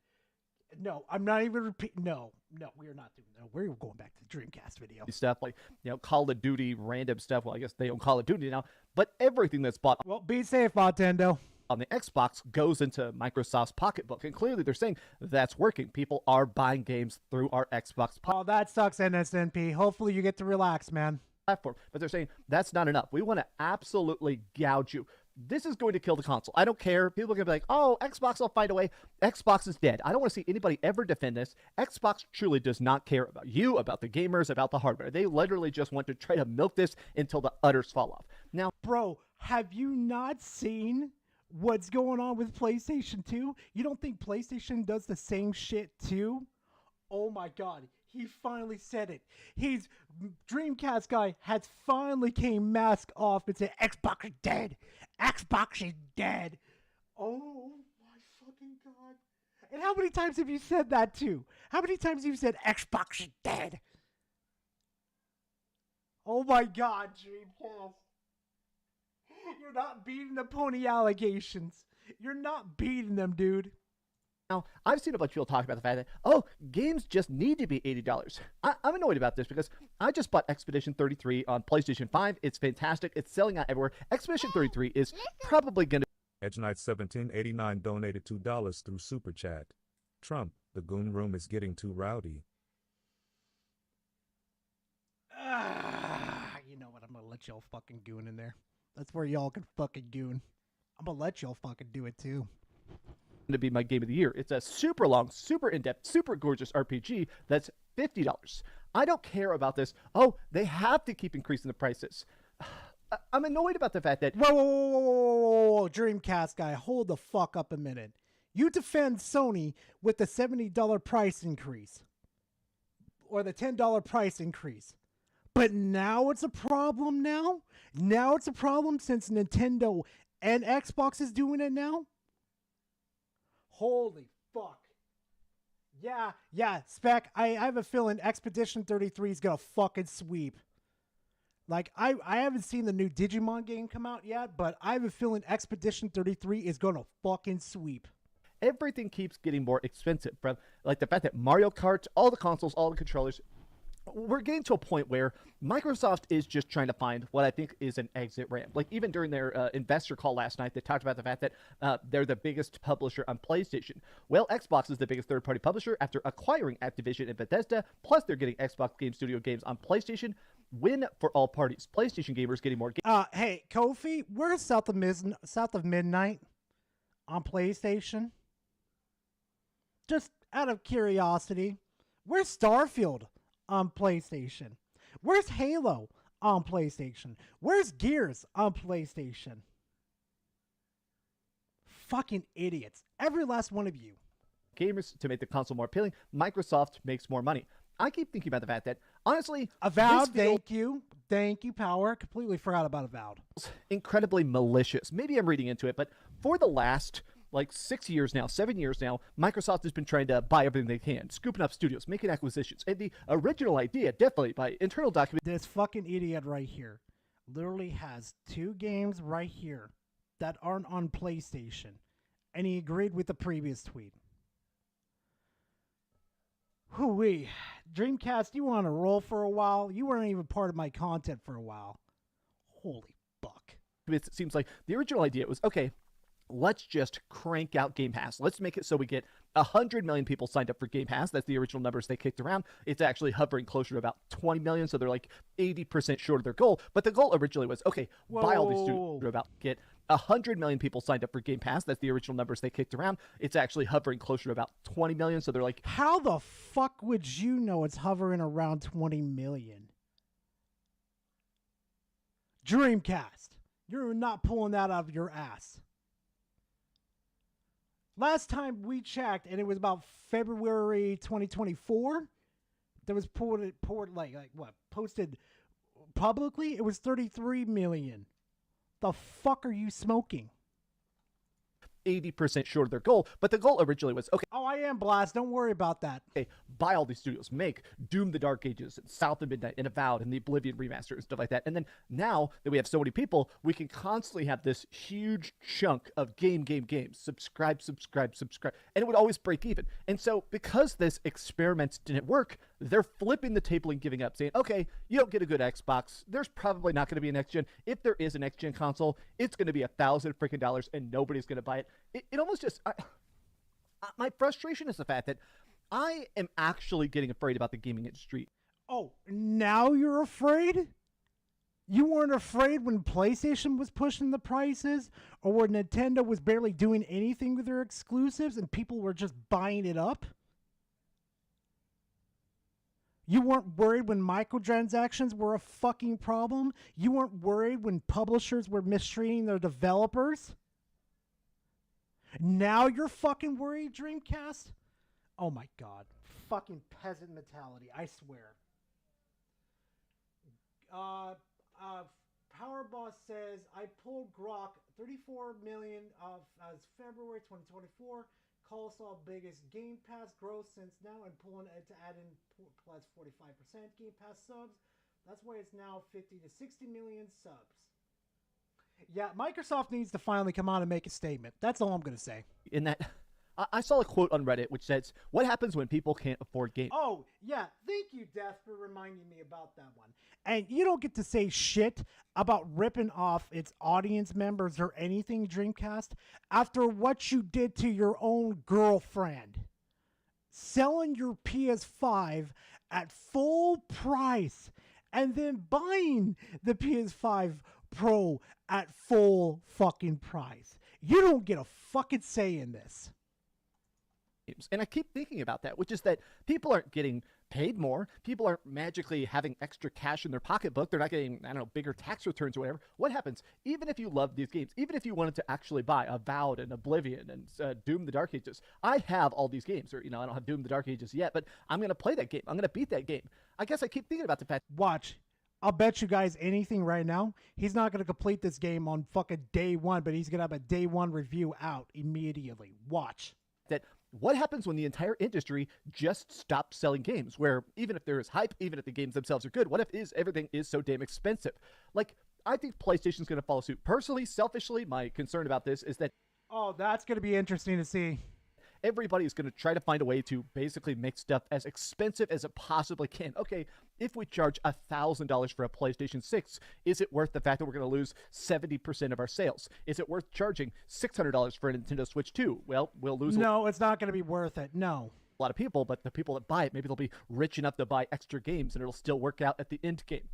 No, I'm not even repeating. No, we are not doing that. We're going back to the Dreamcast video. Stuff like, Call of Duty, random stuff. Well, I guess they don't Call of Duty now, but everything that's bought. Well, be safe, Nintendo. On the Xbox goes into Microsoft's pocketbook, and clearly they're saying that's working. People are buying games through our Xbox. Oh, that sucks, NSNP. Hopefully you get to relax, man. Platform, but they're saying that's not enough. We want to absolutely gouge you. This is going to kill the console. I don't care. People are going to be like, oh, Xbox will find a way. Xbox is dead. I don't want to see anybody ever defend this. Xbox truly does not care about you, about the gamers, about the hardware. They literally just want to try to milk this until the udders fall off. Now, bro, have you not seen what's going on with PlayStation 2? You don't think PlayStation does the same shit too? Oh my god. He finally said it. His Dreamcast guy has finally came mask off and said, Xbox is dead. Xbox is dead. Oh my fucking god. And how many times have you said that too? How many times have you said Xbox is dead? Oh my god, Dreamcast. You're not beating the pony allegations. You're not beating them, dude. Now, I've seen a bunch of people talk about the fact that, oh, games just need to be $80. I'm annoyed about this because I just bought Expedition 33 on PlayStation 5. It's fantastic. It's selling out everywhere. Expedition 33 is probably going to... Edge Knight 1789 donated $2 through Super Chat. Trump, the goon room is getting too rowdy. You know what? I'm going to let y'all fucking goon in there. That's where y'all can fucking goon. I'm going to let y'all fucking do it too. To be my game of the year. It's a super long, super in-depth, super gorgeous RPG that's $50. I don't care about this. Oh, they have to keep increasing the prices. I'm annoyed about the fact that... Whoa, Dreamcast guy, hold the fuck up a minute. You defend Sony with the $70 price increase. Or the $10 price increase. But now it's a problem now? Now it's a problem since Nintendo and Xbox is doing it now? Holy fuck. Yeah, Spec, I have a feeling Expedition 33 is going to fucking sweep. Like, I haven't seen the new Digimon game come out yet, but I have a feeling Expedition 33 is going to fucking sweep. Everything keeps getting more expensive. From like the fact that Mario Kart, all the consoles, all the controllers, we're getting to a point where Microsoft is just trying to find what I think is an exit ramp. Like even during their investor call last night, they talked about the fact that they're the biggest publisher on PlayStation. Well, Xbox is the biggest third-party publisher after acquiring Activision and Bethesda, plus they're getting Xbox Game Studio games on PlayStation. Win for all parties. PlayStation gamers getting more games. Hey, Kofi, where's South of Midnight on PlayStation? Just out of curiosity, where's Starfield on PlayStation? Where's Halo on PlayStation? Where's Gears on PlayStation? Fucking idiots. Every last one of you. Gamers to make the console more appealing. Microsoft makes more money. I keep thinking about the fact that, honestly... Avowed, thank you. Thank you, Power. Completely forgot about Avowed. Incredibly malicious. Maybe I'm reading into it, but for the last... 6 years now, 7 years now, Microsoft has been trying to buy everything they can, scooping up studios, making acquisitions. And the original idea, definitely by internal documents. This fucking idiot right here literally has 2 games right here that aren't on PlayStation, and he agreed with the previous tweet. Hooey, Dreamcast, you were on a roll for a while. You weren't even part of my content for a while. Holy fuck. It seems like the original idea was, okay, let's just crank out Game Pass. Let's make it so we get 100 million people signed up for Game Pass. That's the original numbers they kicked around. It's actually hovering closer to about 20 million, so they're like 80% short of their goal. But the goal originally was, okay, buy all these studios, about get 100 million people signed up for Game Pass. That's the original numbers they kicked around. It's actually hovering closer to about 20 million, so they're like... How the fuck would you know it's hovering around 20 million? Dreamcast, you're not pulling that out of your ass. Last time we checked, and it was about February 2024, that was posted publicly, it was 33 million. The fuck are you smoking? 80% short of their goal, but the goal originally was, okay. Oh, I am Blast. Don't worry about that. Okay, buy all these studios, make Doom the Dark Ages, and South of Midnight, and Avowed, and the Oblivion remaster, and stuff like that. And then now that we have so many people, we can constantly have this huge chunk of games, subscribe, and it would always break even. And so because this experiment didn't work, they're flipping the table and giving up, saying, okay, you don't get a good Xbox. There's probably not going to be a next gen. If there is a next gen console, it's going to be $1,000 freaking and nobody's going to buy it. It almost just... my frustration is the fact that I am actually getting afraid about the gaming industry. Oh, now you're afraid? You weren't afraid when PlayStation was pushing the prices, or when Nintendo was barely doing anything with their exclusives and people were just buying it up? You weren't worried when microtransactions were a fucking problem? You weren't worried when publishers were mistreating their developers? Now you're fucking worried, Dreamcast? Oh my god. Fucking peasant mentality, I swear. Powerboss says, I pulled Grok 34 million as February 2024. Colossal biggest Game Pass growth since now. I'm pulling it to add in plus 45% Game Pass subs. That's why it's now 50 to 60 million subs. Yeah, Microsoft needs to finally come out and make a statement. That's all I'm going to say. In that, I saw a quote on Reddit which says, what happens when people can't afford games? Oh, yeah. Thank you, Death, for reminding me about that one. And you don't get to say shit about ripping off its audience members or anything, Dreamcast, after what you did to your own girlfriend. Selling your PS5 at full price and then buying the PS5 Pro at full fucking price. You don't get a fucking say in this. And I keep thinking about that, which is that people aren't getting paid more. People aren't magically having extra cash in their pocketbook. They're not getting, I don't know, bigger tax returns or whatever. What happens? Even if you love these games, even if you wanted to actually buy Avowed and Oblivion and Doom the Dark Ages, I have all these games. Or, I don't have Doom the Dark Ages yet, but I'm going to play that game. I'm going to beat that game. I guess I keep thinking about the fact. Watch. I'll bet you guys anything right now. He's not going to complete this game on fucking day one, but he's going to have a day one review out immediately. Watch. That what happens when the entire industry just stops selling games, where even if there is hype, even if the games themselves are good, what if everything is so damn expensive? Like, I think PlayStation's going to follow suit. Personally, selfishly, my concern about this is that... Oh, that's going to be interesting to see. Everybody's going to try to find a way to basically make stuff as expensive as it possibly can. Okay, if we charge $1,000 for a PlayStation 6, is it worth the fact that we're going to lose 70% of our sales? Is it worth charging $600 for a Nintendo Switch 2? Well, we'll lose... No, it's not going to be worth it. No. A lot of people, but the people that buy it, maybe they'll be rich enough to buy extra games and it'll still work out at the end game.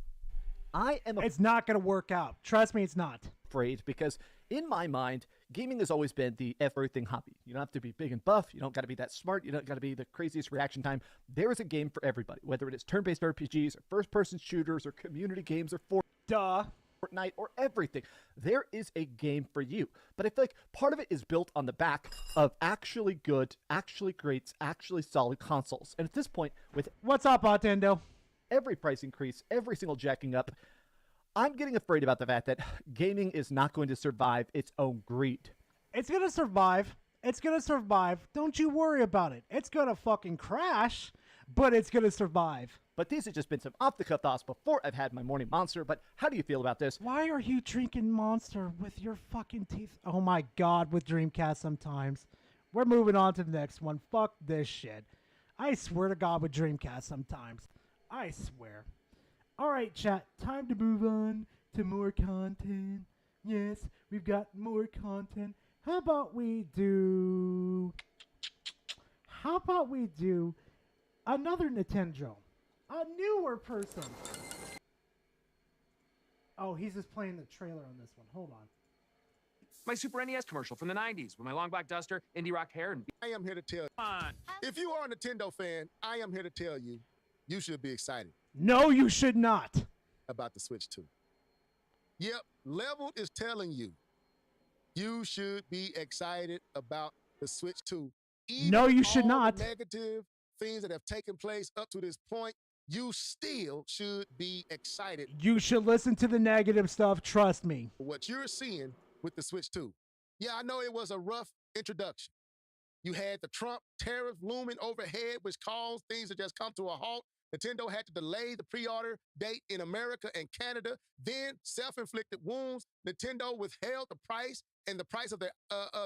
It's not going to work out. Trust me, it's not. Afraid, because in my mind, gaming has always been the everything hobby. You don't have to be big and buff. You don't got to be that smart. You don't got to be the craziest reaction time. There is a game for everybody, whether it is turn-based RPGs or first-person shooters or community games or Fortnite or everything. There is a game for you. But I feel like part of it is built on the back of actually good, actually great, actually solid consoles. And at this point, with... What's up, Nintendo? Every price increase, every single jacking up, I'm getting afraid about the fact that gaming is not going to survive its own greed. It's going to survive. It's going to survive. Don't you worry about it. It's going to fucking crash, but it's going to survive. But these have just been some off-the-cuff thoughts before I've had my morning monster. But how do you feel about this? Why are you drinking Monster with your fucking teeth? Oh my God, with Dreamcast sometimes. We're moving on to the next one. Fuck this shit. I swear to God with Dreamcast sometimes. I swear. All right, chat. Time to move on to more content. Yes, we've got more content. How about we do another Nintendo? A newer person. Oh, he's just playing the trailer on this one. Hold on. My Super NES commercial from the 90s with my long black duster, indie rock hair, and... I am here to tell you. If you are a Nintendo fan, I am here to tell you, you should be excited. No, you should not. About the Switch 2. Yep, Level is telling you, you should be excited about the Switch 2. Even no, you with should all not. the negative things that have taken place up to this point, you still should be excited. You should listen to the negative stuff. Trust me. What you're seeing with the Switch 2. Yeah, I know it was a rough introduction. You had the Trump tariff looming overhead, which caused things to just come to a halt. Nintendo had to delay the pre-order date in America and Canada. Then, self-inflicted wounds. Nintendo withheld the price and the price of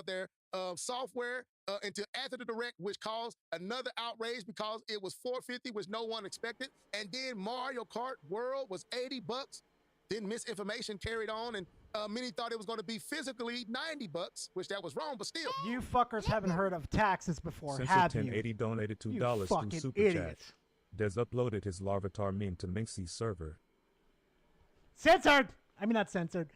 their software until after the direct, which caused another outrage because it was $450, which no one expected. And then Mario Kart World was $80. Then misinformation carried on, and many thought it was going to be physically $90, which that was wrong, but still. You fuckers haven't heard of taxes before, Since have you? 1080 donated $2 You through fucking Super idiot. Chat. Des uploaded his Larvitar meme to Minxie's server. Censored! I mean, not censored.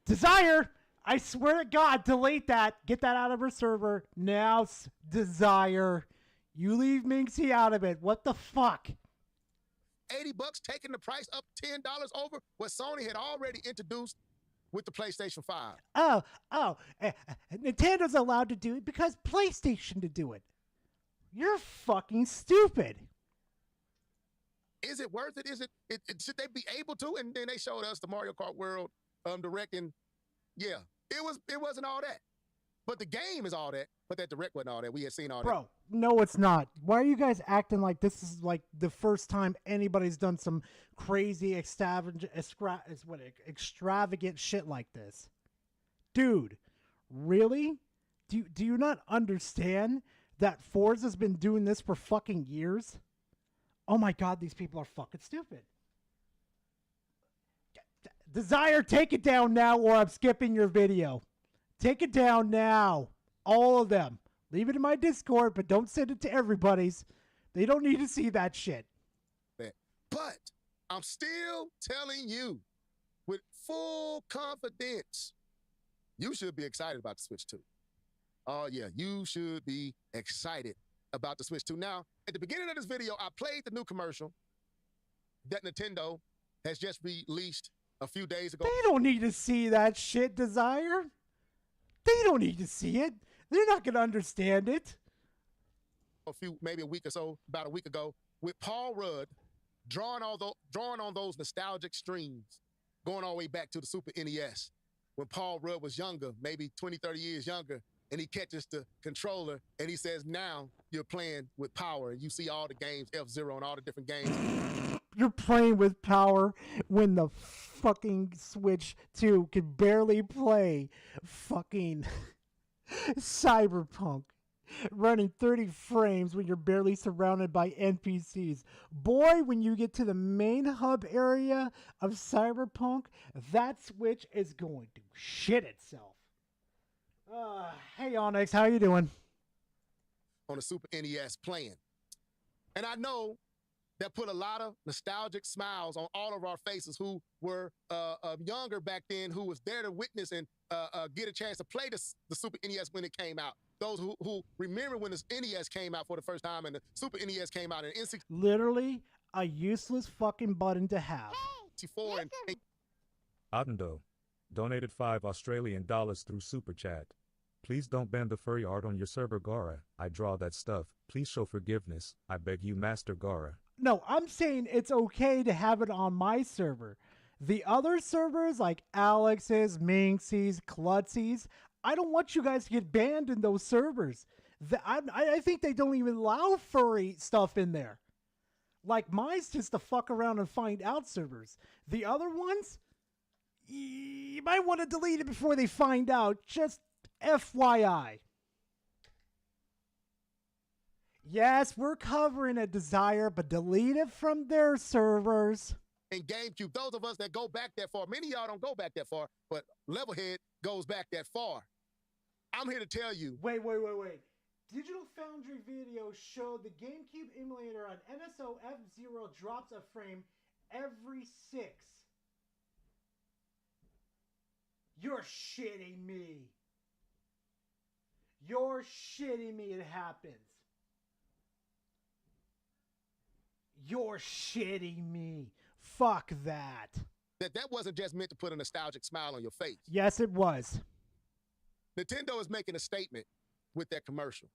Desire! I swear to God, delete that. Get that out of her server. Now, Desire. You leave Minxie out of it. What the fuck? $80, taking the price up $10 over what Sony had already introduced with the PlayStation 5. Nintendo's allowed to do it because PlayStation to do it. You're fucking stupid. Is it worth it? Should they be able to? And then they showed us the Mario Kart World direct, and yeah, it wasn't all that. But the game is all that. But that direct wasn't all that. We had seen all that. Bro, no, it's not. Why are you guys acting like this is like the first time anybody's done some crazy extravagant shit like this? Dude, really? Do you not understand that Forza's been doing this for fucking years? Oh my God, these people are fucking stupid. Desire, take it down now or I'm skipping your video. Take it down now. All of them. Leave it in my Discord, but don't send it to everybody's. They don't need to see that shit. But I'm still telling you with full confidence, you should be excited about the Switch 2. Oh, yeah, you should be excited about the Switch 2. Now, at the beginning of this video, I played the new commercial that Nintendo has just released a few days ago. They don't need to see that shit, Desire. They don't need to see it. They're not going to understand it. Maybe a week or so, about a week ago, with Paul Rudd drawing on those nostalgic streams, going all the way back to the Super NES, when Paul Rudd was younger, maybe 20, 30 years younger, and he catches the controller, and he says, now you're playing with power, and you see all the games, F-Zero and all the different games. You're playing with power when the fucking Switch 2 can barely play fucking Cyberpunk, running 30 frames when you're barely surrounded by NPCs. Boy, when you get to the main hub area of Cyberpunk, that Switch is going to shit itself. Hey Onyx, how you doing? On the Super NES playing. And I know that put a lot of nostalgic smiles on all of our faces who were younger back then, who was there to witness and get a chance to play the Super NES when it came out. Those who remember when the NES came out for the first time and the Super NES came out in N64. Literally a useless fucking button to have. Otendo donated $5 through Super Chat. Please don't ban the furry art on your server, Gara. I draw that stuff. Please show forgiveness. I beg you, Master Gara. No, I'm saying it's okay to have it on my server. The other servers like Alex's, Minxie's, Klutzy's, I don't want you guys to get banned in those servers. I think they don't even allow furry stuff in there. Like mine's just to fuck around and find out servers. The other ones, you might want to delete it before they find out. Just FYI. Yes, we're covering a Desire, but delete it from their servers. And GameCube, those of us that go back that far, many of y'all don't go back that far, but Levelhead goes back that far. I'm here to tell you. Wait. Digital Foundry video showed the GameCube emulator on NSO F-Zero drops a frame every 6. You're shitting me. You're shitting me it happens. You're shitting me. Fuck that. That wasn't just meant to put a nostalgic smile on your face. Yes, it was. Nintendo is making a statement with that commercial.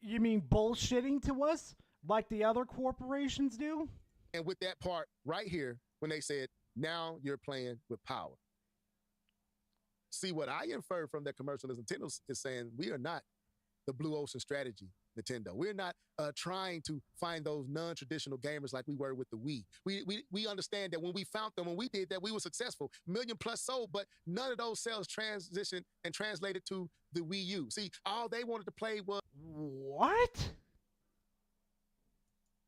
You mean bullshitting to us like the other corporations do? And with that part right here, when they said, now you're playing with power. See, what I inferred from that commercial is Nintendo is saying we are not the Blue Ocean strategy, Nintendo. We're not trying to find those non-traditional gamers like we were with the Wii. We understand that when we found them, when we did that, we were successful. 1 million plus sold, but none of those sales transitioned and translated to the Wii U. See, all they wanted to play was what?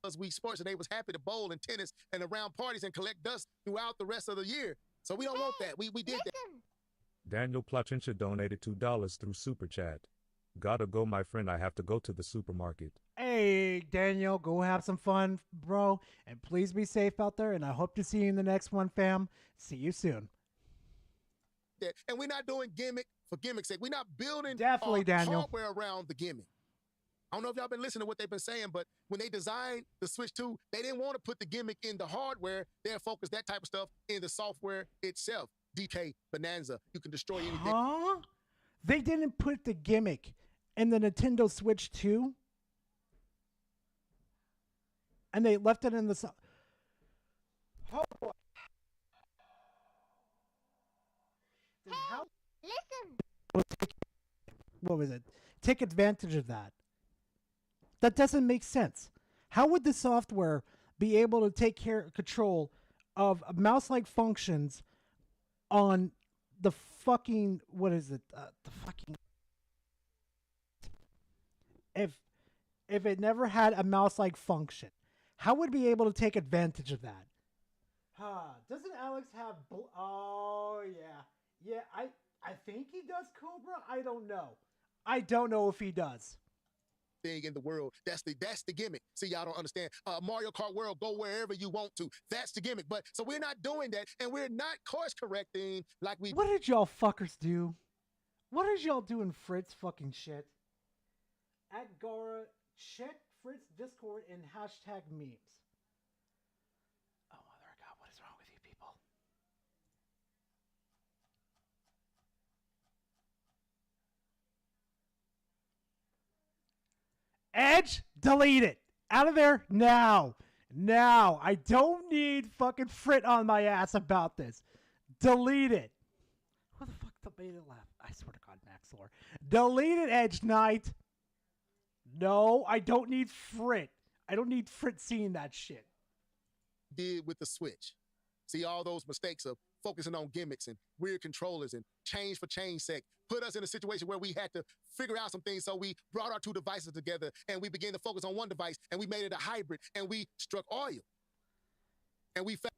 Was Wii Sports, and they was happy to bowl and tennis and around parties and collect dust throughout the rest of the year. So we don't want that. We did that. Daniel Placincha donated $2 through Super Chat. Gotta go, my friend. I have to go to the supermarket. Hey, Daniel, go have some fun, bro. And please be safe out there. And I hope to see you in the next one, fam. See you soon. And we're not doing gimmick for gimmick's sake. We're not building Definitely, Daniel. hardware around the gimmick. I don't know if y'all been listening to what they've been saying, but when they designed the Switch 2, they didn't want to put the gimmick in the hardware. They're focused that type of stuff in the software itself. DK Bonanza. You can destroy anything. Huh? They didn't put the gimmick in the Nintendo Switch 2? And they left it in the... Listen. What was it? Take advantage of that. That doesn't make sense. How would the software be able to take control of mouse-like functions on the fucking... What is it? The fucking... If it never had a mouse-like function, how would it be able to take advantage of that? Doesn't Alex have... Oh, yeah. Yeah, I think he does, Cobra. I don't know. I don't know if he does. Thing in the world. That's the gimmick. See, y'all don't understand. Mario Kart World, go wherever you want to. That's the gimmick. But so we're not doing that, and we're not course correcting like we. What did y'all fuckers do? What did y'all do in Fritz fucking shit? At Gara, check Fritz Discord and hashtag memes. Oh, mother God, what is wrong with you people? Edge, delete it. Out of there now. Now. I don't need fucking Frit on my ass about this. Delete it. Who the fuck made it laugh? I swear to God, Max Lore. Delete it, Edge Knight. No, I don't need Frit. I don't need Frit seeing that shit. Did with the Switch. See, all those mistakes of focusing on gimmicks and weird controllers and change for change sake put us in a situation where we had to figure out some things. So we brought our two devices together and we began to focus on one device and we made it a hybrid and we struck oil. And we found.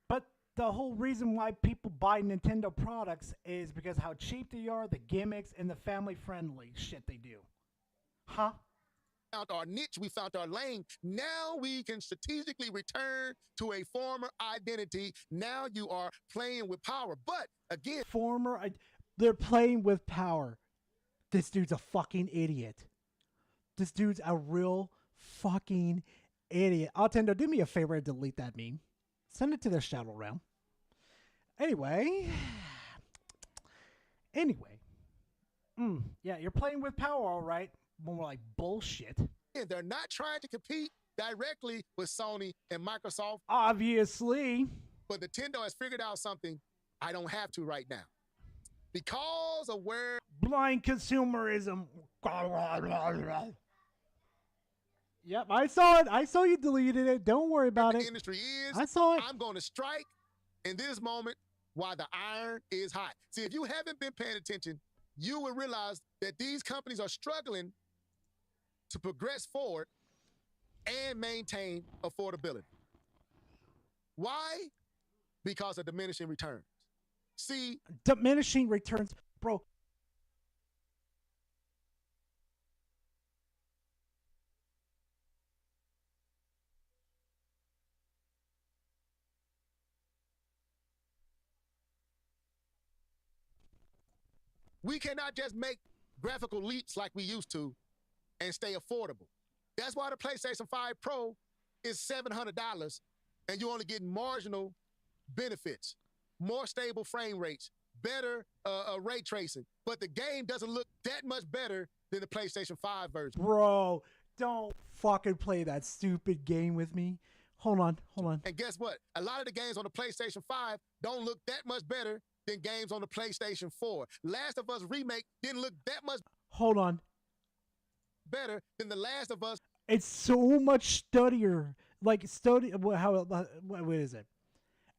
But the whole reason why people buy Nintendo products is because how cheap they are, the gimmicks, and the family-friendly shit they do. Huh? Found our niche, we found our lane. Now we can strategically return to a former identity. Now you are playing with power. But again, they're playing with power. This dude's a fucking idiot. This dude's a real fucking idiot. Altendo, do me a favor and delete that meme. Send it to the Shadow Realm. Anyway. Yeah, you're playing with power, all right. More like bullshit. They're not trying to compete directly with Sony and Microsoft. Obviously. But Nintendo has figured out something I don't have to right now. Because of where... Blind consumerism. Yep, I saw it. I saw you deleted it. Don't worry about the it. industry is. I saw it. I'm going to strike in this moment while the iron is hot. See, if you haven't been paying attention, you will realize that these companies are struggling to progress forward and maintain affordability. Why? Because of diminishing returns. See, Diminishing returns, bro. we cannot just make graphical leaps like we used to and stay affordable. That's why the PlayStation 5 Pro is $700 and you only get marginal benefits, more stable frame rates, better ray tracing, but the game doesn't look that much better than the PlayStation 5 version. Bro, don't fucking play that stupid game with me. Hold on. And guess what? A lot of the games on the PlayStation 5 don't look that much better than games on the PlayStation 4. Last of Us Remake didn't look that much Hold on. better than The Last of Us. It's so much studdier. Like, what is it?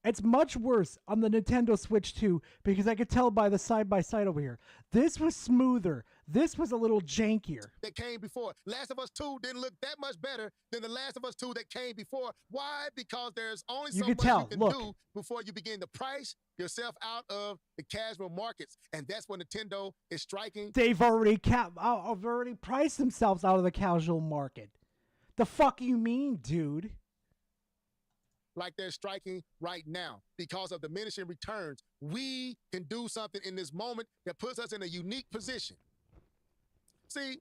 It's much worse on the Nintendo Switch 2 because I could tell by the side-by-side over here. This was smoother. This was a little jankier. That came before. Last of Us 2 didn't look that much better than The Last of Us 2 that came before. Why? Because there's only so much you can do before you begin to price yourself out of the casual markets. And that's when Nintendo is striking. They've already priced themselves out of the casual market. The fuck you mean, dude? Like they're striking right now because of diminishing returns. We can do something in this moment that puts us in a unique position. See,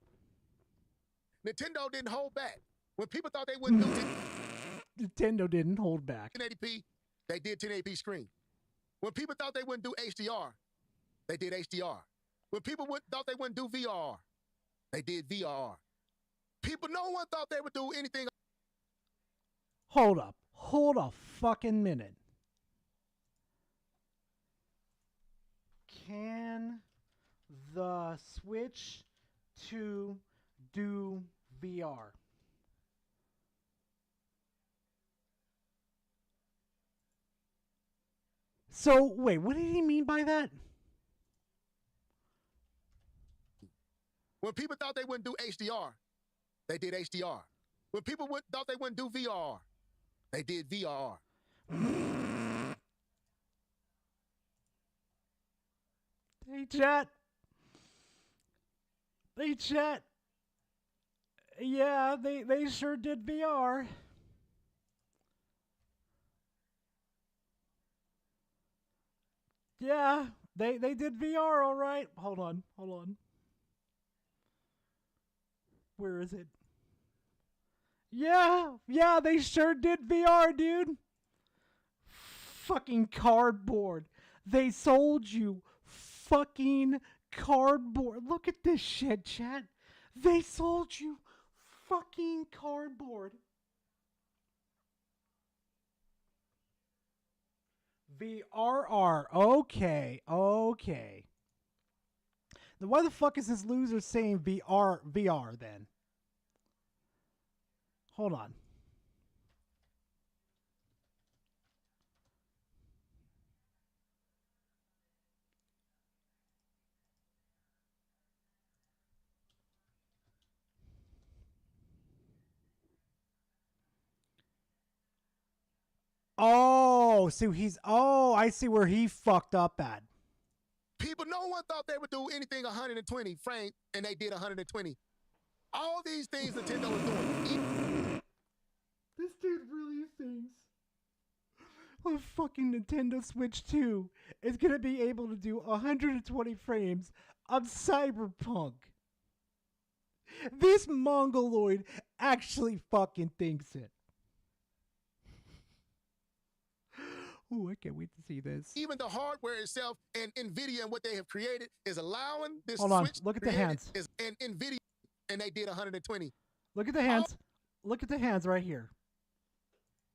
Nintendo didn't hold back. When people thought they wouldn't do Nintendo didn't hold back. 1080p, they did 1080p screen. When people thought they wouldn't do HDR, they did HDR. When people thought they wouldn't do VRR, they did VRR. No one thought they would do anything. Hold up. Hold a fucking minute. Can the Switch 2 do VR? So, wait, what did he mean by that? When people thought they wouldn't do HDR, they did HDR. When people thought they wouldn't do VRR, they did VRR. Hey, chat. Yeah, they sure did VR. Yeah, they did VR, all right. Hold on. Where is it? Yeah, they sure did VR, dude. Fucking cardboard. They sold you fucking cardboard. Look at this shit, chat. They sold you fucking cardboard. VRR. Okay. Then why the fuck is this loser saying VR then? Hold on. Oh, so I see where he fucked up at. No one thought they would do anything 120 frames, and they did 120. All these things Nintendo was doing. This dude really thinks a fucking Nintendo Switch 2 is gonna be able to do 120 frames of Cyberpunk. This mongoloid actually fucking thinks it. Ooh, I can't wait to see this. Even the hardware itself and NVIDIA and what they have created is allowing this Hold on, Switch look at the hands. And NVIDIA, and they did 120. Look at the hands. Look at the hands right here.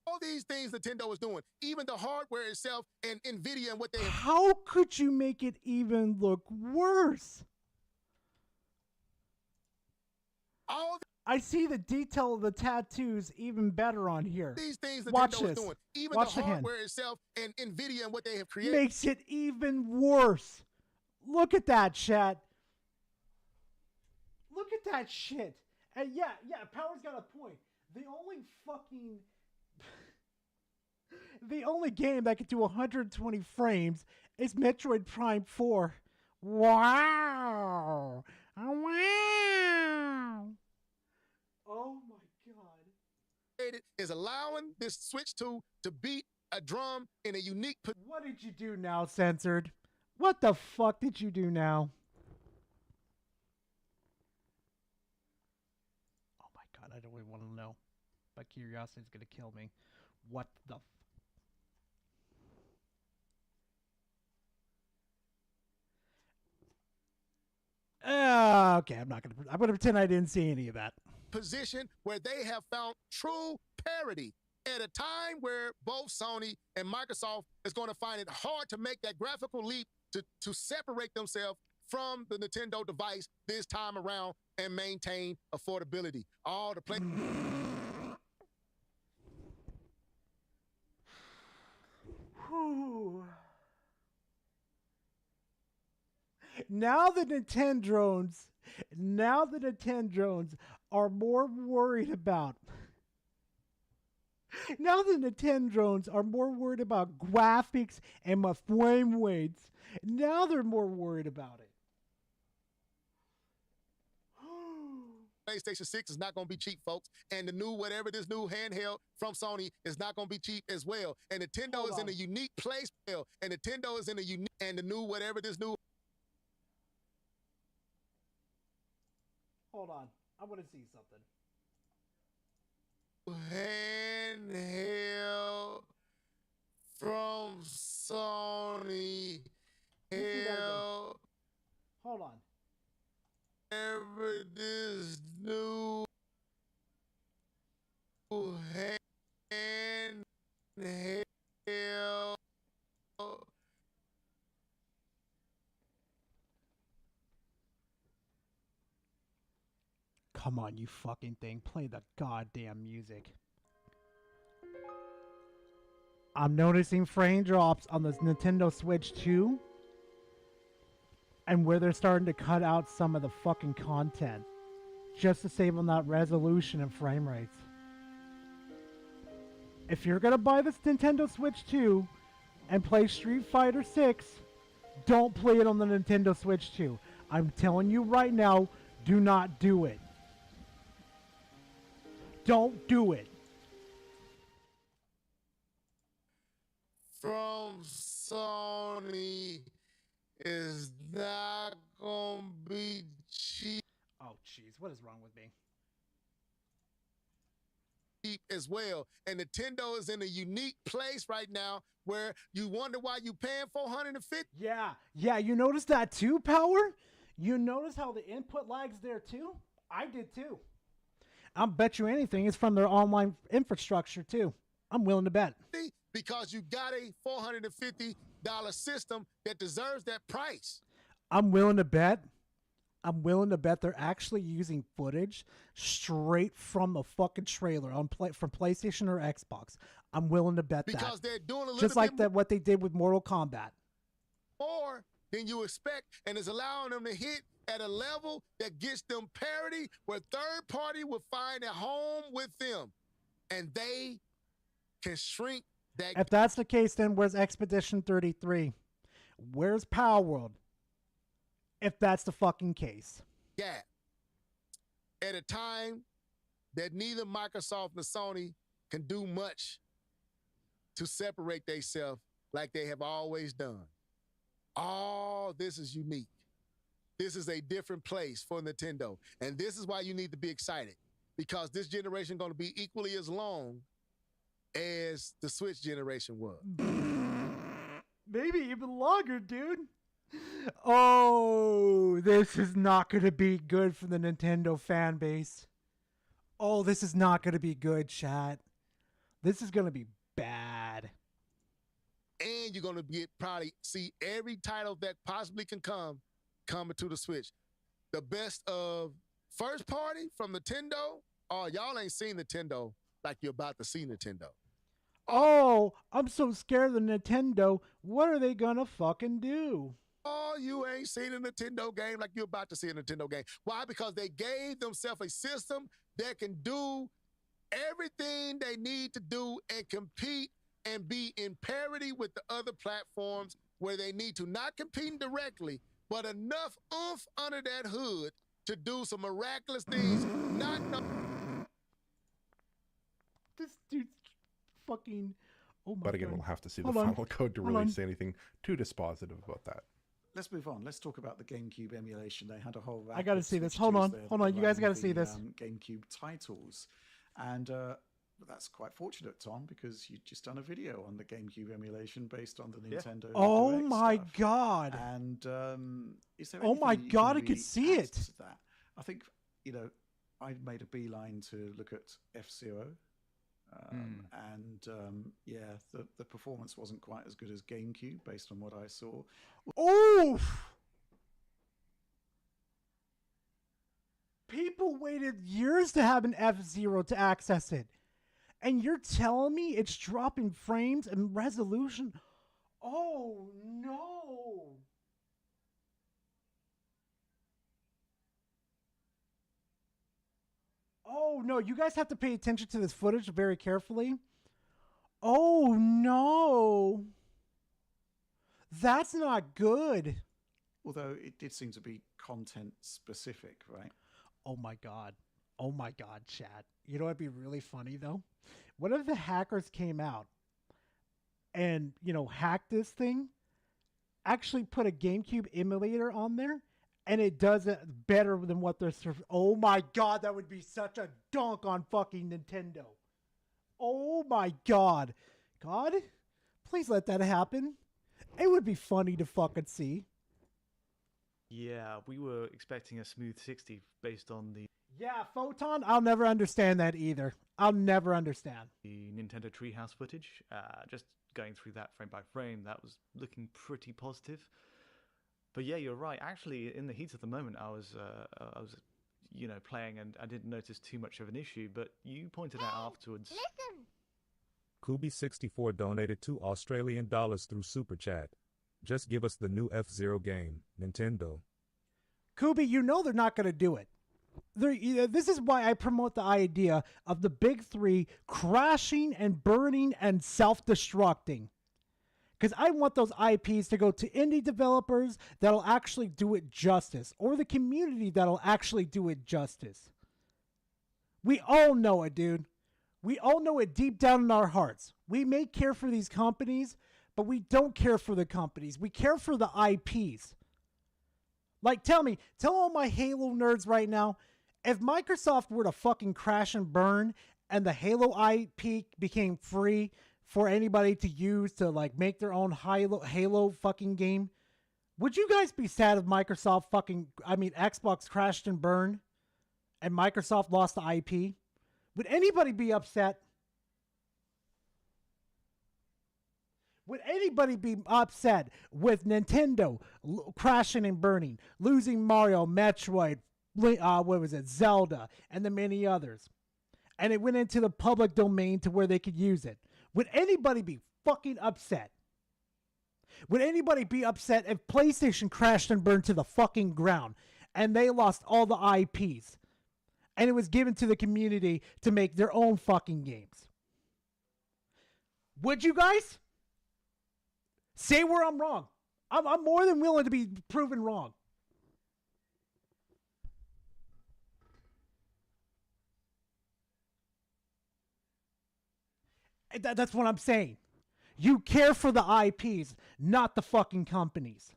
All these things Nintendo was doing, even the hardware itself and NVIDIA and what they have. How could you make it even look worse? I see the detail of the tattoos even better on here. These things Watch Nintendo is this. doing, even Watch the the hand. hardware itself and NVIDIA and what they have created. Makes it even worse. Look at that, chat. Look at that shit. And yeah, Power's got a point. The only game that can do 120 frames is Metroid Prime 4. Wow. Wow. Oh my god. Is allowing this Switch 2 to beat a drum in a unique. What did you do now, Censored? What the fuck did you do now? Oh my god, I don't even want to know. My curiosity is gonna kill me. What the? Okay, I'm gonna pretend I didn't see any of that. Position where they have found true parity at a time where both Sony and Microsoft is going to find it hard to make that graphical leap to separate themselves from the Nintendo device this time around and maintain affordability. All the play. Now the Nintendrones are more worried about. Now the Nintendrones are more worried about graphics and my frame rates. Now they're more worried about it. PlayStation 6 is not going to be cheap, folks. And the new, whatever this new handheld from Sony is not going to be cheap as well. And Nintendo is in a unique place. And Nintendo is in a unique, and the new, whatever this new. Hold on. I want to see something. Handheld from Sony. Hell. Hold on. Whatever this new handheld. Come on, you fucking thing. Play the goddamn music. I'm noticing frame drops on the Nintendo Switch 2. And where they're starting to cut out some of the fucking content. Just to save on that resolution and frame rates. If you're gonna buy this Nintendo Switch 2 and play Street Fighter 6, don't play it on the Nintendo Switch 2. I'm telling you right now, do not do it. Don't do it. From Sony is not gonna be cheap. Oh, jeez, what is wrong with me? Cheap as well, and Nintendo is in a unique place right now where you wonder why you paying $450. Yeah, you notice that too, Power? You notice how the input lags there too? I did too. I'll bet you anything it's from their online infrastructure too. I'm willing to bet. Because you got a $450 system that deserves that price. I'm willing to bet they're actually using footage straight from the fucking trailer from PlayStation or Xbox. I'm willing to bet because that. They're doing a little just bit like that what they did with Mortal Kombat. More than you expect, and is allowing them to hit at a level that gets them parity where third party will find a home with them, and they can shrink that. If that's the case, then where's Expedition 33? Where's Power World? If that's the fucking case. Gap at a time that neither Microsoft nor Sony can do much to separate themselves like they have always done. All this is unique. This is a different place for Nintendo. And this is why you need to be excited, because this generation is going to be equally as long as the Switch generation was. Maybe even longer, dude. Oh, this is not going to be good for the Nintendo fan base. Oh, this is not going to be good, chat. This is going to be bad. And you're going to probably see every title that possibly can come coming to the Switch. The best of First party from Nintendo? Oh, y'all ain't seen Nintendo like you're about to see Nintendo. Oh, I'm so scared of Nintendo. What are they gonna fucking do? Oh, you ain't seen a Nintendo game like you're about to see a Nintendo game. Why? Because they gave themselves a system that can do everything they need to do and compete and be in parity with the other platforms where they need to. Not competing directly, but enough oomph under that hood to do some miraculous things. This dude's fucking. Oh my But again, God. we'll have to see the Hold on. final code to Hold really on. say anything too dispositive about that. Let's move on. Let's talk about the GameCube emulation. They had a whole rack I gotta of see this. Switch Hold 2s on. there Hold that on. were You guys running gotta see the, this. GameCube titles. And that's quite fortunate, Tom, because you've just done a video on the GameCube emulation based on the Nintendo Oh Direct my stuff. God. And is there Oh my anything that you God, can I could really see add it. to that? I think, I made a beeline to look at F-Zero. And the performance wasn't quite as good as GameCube based on what I saw. Oof! People waited years to have an F-Zero to access it. And you're telling me it's dropping frames and resolution? Oh no! Oh no, you guys have to pay attention to this footage very carefully. Oh no! That's not good. Although it did seem to be content specific, right? Oh my God. Oh my God, Chad. You know what'd be really funny though? What if the hackers came out and, hacked this thing, actually put a GameCube emulator on there, and it does it better than what they're... Oh my God, that would be such a dunk on fucking Nintendo. Oh my God. God, please let that happen. It would be funny to fucking see. Yeah, we were expecting a smooth 60 based on the Yeah, Photon, I'll never understand that either. I'll never understand. Nintendo Treehouse footage. Just going through that frame by frame, that was looking pretty positive. But yeah, you're right. Actually, in the heat of the moment, I was playing, and I didn't notice too much of an issue. But you pointed out afterwards. Listen! Kubi64 donated $2 Australian through Super Chat. Just give us the new F-Zero game, Nintendo. Kubi, you know they're not going to do it. This is why I promote the idea of the big three crashing and burning and self-destructing. Because I want those IPs to go to indie developers that'll actually do it justice, or the community that'll actually do it justice. We all know it, dude. We all know it deep down in our hearts. We may care for these companies, but we don't care for the companies. We care for the IPs. Like, tell all my Halo nerds right now, if Microsoft were to fucking crash and burn and the Halo IP became free for anybody to use to, like, make their own Halo fucking game, would you guys be sad if Xbox crashed and burned and Microsoft lost the IP? Would anybody be upset? Would anybody be upset with Nintendo crashing and burning, losing Mario, Metroid, Zelda, and the many others, and it went into the public domain to where they could use it? Would anybody be fucking upset? Would anybody be upset if PlayStation crashed and burned to the fucking ground and they lost all the IPs and it was given to the community to make their own fucking games? Would you guys? Say where I'm wrong. I'm more than willing to be proven wrong. That's what I'm saying. You care for the IPs, not the fucking companies.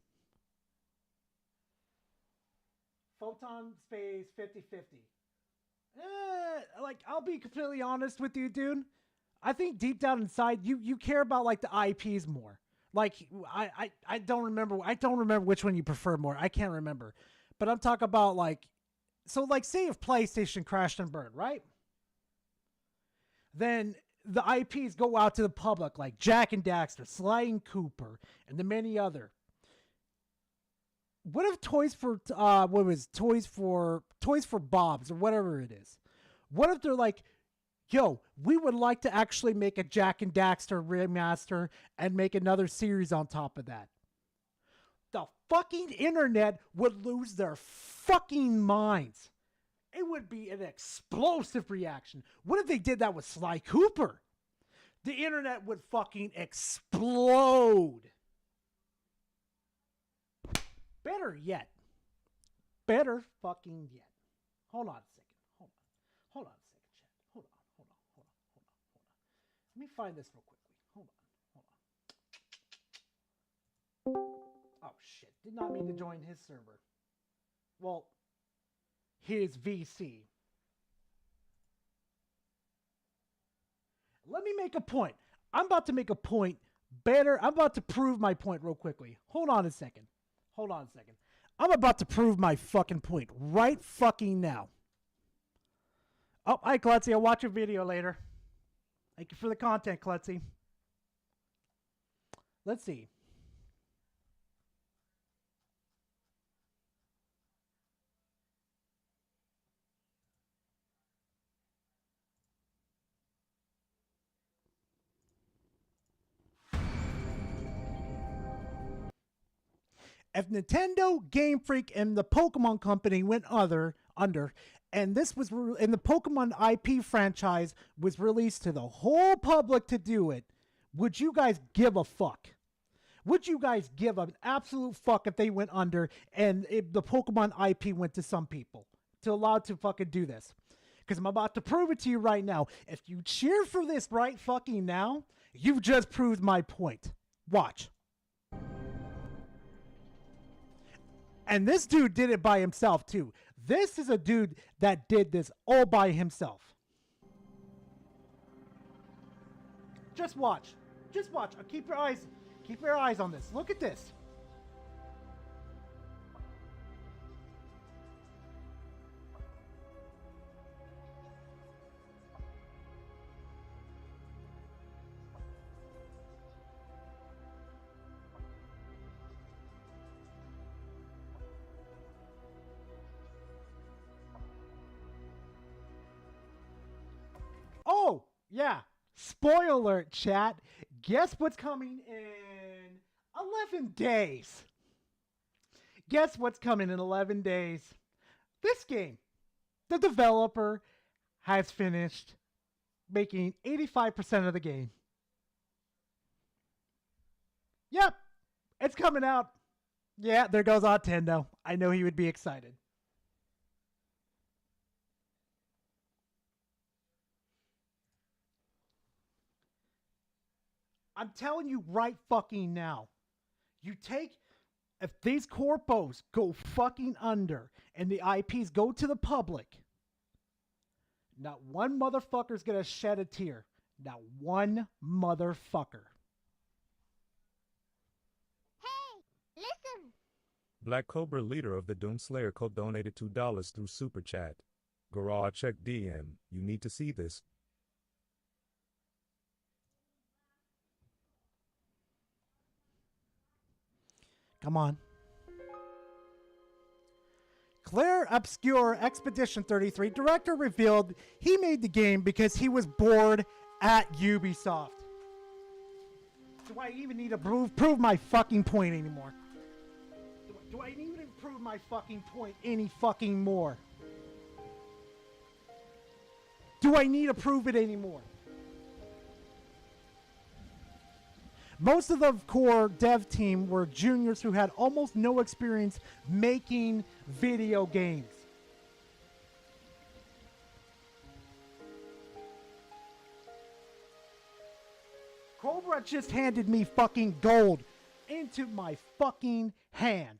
Photon Space 50-50. I'll be completely honest with you, dude. I think deep down inside, you care about, like, the IPs more. Like, I don't remember. I don't remember which one you prefer more. I can't remember. But I'm talking about, like, so, like, say if PlayStation crashed and burned, right? Then the IPs go out to the public, like Jack and Daxter, Sly and Cooper, and the many other. what if Toys for Toys for Bob's or whatever it is? What if they're like, yo, we would like to actually make a Jack and Daxter remaster and make another series on top of that? The fucking internet would lose their fucking minds. It would be an explosive reaction. What if they did that with Sly Cooper? The internet would fucking explode. Better yet. Better fucking yet. Hold on a second. Hold on a second, chat. Hold on. Let me find this real quickly. Hold on. Oh shit. Did not mean to join his server. Well, his VC. Let me make a point. I'm about to make a point better. I'm about to prove my point real quickly. Hold on a second. I'm about to prove my fucking point right fucking now. Oh, hi, Klutzy. I'll watch your video later. Thank you for the content, Klutzy. Let's see. If Nintendo, Game Freak, and the Pokemon Company went under, and this was and the Pokemon IP franchise was released to the whole public to do it, would you guys give a fuck? Would you guys give an absolute fuck if they went under and if the Pokemon IP went to some people to allow to fucking do this? Because I'm about to prove it to you right now. If you cheer for this right fucking now, you've just proved my point. Watch. And this dude did it by himself, too. This is a dude that did this all by himself. Just watch. Just watch. Keep your eyes on this. Look at this. Oh, yeah. Spoiler alert, chat. Guess what's coming in 11 days? Guess what's coming in 11 days? This game. The developer has finished making 85% of the game. Yep. It's coming out. Yeah, there goes Nintendo. I know he would be excited. I'm telling you right fucking now. You take, if these corpos go fucking under and the IPs go to the public, not one motherfucker's gonna shed a tear. Not one motherfucker. Listen. Black Cobra, leader of the Doomslayer Cult, donated $2 through Super Chat. Garage check DM. You need to see this. Come on. Claire Obscure Expedition 33 director revealed he made the game because he was bored at Ubisoft. Do I even need to prove my fucking point anymore? Do I need to prove my fucking point any fucking more? Do I need to prove it anymore? Most of the core dev team were juniors who had almost no experience making video games. Cobra just handed me fucking gold into my fucking hands.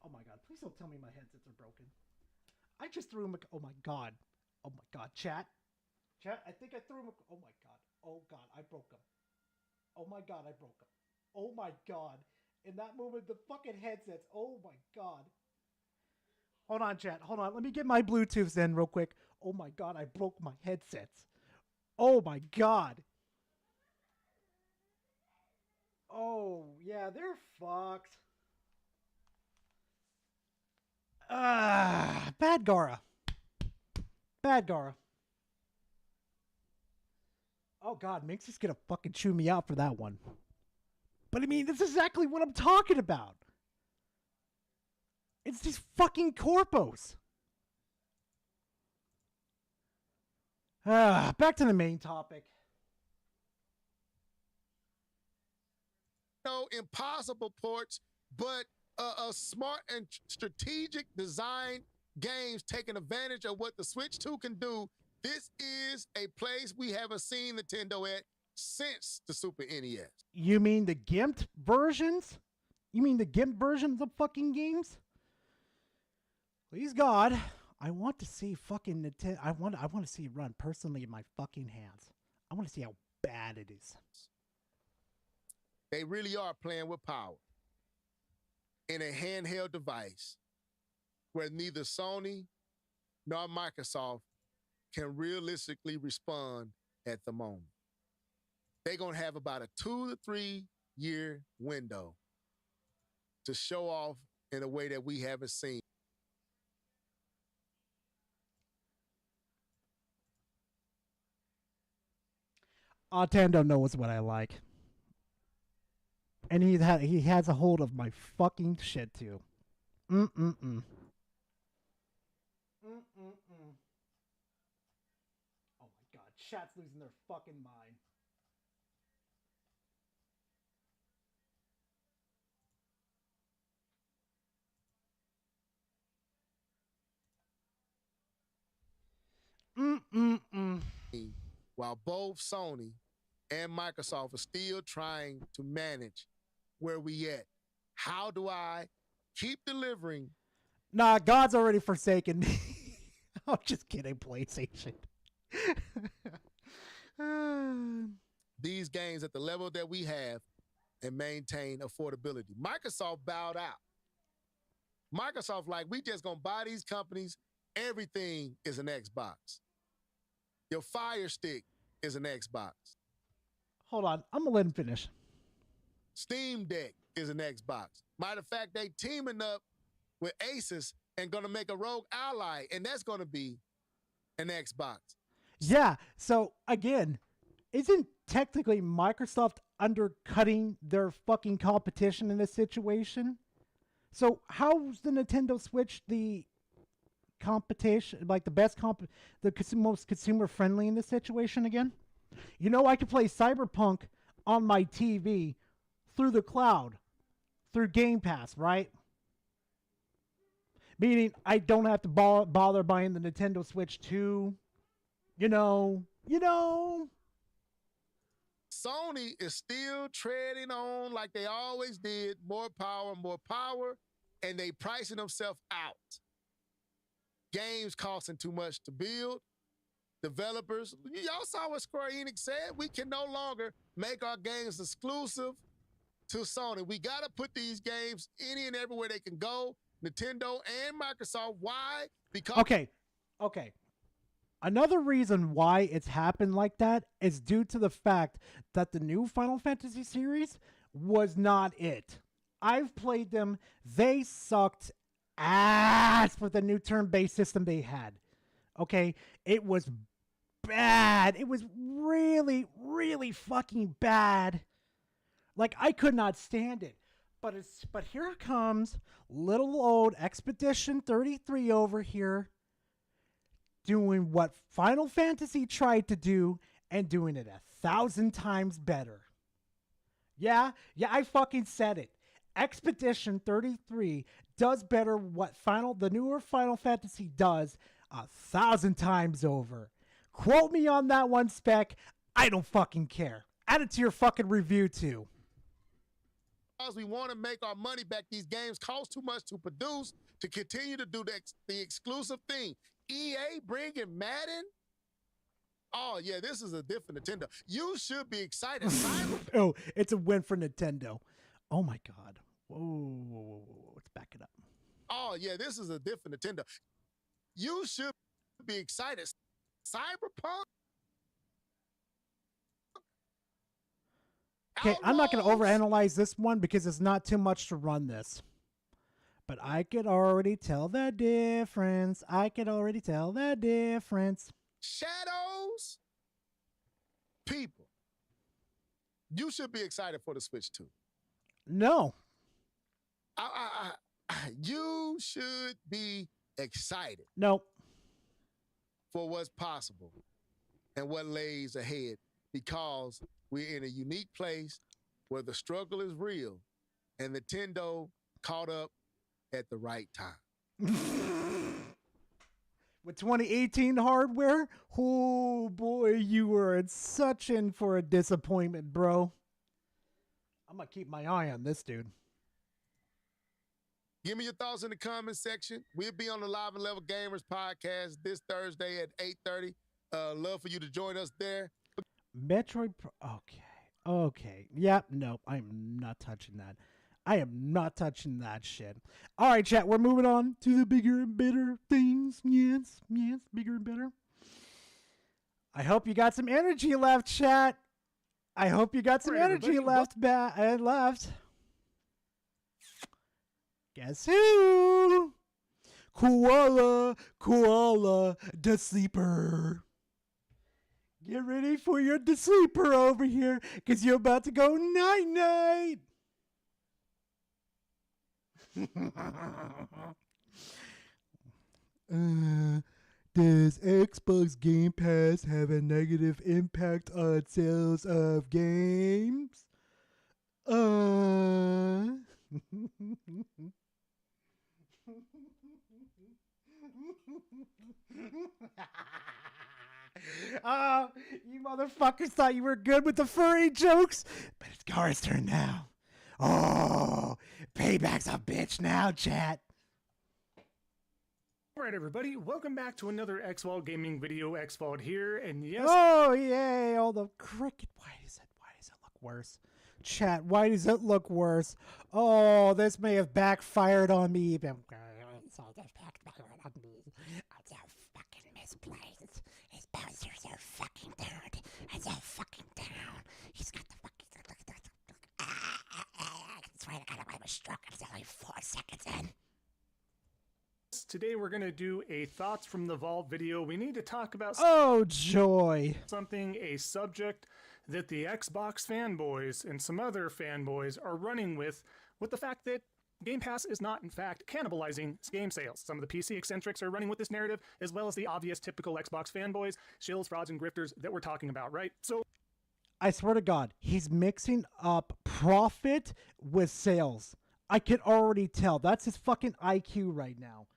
Oh my god, please don't tell me my headsets are broken. I just threw him a... Oh my god. Oh my god, chat. Chat, I think I threw him a... Oh my god. Oh god, I broke him. Oh my god, I broke him. Oh my god. In that moment, the fucking headsets. Oh my god. Hold on, chat. Hold on. Let me get my Bluetooths in real quick. Oh my god, I broke my headsets. Oh my god. Oh, yeah, they're fucked. Bad Gara. Bad Gara. Oh god, Minx is gonna fucking chew me out for that one. But I mean, this is exactly what I'm talking about. It's these fucking corpos. Back to the main topic. No impossible ports, but a smart and strategic design games taking advantage of what the Switch 2 can do. This is a place we haven't seen Nintendo at since the Super NES. You mean the GIMP versions? You mean the GIMP versions of fucking games? Please God, I want to see fucking Nintendo. I want to see it run personally in my fucking hands. I want to see how bad it is. They really are playing with power in a handheld device where neither Sony nor Microsoft can realistically respond at the moment. They're going to have about a 2 to 3 year window to show off in a way that we haven't seen. Tando knows what I like. And he has a hold of my fucking shit too. Mm-mm-mm. Mm-mm-mm. Oh my god, chat's losing their fucking mind. Mm-mm-mm. While both Sony and Microsoft are still trying to manage where we at. How do I keep delivering? Nah, God's already forsaken me. I'm just kidding, PlayStation. These games at the level that we have and maintain affordability. Microsoft bowed out. Microsoft, like, we just gonna buy these companies. Everything is an Xbox. Your Fire Stick is an Xbox. Hold on, I'm gonna let him finish. Steam Deck is an Xbox. Matter of fact, they teaming up with Asus and gonna make a Rogue Ally, and that's gonna be an Xbox. Yeah, so again, isn't technically Microsoft undercutting their fucking competition in this situation? So how's the Nintendo Switch the competition, like the best most consumer friendly in this situation again? You know, I could play Cyberpunk on my TV through the cloud, through Game Pass, right? Meaning I don't have to bother buying the Nintendo Switch 2. You know. Sony is still treading on like they always did, more power, and they pricing themselves out. Games costing too much to build. Developers, y'all saw what Square Enix said. We can no longer make our games exclusive to Sony. We got to put these games any and everywhere they can go. Nintendo and Microsoft. Why? Because Okay. Another reason why it's happened like that is due to the fact that the new Final Fantasy series was not it. I've played them. They sucked ass for the new turn-based system they had. Okay? It was bad. It was really, really fucking bad. Like, I could not stand it. But here comes little old Expedition 33 over here, doing what Final Fantasy tried to do and doing it 1,000 times better. Yeah, I fucking said it. Expedition 33 does better what the newer Final Fantasy does 1,000 times over. Quote me on that one, Spec. I don't fucking care. Add it to your fucking review too. we want to make our money back. These games cost too much to produce to continue to do the exclusive thing. EA bringing Madden? Oh, yeah, this is a different Nintendo. You should be excited. Oh, it's a win for Nintendo. Oh, my God. Whoa. Let's back it up. Oh, yeah, this is a different Nintendo. You should be excited. Cyberpunk. Okay, I'm not going to overanalyze this one because it's not too much to run this. But I could already tell the difference. I could already tell the difference. Shadows. People. You should be excited for the Switch 2. No. You should be excited. No. For what's possible and what lays ahead, because we're in a unique place where the struggle is real and Nintendo caught up at the right time. With 2018 hardware, oh boy, you were such in for a disappointment, bro. I'm going to keep my eye on this dude. Give me your thoughts in the comment section. We'll be on the Live and Level Gamers podcast this Thursday at 8:30. Love for you to join us there. Metroid. Okay. Yep. Nope. I'm not touching that. I am not touching that shit. All right, chat. We're moving on to the bigger and better things. Yes. Bigger and better. I hope you got some energy left, chat. I hope you got some energy left. Left. Guess who? Koala, the sleeper. Get ready for your the sleeper over here, because you're about to go night-night. Does Xbox Game Pass have a negative impact on sales of games? Oh, you motherfuckers thought you were good with the furry jokes, but it's Gar's turn now. Oh, payback's a bitch now, chat. All right, everybody, welcome back to another XVault Gaming video. XVault here, and yes. Oh, yay, all the cricket. Why does it look worse? Chat, why does it look worse? Oh, this may have backfired on me even. It's so fucking misplaced. His bouncers are fucking down. It's so fucking down. He's got the fucking. That's right, I got him a stroke. It's only 4 seconds in. Today we're going to do a Thoughts from the Vault video. We need to talk about Oh, joy. A subject that the Xbox fanboys and some other fanboys are running with the fact that Game Pass is not, in fact, cannibalizing game sales. Some of the PC eccentrics are running with this narrative, as well as the obvious typical Xbox fanboys, shills, frauds, and grifters that we're talking about, right? So, I swear to God, he's mixing up profit with sales. I can already tell. That's his fucking IQ right now.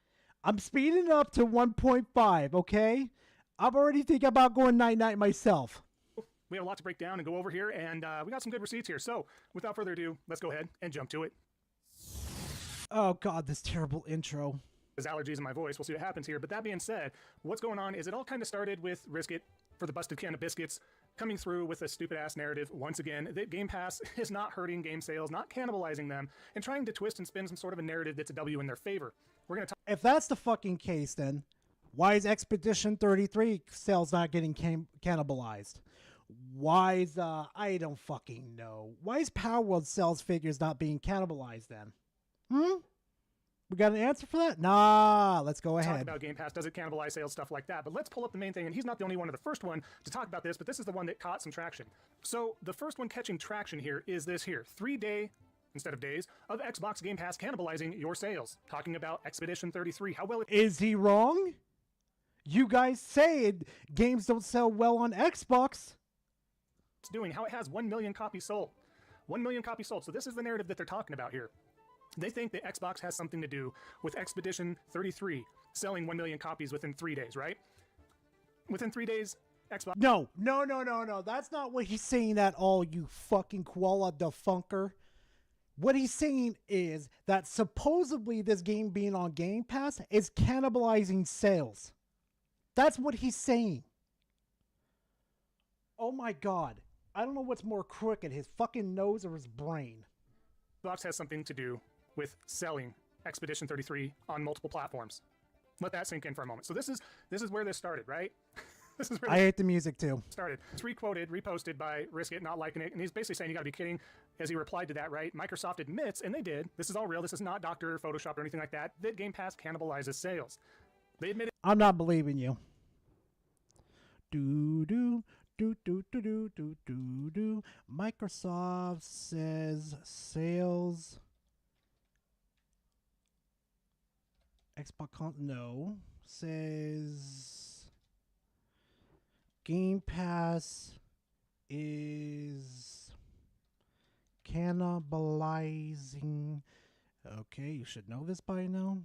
I'm speeding up to 1.5, okay? I'm already thinking about going night-night myself. we have a lot to break down and go over here, and we got some good receipts here. So, without further ado, let's go ahead and jump to it. Oh, God, this terrible intro. There's allergies in my voice. We'll see what happens here. But that being said, what's going on is it all kind of started with Riskit for the busted can of biscuits coming through with a stupid-ass narrative, once again, that Game Pass is not hurting game sales, not cannibalizing them, and trying to twist and spin some sort of a narrative that's a W in their favor. We're going to talk. If that's the fucking case, then why is Expedition 33 sales not getting cannibalized? Why is, I don't fucking know. Why is Power World sales figures not being cannibalized then? We got an answer for that? Nah, let's go ahead. Talk about Game Pass, does it cannibalize sales, stuff like that. But let's pull up the main thing, and he's not the only one or the first one to talk about this, but this is the one that caught some traction. So the first one catching traction here is this here, 3-day, instead of days, of Xbox Game Pass cannibalizing your sales. Talking about Expedition 33, how well it... Is he wrong? You guys say games don't sell well on Xbox. It's doing, how it has 1 million copies sold. 1 million copies sold. So this is the narrative that they're talking about here. They think that Xbox has something to do with Expedition 33 selling 1 million copies within 3 days, right? Within 3 days, Xbox... No. That's not what he's saying at all, you fucking koala defunker. What he's saying is that supposedly this game being on Game Pass is cannibalizing sales. That's what he's saying. Oh my God. I don't know what's more crooked, his fucking nose or his brain. Xbox has something to do with selling Expedition 33 on multiple platforms. let that sink in for a moment. So this is where this started, right? This is where I hate the music too. started. It's requoted, reposted by Riskit, not liking it, and he's basically saying you got to be kidding. As he replied to that, right? Microsoft admits, and they did. This is all real. This is not Dr. Photoshop or anything like that. That Game Pass cannibalizes sales. They admitted. I'm not believing you. Do do do do do do do do do. Microsoft says sales. Xbox no says Game Pass is cannibalizing. Okay, you should know this by now.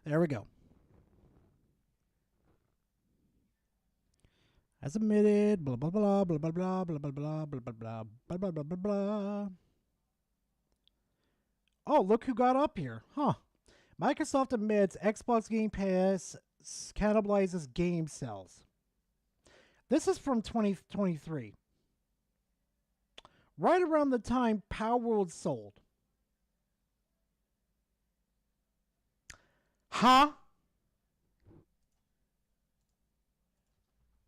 There we go. As admitted, blah blah blah blah blah blah blah blah blah blah blah blah blah blah blah blah blah. Oh, look who got up here, huh? Microsoft admits Xbox Game Pass cannibalizes game sales. This is from 2023. Right around the time Power World sold. Huh?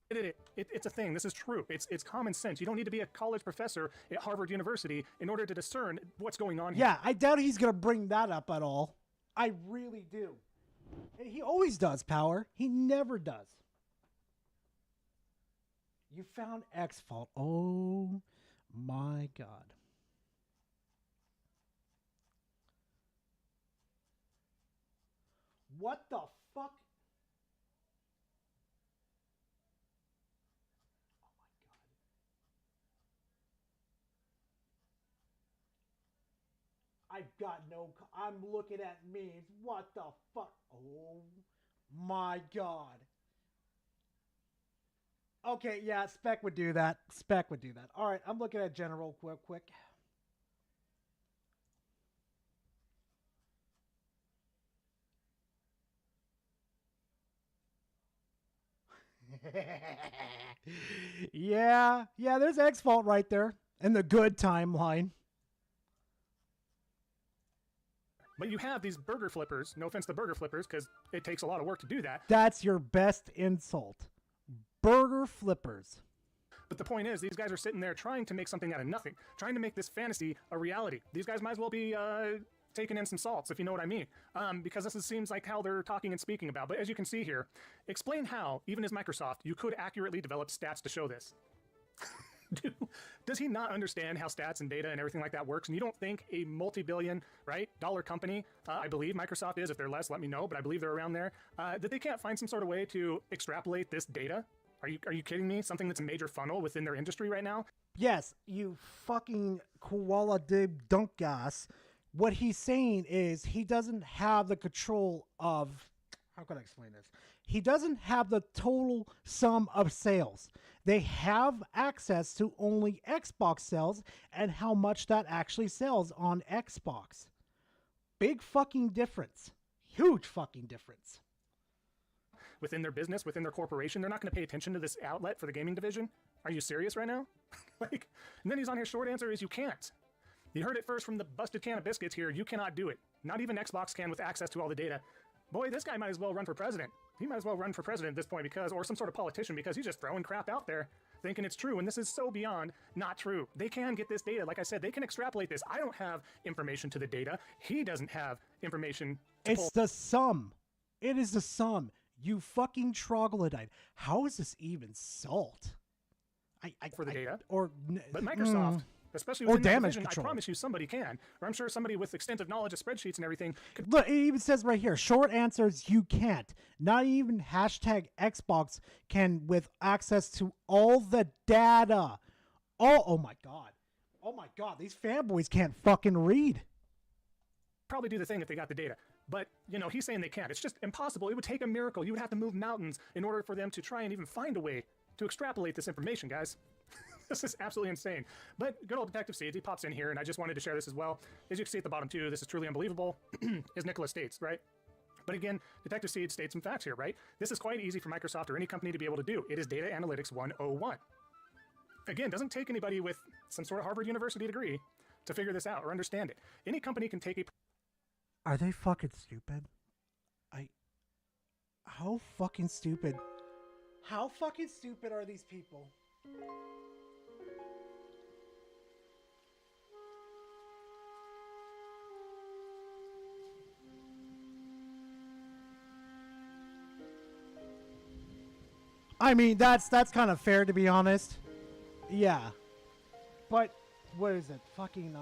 It's a thing. This is true. It's common sense. You don't need to be a college professor at Harvard University in order to discern what's going on here. Yeah, I doubt he's going to bring that up at all. I really do. He always does, Power. He never does. You found X-Fault. Oh, my God. What the fuck? I've got no. I'm looking at memes. What the fuck? Oh my God. Okay, yeah, Spec would do that. Spec would do that. All right, I'm looking at general quick. yeah, there's X-Fault right there in the good timeline. But you have these burger flippers. No offense to burger flippers, because it takes a lot of work to do that. That's your best insult. Burger flippers. But the point is, these guys are sitting there trying to make something out of nothing, trying to make this fantasy a reality. These guys might as well be taking in some salts, if you know what I mean, because this seems like how they're talking and speaking about. But as you can see here, explain how, even as Microsoft, you could accurately develop stats to show this. Does he not understand how stats and data and everything like that works? And you don't think a multi-billion, right, dollar company, I believe Microsoft is, if they're less, let me know, but I believe they're around there, that they can't find some sort of way to extrapolate this data? Are you kidding me? Something that's a major funnel within their industry right now? Yes, you fucking koala dib dunkas. What he's saying is he doesn't have the control of, how can I explain this? He doesn't have the total sum of sales. They have access to only Xbox sales and how much that actually sells on Xbox. Big fucking difference. Huge fucking difference. Within their business, within their corporation, they're not going to pay attention to this outlet for the gaming division? Are you serious right now? And then he's on here, short answer is you can't. You heard it first from the busted can of biscuits here. You cannot do it. Not even Xbox can with access to all the data. Boy, this guy might as well run for president. He might as well run for president at this point or some sort of politician, because he's just throwing crap out there thinking it's true. And this is so beyond not true. They can get this data. Like I said, they can extrapolate this. I don't have information to the data. He doesn't have information. It's the sum. It is the sum. You fucking troglodyte. How is this even salt? For the data. But Microsoft, especially or within that damage division, control. I promise you somebody can. Or I'm sure somebody with extensive knowledge of spreadsheets and everything could. Look, it even says right here, short answers, you can't. Not even hashtag Xbox can with access to all the data. Oh my God. Oh my God, these fanboys can't fucking read. Probably do the thing if they got the data. But, he's saying they can't. It's just impossible. It would take a miracle. You would have to move mountains in order for them to try and even find a way to extrapolate this information, guys. This is absolutely insane. But good old Detective Seeds, he pops in here, and I just wanted to share this as well. As you can see at the bottom, too, this is truly unbelievable, as Nicholas states, right? But again, Detective Seed states some facts here, right? This is quite easy for Microsoft or any company to be able to do. It is Data Analytics 101. Again, doesn't take anybody with some sort of Harvard University degree to figure this out or understand it. Any company can take a... Are they fucking stupid? How fucking stupid? How fucking stupid are these people? I mean, that's kind of fair, to be honest. Yeah. But what is it? Fucking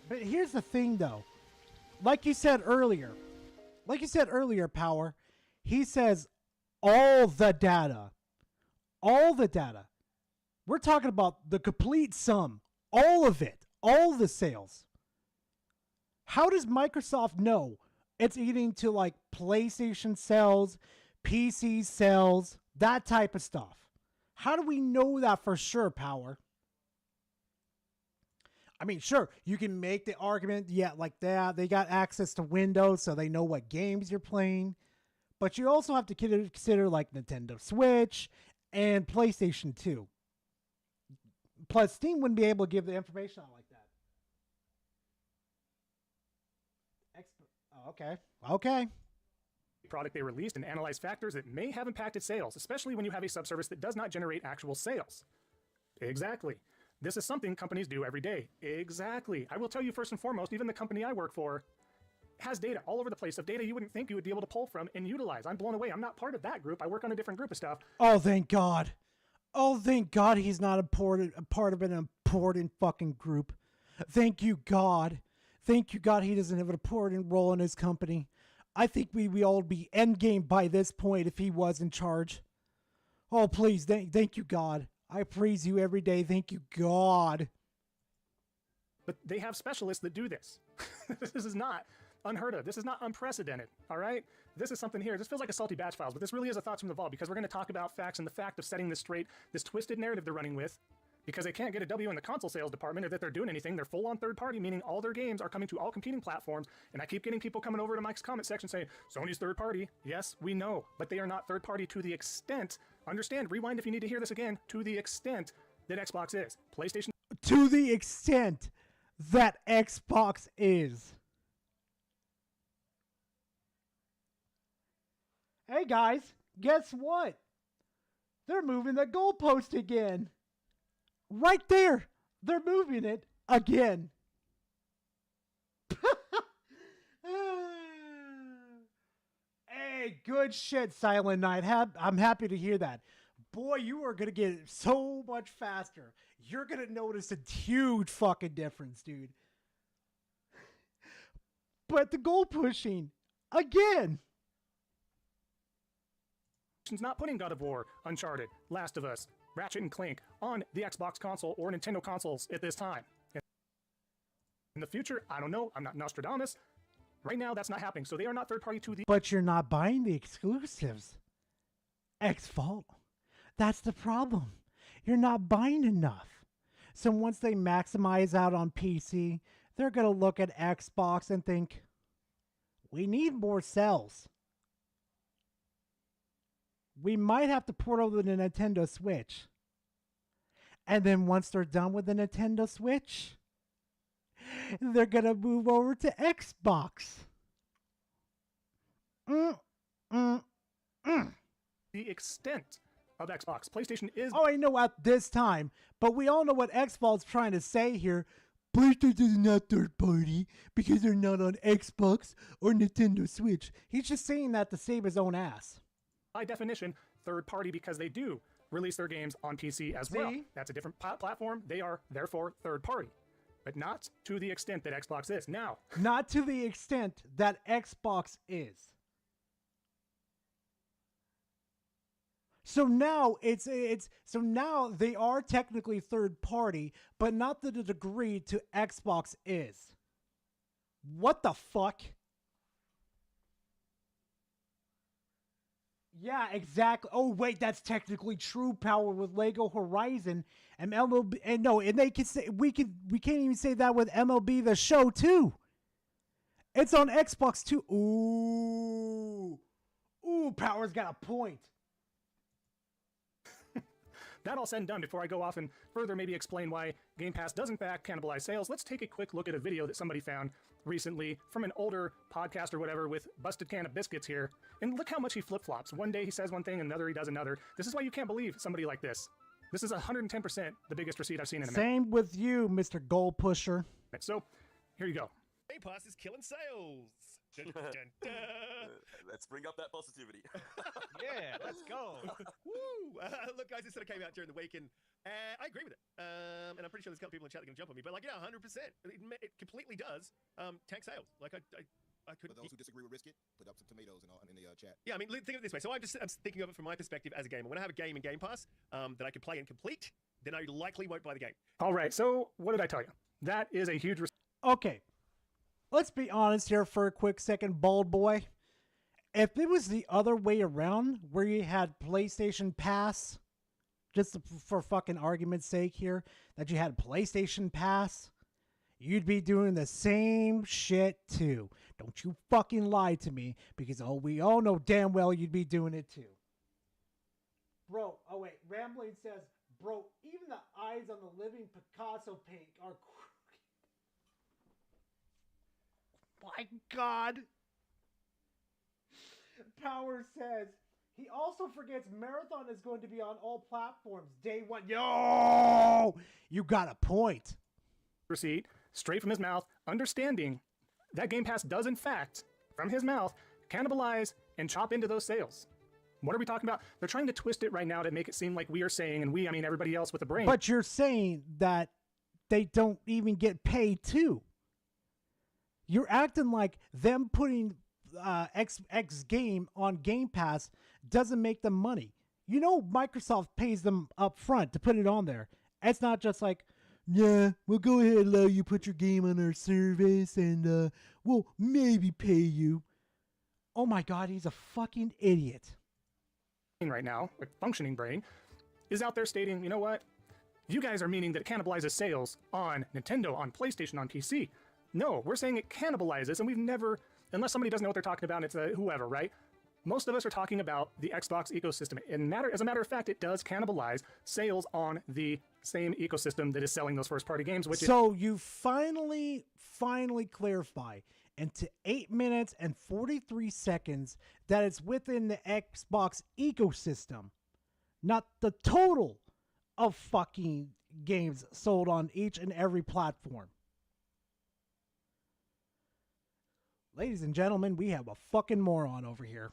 But here's the thing, though. Like you said earlier, Power, he says all the data. We're talking about the complete sum, all of it, all the sales. How does Microsoft know it's eating to like PlayStation sales, PC sales, that type of stuff? How do we know that for sure, Power? I mean, sure, you can make the argument, yeah, like that. They got access to Windows, so they know what games you're playing. But you also have to consider like Nintendo Switch and PlayStation 2. Plus, Steam wouldn't be able to give the information out like that. Okay. Product they released and analyze factors that may have impacted sales, especially when you have a subservice that does not generate actual sales. Exactly. This is something companies do every day. Exactly. I will tell you first and foremost, even the company I work for has data all over the place of data you wouldn't think you would be able to pull from and utilize. I'm blown away. I'm not part of that group. I work on a different group of stuff. Oh, thank God. Oh, thank God he's not a part of an important fucking group. Thank you, God. Thank you, God, he doesn't have an important role in his company. I think we all would be endgame by this point if he was in charge. Oh, please, thank you, God. I praise you every day. Thank you, God. But they have specialists that do this. This is not unheard of. This is not unprecedented, all right? This is something here. This feels like a salty batch files, but this really is a Thoughts from the Vault because we're going to talk about facts and the fact of setting this straight, this twisted narrative they're running with, because they can't get a W in the console sales department or that they're doing anything. They're full on third party, meaning all their games are coming to all competing platforms. And I keep getting people coming over to Mike's comment section saying, Sony's third party. Yes, we know, but they are not third party to the extent, understand, rewind if you need to hear this again, to the extent that Xbox is. PlayStation. To the extent that Xbox is. Hey guys, guess what? They're moving the goalpost again. Right there. They're moving it again. Hey, good shit, Silent Night. I'm happy to hear that. Boy, you are going to get so much faster. You're going to notice a huge fucking difference, dude. But the goal pushing again. Not putting God of War, Uncharted, Last of Us, Ratchet and Clank on the Xbox console or Nintendo consoles at this time. In the future, I don't know. I'm not Nostradamus. Right now, that's not happening. So they are not third party to the... But you're not buying the exclusives. X-Fault. That's the problem. You're not buying enough. So once they maximize out on PC, they're going to look at Xbox and think, we need more sales. We might have to port over the Nintendo Switch. And then once they're done with the Nintendo Switch, they're going to move over to Xbox. The extent of Xbox. PlayStation is... Oh, I know at this time, but we all know what Xbox is trying to say here. PlayStation is not third party because they're not on Xbox or Nintendo Switch. He's just saying that to save his own ass. By definition, third party because they do release their games on PC as well. That's a different platform. They are, therefore, third party. But not to the extent that Xbox is. Now. Not to the extent that Xbox is. So now so now they are technically third party, but not to the degree to Xbox is. What the fuck? Yeah, exactly. Oh, wait, that's technically true. Power with Lego Horizon and MLB, and no, and they can say we can't even say that with MLB The Show too. It's on Xbox too. Ooh, Power's got a point. That all said and done, before I go off and further maybe explain why Game Pass does in fact cannibalize sales, let's take a quick look at a video that somebody found recently from an older podcast or whatever with Busted Can of Biscuits here. And look how much he flip-flops. One day he says one thing, another he does another. This is why you can't believe somebody like this. This is 110% the biggest receipt I've seen in a minute. Same with you, Mr. Goal Pusher. So, here you go. Game Pass is killing sales. Dun, dun, dun. Let's bring up that positivity. Yeah, let's go. Woo! Look, guys, this sort of came out during the week, and I agree with it. And I'm pretty sure there's a couple people in chat that can jump on me, but like, yeah, 100%. It completely does tank sales. Like, I could. For those who disagree with Riskit, put up some tomatoes in the chat. Yeah, I mean, think of it this way. So I'm thinking of it from my perspective as a gamer. When I have a game in Game Pass that I can play and complete, then I likely won't buy the game. All right, so what did I tell you? That is a huge. Okay, let's be honest here for a quick second, bald boy. If it was the other way around, where you had PlayStation Pass, just for fucking argument's sake here, that you had PlayStation Pass, you'd be doing the same shit too. Don't you fucking lie to me, because we all know damn well you'd be doing it too. Bro, oh wait, Rambling says, bro, even the eyes on the living Picasso paint are my God. Power says he also forgets Marathon is going to be on all platforms day one. Yo, you got a point. Receipt straight from his mouth, understanding that Game Pass does in fact, from his mouth, cannibalize and chop into those sales. What are we talking about? They're trying to twist it right now to make it seem like we are saying, and I mean everybody else with a brain. But you're saying that they don't even get paid too. You're acting like them putting X game on Game Pass doesn't make them money. You know Microsoft pays them up front to put it on there. It's not just like, yeah, we'll go ahead and allow you put your game on our service and we'll maybe pay you. Oh my God, he's a fucking idiot. Right now, a functioning brain, is out there stating, you know what? You guys are meaning that it cannibalizes sales on Nintendo, on PlayStation, on PC. No, we're saying it cannibalizes, and we've never, unless somebody doesn't know what they're talking about, it's whoever, right? Most of us are talking about the Xbox ecosystem. As a matter of fact, it does cannibalize sales on the same ecosystem that is selling those first-party games. Which so you finally clarify into 8 minutes and 43 seconds that it's within the Xbox ecosystem, not the total of fucking games sold on each and every platform. Ladies and gentlemen, we have a fucking moron over here.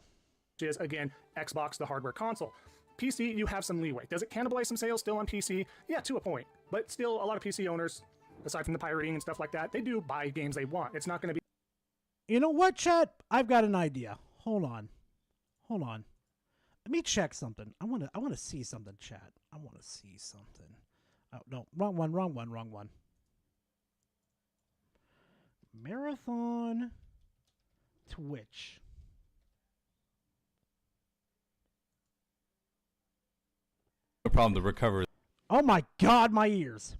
is, again, Xbox, the hardware console. PC, you have some leeway. Does it cannibalize some sales still on PC? Yeah, to a point. But still, a lot of PC owners, aside from the pirating and stuff like that, they do buy games they want. It's not going to be... You know what, chat? I've got an idea. Hold on. Let me check something. I want to see something, chat. I want to see something. Oh, no. Wrong one. Marathon Twitch. No problem to recover. Oh my God, my ears.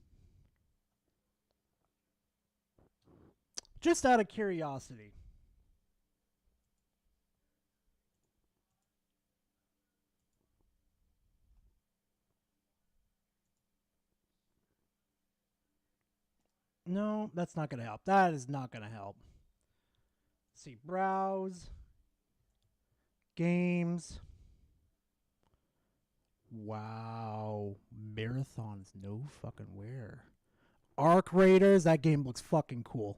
Just out of curiosity. No, that's not going to help. That is not going to help. Let's see, browse. Games. Wow. Marathon's no fucking where. Arc Raiders, that game looks fucking cool.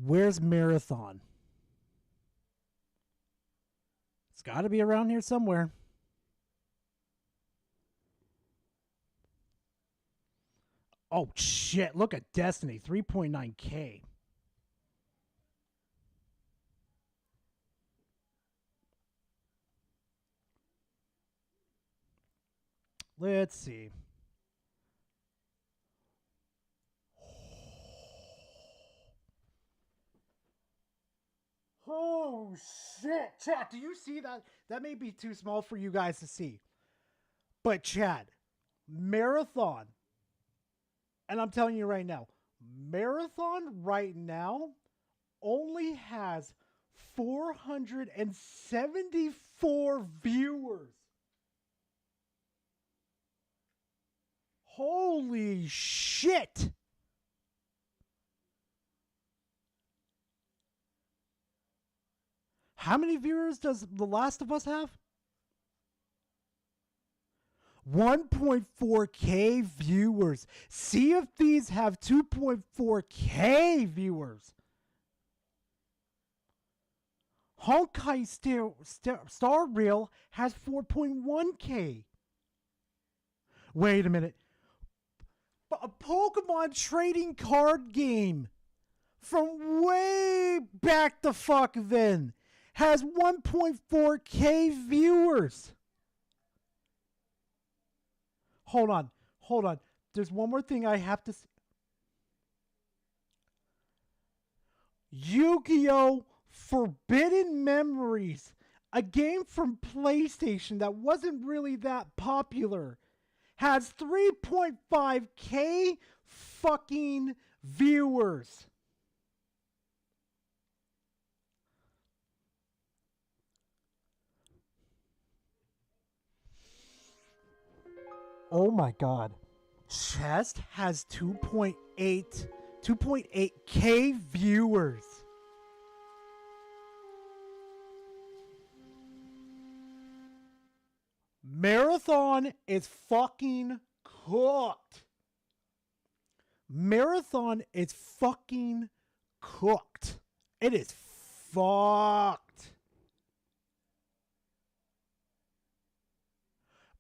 Where's Marathon? It's got to be around here somewhere. Oh, shit. Look at Destiny. 3.9K. Let's see. Oh, shit. Chat, do you see that? That may be too small for you guys to see. But chat, Marathon, and I'm telling you right now, Marathon right now only has 474 viewers. Holy shit! How many viewers does The Last of Us have? 1.4K viewers. Sea of Thieves have 2.4K viewers. Honkai Star Rail has 4.1K. Wait a minute. A Pokemon trading card game from way back the fuck then has 1.4K viewers. Hold on. There's one more thing I have to say. Yu-Gi-Oh! Forbidden Memories, a game from PlayStation that wasn't really that popular, has 3.5K fucking viewers. Oh my god. Chest has 2.8K viewers. Marathon is fucking cooked. Marathon is fucking cooked. It is fucked.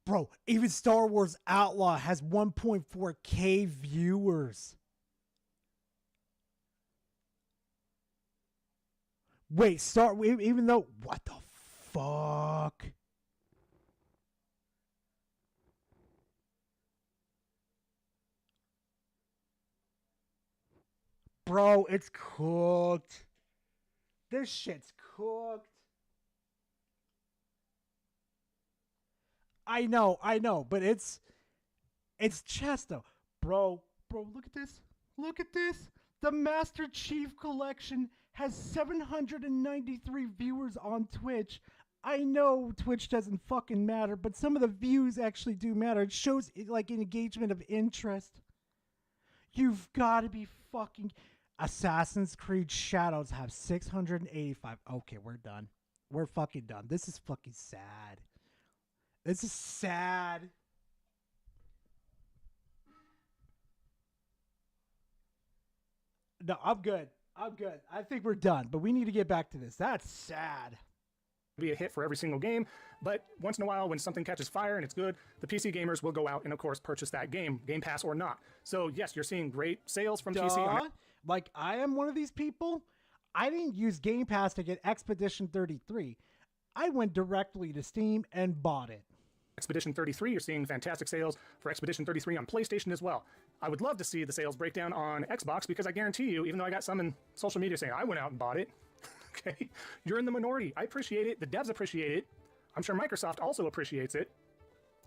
Bro, even Star Wars Outlaw has 1.4K viewers. Wait, even though, what the fuck? Bro, it's cooked. This shit's cooked. I know, but it's chest though. Bro, look at this. Look at this. The Master Chief Collection has 793 viewers on Twitch. I know Twitch doesn't fucking matter, but some of the views actually do matter. It shows like an engagement of interest. You've got to be fucking... Assassin's Creed Shadows have 685. Okay, we're done. We're fucking done. This is fucking sad. This is sad. No, I'm good. I think we're done, but we need to get back to this. That's sad. Be a hit for every single game, but once in a while when something catches fire and it's good, the PC gamers will go out and of course purchase that game Pass or not. So yes, you're seeing great sales from PC. Like, I am one of these people. I didn't use Game Pass to get Expedition 33. I went directly to Steam and bought it. Expedition 33, you're seeing fantastic sales for Expedition 33 on PlayStation as well. I would love to see the sales breakdown on Xbox because I guarantee you, even though I got some in social media saying I went out and bought it, okay, you're in the minority. I appreciate it. The devs appreciate it. I'm sure Microsoft also appreciates it.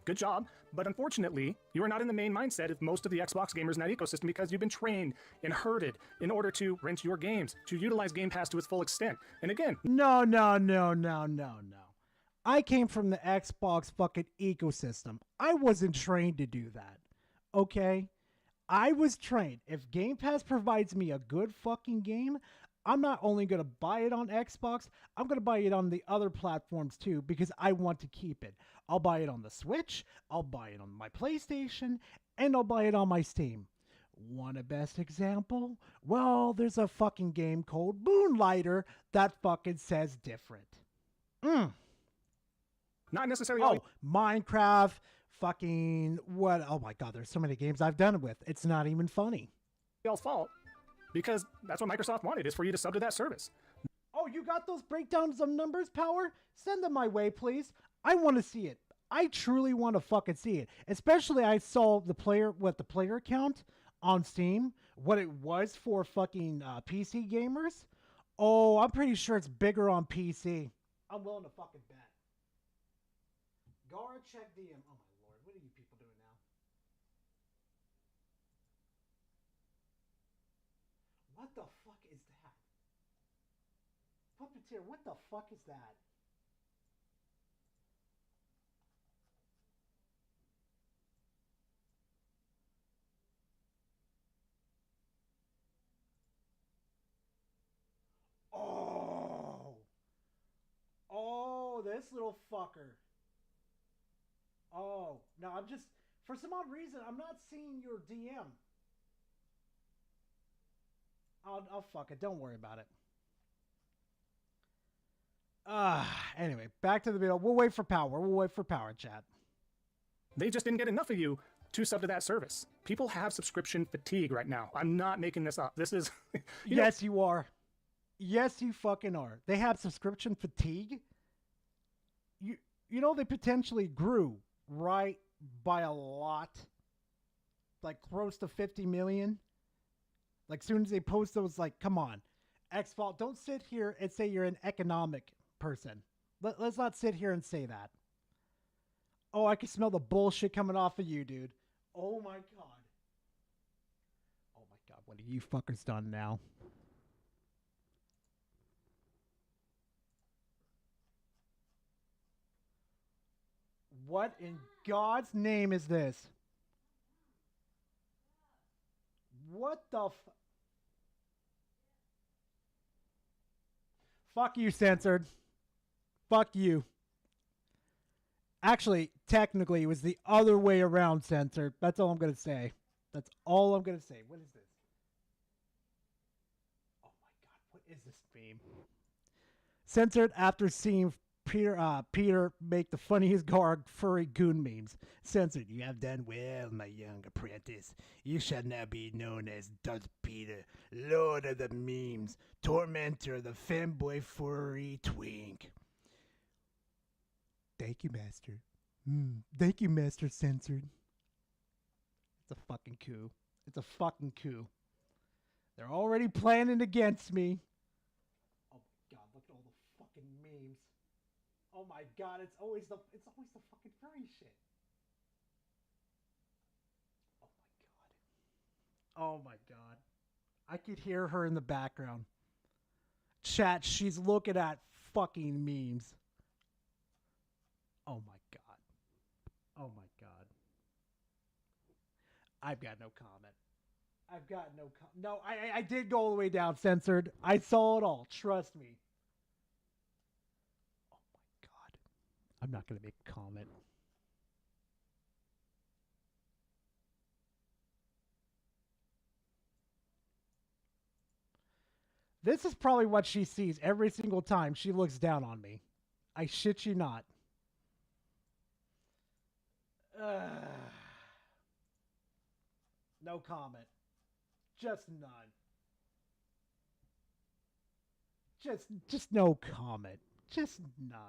Good job. But unfortunately, you are not in the main mindset of most of the Xbox gamers in that ecosystem because you've been trained and herded in order to rent your games, to utilize Game Pass to its full extent. And again... No. I came from the Xbox fucking ecosystem. I wasn't trained to do that. Okay? I was trained. If Game Pass provides me a good fucking game, I'm not only going to buy it on Xbox, I'm going to buy it on the other platforms too because I want to keep it. I'll buy it on the Switch, I'll buy it on my PlayStation, and I'll buy it on my Steam. Want a best example? Well, there's a fucking game called Moonlighter that fucking says different. Not necessarily. Oh, Minecraft, fucking what? Oh my god, there's so many games I've done it with. It's not even funny. Y'all's fault because that's what Microsoft wanted is for you to sub to that service. Oh, you got those breakdowns of numbers, Power? Send them my way, please. I want to see it. I truly want to fucking see it. Especially I saw the player count on Steam, what it was for fucking PC gamers. Oh, I'm pretty sure it's bigger on PC. I'm willing to fucking bet. Gara, check DM. Oh my lord, what are you people doing now? What the fuck is that? Puppeteer, what the fuck is that? Oh! Oh, this little fucker. Oh, no, I'm just, for some odd reason, I'm not seeing your DM. I'll fuck it. Don't worry about it. Anyway, back to the video. We'll wait for power. We'll wait for power, chat. They just didn't get enough of you to sub to that service. People have subscription fatigue right now. I'm not making this up. This is... Yes, you are. Yes, you fucking are. They have subscription fatigue. You know they potentially grew right by a lot. Like close to 50 million. Like soon as they post those, like, come on. X-Fault, don't sit here and say you're an economic person. Let's not sit here and say that. Oh, I can smell the bullshit coming off of you, dude. Oh my god. Oh my god, what have you fuckers done now? What in God's name is this? What the Fuck you, censored. Fuck you. Actually, technically, it was the other way around, censored. That's all I'm going to say. That's all I'm going to say. What is this? Oh my god, what is this meme? Censored after seeing Peter make the funniest Garg furry goon memes. Censored, you have done well, my young apprentice. You shall now be known as Darth Peter, Lord of the Memes, Tormentor of the Fanboy Furry Twink. Thank you, Master. Thank you, Master Censored. It's a fucking coup. It's a fucking coup. They're already planning against me. Oh my god, look at all the fucking memes. Oh my god, it's always the fucking furry shit. Oh my god. I could hear her in the background. Chat, she's looking at fucking memes. Oh my god. Oh my god. I've got no comment. I've got no No, I did go all the way down, censored. I saw it all. Trust me. Oh my god. I'm not going to make a comment. This is probably what she sees every single time she looks down on me. I shit you not. No comment. Just none. Just no comment. Just none.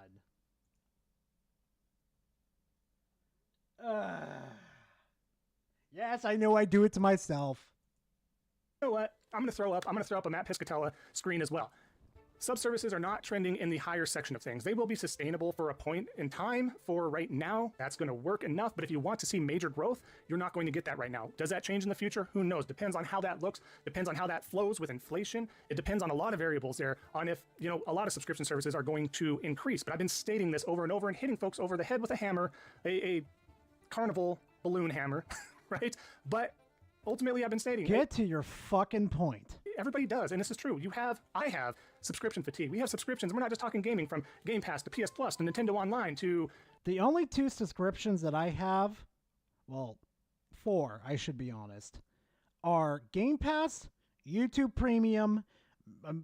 Yes, I know I do it to myself. You know what? I'm going to throw up a Matt Piscatella screen as well. Subservices are not trending in the higher section of things. They will be sustainable for a point in time. For right now, that's going to work enough. But if you want to see major growth, you're not going to get that right now. Does that change in the future? Who knows? Depends on how that looks. Depends on how that flows with inflation. It depends on a lot of variables there on if, you know, a lot of subscription services are going to increase. But I've been stating this over and over and hitting folks over the head with a hammer, a carnival balloon hammer, right? But ultimately, I've been stating... Get to your fucking point. Everybody does, and this is true. I have subscription fatigue. We have subscriptions. We're not just talking gaming, from Game Pass to PS Plus to Nintendo Online to... The only 2 subscriptions that I have, well, 4, I should be honest, are Game Pass, YouTube Premium,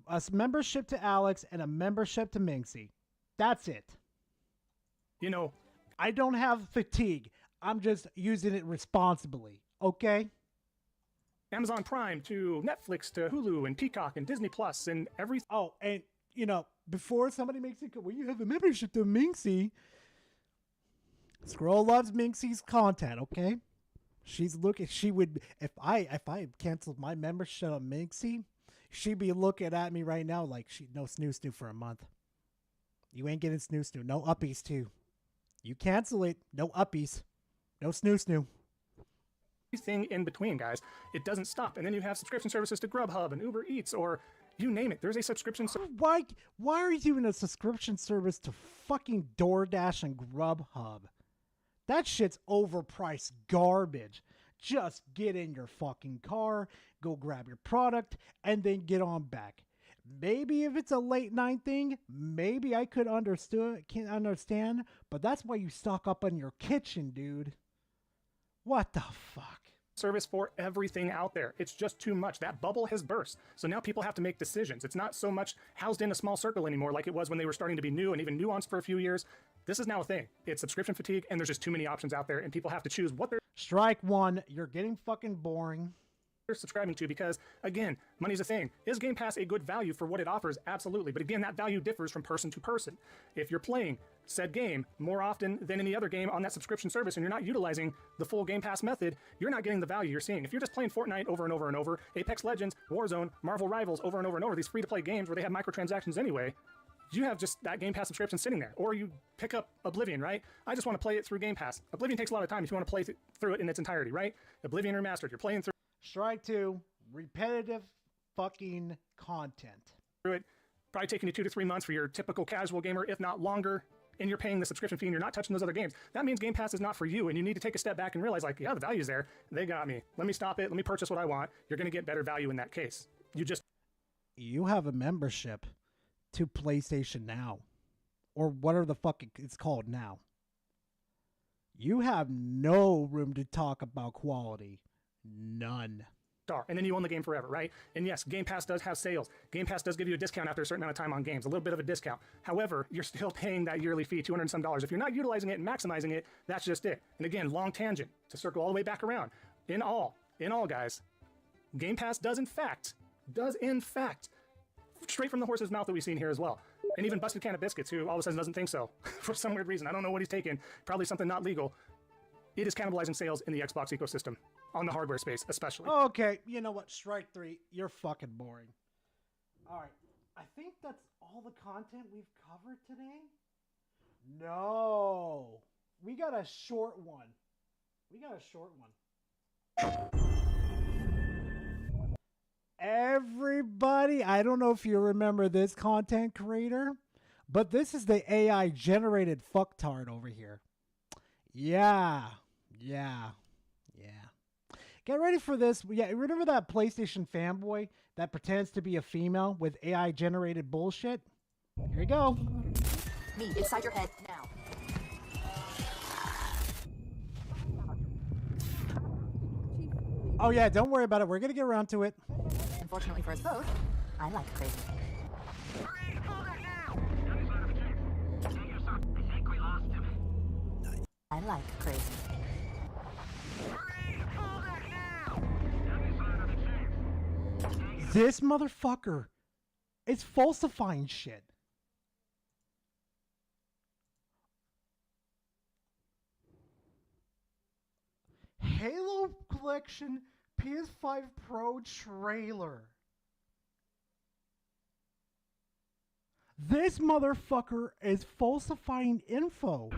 a membership to Alex, and a membership to Minxie. That's it. You know... I don't have fatigue. I'm just using it responsibly, okay? Amazon Prime to Netflix to Hulu and Peacock and Disney Plus and everything. Oh, and, you know, before somebody makes it, well, you have a membership to Minxie. Scroll loves Minxie's content, okay? She would, if I canceled my membership on Minxie, she'd be looking at me right now like she no snoo for a month. You ain't getting snoo snoo. No uppies too. You cancel it. No uppies. No snoo snoo. Thing in between, guys. It doesn't stop. And then you have subscription services to Grubhub and Uber Eats, or you name it. There's a subscription service. Why are you doing a subscription service to fucking DoorDash and Grubhub? That shit's overpriced garbage. Just get in your fucking car, go grab your product, and then get on back. Maybe if it's a late night thing, maybe I could understand, but that's why you stock up on your kitchen, dude. What the fuck? Service for everything out there. It's just too much. That bubble has burst. So now people have to make decisions. It's not so much housed in a small circle anymore like it was when they were starting to be new and even nuanced for a few years. This is now a thing. It's subscription fatigue, and there's just too many options out there, and people have to choose what they're Strike one. You're getting fucking boring. subscribing to because, again, money's a thing. Is Game Pass a good value for what it offers? Absolutely. But again, that value differs from person to person. If you're playing said game more often than any other game on that subscription service and you're not utilizing the full Game Pass method, you're not getting the value you're seeing. If you're just playing Fortnite over and over and over, Apex Legends, Warzone, Marvel Rivals over and over and over, these free-to-play games where they have microtransactions anyway, you have just that Game Pass subscription sitting there. Or you pick up Oblivion, right? I just want to play it through Game Pass. Oblivion takes a lot of time if you want to play through it in its entirety, right? Oblivion Remastered, you're playing through Strike two. Repetitive fucking content. it, probably taking you 2 to 3 months for your typical casual gamer, if not longer, and you're paying the subscription fee and you're not touching those other games. That means Game Pass is not for you, and you need to take a step back and realize, like, yeah, the value's there. They got me. Let me stop it. Let me purchase what I want. You're going to get better value in that case. You have a membership to PlayStation Now, or whatever the fuck it's called now. You have no room to talk about quality. None. And then you own the game forever, right? And yes, Game Pass does have sales. Game Pass does give you a discount after a certain amount of time on games, a little bit of a discount. However, you're still paying that yearly fee, $200 and some. If you're not utilizing it and maximizing it, that's just it. And again, long tangent to circle all the way back around. In all, guys, Game Pass does in fact, straight from the horse's mouth that we've seen here as well. And even Busted Can of Biscuits, who all of a sudden doesn't think so for some weird reason. I don't know what he's taking. Probably something not legal. It is cannibalizing sales in the Xbox ecosystem, on the hardware space especially. Okay, you know what? Strike three. You're fucking boring. All right. I think that's all the content we've covered today. No. We got a short one. Everybody, I don't know if you remember this content creator, but this is the AI generated fucktard over here. Yeah. Get ready for this. Yeah, remember that PlayStation fanboy that pretends to be a female with AI generated bullshit? Here you go. Me inside your head now. Oh yeah, don't worry about it. We're gonna get around to it. Unfortunately for us both, I like crazy. I like crazy. This motherfucker is falsifying shit. Halo Collection PS5 Pro trailer. This motherfucker is falsifying info.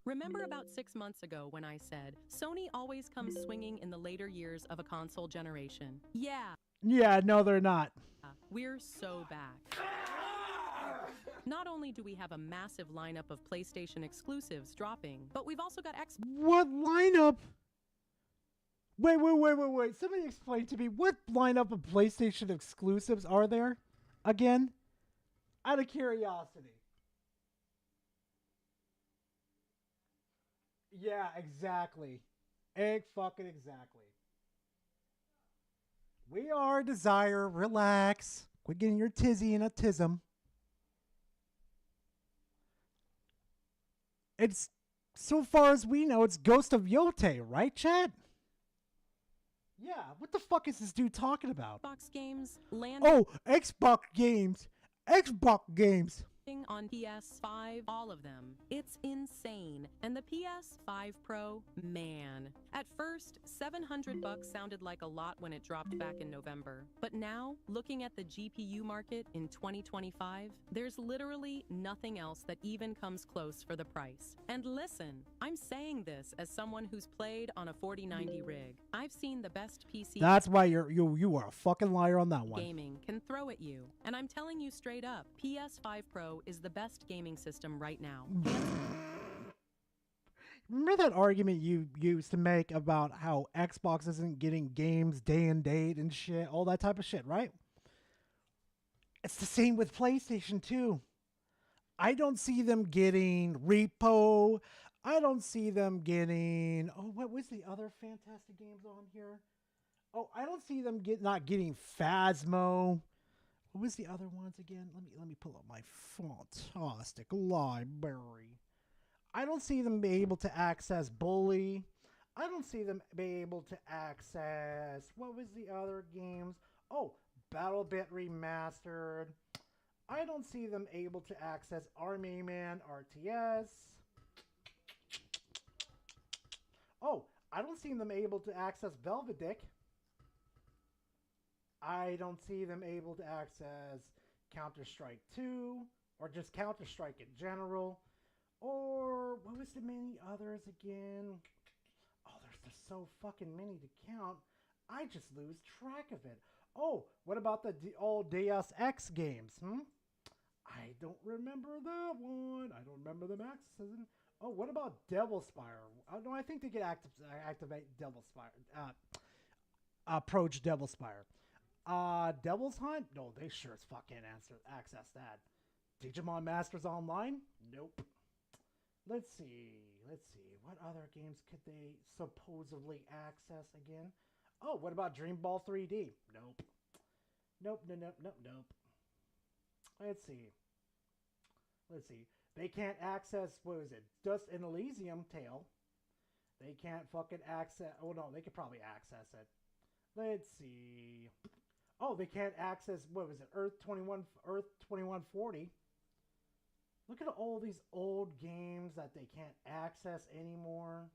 Remember about 6 months ago when I said, Sony always comes swinging in the later years of a console generation? Yeah. Yeah, no, they're not. We're so back. Not only do we have a massive lineup of PlayStation exclusives dropping, but we've also got What lineup? Wait. Somebody explain to me, what lineup of PlayStation exclusives are there? Again? Out of curiosity. Yeah, exactly. Fucking exactly. We are Desire. Relax. Quit getting your tizzy in a tism. It's, so far as we know, it's Ghost of Yote, right, chat? Yeah, what the fuck is this dude talking about? Xbox games land Oh, Xbox games. Xbox games. on PS5, all of them. It's insane. And the PS5 Pro, man. At first, $700 sounded like a lot when it dropped back in November. But now, looking at the GPU market in 2025, there's literally nothing else that even comes close for the price. And listen, I'm saying this as someone who's played on a 4090 rig. I've seen the best PC That's why you are a fucking liar on that one. gaming can throw at you. And I'm telling you straight up, PS5 Pro is the best gaming system right now. Remember that argument you used to make about how Xbox isn't getting games day and date and shit, all that type of shit, right? It's the same with PlayStation 2. I don't see them getting Repo. I don't see them getting, oh, what was the other fantastic games on here? Oh, I don't see them not getting Phasmo. What was the other ones again? Let me pull up my fantastic library. I don't see them be able to access Bully. I don't see them be able to access, what was the other games? Oh, BattleBit Remastered. I don't see them able to access Army Man RTS. Oh, I don't see them able to access Velvedick. I don't see them able to access Counter-Strike 2 or just Counter-Strike in general. Or what was the many others again? Oh, there's just so fucking many to count. I just lose track of it. Oh, what about the old Deus Ex games? I don't remember that one. I don't remember them accessing. Oh, what about Devil Spire? No, I think they could activate Devil Spire. Approach Devil Spire. Devil's Hunt? No, they sure as fuck can't access that. Digimon Masters Online? Nope. Let's see. What other games could they supposedly access again? Oh, what about Dream Ball 3D? Nope. Nope. Let's see. They can't access, what was it? Dust and Elysium Tale. They can't fucking access, oh no, they could probably access it. Let's see. Oh, they can't access, what was it? Earth 2140. Look at all these old games that they can't access anymore.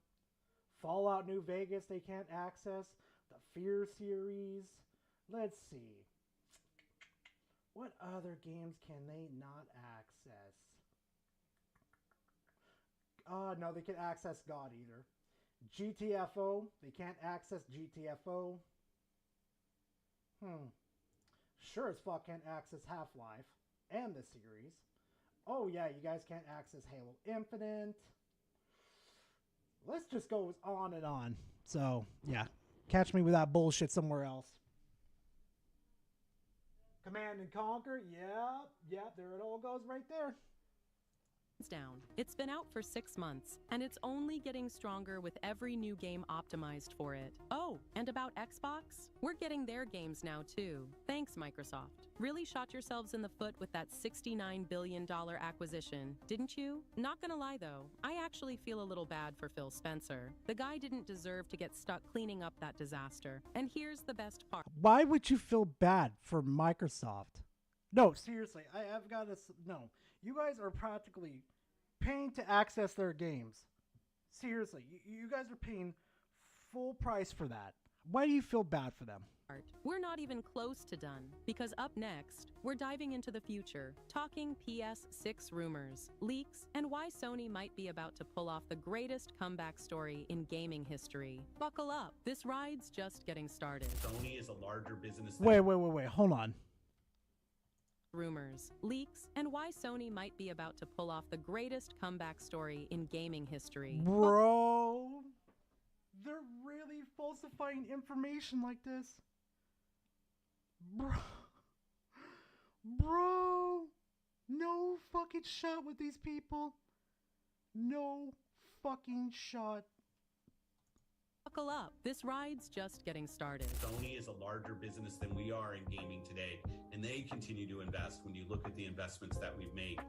Fallout New Vegas, they can't access. The Fear series. Let's see. What other games can they not access? No, they can access God Eater. GTFO, they can't access GTFO. Sure as fuck can't access Half-Life and the series. Oh yeah, you guys can't access Halo Infinite. Let's just go on and on. So, yeah. Catch me with that bullshit somewhere else. Command and Conquer, yeah, there it all goes right there. Down. It's been out for 6 months, and it's only getting stronger with every new game optimized for it. Oh, and about Xbox? We're getting their games now too. Thanks, Microsoft. Really shot yourselves in the foot with that $69 billion acquisition, didn't you? Not gonna lie though, I actually feel a little bad for Phil Spencer. The guy didn't deserve to get stuck cleaning up that disaster. And here's the best part. Why would you feel bad for Microsoft? No, seriously, I've got to... No, you guys are practically paying to access their games. Seriously, you guys are paying full price for that. Why do you feel bad for them? We're not even close to done, because up next, we're diving into the future, talking PS6 rumors, leaks, and why Sony might be about to pull off the greatest comeback story in gaming history. Buckle up, this ride's just getting started. Sony is a larger business. Wait, hold on. Rumors, leaks, and why Sony might be about to pull off the greatest comeback story in gaming history. Bro, they're really falsifying information like this. Bro, no fucking shot with these people. No fucking shot. Buckle up, this ride's just getting started. Sony is a larger business than we are in gaming today, and they continue to invest when you look at the investments that we've made.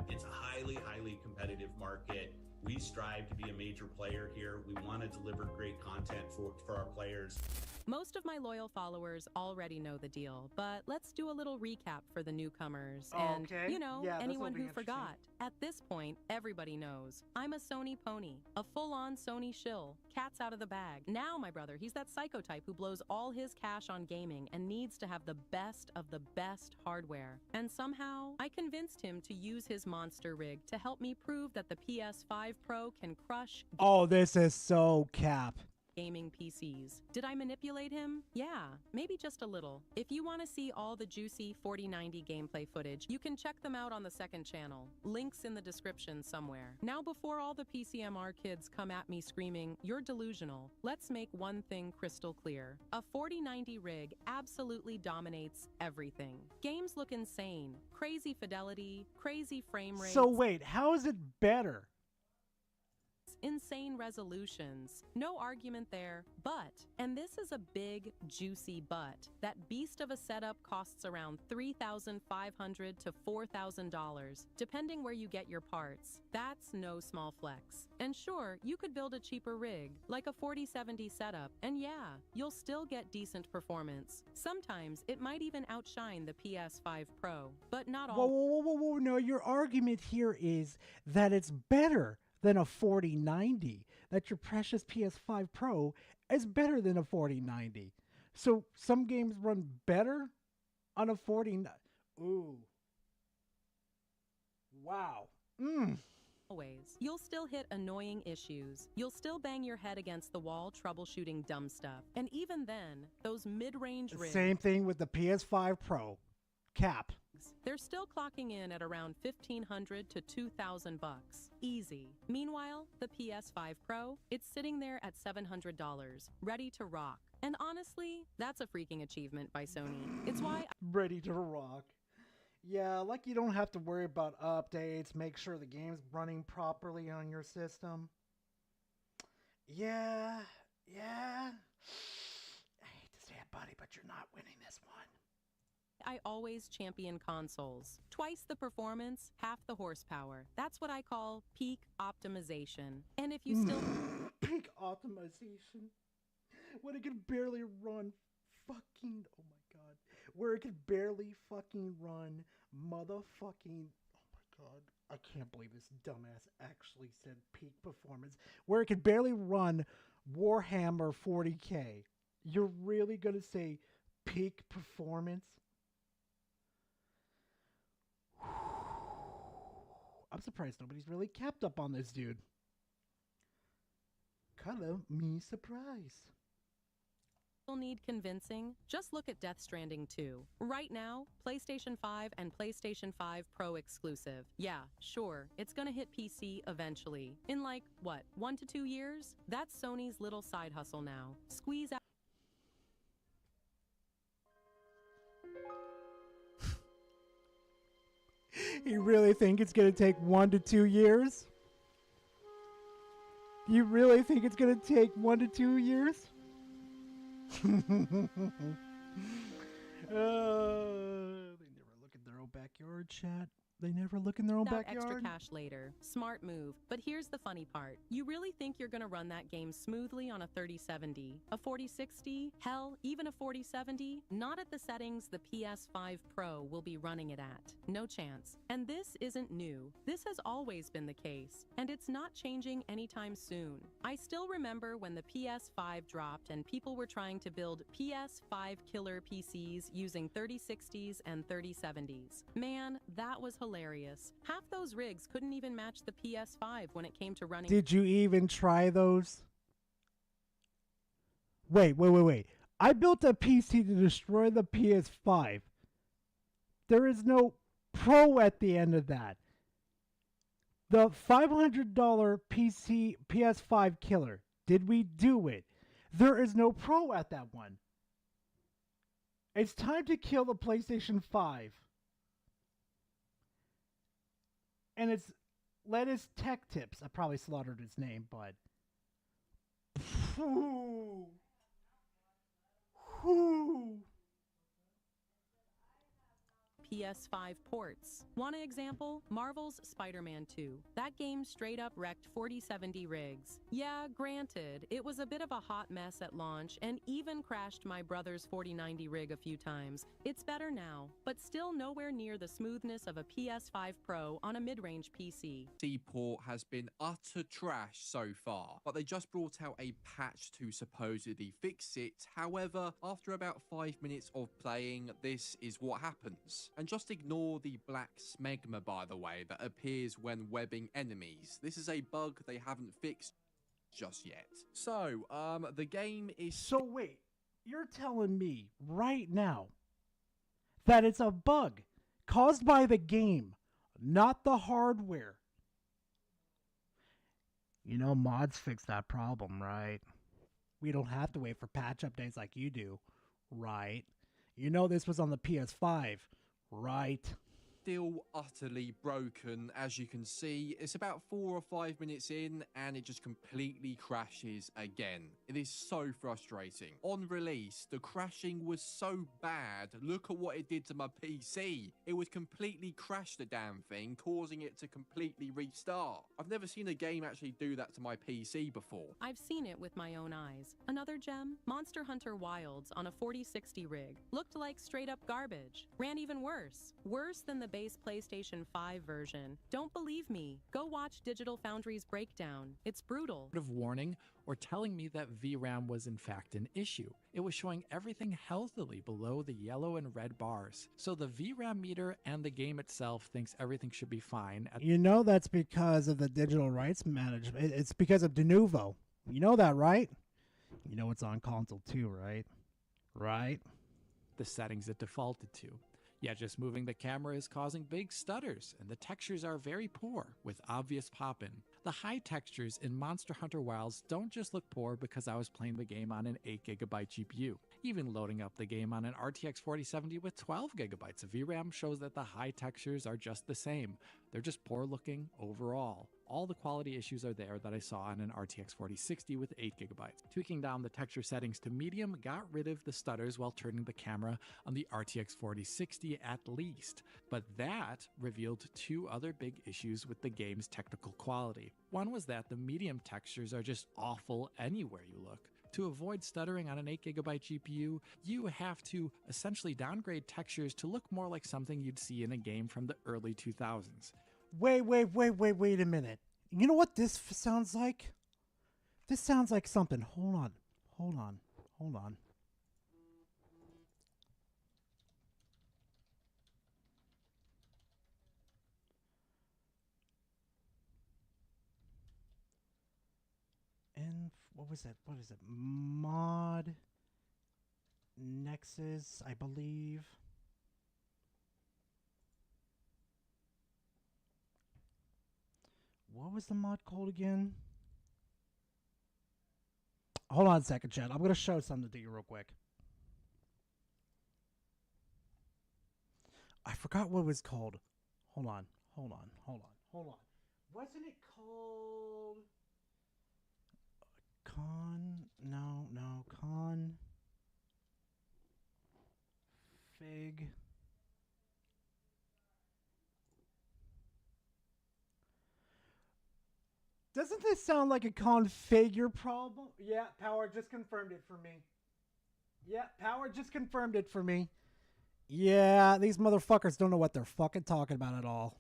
It's a highly competitive market We strive to be a major player here. We want to deliver great content for our players. Most of my loyal followers already know the deal, but let's do a little recap for the newcomers and, Okay. you know, Yeah, this'll anyone be who interesting. forgot. At this point, everybody knows. I'm a Sony pony, a full-on Sony shill, cat's out of the bag. Now, my brother, he's that psycho type who blows all his cash on gaming and needs to have the best of the best hardware. And somehow, I convinced him to use his monster rig to help me prove that the PS5 Pro can crush Oh, this is so cap. gaming PCs. Did I manipulate him? Yeah, maybe just a little. If you want to see all the juicy 4090 gameplay footage, you can check them out on the second channel. Links in the description somewhere. Now, before all the PCMR kids come at me screaming, "You're delusional," let's make one thing crystal clear. A 4090 rig absolutely dominates everything. Games look insane. Crazy fidelity, crazy frame rates. So wait, how is it better? Insane resolutions. No argument there, but, and this is a big, juicy but, that beast of a setup costs around $3,500 to $4,000, depending where you get your parts. That's no small flex. And sure, you could build a cheaper rig, like a 4070 setup, and yeah, you'll still get decent performance. Sometimes it might even outshine the PS5 Pro, but not all. Whoa. No, your argument here is that it's better than a 4090. That your precious PS5 Pro is better than a 4090. So some games run better on a 4090. Ooh. Wow. Always. You'll still hit annoying issues. You'll still bang your head against the wall troubleshooting dumb stuff. And even then, those mid-range rigs... Same thing with the PS5 Pro. Cap. They're still clocking in at around $1,500 to $2,000 bucks. Easy. Meanwhile, the PS5 Pro, it's sitting there at $700, ready to rock. And honestly, that's a freaking achievement by Sony. It's why Ready to rock. Yeah, like you don't have to worry about updates, make sure the game's running properly on your system. Yeah. I hate to say it, buddy, but you're not winning this one. I always champion consoles. Twice the performance, half the horsepower. That's what I call peak optimization. And if you still... Peak optimization? When it can barely run fucking... Oh my god. Where it can barely fucking run motherfucking... Oh my god. I can't believe this dumbass actually said peak performance. Where it can barely run Warhammer 40K. You're really gonna say peak performance? I'm surprised nobody's really kept up on this dude. Color me surprised. Need convincing? Just look at Death Stranding 2. Right now, PlayStation 5 and PlayStation 5 Pro exclusive. Yeah, sure, it's gonna hit PC eventually. In like, what, 1 to 2 years? That's Sony's little side hustle now. Squeeze out. You really think it's going to take 1 to 2 years? You really think it's going to take 1 to 2 years? They never look at their own backyard, chat. They never look in their own backyard. Extra cash later. Smart move. But here's the funny part. You really think you're gonna run that game smoothly on a 3070, a 4060, hell, even a 4070? Not at the settings the PS5 Pro will be running it at. No chance. And this isn't new. This has always been the case. And it's not changing anytime soon. I still remember when the PS5 dropped and people were trying to build PS5 killer PCs using 3060s and 3070s. Man, that was hilarious. Half those rigs couldn't even match the PS5 when it came to running. Did you even try those? Wait. I built a PC to destroy the PS5. There is no Pro at the end of that. The $500 PS5 killer. Did we do it? There is no Pro at that one. It's time to kill the PlayStation 5. And it's Lettuce Tech Tips. I probably slaughtered his name, but... PS5 ports. Want an example? Marvel's Spider-Man 2. That game straight up wrecked 4070 rigs. Yeah, granted, it was a bit of a hot mess at launch and even crashed my brother's 4090 rig a few times. It's better now, but still nowhere near the smoothness of a PS5 Pro on a mid-range PC. Port has been utter trash so far, but they just brought out a patch to supposedly fix it. However, after about 5 minutes of playing, this is what happens. And just ignore the black smegma, by the way, that appears when webbing enemies. This is a bug they haven't fixed just yet. So, the game is... So wait, you're telling me right now that it's a bug caused by the game, not the hardware? You know, mods fix that problem, right? We don't have to wait for patch updates like you do, right? You know this was on the PS5, right? Still utterly broken. As you can see, it's about 4 or 5 minutes in and it just completely crashes again. It is so frustrating. On release, the crashing was so bad. Look at what it did to my PC. It would completely crash the damn thing, causing it to completely restart. I've never seen a game actually do that to my PC before. I've seen it with my own eyes. Another gem? Monster Hunter Wilds on a 4060 rig. Looked like straight up garbage. Ran even worse. Worse than the base PlayStation 5 version. Don't believe me? Go watch Digital Foundry's breakdown. It's brutal. Of warning or telling me that VRAM was in fact an issue. It was showing everything healthily below the yellow and red bars. So the VRAM meter and the game itself thinks everything should be fine. You know that's because of the digital rights management. It's because of Denuvo. You know that, right? You know it's on console too, right? Right? The settings it defaulted to. Yeah, just moving the camera is causing big stutters, and the textures are very poor, with obvious pop-in. The high textures in Monster Hunter Wilds don't just look poor because I was playing the game on an 8GB GPU. Even loading up the game on an RTX 4070 with 12GB of VRAM shows that the high textures are just the same. They're just poor looking overall. All the quality issues are there that I saw on an RTX 4060 with 8GB. Tweaking down the texture settings to medium got rid of the stutters while turning the camera on the RTX 4060 at least. But that revealed two other big issues with the game's technical quality. One was that the medium textures are just awful anywhere you look. To avoid stuttering on an 8GB GPU, you have to essentially downgrade textures to look more like something you'd see in a game from the early 2000s. Wait a minute. You know what this sounds like? This sounds like something. Hold on. And what was it? Mod Nexus, I believe. What was the mod called again? Hold on a second, chat. I'm going to show something to you real quick. I forgot what it was called. Hold on. Wasn't it called... Config. Doesn't this sound like a configure problem? Yeah, Power just confirmed it for me. Yeah, these motherfuckers don't know what they're fucking talking about at all.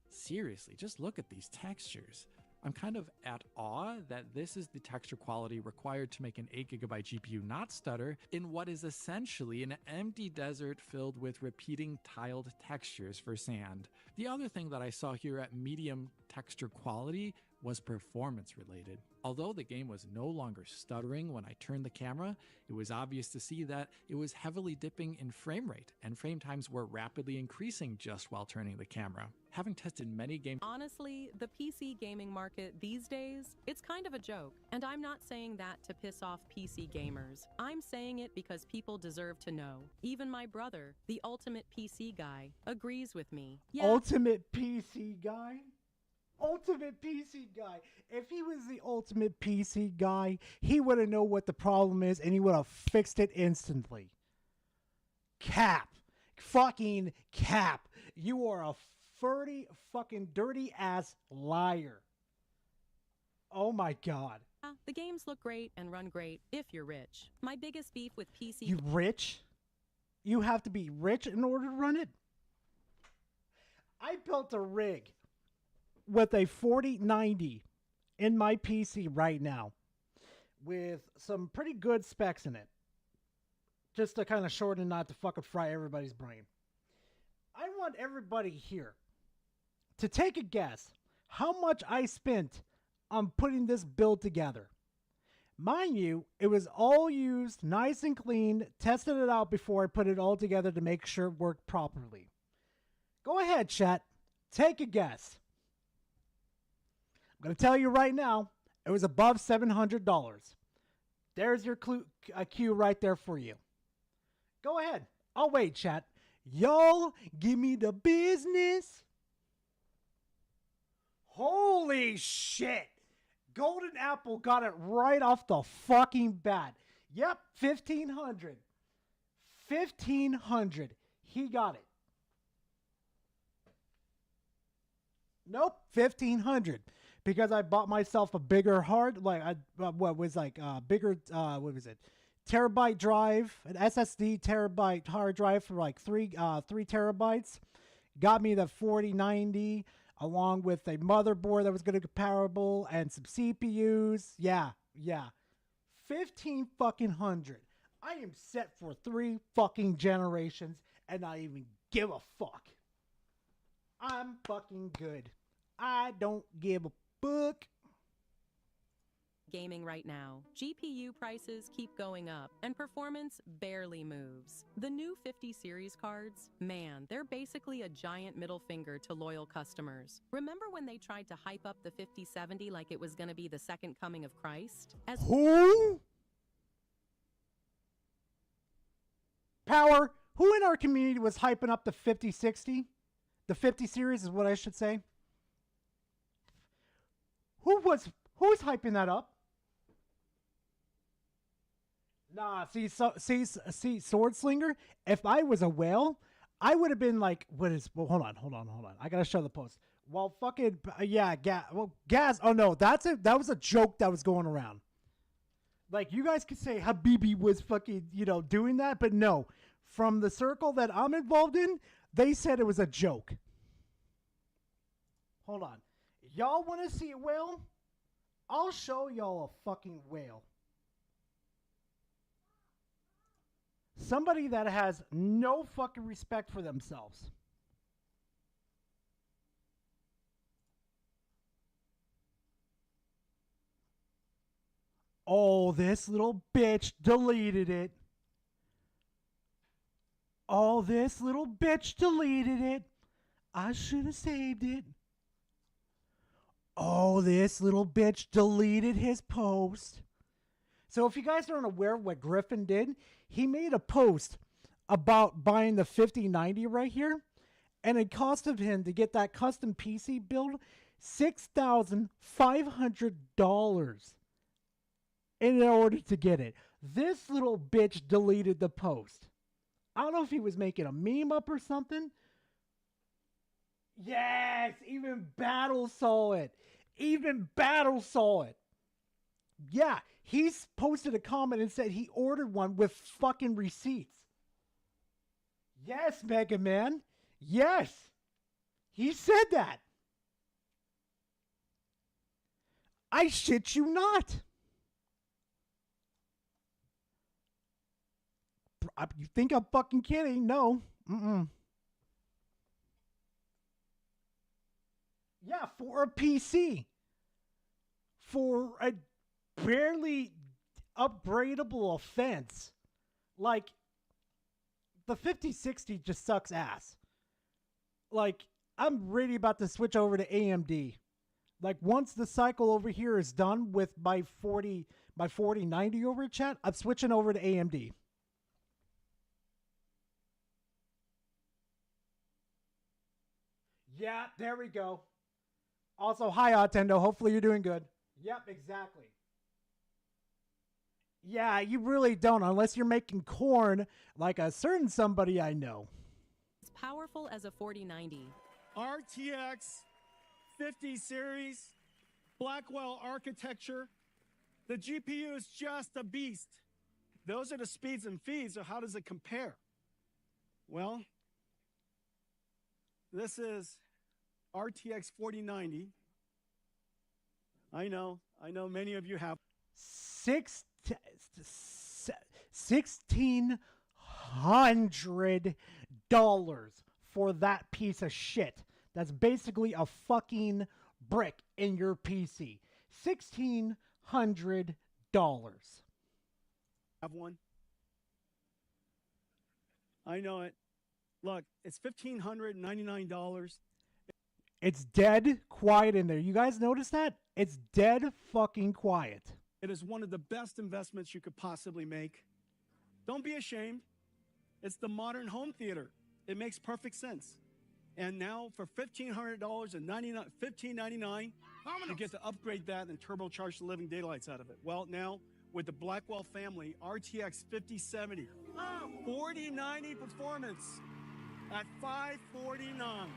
Seriously, just look at these textures. I'm kind of at awe that this is the texture quality required to make an 8GB GPU not stutter in what is essentially an empty desert filled with repeating tiled textures for sand. The other thing that I saw here at medium texture quality was performance related. Although the game was no longer stuttering when I turned the camera, it was obvious to see that it was heavily dipping in frame rate, and frame times were rapidly increasing just while turning the camera. Having tested many games... Honestly, the PC gaming market these days, it's kind of a joke. And I'm not saying that to piss off PC gamers. I'm saying it because people deserve to know. Even my brother, the ultimate PC guy, agrees with me. Yeah. Ultimate PC guy? Ultimate PC guy. If he was the ultimate PC guy, he would have known what the problem is and he would have fixed it instantly. cap. Fucking cap. You are a 30 fucking dirty ass liar. Oh my god. The games look great and run great if you're rich. My biggest beef with PC. You rich? You have to be rich in order to run it? I built a rig with a 4090 in my PC right now with some pretty good specs in it. Just to kind of shorten, not to fucking fry everybody's brain. I want everybody here to take a guess how much I spent on putting this build together. Mind you, it was all used, nice and clean, tested it out before I put it all together to make sure it worked properly. Go ahead, chat. Take a guess. I'm going to tell you right now, it was above $700. There's your cue right there for you. Go ahead. I'll wait, chat. Y'all, give me the business. Holy shit. Golden Apple got it right off the fucking bat. Yep, 1,500. 1,500. He got it. Nope, 1,500. Because I bought myself a bigger bigger, what was it? Terabyte drive, an SSD terabyte hard drive for like 3 terabytes. Got me the 4090 along with a motherboard that was going to be comparable and some CPUs. Yeah. 1,500. I am set for 3 fucking generations and not even give a fuck. I'm fucking good. I don't give a fuck. Gaming right now. GPU prices keep going up, and performance barely moves. The new 50 series cards, man, they're basically a giant middle finger to loyal customers. Remember when they tried to hype up the 5070 like it was going to be the second coming of Christ? Who? Power. Who in our community was hyping up the 5060? The 50 series is what I should say. Who's hyping that up? Nah, see, Sword Slinger. If I was a whale, I would have been like, "What is?" Well, hold on. I gotta show the post. Well, fucking yeah, Gaz. Oh no, that was a joke that was going around. Like you guys could say Habibi was fucking doing that, but no, from the circle that I'm involved in, they said it was a joke. Hold on, y'all want to see a whale? I'll show y'all a fucking whale. Somebody that has no fucking respect for themselves. Oh, this little bitch deleted it. Oh, this little bitch deleted it. I should have saved it. Oh, this little bitch deleted his post. So if you guys aren't aware of what Griffin did, he made a post about buying the 5090 right here, and it costed him to get that custom PC build $6,500 in order to get it. This little bitch deleted the post. I don't know if he was making a meme up or something. Yes, even Battle saw it. Yeah, he's posted a comment and said he ordered one with fucking receipts. Yes, Mega Man. Yes. He said that. I shit you not. You think I'm fucking kidding? No. Yeah, for a PC. For a barely upgradable offense. Like, the 5060 just sucks ass. Like, I'm really about to switch over to AMD. Like, once the cycle over here is done with my 4090 over chat, I'm switching over to AMD. Yeah, there we go. Also, hi, Ottendo. Hopefully you're doing good. Yep, exactly. Yeah, you really don't, unless you're making corn like a certain somebody I know. As powerful as a 4090. RTX 50 series, Blackwell architecture. The GPU is just a beast. Those are the speeds and feeds, so how does it compare? Well, this is RTX 4090. I know many of you have. $1,600 for that piece of shit. That's basically a fucking brick in your PC. $1,600. Have one. I know it. Look, it's $1,599. It's dead quiet in there. You guys notice that? It's dead fucking quiet. It is one of the best investments you could possibly make. Don't be ashamed. It's the modern home theater. It makes perfect sense. And now for $1,500 and $1,599, you get to upgrade that and turbocharge the living daylights out of it. Well, now with the Blackwell family RTX 5070, 4090 performance at $549.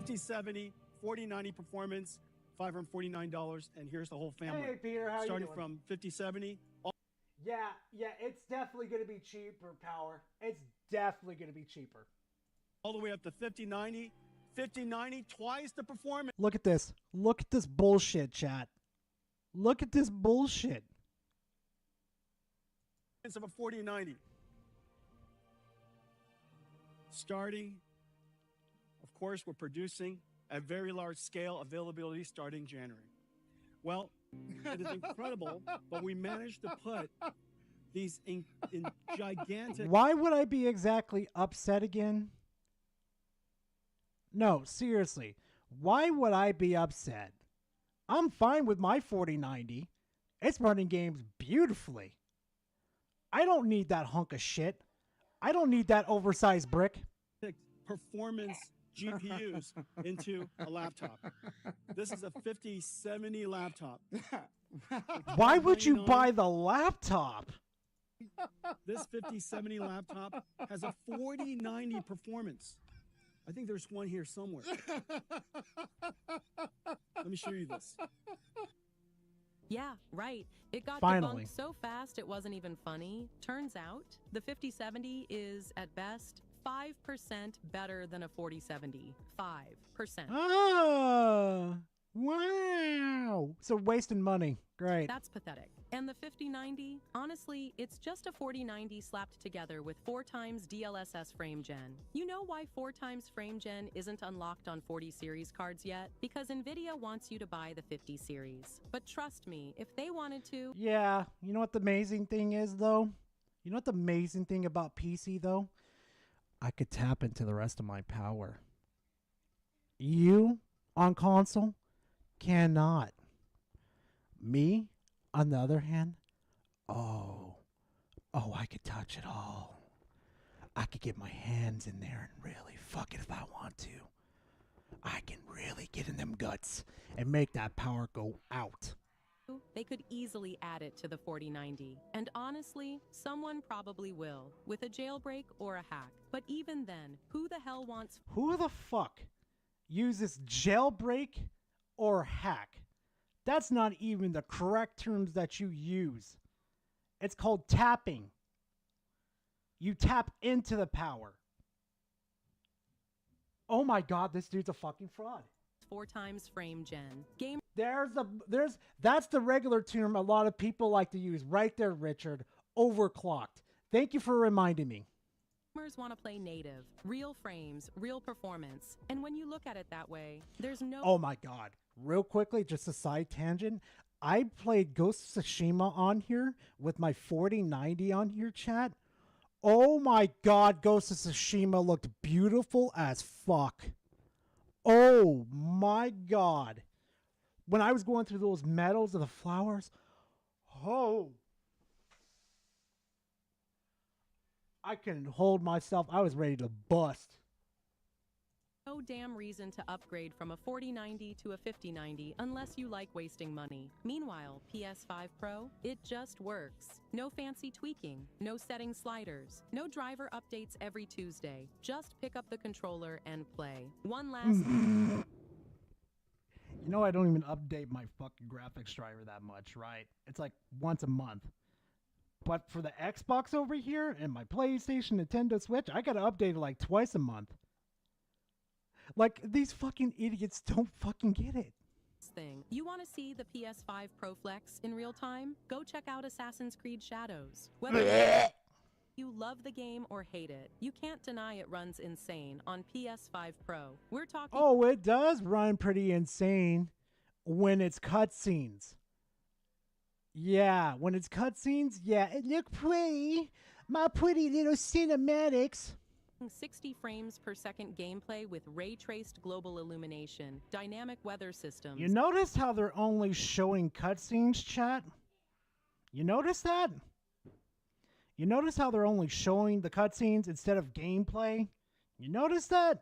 5070, 4090 performance, $549, and here's the whole family. Hey, Peter, how starting you doing? from 5070. Yeah, it's definitely going to be cheaper, Power. It's definitely going to be cheaper. All the way up to 5090. 5090, twice the performance. Look at this. Look at this bullshit, chat. Look at this bullshit. Of a 4090. Starting, of course, we're producing at very large scale, availability starting January. Well, it is incredible, but we managed to put these in gigantic... Why would I be exactly upset again? No, seriously. Why would I be upset? I'm fine with my 4090. It's running games beautifully. I don't need that hunk of shit. I don't need that oversized brick. Performance GPUs into a laptop. This is a 5070 laptop. Why would you buy the laptop? This 5070 laptop has a 4090 performance. I think there's one here somewhere. Let me show you this. Yeah, right. It got Finally. debunked so fast it wasn't even funny. Turns out, the 5070 is, at best, 5% better than a 4070. 5%. Oh, wow. So wasting money. Great. That's pathetic. And the 5090, honestly, it's just a 4090 slapped together with 4x DLSS frame gen. You know why 4x frame gen isn't unlocked on 40 series cards yet? Because Nvidia wants you to buy the 50 series. But trust me, if they wanted to... Yeah, you know what the amazing thing is, though? You know what the amazing thing about PC, though? I could tap into the rest of my power. You, on console, cannot. Me, on the other hand, I could touch it all. I could get my hands in there and really fuck it if I want to. I can really get in them guts and make that power go out. They could easily add it to the 4090. And honestly, someone probably will, with a jailbreak or a hack. But even then, who the hell wants... Who the fuck uses jailbreak or hack? That's not even the correct terms that you use. It's called tapping. You tap into the power. Oh my god, this dude's a fucking fraud. 4x frame gen. Game... That's the regular term a lot of people like to use. Right there, Richard. Overclocked. Thank you for reminding me. Gamers want to play native, real frames, real performance. And when you look at it that way, there's no... Oh my god. Real quickly, just a side tangent. I played Ghost of Tsushima on here with my 4090 on here, chat. Oh my god, Ghost of Tsushima looked beautiful as fuck. Oh my god. When I was going through those meadows of the flowers, oh. I couldn't hold myself. I was ready to bust. No damn reason to upgrade from a 4090 to a 5090 unless you like wasting money. Meanwhile, PS5 Pro, it just works. No fancy tweaking, no setting sliders, no driver updates every Tuesday. Just pick up the controller and play. One last... You know I don't even update my fucking graphics driver that much, right? It's like once a month. But for the Xbox over here and my PlayStation, Nintendo Switch, I gotta update it like twice a month. Like, these fucking idiots don't fucking get it. Thing. You want to see the PS5 Pro Flex in real time? Go check out Assassin's Creed Shadows. Whether you love the game or hate it, you can't deny it runs insane on PS5 Pro. We're talking... Oh, it does run pretty insane when it's cutscenes. Yeah, when it's cutscenes, yeah, it look pretty. My pretty little cinematics. 60 frames per second gameplay with ray-traced global illumination, dynamic weather systems. You notice how they're only showing cutscenes, chat? You notice that? You notice how they're only showing the cutscenes instead of gameplay? You notice that?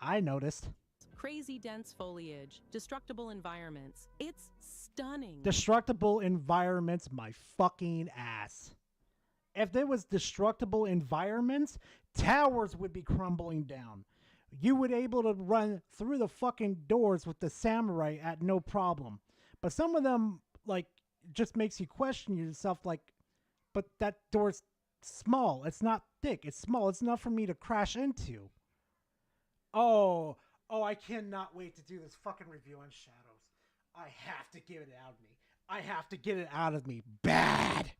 I noticed. Crazy dense foliage, destructible environments. It's stunning. Destructible environments, my fucking ass. If there was destructible environments, towers would be crumbling down. You would able to run through the fucking doors with the samurai at no problem. But some of them, like, just makes you question yourself, like, but that door's small. It's not thick. It's small. It's enough for me to crash into. Oh, I cannot wait to do this fucking review on Shadows. I have to get it out of me. I have to get it out of me. Bad!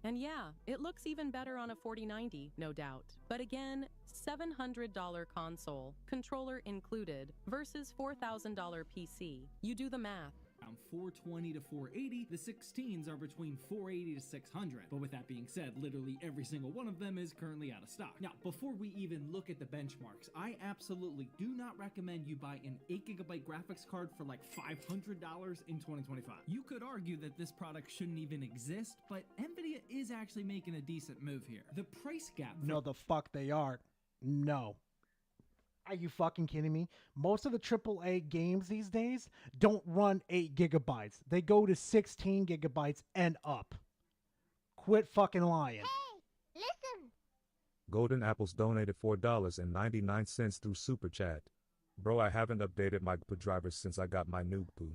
And yeah, it looks even better on a 4090, no doubt. But again, $700 console, controller included, versus $4,000 PC. You do the math. Around 420 to 480, the 16s are between 480 to 600. But with that being said, literally every single one of them is currently out of stock. Now, before we even look at the benchmarks, I absolutely do not recommend you buy an 8GB graphics card for like $500 in 2025. You could argue that this product shouldn't even exist, but Nvidia is actually making a decent move here. The price gap... No, the fuck they aren't. No. Are you fucking kidding me? Most of the AAA games these days don't run 8 gigabytes. They go to 16 gigabytes and up. Quit fucking lying. Hey, listen. Golden Apples donated $4.99 through Super Chat. Bro, I haven't updated my drivers since I got my new poo.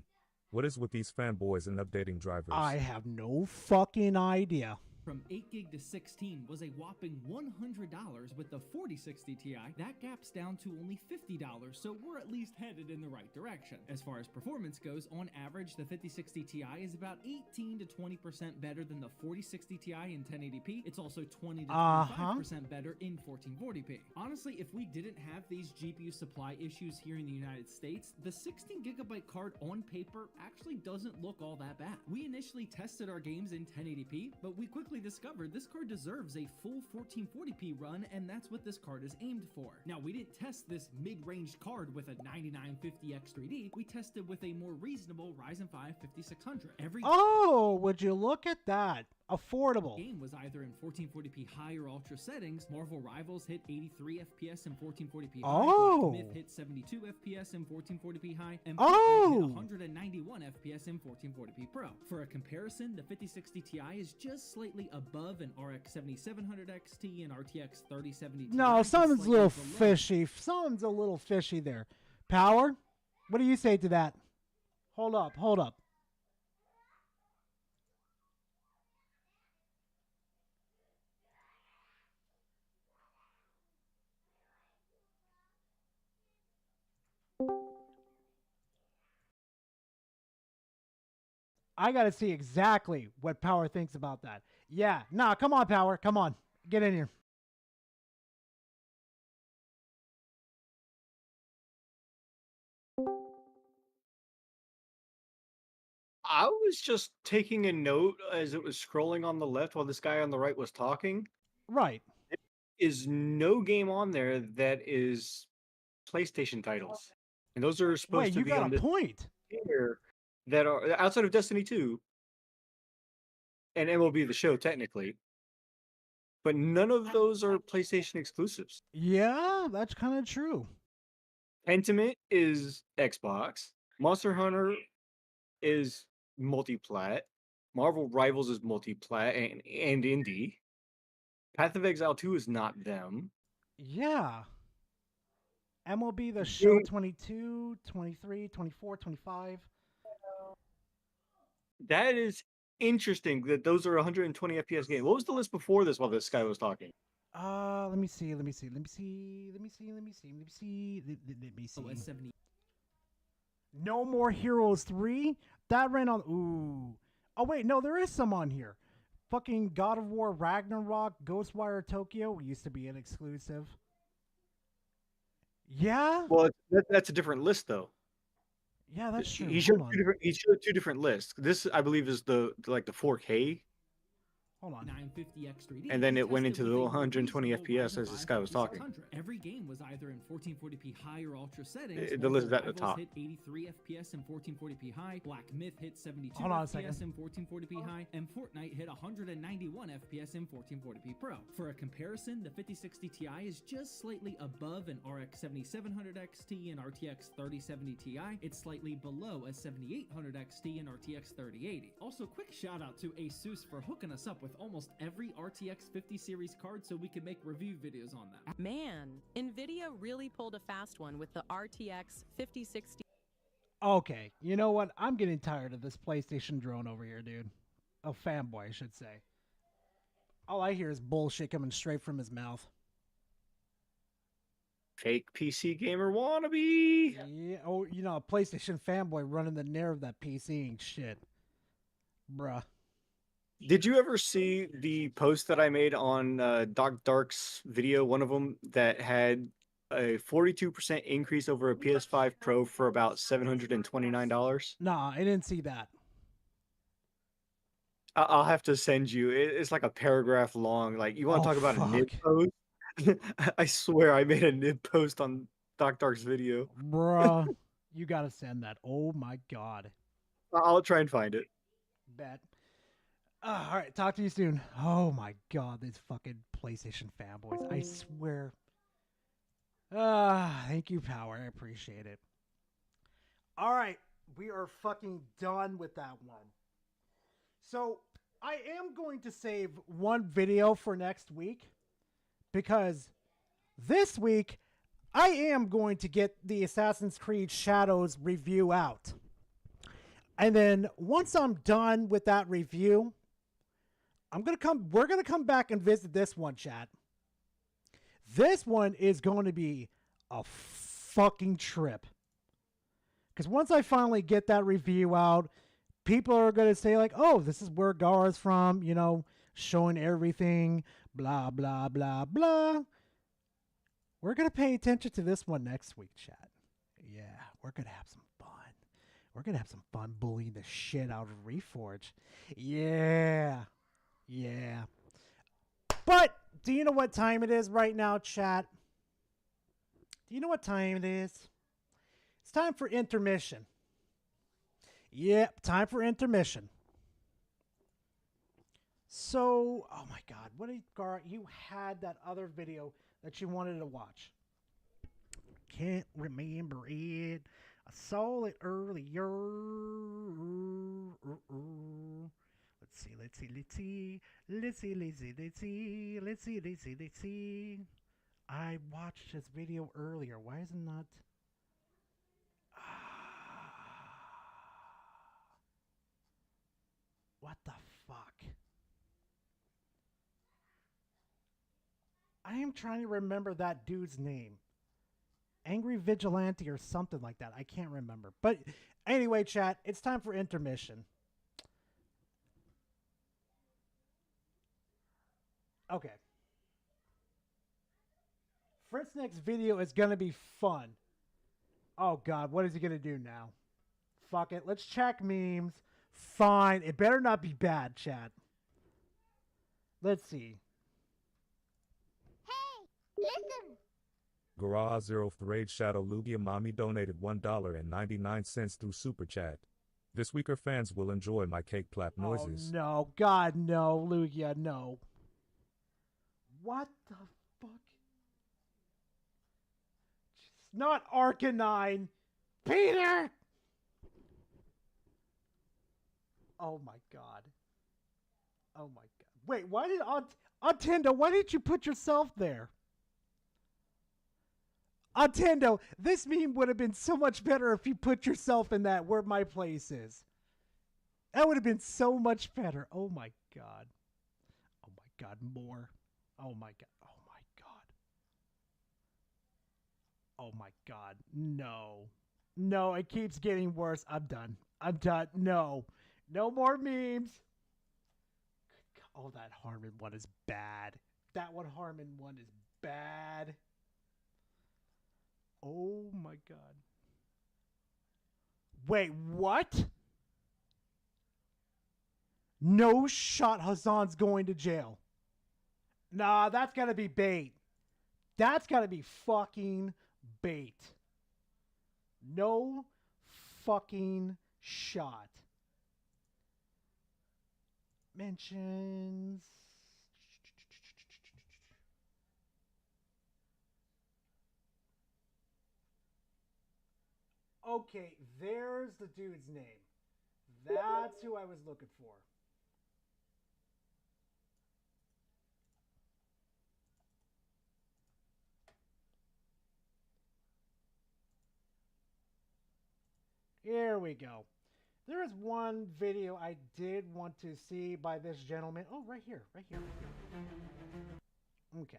What is with these fanboys and updating drivers? I have no fucking idea. From 8GB to 16 was a whopping $100 with the 4060 Ti. That gap's down to only $50, so we're at least headed in the right direction. As far as performance goes, on average, the 5060 Ti is about 18 to 20% better than the 4060 Ti in 1080p. It's also 20 to 25% better in 1440p. Honestly, if we didn't have these GPU supply issues here in the United States, the 16GB card on paper actually doesn't look all that bad. We initially tested our games in 1080p, but we quickly discovered this card deserves a full 1440p run, and that's what this card is aimed for. Now, we didn't test this mid-range card with a 9950X3D. We tested with a more reasonable Ryzen 5 5600. Oh, would you look at that? Affordable. Game was either in 1440p high or ultra settings. Marvel Rivals hit 83 FPS in 1440p high. Oh. Myth hit 72 FPS in 1440p high, and hit 191 FPS in 1440p Pro. For a comparison, the 5060 Ti is just slightly above an RX 7700 XT and RTX 3070 Ti. No, something's a little fishy. Something's a little fishy there. Power? What do you say to that? Hold up, hold up. I got to see exactly what Power thinks about that. Yeah, nah, come on, Power. Come on. Get in here. I was just taking a note as it was scrolling on the left while this guy on the right was talking. Right. There is no game on there that is PlayStation titles. And those are supposed to be on this point. Here that are outside of Destiny 2 and MLB The Show, technically. But none of those are PlayStation exclusives. Yeah, that's kind of true. Pentiment is Xbox. Monster Hunter is multiplat. Marvel Rivals is multiplat and indie. Path of Exile 2 is not them. Yeah. MLB The Show Doom- 22, 23, 24, 25. That is interesting that those are 120 FPS games. What was the list before this while this guy was talking? Let me see. Let me see. Let me see. Let me see. Let me see. Let me see. Let me see. OS 70. No More Heroes 3. That ran on. Ooh. Oh wait, no, there is some on here. Fucking God of War Ragnarok, Ghostwire Tokyo used to be an exclusive. Yeah. Well, that's a different list though. Yeah, that's true. He Hold showed on. he showed two different lists. This, I believe, is the 4K. Hold on. 950X3D. And then was it went tested into the with a 120 reasonable FPS Ryzen as this 5 guy was talking. 5600. Every game was either in 1440p high or ultra settings. The list is at the Rivals top. hit 83 FPS in 1440p high. Black Myth hit 72 Hold on a FPS second. in 1440p high, and Fortnite hit 191 FPS in 1440p Pro. For a comparison, the 5060 Ti is just slightly above an RX 7700 XT and RTX 3070 Ti. It's slightly below a 7800 XT and RTX 3080. Also, quick shout out to Asus for hooking us up with almost every RTX 50 series card so we can make review videos on them. Man, Nvidia really pulled a fast one with the RTX 5060. Okay, you know what? I'm getting tired of this PlayStation drone over here, dude. A fanboy, I should say. All I hear is bullshit coming straight from his mouth. Fake PC gamer wannabe. Yeah. Oh, you know, a PlayStation fanboy running the near of that PC and shit. Bruh. Did you ever see the post that I made on Doc Dark's video? One of them that had a 42% increase over a PS5 Pro for about $729. Nah, I didn't see that. I'll have to send you. It's like a paragraph long. Like, you want to talk about a nib post? I swear I made a nib post on Doc Dark's video. Bruh. You gotta send that. Oh my god. I'll try and find it. Bet. All right, talk to you soon. Oh my god, these fucking PlayStation fanboys. I swear. Thank you, Power. I appreciate it. All right, we are fucking done with that one. So, I am going to save one video for next week because this week I am going to get the Assassin's Creed Shadows review out. And then once I'm done with that review, we're gonna come back and visit this one, chat. This one is going to be a fucking trip. Because once I finally get that review out, people are gonna say like, oh, this is where Gar's from, you know, showing everything, blah, blah, blah, blah. We're gonna pay attention to this one next week, chat. Yeah, we're gonna have some fun. We're gonna have some fun bullying the shit out of Reforge. Yeah. Yeah. But do you know what time it is right now, chat? Do you know what time it is? It's time for intermission. Yep, time for intermission. So, oh my god, what did Gar, you had that other video that you wanted to watch. Can't remember it. I saw it earlier. Let's see. I watched this video earlier. Why is it not? What the fuck? I am trying to remember that dude's name. Angry Vigilante or something like that. I can't remember. But anyway, chat, it's time for intermission. Okay. Fritz's next video is going to be fun. Oh, God. What is he going to do now? Fuck it. Let's check memes. Fine. It better not be bad, chat. Let's see. Listen. Garage Zero Raid Shadow Lugia Mommy donated $1.99 through Super Chat. This week her fans will enjoy my cake plap noises. Oh, no. God, no. Lugia, no. What the fuck? not Arcanine. Peter! Oh my god. Oh my god. Wait, why did Nintendo, why didn't you put yourself there? Nintendo, this meme would have been so much better if you put yourself in that where my place is. That would have been so much better. Oh my god. Oh my god, more. Oh my god. Oh my god. Oh my god. No. No, it keeps getting worse. I'm done. I'm done. No. No more memes. Oh, that Harmon one is bad. That one Harmon one is bad. Oh my god. Wait, what? No shot Hassan's going to jail. Nah, that's gotta be bait. That's gotta be fucking bait. No fucking shot. Mentions. Okay, there's the dude's name. That's who I was looking for. Here we go. There is one video I did want to see by this gentleman. Oh, right here, right here. Okay.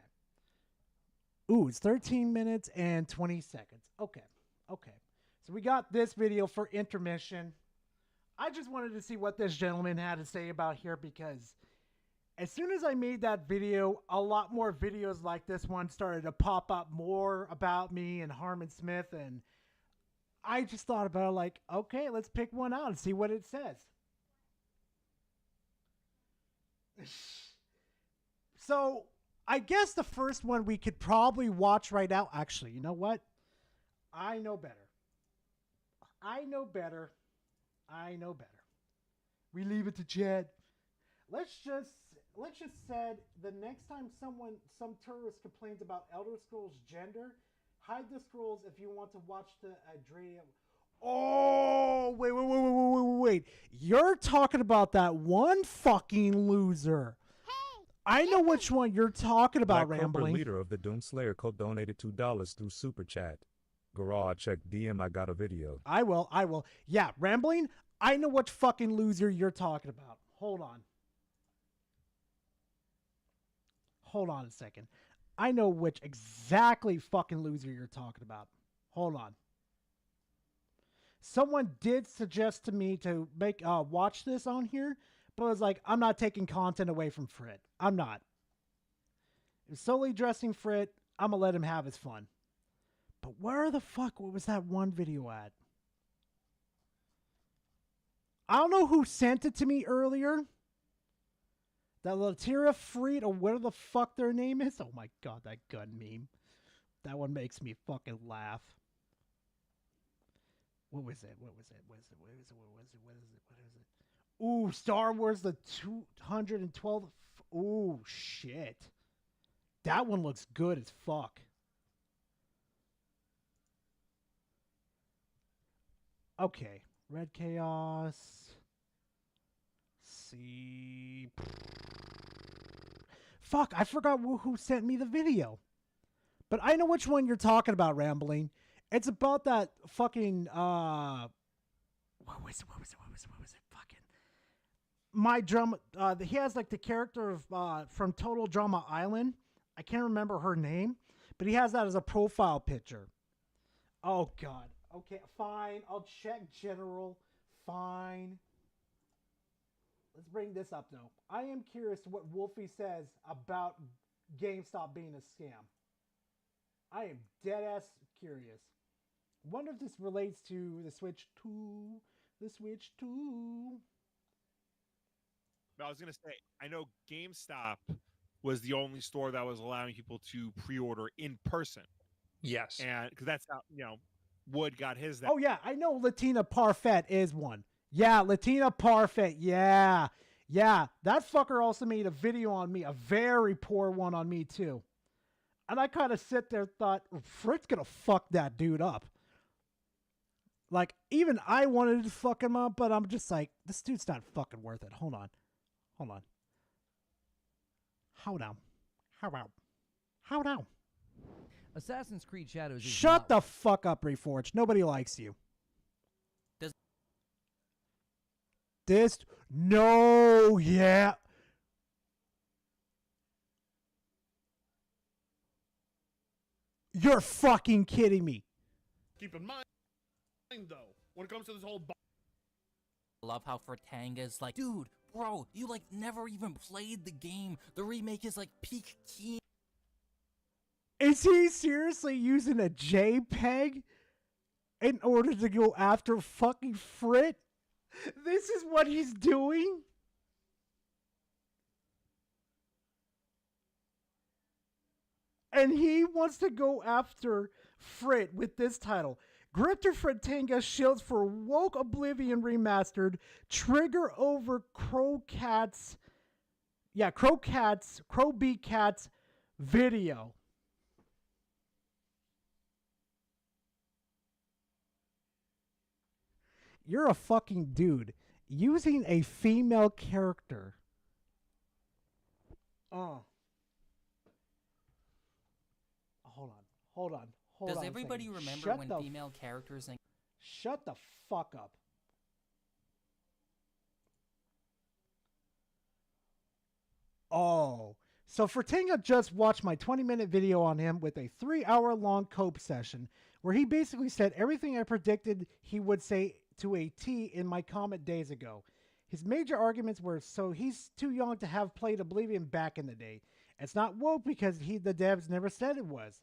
Ooh, it's 13 minutes and 20 seconds. Okay, okay. So we got this video for intermission. I just wanted to see what this gentleman had to say about here because as soon as I made that video, a lot more videos like this one started to pop up more about me and Harmon Smith, and I just thought about it like, okay, let's pick one out and see what it says. So I guess the first one we could probably watch right now. Actually, you know what? I know better. I know better. I know better. We leave it to Chad. Let's just said the next time some tourist complains about Elder Scrolls gender, hide the scrolls if you want to watch the Adria. Oh, wait. You're talking about that one fucking loser. I know which one you're talking about, Black Cobra, Rambling. leader of the Doomslayer cult, donated $2 through Super Chat. Garage, check DM, I got a video. I will. Yeah, Rambling, I know which fucking loser you're talking about. Hold on a second. I know which exactly fucking loser you're talking about. Hold on. Someone did suggest to me to make watch this on here, but I was like, I'm not taking content away from Frit. I'm not. If solely dressing Frit, I'm gonna let him have his fun. But where the fuck was that one video at? I don't know who sent it to me earlier. That Latira Freed, or whatever the fuck their name is. Oh my god, that gun meme. That one makes me fucking laugh. What was it? Ooh, Star Wars the 212. Ooh, shit. That one looks good as fuck. Okay. Red Chaos. See. Fuck, I forgot who sent me the video. But I know which one you're talking about, Rambling. It's about that fucking, what was it? Fucking. My drama, he has like the character of, from Total Drama Island. I can't remember her name, but he has that as a profile picture. Oh, God. Okay, fine. I'll check general. Fine. Let's bring this up, though. I am curious what Wolfie says about GameStop being a scam. I am dead-ass curious. Wonder if this relates to the Switch 2. The Switch 2. I was going to say, I know GameStop was the only store that was allowing people to pre-order in person. Yes. And because that's how, Wood got his. Oh, yeah. I know Latina Parfait is one. Yeah, Latina Parfait. Yeah. Yeah. That fucker also made a video on me. A very poor one on me, too. And I kind of sit there and thought, Frit's going to fuck that dude up. Like, even I wanted to fuck him up, but I'm just like, this dude's not fucking worth it. Hold on. How now? Assassin's Creed Shadows is Shut not the fuck up, Reforged. Nobody likes you. No, yeah. You're fucking kidding me. Keep in mind, though, when it comes to this whole. I love how Fertanga's like, dude, bro, you like never even played the game. The remake is like peak key. Is he seriously using a JPEG in order to go after fucking Frit? This is what he's doing? And he wants to go after Frit with this title. Grifter Fritanga shields for Woke Oblivion Remastered. Trigger over Crow Beat Cats video. You're a fucking dude using a female character. Hold on. Does everybody remember when female characters and Shut the fuck up. Oh, so Fertinga just watched my 20-minute video on him with a 3-hour-long cope session where he basically said everything I predicted he would say to a T in my comment days ago. His major arguments were, so he's too young to have played Oblivion back in the day. It's not woke because the devs never said it was.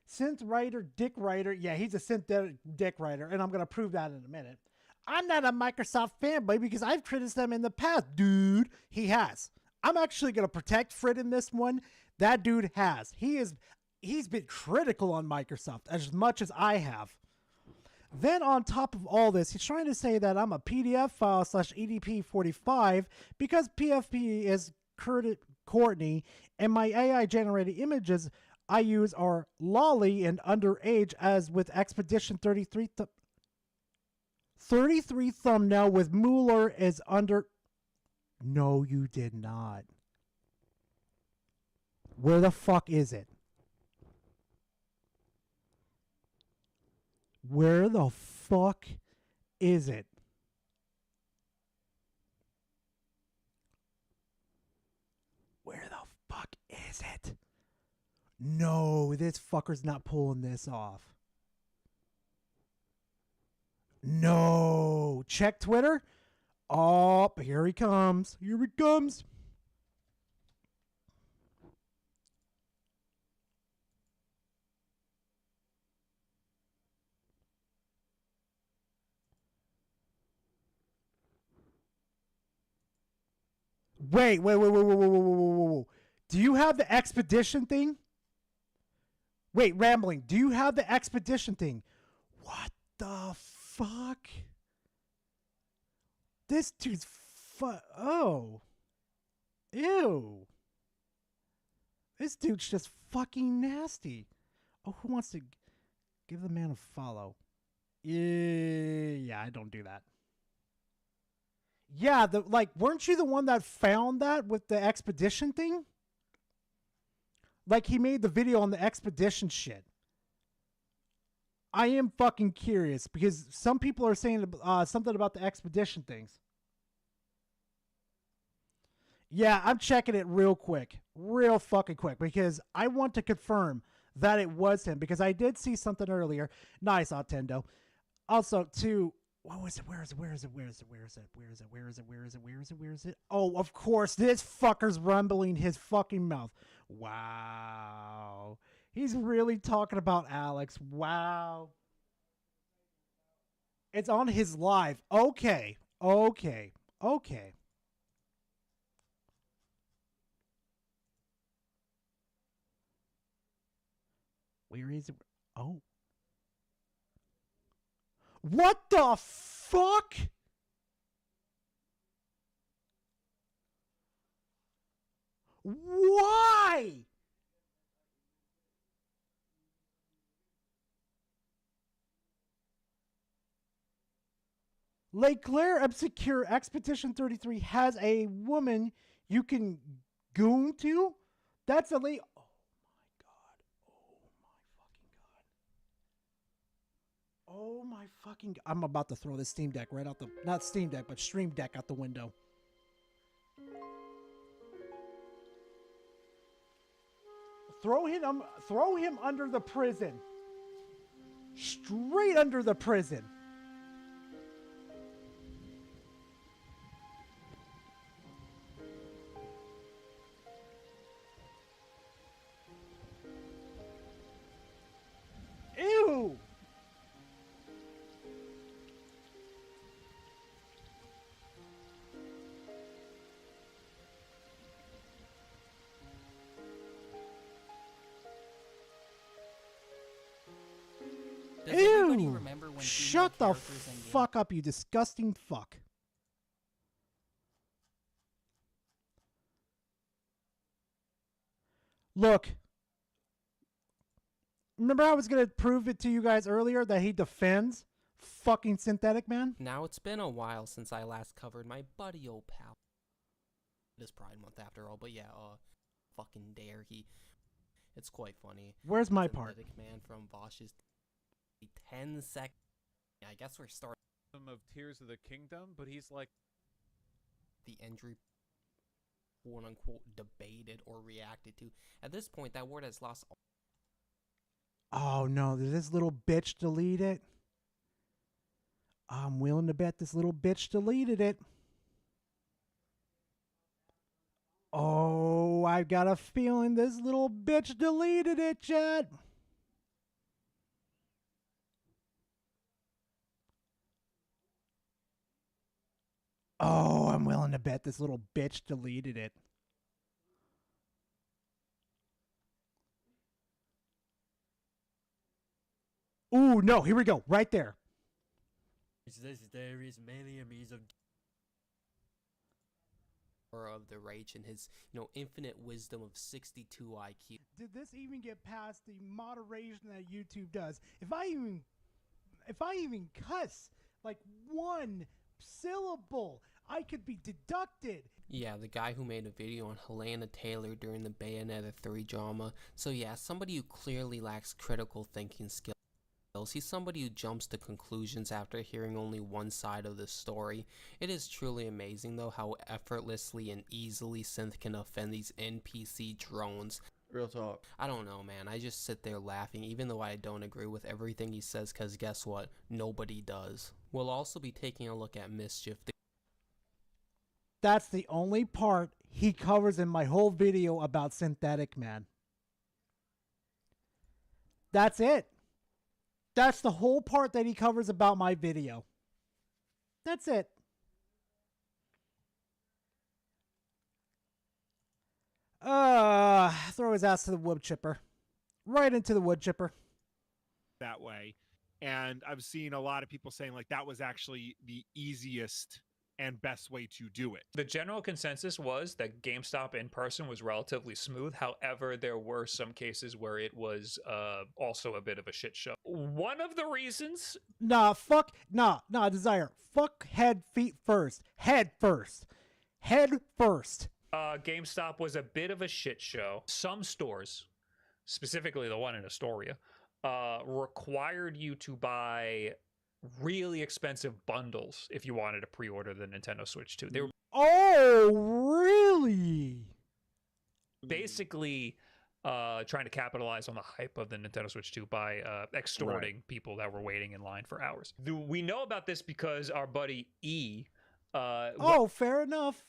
Synth writer, dick writer, yeah, he's a synth dick writer, and I'm going to prove that in a minute. I'm not a Microsoft fanboy because I've criticized them in the past, dude. He has. I'm actually going to protect Frit in this one. That dude has. He's been critical on Microsoft as much as I have. Then on top of all this, he's trying to say that I'm a PDF file / EDP45 because PFP is Courtney and my AI generated images I use are lolly and underage, as with Expedition 33 thumbnail with Mueller is under. No, you did not. Where the fuck is it? Where the fuck is it? Where the fuck is it? No, this fucker's not pulling this off. No. Check Twitter. Oh, here he comes. Here he comes. Wait. Do you have the expedition thing? Wait, Rambling, do you have the expedition thing? What the fuck? This dude's oh. Ew. This dude's just fucking nasty. Oh, who wants to give the man a follow? Yeah, I don't do that. Yeah, weren't you the one that found that with the expedition thing? Like, he made the video on the expedition shit. I am fucking curious because some people are saying something about the expedition things. Yeah, I'm checking it real quick. Real fucking quick because I want to confirm that it was him because I did see something earlier. Nice, Otendo. Also, too, what was it? Where is it? Oh, of course, this fucker's rumbling his fucking mouth. Wow. He's really talking about Alex. Wow. It's on his live. Okay. Where is it? Oh. What the fuck? Why? Lake Claire Obscure Expedition 33 has a woman you can goon to. That's a late. Oh my fucking. I'm about to throw the Steam Deck right out the. Not Steam Deck, but Stream Deck out the window. Throw him under the prison. Straight under the prison. Ew! Does everybody Ew! remember when Shut female the characters in fuck up, you disgusting fuck. Look. Remember I was going to prove it to you guys earlier that he defends fucking Synthetic Man? Now, it's been a while since I last covered my buddy old pal. It is Pride Month after all, but yeah, fucking dare he. It's quite funny. Where's my part? Synthetic Man from Vosh's 10 seconds. Yeah, I guess we're starting Of Tears of the Kingdom, but he's like the entry, quote unquote, debated or reacted to. At this point, that word has lost. Oh no, did this little bitch delete it? I'm willing to bet this little bitch deleted it. Oh, I've got a feeling this little bitch deleted it, chat. Oh, I'm willing to bet this little bitch deleted it. Ooh, no, here we go. Right there. There is many enemies of the rage and his, infinite wisdom of 62 IQ. Did this even get past the moderation that YouTube does? If I even cuss like one syllable, I could be deducted. Yeah, the guy who made a video on Helena Taylor during the Bayonetta 3 drama. So yeah, somebody who clearly lacks critical thinking skills. He's somebody who jumps to conclusions after hearing only one side of the story. It is truly amazing though how effortlessly and easily Synth can offend these NPC drones. Real talk. I don't know, man. I just sit there laughing even though I don't agree with everything he says, cause guess what? Nobody does. We'll also be taking a look at Mischief. That's the only part he covers in my whole video about Synthetic Man. That's it. That's the whole part that he covers about my video. That's it. Throw his ass to the wood chipper. Right into the wood chipper. That way. And I've seen a lot of people saying like that was actually the easiest and best way to do it. The general consensus was that GameStop in person was relatively smooth. However, there were some cases where it was also a bit of a shit show. One of the reasons... Desire. Fuck head, feet first. Head first. Head first. GameStop was a bit of a shit show. Some stores, specifically the one in Astoria, required you to buy really expensive bundles if you wanted to pre-order the Nintendo Switch 2. They were really basically trying to capitalize on the hype of the Nintendo Switch 2 by extorting people that were waiting in line for hours. We know about this because our buddy E fair enough,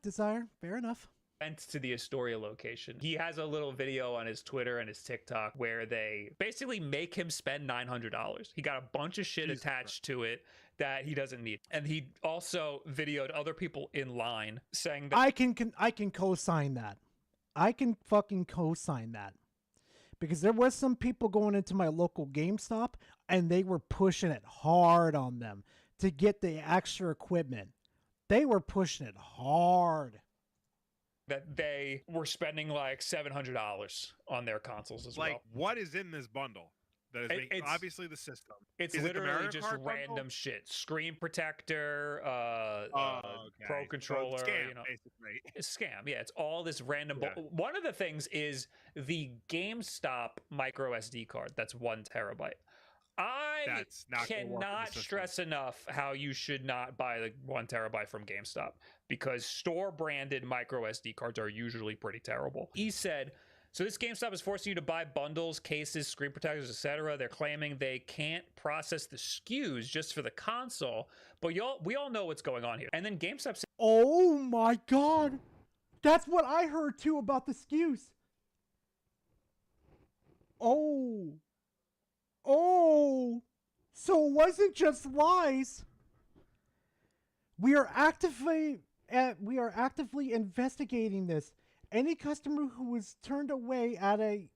Desire, fair enough. Went to the Astoria location. He has a little video on his Twitter and his TikTok where they basically make him spend $900. He got a bunch of shit attached to it that he doesn't need. And he also videoed other people in line saying that I can co-sign that. I can fucking co-sign that. Because there was some people going into my local GameStop and they were pushing it hard on them to get the extra equipment. They were pushing it hard. That they were spending like $700 on their consoles as well. Like, what is in this bundle that is making, obviously the system. It's Is it the literally Mario just Kart bundle? random shit. Screen protector, Okay. Pro So controller, scam, you know. basically. It's scam. Yeah, it's all this random. Yeah. One of the things is the GameStop micro SD card. That's 1 terabyte. I That's not gonna work with the cannot system. stress enough how you should not buy the 1 terabyte from GameStop because store branded micro SD cards are usually pretty terrible. He said, so this GameStop is forcing you to buy bundles, cases, screen protectors, etc. They're claiming they can't process the SKUs just for the console, but we all know what's going on here. And then GameStop said, Oh my god. That's what I heard too about the SKUs. Oh. Oh. So it wasn't just lies. We are actively investigating this. Any customer who was turned away at a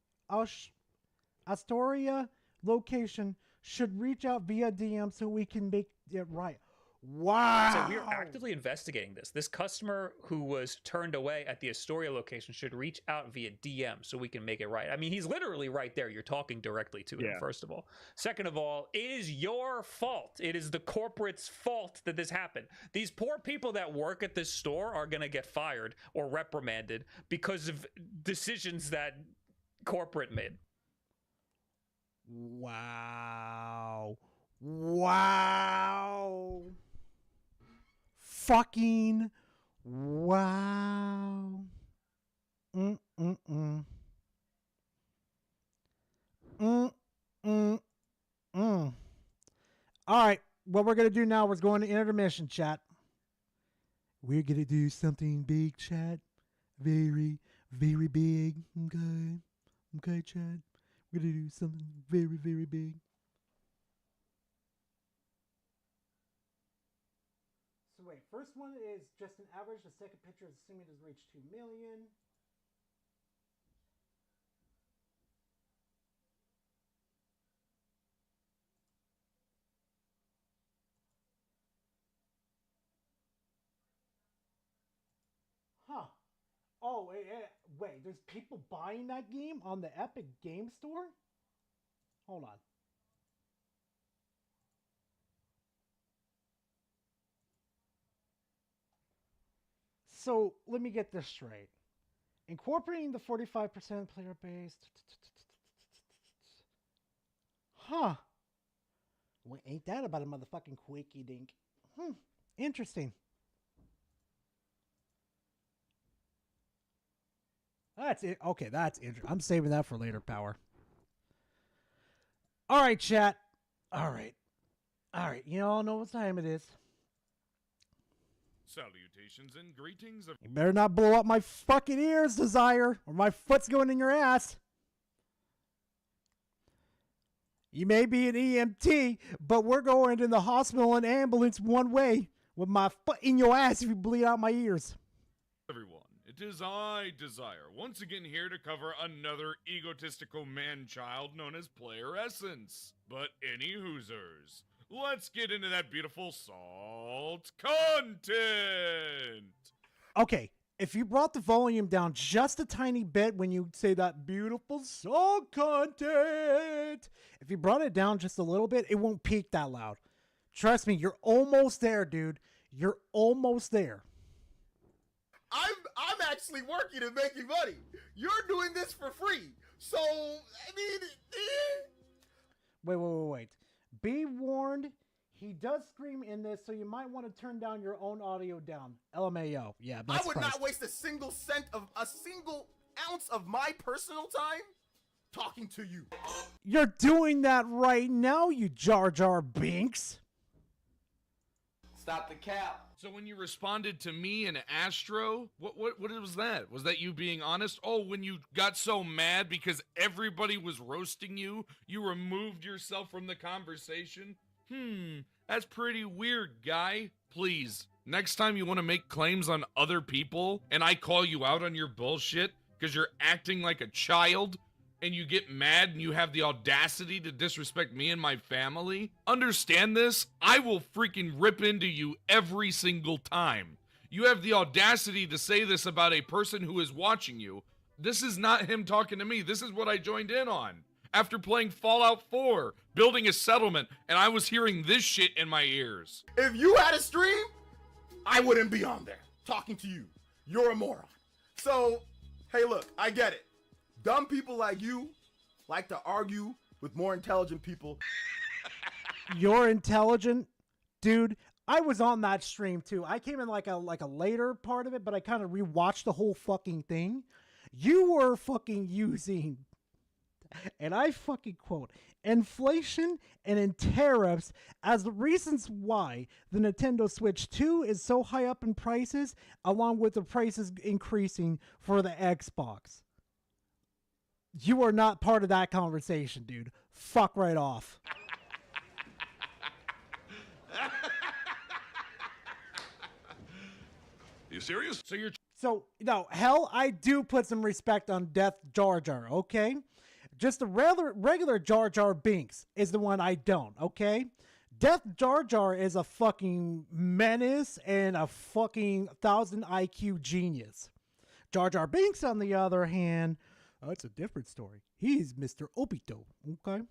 Astoria location should reach out via DM so we can make it right. Wow. So we are actively investigating this. This customer who was turned away at the Astoria location should reach out via DM so we can make it right. I mean, he's literally right there. You're talking directly to him, first of all. Second of all, it is your fault. It is the corporate's fault that this happened. These poor people that work at this store are going to get fired or reprimanded because of decisions that corporate made. Wow. Wow. Fucking wow. Mm-mm-mm. Mm-mm-mm. All right, what we're going to do now is go into intermission, chat. We're going to do something big, chat. Very, very big. Okay. Okay, chat. We're going to do something very, very big. So wait, first one is just an average. The second picture is assuming it has reached 2 million. Huh. Oh, wait, there's people buying that game on the Epic Game Store? Hold on. So, let me get this straight. Incorporating the 45% player base. Huh. Well, ain't that about a motherfucking quickie dink? Interesting. That's it. Okay, that's interesting. I'm saving that for later, Power. All right, chat. All right. All right. You all know what time it is. Salutations and greetings. You better not blow up my fucking ears, Desire, or my foot's going in your ass. You may be an EMT, but we're going to the hospital and ambulance one way with my foot in your ass if you bleed out my ears. Everyone, it is I, Desire, once again here to cover another egotistical man-child known as Player Essence. But any hoosers, let's get into that beautiful salt content! Okay, if you brought the volume down just a tiny bit when you say that beautiful salt content, if you brought it down just a little bit, it won't peak that loud. Trust me, you're almost there, dude. You're almost there. I'm actually working and making money. You're doing this for free. So, I mean... Wait. Be warned, he does scream in this, so you might want to turn down your own audio down. LMAO. Yeah, that's I would priced. not waste a single ounce of my personal time talking to you. You're doing that right now, you Jar Jar Binks. Stop the cap. So when you responded to me and Astro, what was that? Was that you being honest? Oh, when you got so mad because everybody was roasting you, you removed yourself from the conversation? That's pretty weird, guy. Please, next time you want to make claims on other people and I call you out on your bullshit because you're acting like a child and you get mad and you have the audacity to disrespect me and my family, understand this, I will freaking rip into you every single time. You have the audacity to say this about a person who is watching you. This is not him talking to me. This is what I joined in on. after playing Fallout 4, building a settlement, and I was hearing this shit in my ears. If you had a stream, I wouldn't be on there talking to you. You're a moron. So, hey, look, I get it. Dumb people like you like to argue with more intelligent people. You're intelligent, dude. I was on that stream too. I came in like a later part of it, but I kind of rewatched the whole fucking thing. You were fucking using, and I fucking quote, inflation and in tariffs as the reasons why the Nintendo Switch 2 is so high up in prices, along with the prices increasing for the Xbox. You are not part of that conversation, dude. Fuck right off. You serious? So, no, hell, I do put some respect on Death Jar Jar, okay? Just the regular Jar Jar Binks is the one I don't, okay? Death Jar Jar is a fucking menace and a fucking 1,000 IQ genius. Jar Jar Binks, on the other hand, that's a different story. He's Mr. Obito, okay?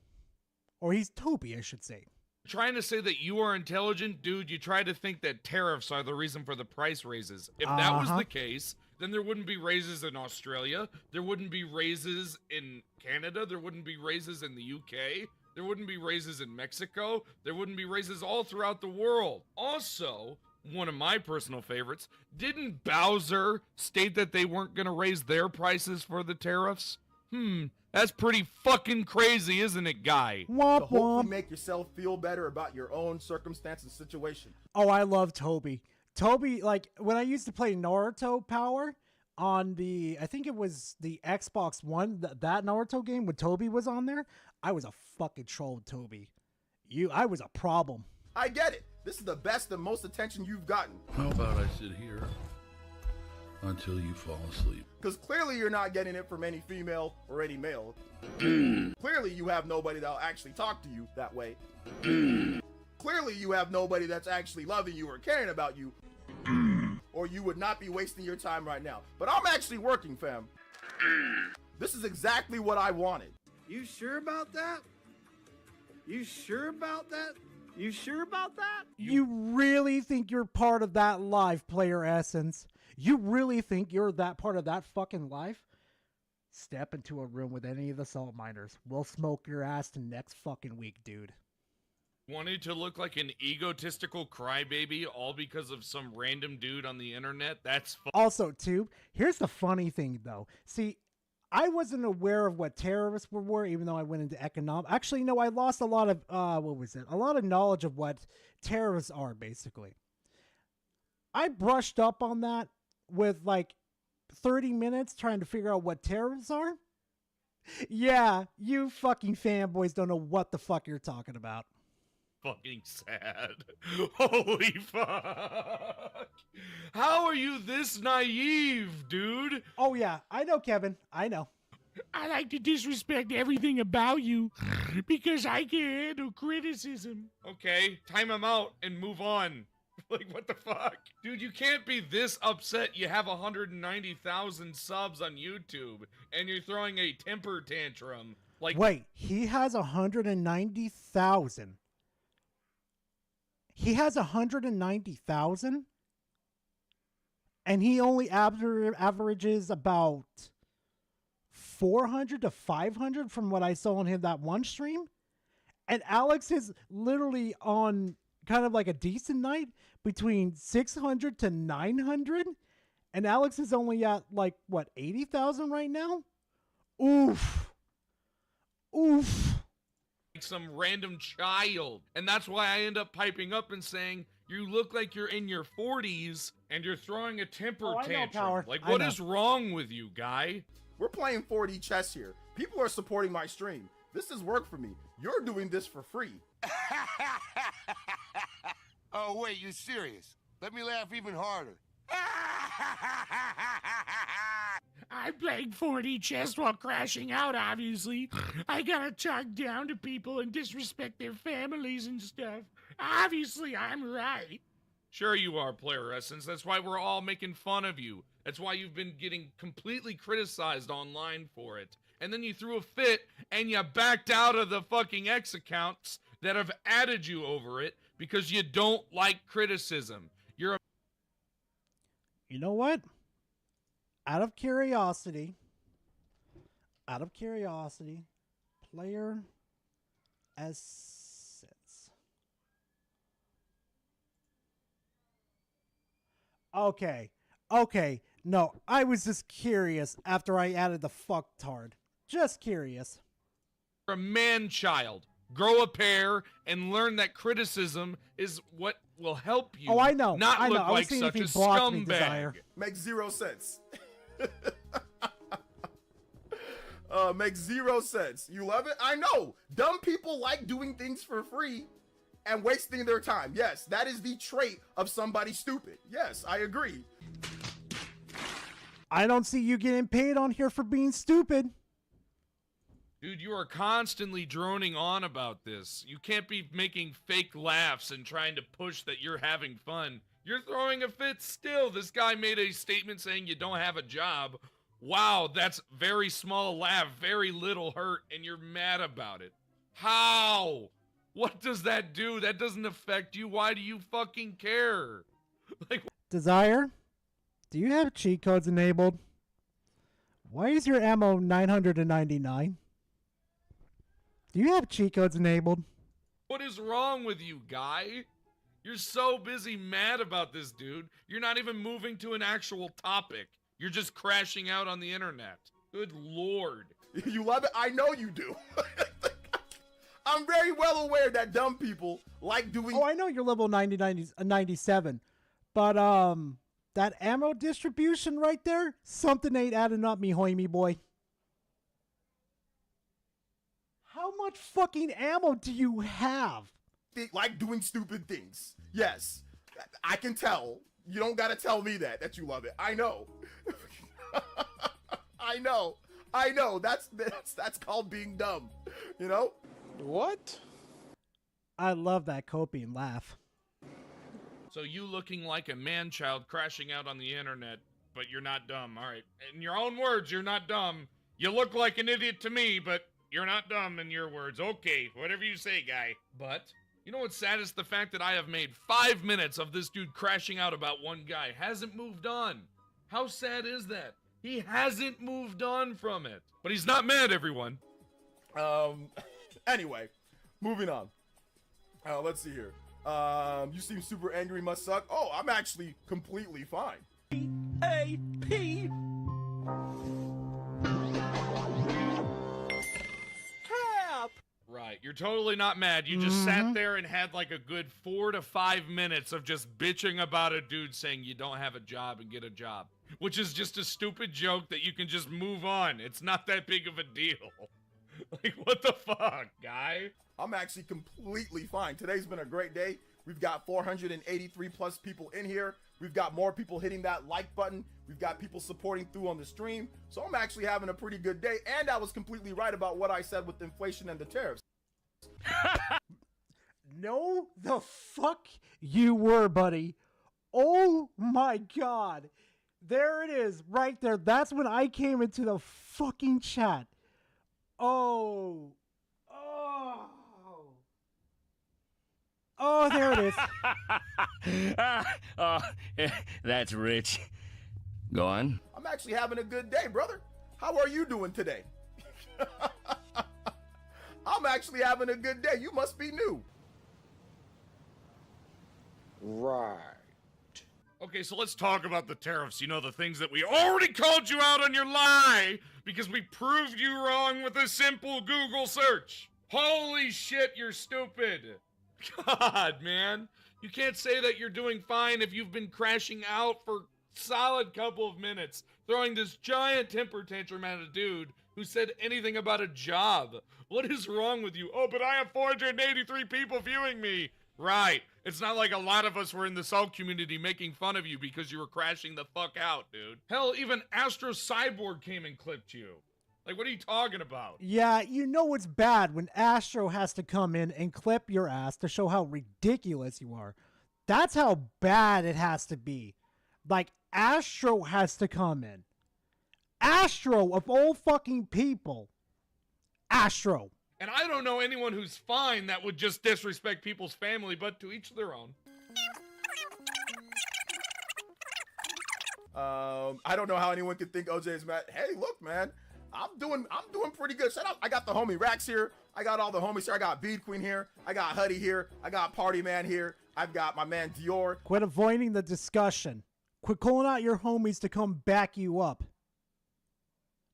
Or he's Toby, I should say. Trying to say that you are intelligent, dude, you try to think that tariffs are the reason for the price raises. If that was the case, then there wouldn't be raises in Australia, there wouldn't be raises in Canada, there wouldn't be raises in the UK, there wouldn't be raises in Mexico, there wouldn't be raises all throughout the world. Also, one of my personal favorites, didn't Bowser state that they weren't going to raise their prices for the tariffs? That's pretty fucking crazy, isn't it, guy? To hopefully make yourself feel better about your own circumstance and situation. Oh, I love Toby. Toby, like, when I used to play Naruto Power on I think it was the Xbox One, that Naruto game when Toby was on there, I was a fucking troll with Toby. I was a problem. I get it. This is the best and most attention you've gotten. How about I sit here until you fall asleep? Because clearly you're not getting it from any female or any male. Clearly you have nobody that'll actually talk to you that way. Clearly you have nobody that's actually loving you or caring about you. Or you would not be wasting your time right now. But I'm actually working, fam. This is exactly what I wanted. You sure about that? You sure about that? You sure about that? You really think you're part of that live, Player Essence? You really think you're that part of that fucking life? Step into a room with any of the salt miners. We'll smoke your ass to next fucking week, dude. Wanted to look like an egotistical crybaby all because of some random dude on the internet? That's Also, too, here's the funny thing, though. See, I wasn't aware of what terrorists were, even though I went into economics. Actually, no, I lost a lot of, a lot of knowledge of what terrorists are, basically. I brushed up on that with, like, 30 minutes trying to figure out what terrorists are. Yeah, you fucking fanboys don't know what the fuck you're talking about. fucking sad. Holy fuck. How are you this naive, dude? Oh, yeah. I know, Kevin. I know. I like to disrespect everything about you because I can handle criticism. Okay, time him out and move on. Like, what the fuck? Dude, you can't be this upset you have 190,000 subs on YouTube and you're throwing a temper tantrum. Like, wait, he has 190,000. He has 190,000? And he only averages about 400 to 500 from what I saw on him that one stream. And Alex is literally on kind of like a decent night between 600 to 900. And Alex is only at like, what, 80,000 right now? Oof. Oof. Like some random child. And that's why I end up piping up and saying, you look like you're in your 40s and you're throwing a temper tantrum. Like, what is wrong with you, guy? We're playing 4D chess here. People are supporting my stream. This is work for me. You're doing this for free. Oh, wait, you're serious? Let me laugh even harder. I'm playing 4D chess while crashing out, obviously. I gotta talk down to people and disrespect their families and stuff. Obviously, I'm right. Sure you are, Player Essence. That's why we're all making fun of you. That's why you've been getting completely criticized online for it. And then you threw a fit and you backed out of the fucking X accounts that have added you over it because you don't like criticism. You're a You know what? Out of curiosity, player assets. Okay. No, I was just curious after I added the fucktard. Just curious. a man-child. Grow a pair and learn that criticism is what will help you. Oh, I know. Not I know. look I was like seeing such if a he blocked me, scumbag. Desire. Makes zero sense. Makes zero sense. You love it? I know. Dumb people like doing things for free and wasting their time. Yes, that is the trait of somebody stupid. Yes, I agree. I don't see you getting paid on here for being stupid. Dude, you are constantly droning on about this. You can't be making fake laughs and trying to push that you're having fun. You're throwing a fit still. This guy made a statement saying you don't have a job. Wow, that's very small laugh, very little hurt, and you're mad about it. How? What does that do? That doesn't affect you. Why do you fucking care? Like, Desire, do you have cheat codes enabled? Why is your ammo 999? Do you have cheat codes enabled? what is wrong with you, guy? You're so busy mad about this, dude. You're not even moving to an actual topic. You're just crashing out on the internet. Good lord. You love it? I know you do. I'm very well aware that dumb people like doing... Oh, I know you're level 97. But, that ammo distribution right there, something ain't adding up, me boy. How much fucking ammo do you have? They like doing stupid things. Yes, I can tell. You don't gotta tell me that you love it. I know. I know. That's called being dumb. You know? What? I love that coping laugh. So you looking like a man-child crashing out on the internet, but you're not dumb. All right. In your own words, you're not dumb. You look like an idiot to me, but you're not dumb in your words. Okay, whatever you say, guy. But you know what's sad is the fact that I have made 5 minutes of this dude crashing out about one guy. Hasn't moved on. How sad is that? He hasn't moved on from it. But he's not mad, everyone. Anyway, moving on. Let's see here. You seem super angry, must suck. Oh, I'm actually completely fine. A-P. Cap. Right, you're totally not mad. You just sat there and had like a good 4 to 5 minutes of just bitching about a dude saying you don't have a job and get a job. Which is just a stupid joke that you can just move on. It's not that big of a deal. Like, what the fuck, guy? I'm actually completely fine. Today's been a great day. We've got 483 plus people in here. We've got more people hitting that like button. We've got people supporting through on the stream. So I'm actually having a pretty good day. And I was completely right about what I said with inflation and the tariffs. No, the fuck you were, buddy. Oh my god. There it is, right there. That's when I came into the fucking chat. Oh, there it is. Oh, that's rich. Go on. I'm actually having a good day, brother. How are you doing today? I'm actually having a good day. You must be new. Right. Okay, so let's talk about the tariffs. You know, the things that we already called you out on your lie because we proved you wrong with a simple Google search. Holy shit, you're stupid. God, man. You can't say that you're doing fine if you've been crashing out for a solid couple of minutes, throwing this giant temper tantrum at a dude who said anything about a job. What is wrong with you? Oh, but I have 483 people viewing me. Right. It's not like a lot of us were in the Salt community making fun of you because you were crashing the fuck out, dude. Hell, even Astro Cyborg came and clipped you. Like, what are you talking about? Yeah, you know it's bad when Astro has to come in and clip your ass to show how ridiculous you are. That's how bad it has to be. Like, Astro has to come in. Astro, of all fucking people. Astro. And I don't know anyone who's fine that would just disrespect people's family, but to each their own. I don't know how anyone could think OJ is mad. Hey, look, man, I'm doing pretty good. Shout out, I got the homie Rax here. I got all the homies here. I got Bead Queen here. I got Huddy here. I got Party Man here. I've got my man Dior. Quit avoiding the discussion. Quit calling out your homies to come back you up.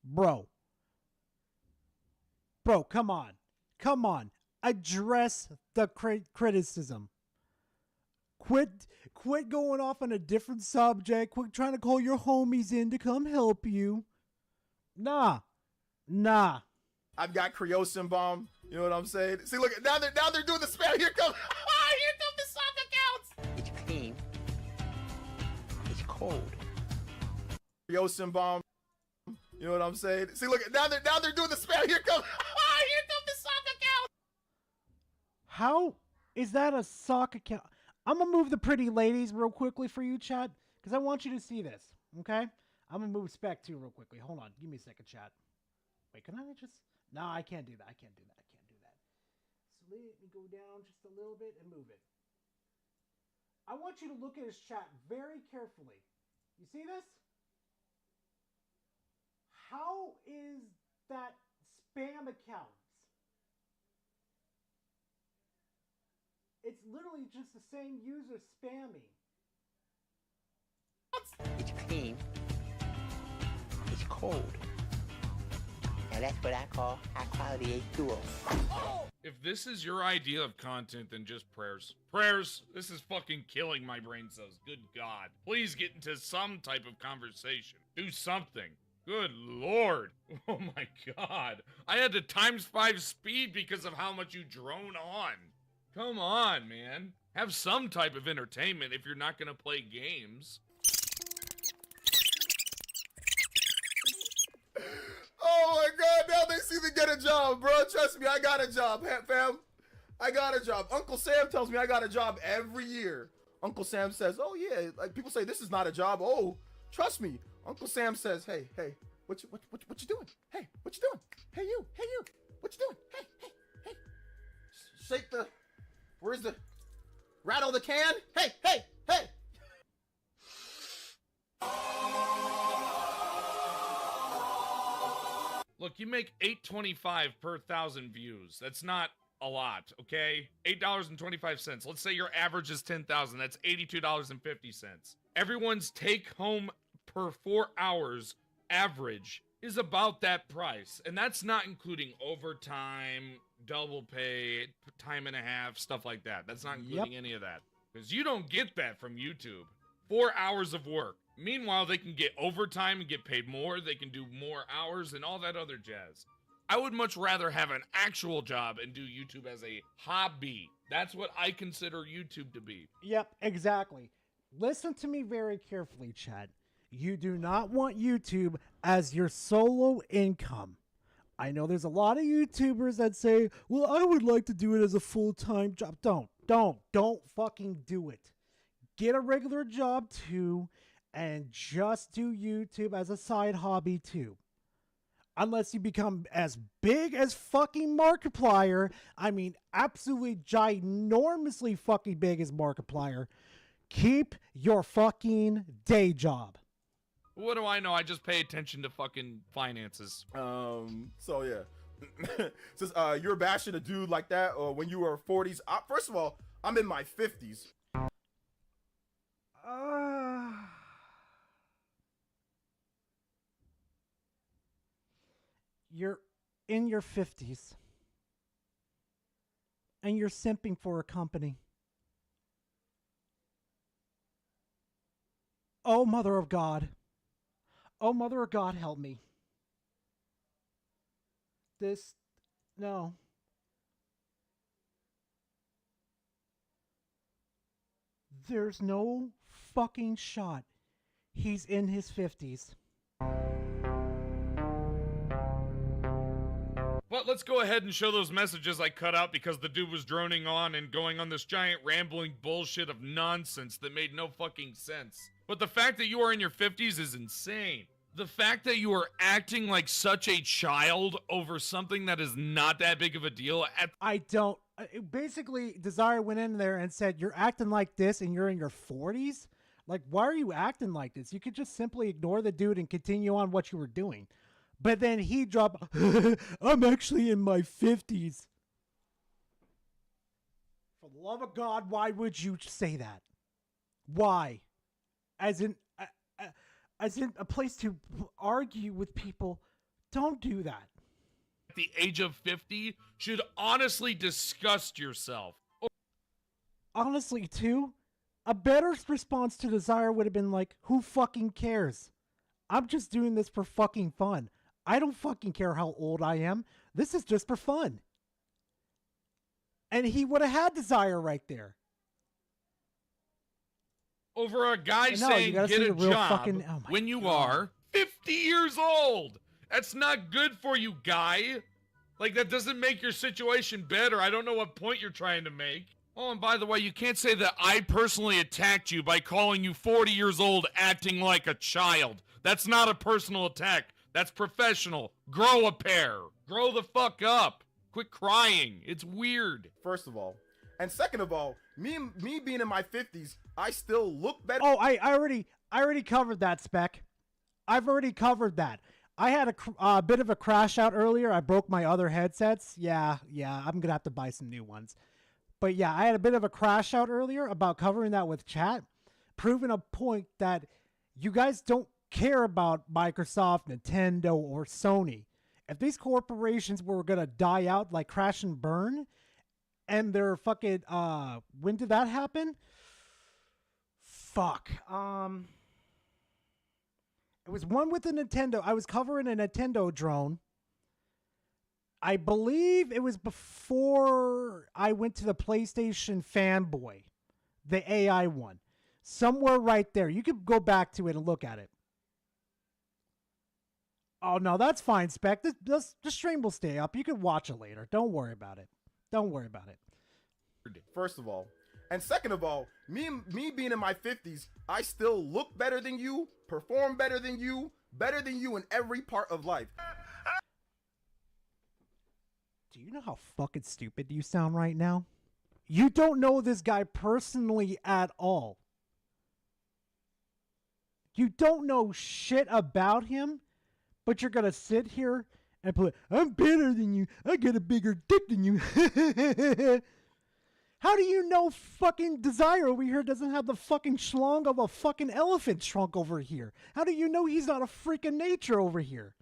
Bro, come on. Come on. Address the criticism. Quit going off on a different subject. Quit trying to call your homies in to come help you. Nah. I've got Creosin Bomb. You know what I'm saying? See, look, now they're doing the spam. Here come the sock accounts. It's clean. It's cold. Creosin Bomb. You know what I'm saying? See, look, now they're doing the spam. Here come the sock accounts. How is that a sock account? I'm going to move the pretty ladies real quickly for you, chat, because I want you to see this, okay? I'm going to move Spec 2 real quickly. Hold on. Give me a second, chat. Wait, can I just... No, I can't do that. I can't do that. So let me go down just a little bit and move it. I want you to look at his chat very carefully. You see this? How is that spam account? It's literally just the same user spamming. It's clean. It's cold. And that's what I call high quality H2O. If this is your idea of content, then just prayers. Prayers, this is fucking killing my brain cells. Good God. Please get into some type of conversation. Do something. Good Lord. Oh my God. I had to ×5 speed because of how much you drone on. Come on, man. Have some type of entertainment if you're not gonna play games. Oh my God, now they see me get a job, bro. Trust me, I got a job, fam. I got a job. Uncle Sam tells me I got a job every year. Uncle Sam says, oh yeah, like people say this is not a job. Oh, trust me. Uncle Sam says, hey, what you doing? Hey, what you doing? Hey you, what you doing? Hey. Shake the, where's the, rattle the can? Hey. Look, you make $8.25 per 1,000 views. That's not a lot, okay? $8.25. Let's say your average is 10,000. That's $82.50. Everyone's take home per 4 hours average is about that price. And that's not including overtime, double pay, time and a half, stuff like that. That's not including any of that. Because you don't get that from YouTube. 4 hours of work. Meanwhile, they can get overtime and get paid more. They can do more hours and all that other jazz. I would much rather have an actual job and do YouTube as a hobby. That's what I consider YouTube to be. Yep, exactly. Listen to me very carefully, Chad. You do not want YouTube as your solo income. I know there's a lot of YouTubers that say, well, I would like to do it as a full-time job. Don't fucking do it. Get a regular job too, and just do YouTube as a side hobby too. Unless you become as big as fucking Markiplier. I mean, absolutely ginormously fucking big as Markiplier. Keep your fucking day job. What do I know? I just pay attention to fucking finances. So yeah. Since you're bashing a dude like that, or when you were 40s, first of all, I'm in my 50s. You're in your 50s. And you're simping for a company. Oh, Mother of God. Oh, Mother of God, help me. No. There's no fucking shot he's in his 50s. But let's go ahead and show those messages I cut out because the dude was droning on and going on this giant rambling bullshit of nonsense that made no fucking sense. But the fact that you are in your 50s is insane. The fact that you are acting like such a child over something that is not that big of a deal. I don't. Basically, Desire went in there and said, "You're acting like this, and you're in your 40s. Like, why are you acting like this? You could just simply ignore the dude and continue on what you were doing." But then he dropped, "I'm actually in my 50s." For the love of God, why would you say that? Why? As in a place to argue with people. Don't do that. At the age of 50 should honestly disgust yourself. Honestly, too, a better response to Desire would have been like, "Who fucking cares? I'm just doing this for fucking fun. I don't fucking care how old I am. This is just for fun." And he would have had Desire right there. Over a guy No, saying you gotta get see a the real job fucking- oh my when you God. are 50 years old. That's not good for you, guy. Like, that doesn't make your situation better. I don't know what point you're trying to make. Oh, and by the way, you can't say that I personally attacked you by calling you 40 years old acting like a child. That's not a personal attack. That's professional. Grow a pair. Grow the fuck up. Quit crying. It's weird. First of all. And second of all, me being in my 50s, I still look better. Oh, I already covered that, Spec. I've already covered that. I had a bit of a crash out earlier. I broke my other headsets. Yeah, I'm gonna have to buy some new ones. But yeah, I had a bit of a crash out earlier about covering that with chat, proving a point that you guys don't care about Microsoft, Nintendo, or Sony. If these corporations were gonna die out like Crash and Burn, and they're fucking when did that happen? Fuck. It was one with the Nintendo. I was covering a Nintendo drone. I believe it was before I went to the PlayStation Fanboy, the AI one. Somewhere right there. You could go back to it and look at it. Oh, no, that's fine, Spec. The stream will stay up. You can watch it later. Don't worry about it. Don't worry about it. First of all. And second of all, me being in my 50s, I still look better than you, perform better than you in every part of life. Do you know how fucking stupid you sound right now? You don't know this guy personally at all. You don't know shit about him, but you're gonna sit here and play, "I'm better than you. I got a bigger dick than you." How do you know fucking Desire over here doesn't have the fucking schlong of a fucking elephant trunk over here? How do you know he's not a freak of nature over here?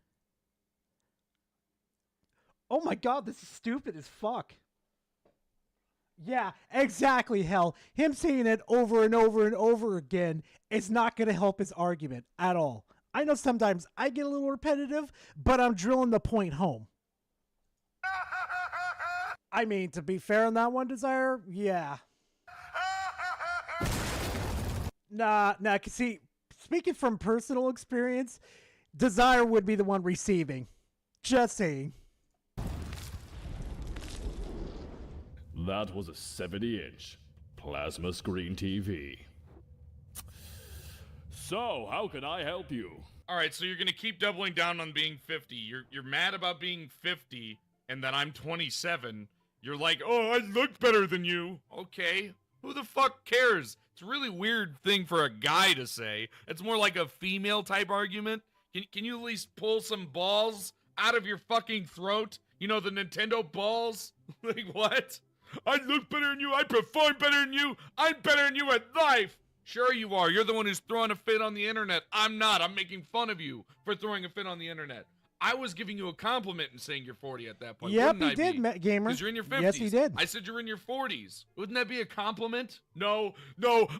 Oh my God, this is stupid as fuck. Yeah, exactly, hell. Him saying it over and over and over again is not going to help his argument at all. I know sometimes I get a little repetitive, but I'm drilling the point home. I mean, to be fair on that one, Desire, yeah. Nah, see, speaking from personal experience, Desire would be the one receiving. Just saying. That was a 70-inch plasma screen TV. So, how can I help you? All right, so you're going to keep doubling down on being 50. You're mad about being 50 and that I'm 27. You're like, "Oh, I look better than you." Okay, who the fuck cares? It's a really weird thing for a guy to say. It's more like a female type argument. Can you at least pull some balls out of your fucking throat? You know, the Nintendo balls? Like, what? "I look better than you. I perform better than you. I'm better than you at life." Sure you are. You're the one who's throwing a fit on the internet. I'm not. I'm making fun of you for throwing a fit on the internet. I was giving you a compliment and saying you're 40 at that point. Yep, Wouldn't he I did, be? Gamer. Because you're in your 50s. Yes, he did. I said you're in your 40s. Wouldn't that be a compliment? No,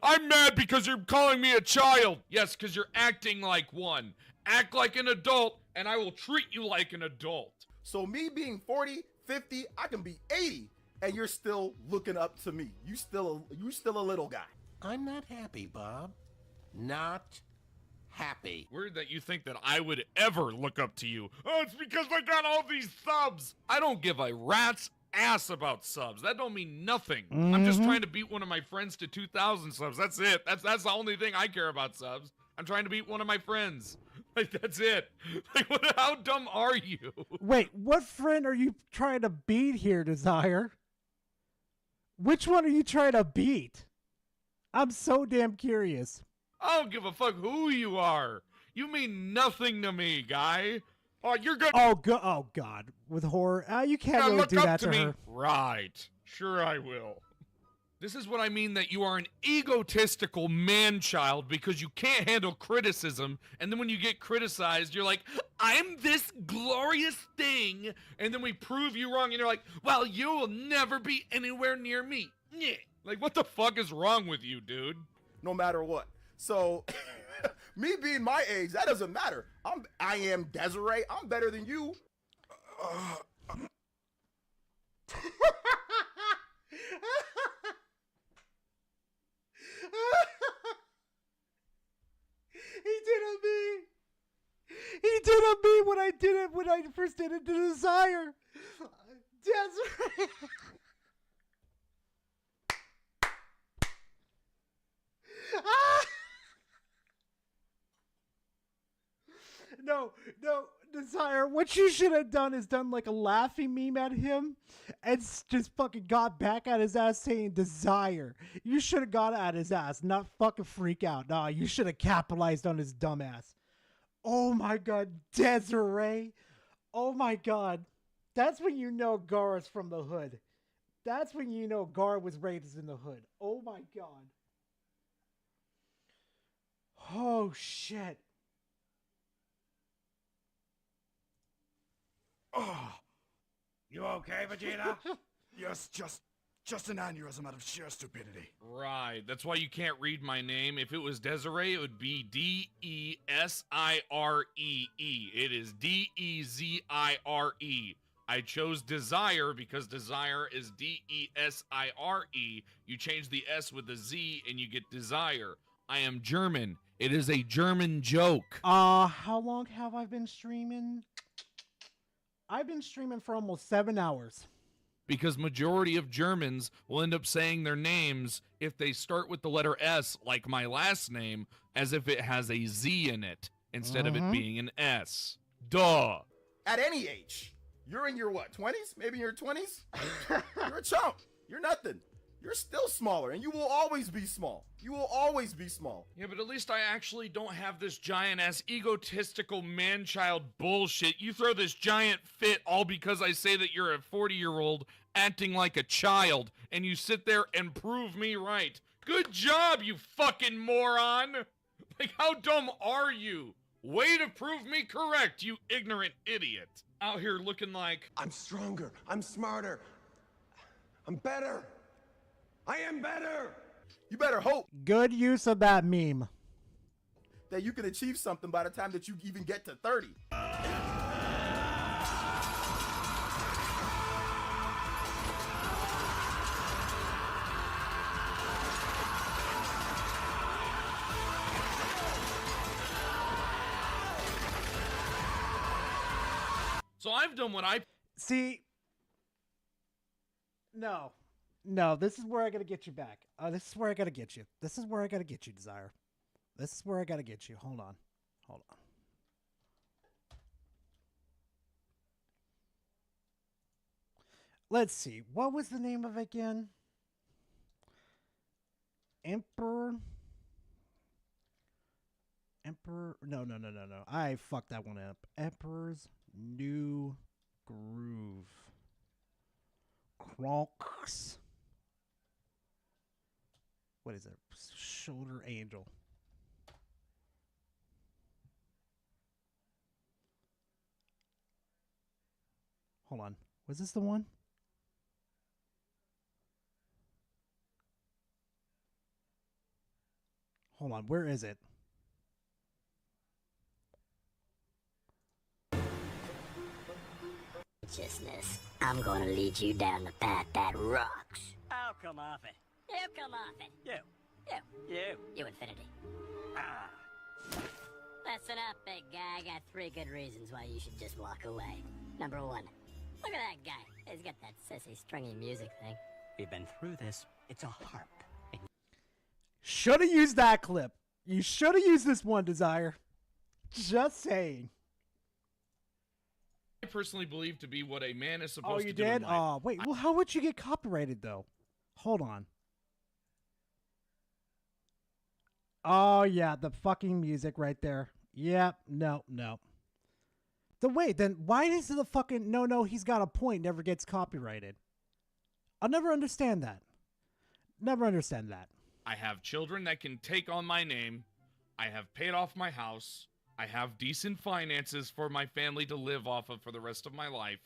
I'm mad because you're calling me a child. Yes, because you're acting like one. Act like an adult, and I will treat you like an adult. So me being 40, 50, I can be 80, and you're still looking up to me. You still a little guy. I'm not happy, Bob. Not happy. Weird that you think that I would ever look up to you. Oh, it's because I got all these subs. I don't give a rat's ass about subs. That don't mean nothing. I'm just Mhm. trying to beat one of my friends to 2,000 subs. That's it. That's the only thing I care about subs. I'm trying to beat one of my friends. Like, that's it. Like, how dumb are you? Wait, what friend are you trying to beat here, Desire? Which one are you trying to beat? I'm so damn curious. I don't give a fuck who you are. You mean nothing to me, guy. Oh, you're gonna Oh God, with horror, you can't Yeah, really look do up that to to me. her. Right. Sure I will. This is what I mean, that you are an egotistical man-child because you can't handle criticism, and then when you get criticized, you're like, I'm this glorious thing, and then we prove you wrong, and you're like, well, you will never be anywhere near me. Nyeh. Like, what the fuck is wrong with you, dude? No matter what. So, me being my age, that doesn't matter. I am Desiree. I'm better than you. He did on me. He did on me when I did it when I first did it to Desire. Desiree. No, Desire, what you should have done is done like a laughing meme at him and just fucking got back at his ass saying Desire. You should have got at his ass, not fucking freak out. Nah, you should have capitalized on his dumb ass. Oh my God, Desiree. Oh my God. That's when you know Gar is from the hood. That's when you know Gar was raised in the hood. Oh my God. Oh shit. Oh, you okay, Vegeta? Yes, just an aneurysm out of sheer stupidity. Right. That's why you can't read my name. If it was Desiree, it would be D-E-S-I-R-E-E. It is D-E-Z-I-R-E. I chose Desire because Desire is D-E-S-I-R-E. You change the S with the Z and you get Desire. I am German. It is a German joke. How long have I been streaming? I've been streaming for almost 7 hours. Because majority of Germans will end up saying their names if they start with the letter S, like my last name, as if it has a Z in it, instead of it being an S. Duh. At any age. You're in your what, 20s? Maybe your 20s? You're a chump. You're nothing. You're still smaller, and you will always be small. You will always be small. Yeah, but at least I actually don't have this giant-ass egotistical man-child bullshit. You throw this giant fit all because I say that you're a 40-year-old acting like a child, and you sit there and prove me right. Good job, you fucking moron! Like, how dumb are you? Way to prove me correct, you ignorant idiot. Out here looking like... I'm stronger. I'm smarter. I'm better. I am better. You better hope Good use of that meme. that you can achieve something by the time that you even get to 30. So I've done what I... See, no, this is where I gotta get you back. This is where I gotta get you. This is where I gotta get you, Desire. This is where I gotta get you. Hold on. Let's see. What was the name of it again? Emperor. No. I fucked that one up. Emperor's New Groove. Kronks. What is it? Shoulder Angel. Hold on. Was this the one? Hold on. Where is it? Righteousness. I'm gonna lead you down the path that rocks. Oh, come off it. You come off it. You Infinity. Ah. Listen up, big guy. I got 3 good reasons why you should just walk away. Number 1. Look at that guy. He's got that sissy, stringy music thing. We've been through this. It's a harp. Should have used that clip. You should have used this one, Desire. Just saying. I personally believe to be what a man is Oh, supposed you to do in did? life. Oh, wait. Well, how would you get copyrighted, though? Hold on. Oh, yeah. The fucking music right there. Yep. No. Then why is the fucking... No, he's got a point. Never gets copyrighted. I'll never understand that. Never understand that. I have children that can take on my name. I have paid off my house. I have decent finances for my family to live off of for the rest of my life.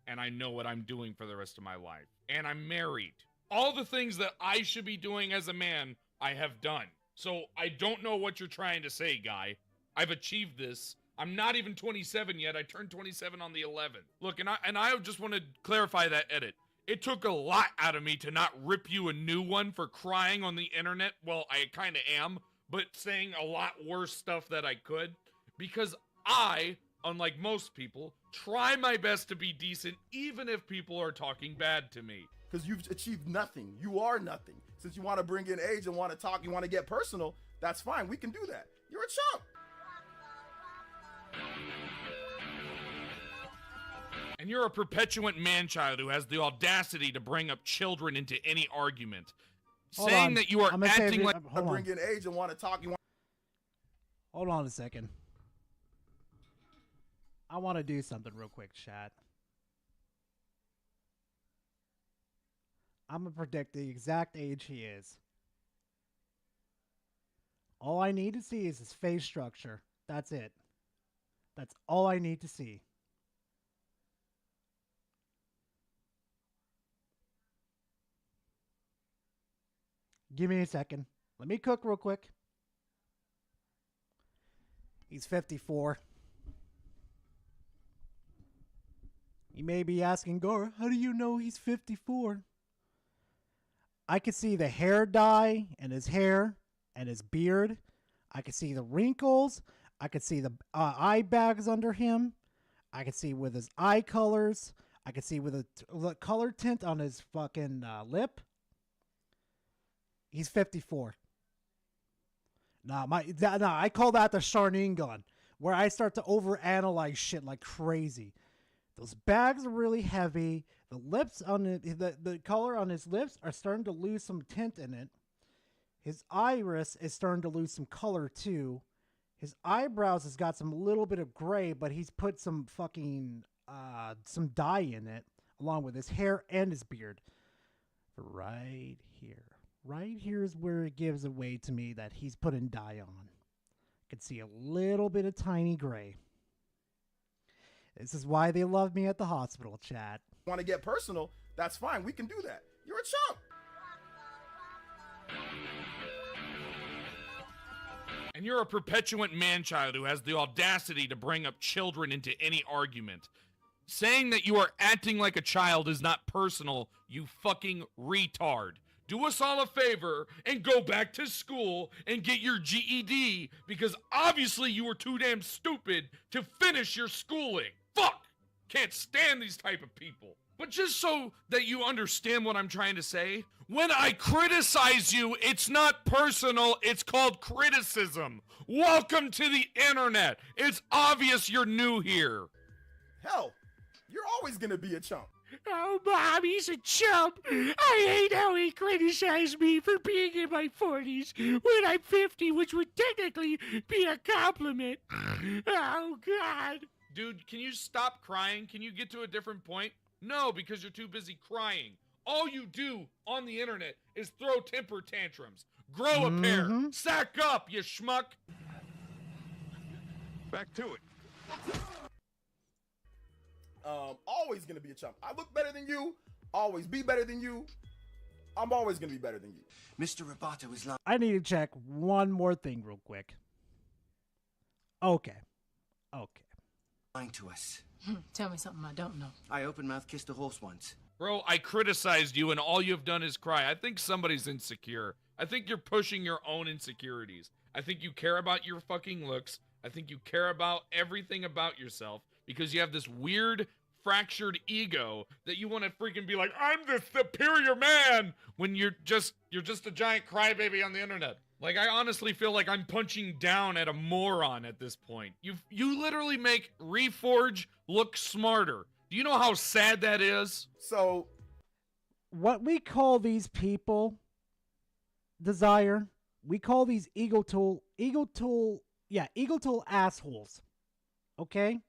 And I know what I'm doing for the rest of my life. And I'm married. All the things that I should be doing as a man, I have done. So I don't know what you're trying to say, guy. I've achieved this. I'm not even 27 yet. I turned 27 on the 11th. Look, and I just want to clarify that edit. It took a lot out of me to not rip you a new one for crying on the internet. Well, I kind of am, but saying a lot worse stuff that I could. Because I, unlike most people, try my best to be decent even if people are talking bad to me. Because you've achieved nothing. You are nothing. Since you want to bring in age and want to talk, you want to get personal, that's fine. We can do that. You're a chump. And you're a perpetuant man-child who has the audacity to bring up children into any argument. Hold Saying on. that you are I'm gonna save acting you- like... hold on. Bring in age and want to talk. You want. Hold on a second. I want to do something real quick, chat. I'm going to predict the exact age he is. All I need to see is his face structure. That's it. That's all I need to see. Give me a second. Let me cook real quick. He's 54. You may be asking, Gora, how do you know he's 54? I could see the hair dye and his hair and his beard. I could see the wrinkles. I could see the eye bags under him. I could see with his eye colors. I could see with the color tint on his fucking lip. He's 54. I call that the Charnine gun, where I start to overanalyze shit like crazy. Those bags are really heavy. The lips on the color on his lips are starting to lose some tint in it. His iris is starting to lose some color too. His eyebrows has got some little bit of gray, but he's put some fucking some dye in it, along with his hair and his beard. Right here. Right here is where it gives away to me that he's putting dye on. I can see a little bit of tiny gray. This is why they love me at the hospital, chat. Want to get personal? That's fine. We can do that. You're a chump. And you're a perpetuant man-child who has the audacity to bring up children into any argument. Saying that you are acting like a child is not personal, you fucking retard. Do us all a favor and go back to school and get your GED, because obviously you were too damn stupid to finish your schooling. Fuck! Can't stand these type of people. But just so that you understand what I'm trying to say, when I criticize you, it's not personal, it's called criticism. Welcome to the internet. It's obvious you're new here. Hell, you're always gonna be a chump. Oh, Bob, he's a chump. I hate how he criticized me for being in my 40s when I'm 50, which would technically be a compliment. Oh, God. Dude, can you stop crying? Can you get to a different point? No, because you're too busy crying. All you do on the internet is throw temper tantrums. Grow a pair. Sack up, you schmuck. Back to it. Always gonna be a chump. I look better than you. Always be better than you. I'm always gonna be better than you. Mr. Roboto is lying. I need to check one more thing real quick. Okay. Lying to us. Tell me something I don't know. I open mouth kissed a horse once. Bro, I criticized you and all you've done is cry. I think somebody's insecure. I think you're pushing your own insecurities. I think you care about your fucking looks. I think you care about everything about yourself because you have this weird fractured ego that you want to freaking be like, I'm the superior man, when you're just a giant crybaby on the internet. Like, I honestly feel like I'm punching down at a moron at this point. You literally make Reforge look smarter. Do you know how sad that is? So, what we call these people, Desire, we call these ego tool assholes. Okay?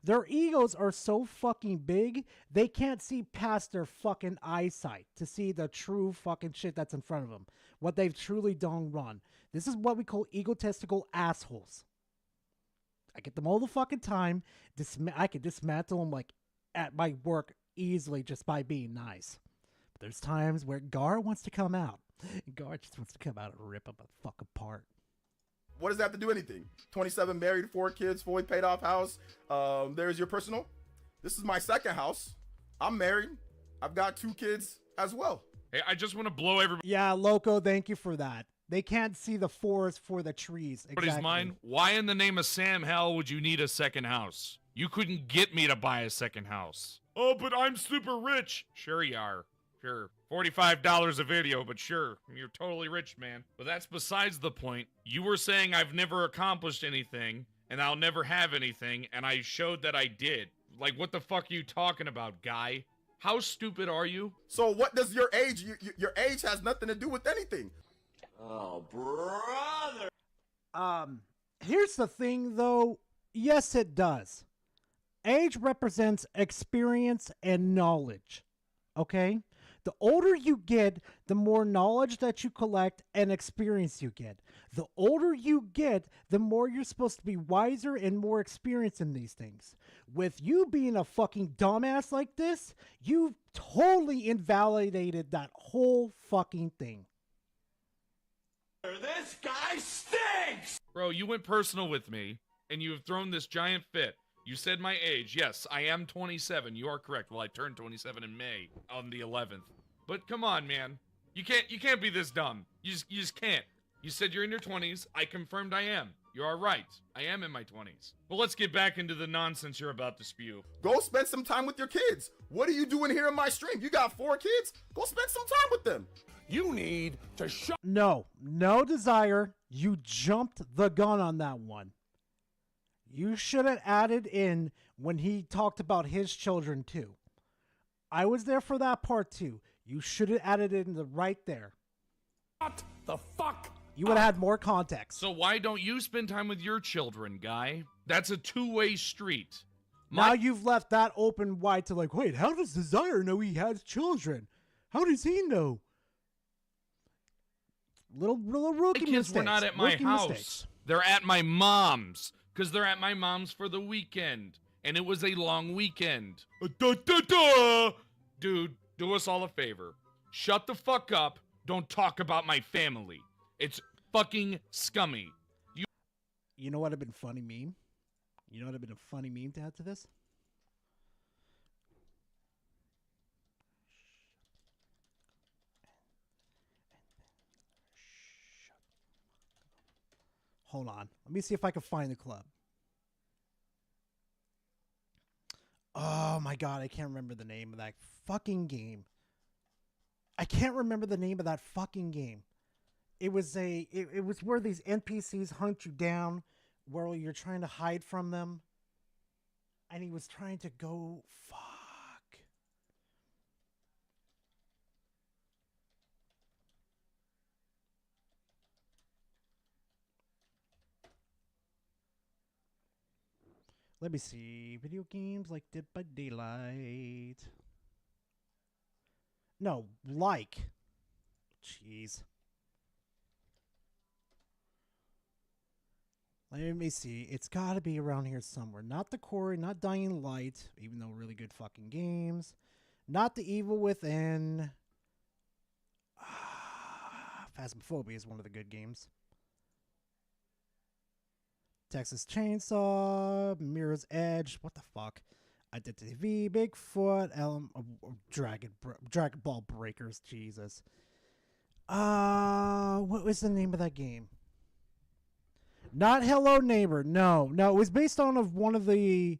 Their egos are so fucking big, they can't see past their fucking eyesight to see the true fucking shit that's in front of them. What they've truly done wrong. This is what we call egotistical assholes. I get them all the fucking time. I can dismantle them like at my work easily just by being nice. But there's times where Gar wants to come out. Gar just wants to come out and rip them the fuck apart. what does that have to do anything? 27, married, 4 kids, fully paid off house. There's your personal. This is my second house. I'm married. I've got 2 kids as well. Hey, I just want to blow everybody. Yeah, Loco, thank you for that. They can't see the forest for the trees. Everybody's mind. Why in the name of Sam Hell would you need a second house? You couldn't get me to buy a second house. Oh, but I'm super rich. Sure you are. Sure. $45 a video, but sure. You're totally rich, man. But that's besides the point. You were saying I've never accomplished anything, and I'll never have anything, and I showed that I did. Like, what the fuck are you talking about, guy? How stupid are you? So what does your age, your age has nothing to do with anything. Oh, brother. Here's the thing, though. Yes, it does. Age represents experience and knowledge. Okay? The older you get, the more knowledge that you collect and experience you get. The older you get, the more you're supposed to be wiser and more experienced in these things. With you being a fucking dumbass like this, you've totally invalidated that whole fucking thing. This guy stinks! Bro, you went personal with me, and you have thrown this giant fit. You said my age. Yes, I am 27. You are correct. Well, I turned 27 in May on the 11th. But come on, man. You can't be this dumb. You just can't. You said you're in your 20s. I confirmed I am. You are right. I am in my 20s. But let's get back into the nonsense you're about to spew. Go spend some time with your kids. What are you doing here in my stream? You got 4 kids? Go spend some time with them. You need to shut. No Desire. You jumped the gun on that one. You should have added in when he talked about his children too. I was there for that part too. You should have added it in the right there. What the fuck? You would have had more context. So why don't you spend time with your children, guy? That's a two-way street. Now you've left that open wide to like, wait, how does Desire know he has children? How does he know? Little rookie My kids mistakes. were not at my Rookie house. mistakes. They're at my mom's. Because they're at my mom's for the weekend. And it was a long weekend. Dude, do us all a favor. Shut the fuck up. Don't talk about my family. It's fucking scummy. You know what would have been a funny meme? You know what would have been a funny meme to add to this? Hold on. Let me see if I can find the club. Oh my god, I can't remember the name of that fucking game. I can't remember the name of that fucking game. It was it was where these NPCs hunt you down, where you're trying to hide from them. And he was trying to go fuck. Let me see. Video games like Dead by Daylight. No, like. Jeez. Let me see. It's got to be around here somewhere. Not The Quarry, not Dying Light, even though really good fucking games. Not The Evil Within. Phasmophobia is one of the good games. Texas Chainsaw, Mirror's Edge, what the fuck? Identity V, Bigfoot, Dragon Ball Breakers, Jesus. What was the name of that game? Not Hello Neighbor, no, it was based on one of the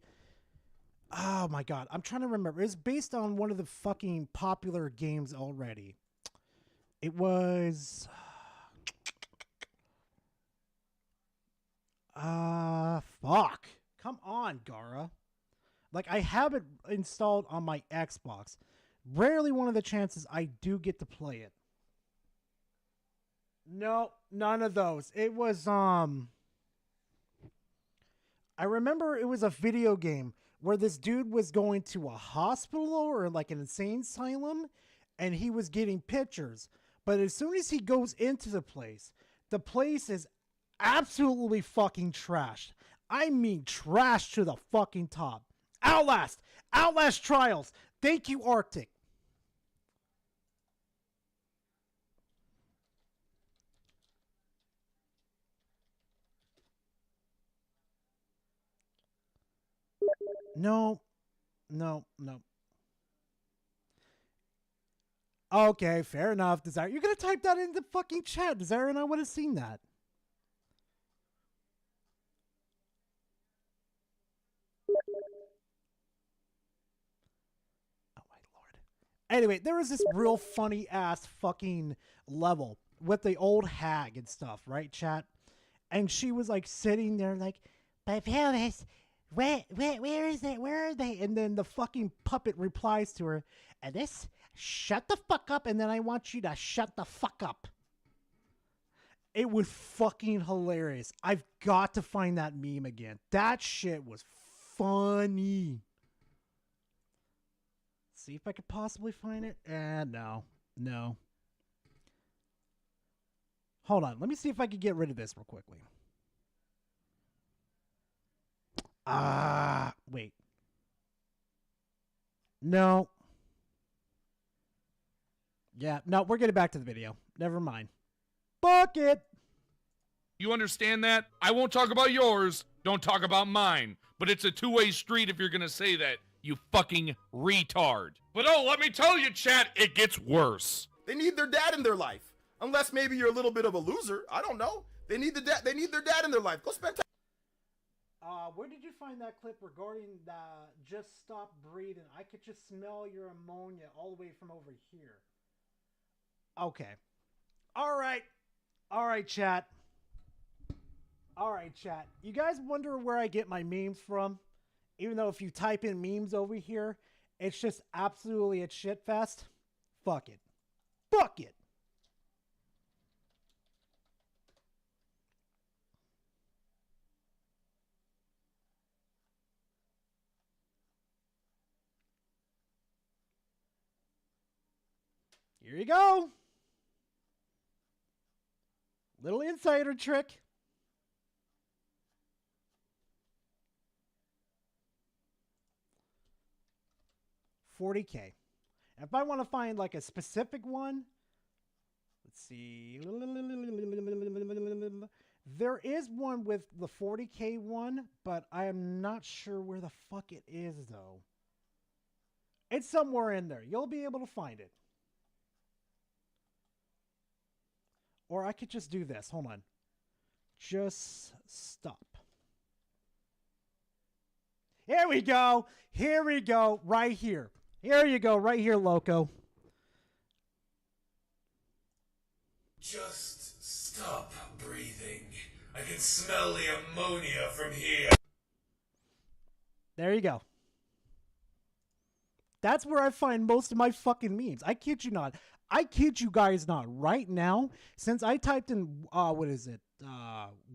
Oh my god, I'm trying to remember. It's based on one of the fucking popular games already. It was... fuck. Come on, Gara. Like, I have it installed on my Xbox. Rarely one of the chances I do get to play it. No, none of those. It was, I remember it was a video game where this dude was going to a hospital or like an insane asylum, and he was getting pictures. But as soon as he goes into the place is absolutely fucking trashed. I mean trash to the fucking top. Outlast Trials. Thank you, Arctic. No. Okay, fair enough. Desire, you're gonna type that in the fucking chat, Desire, and I would have seen that. Oh my lord. Anyway, there was this real funny ass fucking level with the old hag and stuff, right, chat? And she was like sitting there like, but Pelvis, where is it? Where are they? And then the fucking puppet replies to her, and this, shut the fuck up, and then I want you to shut the fuck up. It was fucking hilarious. I've got to find that meme again. That shit was funny. See if I could possibly find it. No. Hold on. Let me see if I can get rid of this real quickly. Wait. No. Yeah, no, we're getting back to the video. Never mind. Fuck it. You understand that? I won't talk about yours. Don't talk about mine. But it's a two-way street if you're gonna say that, you fucking retard. But oh, let me tell you, chat, it gets worse. They need their dad in their life. Unless maybe you're a little bit of a loser. I don't know. They need They need their dad in their life. Go spend time. Where did you find that clip regarding the just stop breathing? I could just smell your ammonia all the way from over here. Okay. All right, chat. You guys wonder where I get my memes from? Even though if you type in memes over here, it's just absolutely a shit fest. Fuck it. Here you go. Little insider trick. $40K. If I want to find like a specific one, let's see. There is one with the 40K one, but I am not sure where the fuck it is though. It's somewhere in there. You'll be able to find it. Or I could just do this. Hold on. Just stop. Here we go. Right here. Here you go. Right here, Loco. Just stop breathing. I can smell the ammonia from here. There you go. That's where I find most of my fucking memes. I kid you not. I kid you guys not. Right now, since I typed in,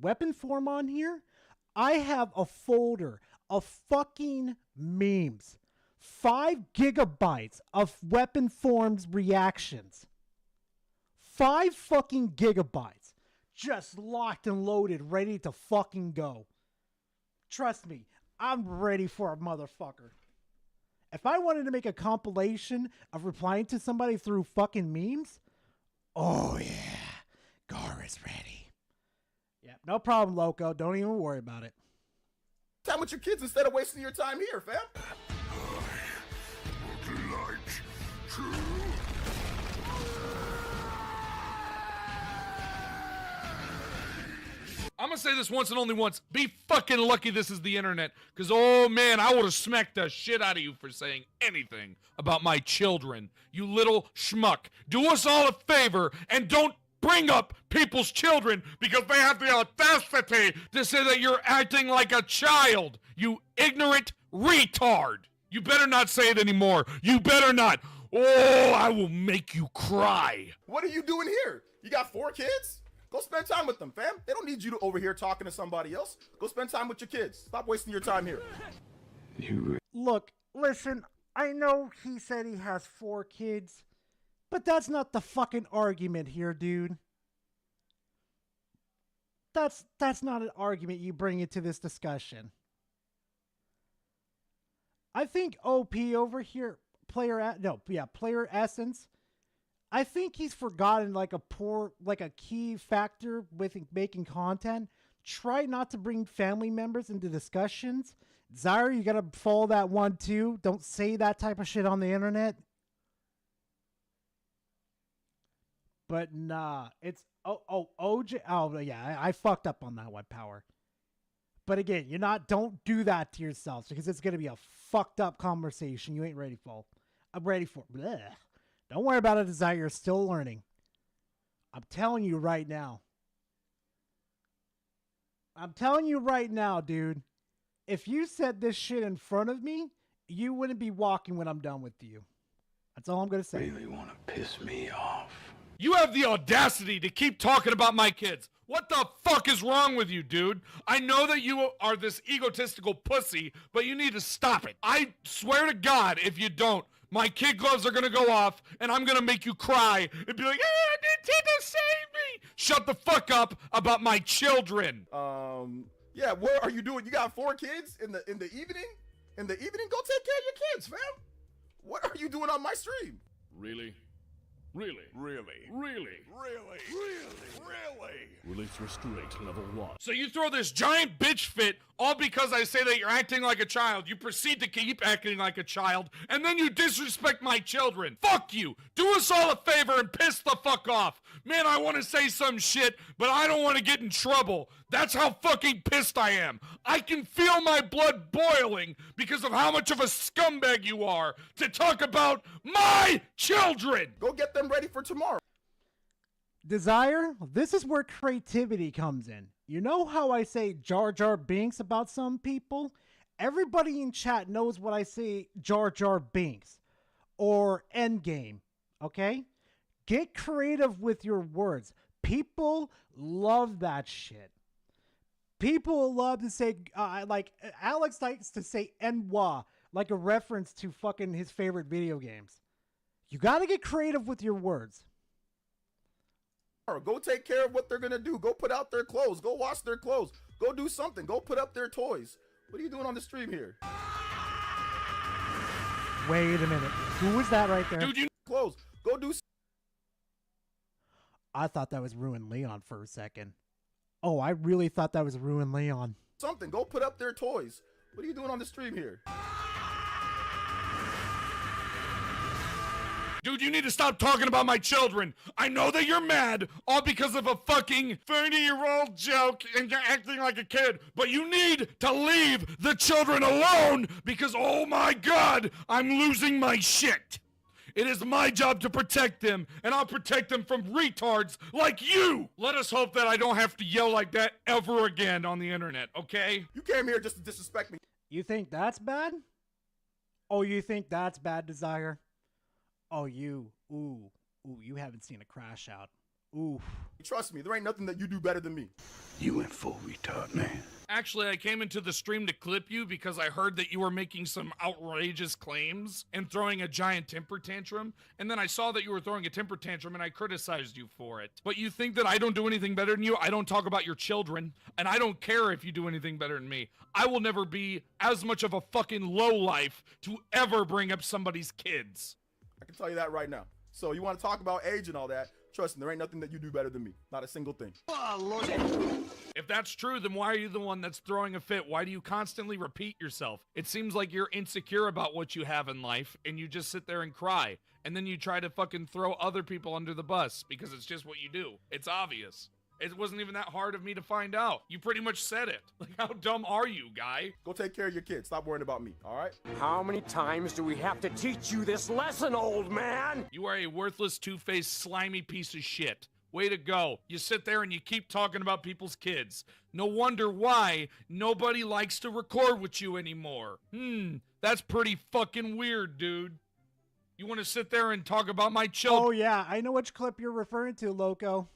weapon form on here, I have a folder of fucking memes. 5 gigabytes of weapon forms reactions. 5 fucking gigabytes. Just locked and loaded, ready to fucking go. Trust me, I'm ready for a motherfucker. If I wanted to make a compilation of replying to somebody through fucking memes, oh yeah, Gara's ready. Yeah, no problem, Loco. Don't even worry about it. Time with your kids instead of wasting your time here, fam. I'm a to say this once and only once. Be fucking lucky this is the internet. Because, oh man, I would have smacked the shit out of you for saying anything about my children. You little schmuck. Do us all a favor and don't bring up people's children because they have the audacity to say that you're acting like a child. You ignorant retard. You better not say it anymore. You better not. Oh, I will make you cry. What are you doing here? You got 4 kids? Go spend time with them, fam. They don't need you to over here talking to somebody else. Go spend time with your kids. Stop wasting your time here. Look, listen, I know he said he has 4 kids, but that's not the fucking argument here, dude. That's not an argument you bring into this discussion. I think OP over here, Player Essence, I think he's forgotten like a key factor with making content. Try not to bring family members into discussions. Zyre, you gotta follow that one too. Don't say that type of shit on the internet. But nah, it's OJ. Oh yeah, I fucked up on that one, Power. But again, don't do that to yourselves because it's gonna be a fucked up conversation you ain't ready for. I'm ready for. Blech. Don't worry about it, Desire. You're still learning. I'm telling you right now. I'm telling you right now, dude. If you said this shit in front of me, you wouldn't be walking when I'm done with you. That's all I'm gonna say. Really want to piss me off. You have the audacity to keep talking about my kids. What the fuck is wrong with you, dude? I know that you are this egotistical pussy, but you need to stop it. I swear to God, if you don't, my kid gloves are gonna go off, and I'm gonna make you cry and be like, Nintendo save me! Shut the fuck up about my children. Yeah, what are you doing? You got 4 kids in the evening? In the evening, go take care of your kids, fam. What are you doing on my stream? Really? Really? Really? Really? Really? Really? Release restraint level 1. So you throw this giant bitch fit all because I say that you're acting like a child. You proceed to keep acting like a child, and then you disrespect my children. Fuck you. Do us all a favor and piss the fuck off. Man, I want to say some shit, but I don't want to get in trouble. That's how fucking pissed I am. I can feel my blood boiling because of how much of a scumbag you are to talk about my children. Go get them ready for tomorrow. Desire, this is where creativity comes in. You know how I say Jar Jar Binks about some people? Everybody in chat knows what I say Jar Jar Binks or Endgame, okay? Get creative with your words. People love that shit. People love to say, like Alex likes to say "enwa" like a reference to fucking his favorite video games. You gotta get creative with your words. Go take care of what they're gonna do. Go put out their clothes. Go wash their clothes. Go do something. Go put up their toys. What are you doing on the stream here? Wait a minute. Who was that right there? Dude, you clothes. Go do. I thought that was Ruin Leon for a second. Oh, I really thought that was Ruin Leon. Something. Go put up their toys. What are you doing on the stream here? Dude, you need to stop talking about my children. I know that you're mad, all because of a fucking 30-year-old joke and you're acting like a kid, but you need to leave the children alone because, oh my God, I'm losing my shit. It is my job to protect them, and I'll protect them from retards like you. Let us hope that I don't have to yell like that ever again on the internet, okay? You came here just to disrespect me. You think that's bad? Oh, you think that's bad, Desire? Oh, you haven't seen a crash out. Ooh. Trust me, there ain't nothing that you do better than me. You went full retard, man. Actually, I came into the stream to clip you because I heard that you were making some outrageous claims and throwing a giant temper tantrum. And then I saw that you were throwing a temper tantrum and I criticized you for it. But you think that I don't do anything better than you? I don't talk about your children. And I don't care if you do anything better than me. I will never be as much of a fucking lowlife to ever bring up somebody's kids. I can tell you that right now. So you want to talk about age and all that? Trust me, there ain't nothing that you do better than me. Not a single thing. If that's true, then why are you the one that's throwing a fit? Why do you constantly repeat yourself? It seems like you're insecure about what you have in life, and you just sit there and cry. And then you try to fucking throw other people under the bus because it's just what you do. It's obvious. It wasn't even that hard of me to find out. You pretty much said it. Like, how dumb are you, guy? Go take care of your kids. Stop worrying about me, all right? How many times do we have to teach you this lesson, old man? You are a worthless, two-faced, slimy piece of shit. Way to go. You sit there and you keep talking about people's kids. No wonder why nobody likes to record with you anymore. That's pretty fucking weird, dude. You want to sit there and talk about my children? Oh, yeah. I know which clip you're referring to, Loco.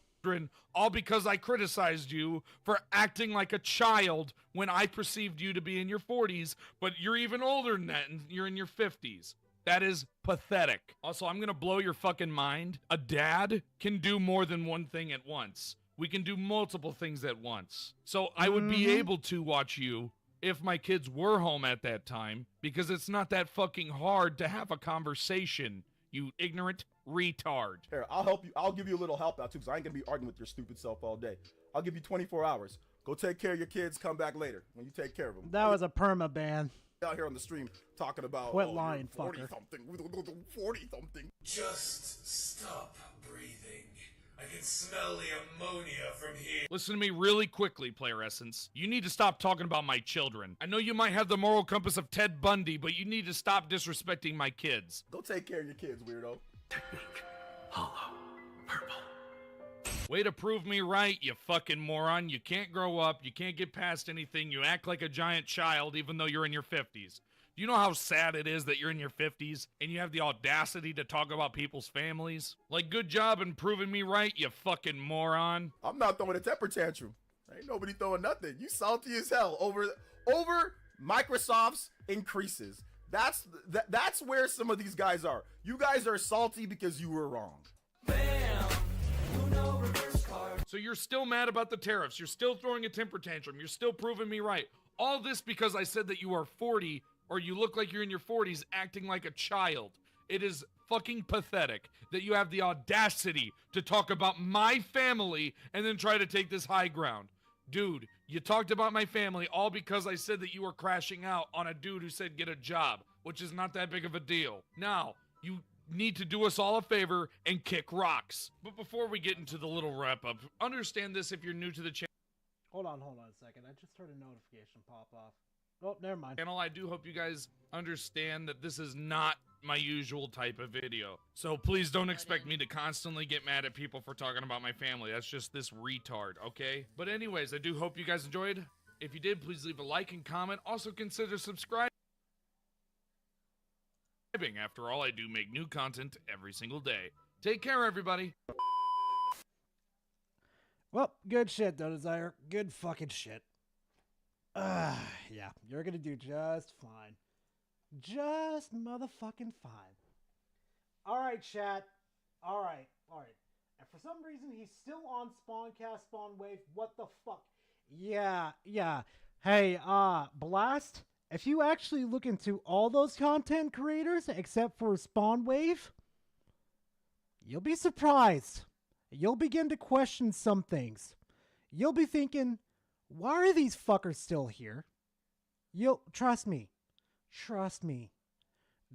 All because I criticized you for acting like a child when I perceived you to be in your 40s, but you're even older than that and you're in your 50s. That is pathetic. Also, I'm gonna blow your fucking mind. A dad can do more than one thing at once. We can do multiple things at once. So I would be able to watch you if my kids were home at that time, because it's not that fucking hard to have a conversation, you ignorant retard. Here, I'll help you. I'll give you a little help out too, because I ain't gonna be arguing with your stupid self all day. I'll give you 24 hours. Go take care of your kids. Come back later when you take care of them. That was a perma ban. Out here on the stream talking about quit lying, 40 fucker. something, 40 something. Just stop breathing. I can smell the ammonia from here. Listen to me really quickly, Player Essence. You need to stop talking about my children. I know you might have the moral compass of Ted Bundy, but you need to stop disrespecting my kids. Go take care of your kids, weirdo. Hollow. Purple. Way to prove me right, you fucking moron. You can't grow up, you can't get past anything, you act like a giant child even though you're in your 50s. Do you know how sad it is that you're in your 50s and you have the audacity to talk about people's families? Like, good job in proving me right, you fucking moron. I'm not throwing a temper tantrum. Ain't nobody throwing nothing. You salty as hell over Microsoft's increases. That's where some of these guys are. You guys are salty because you were wrong. So you're still mad about the tariffs. You're still throwing a temper tantrum. You're still proving me right. All this because I said that you are 40 or you look like you're in your 40s acting like a child. It is fucking pathetic that you have the audacity to talk about my family and then try to take this high ground. Dude, you talked about my family all because I said that you were crashing out on a dude who said get a job, which is not that big of a deal. Now, you need to do us all a favor and kick rocks. But before we get into the little wrap-up, understand this if you're new to the channel. Hold on a second. I just heard a notification pop off. Oh, never mind. I do hope you guys understand that this is not my usual type of video. So please don't expect me to constantly get mad at people for talking about my family. That's just this retard, okay? But anyways, I do hope you guys enjoyed. If you did, please leave a like and comment. Also consider subscribing. After all, I do make new content every single day. Take care, everybody. Well, good shit, though, Desire. Good fucking shit. Yeah, you're gonna do just fine. Just motherfucking fine. Alright, chat. Alright. And for some reason, he's still on Spawncast, Spawn Wave. What the fuck? Yeah. Hey, Blast, if you actually look into all those content creators, except for Spawn Wave, you'll be surprised. You'll begin to question some things. You'll be thinking, why are these fuckers still here? Trust me.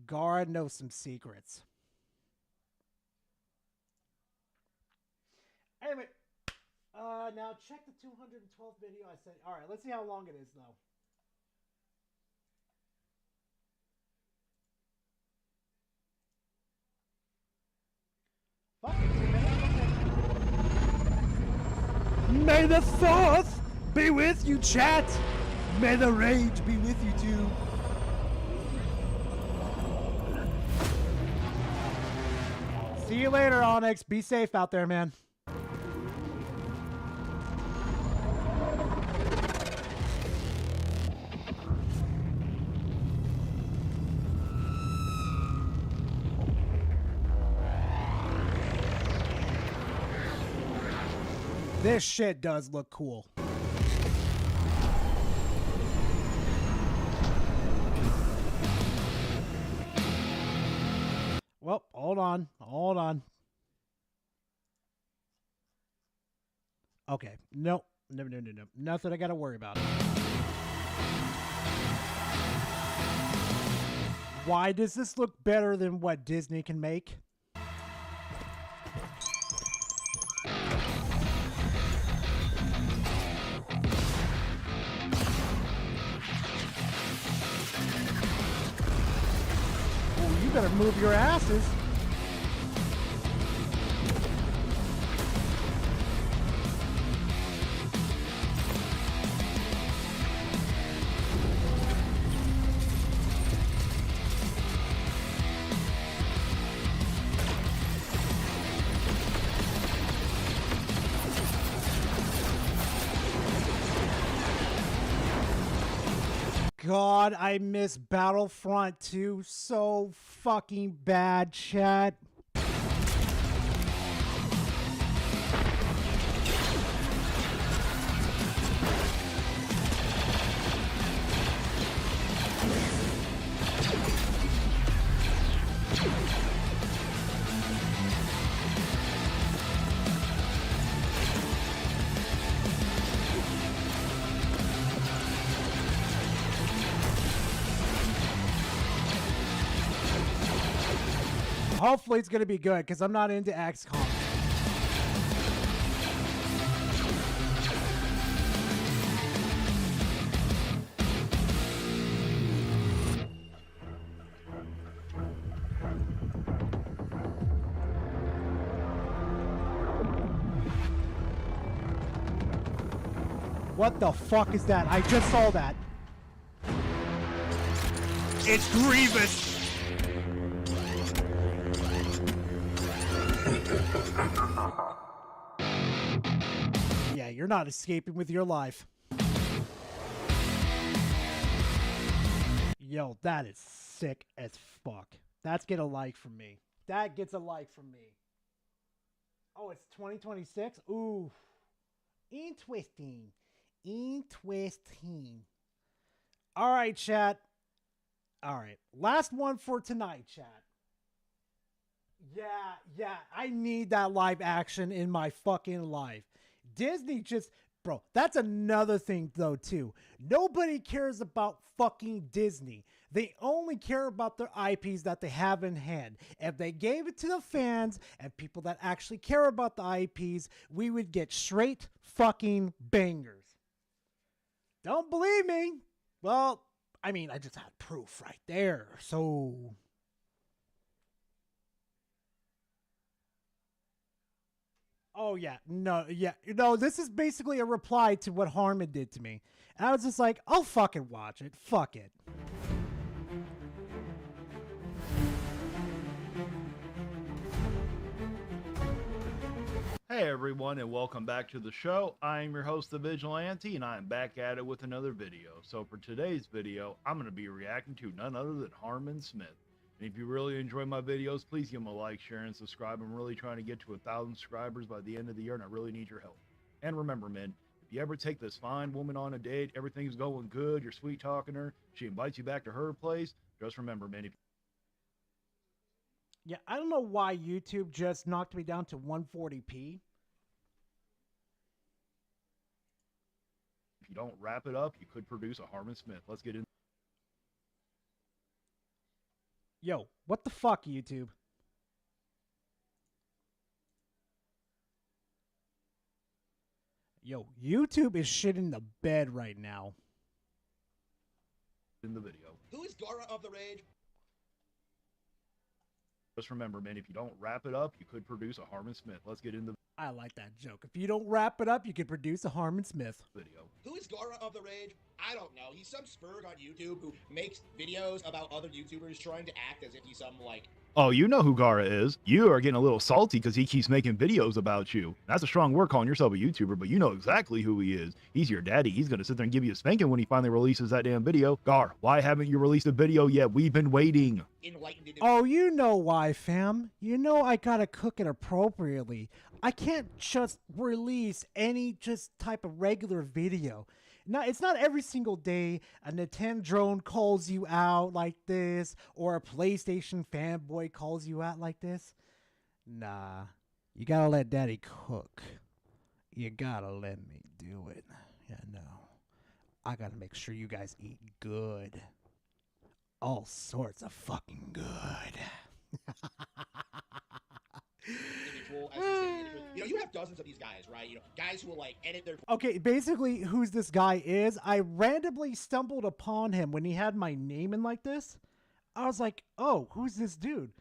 God knows some secrets. Anyway, now check the 212th video I sent. All right, let's see how long it is, though. May the 4th be with you, chat. May the rage be with you, too. See you later, Onyx. Be safe out there, man. This shit does look cool. Well, hold on. Okay, no. Nothing I gotta worry about. Why does this look better than what Disney can make? better move your asses. God, I miss Battlefront 2 so fucking bad, chat. Hopefully it's going to be good, because I'm not into XCOM. What the fuck is that? I just saw that. It's Grievous! Yeah, you're not escaping with your life. Yo, that is sick as fuck. That's get a like from me. That gets a like from me. Oh, it's 2026? Ooh. Interesting. Interesting. All right, chat. All right. Last one for tonight, chat. Yeah, I need that live action in my fucking life. Disney just, bro, that's another thing though too. Nobody cares about fucking Disney. They only care about their IPs that they have in hand. If they gave it to the fans and people that actually care about the IPs, we would get straight fucking bangers. Don't believe me? Well, I mean, I just had proof right there, so... Oh, yeah. No, this is basically a reply to what Harmon did to me. And I was just like, I'll fucking watch it. Fuck it. Hey everyone, and welcome back to the show. I am your host, The Vigilante, and I am back at it with another video. So for today's video, I'm going to be reacting to none other than Harmon Smith. And if you really enjoy my videos, please give them a like, share, and subscribe. I'm really trying to get to 1,000 subscribers by the end of the year, and I really need your help. And remember, men, if you ever take this fine woman on a date, everything's going good, you're sweet talking her, she invites you back to her place, just remember, men, Yeah, I don't know why YouTube just knocked me down to 140p. if you don't wrap it up, you could produce a Harmon Smith. Let's get in. Yo, what the fuck, YouTube? Yo, YouTube is shit in the bed right now. In the video. Who is Gara of the Rage? Just remember, man, if you don't wrap it up, you could produce a Harmon Smith. Let's get into I like that joke. If you don't wrap it up, you could produce a Harmon Smith. Video. Who is Gara of the Rage? I don't know. He's some spurg on YouTube who makes videos about other YouTubers trying to act as if he's some, like... Oh, you know who Gara is. You are getting a little salty because he keeps making videos about you. That's a strong word calling yourself a YouTuber, but you know exactly who he is. He's your daddy. He's going to sit there and give you a spanking when he finally releases that damn video. Gar, why haven't you released a video yet? We've been waiting. Oh, you know why, fam. You know I gotta cook it appropriately. I can't just release any just type of regular video. Now, it's not every single day a Nintendo drone calls you out like this or a PlayStation fanboy calls you out like this. Nah, you gotta let daddy cook. You gotta let me do it. Yeah, no. I gotta make sure you guys eat good. All sorts of fucking good. You know, you have dozens of these guys, right? You know, guys who will like edit their... Okay, basically who's this guy is, I randomly stumbled upon him when he had my name in like this. I was like, oh, who's this dude?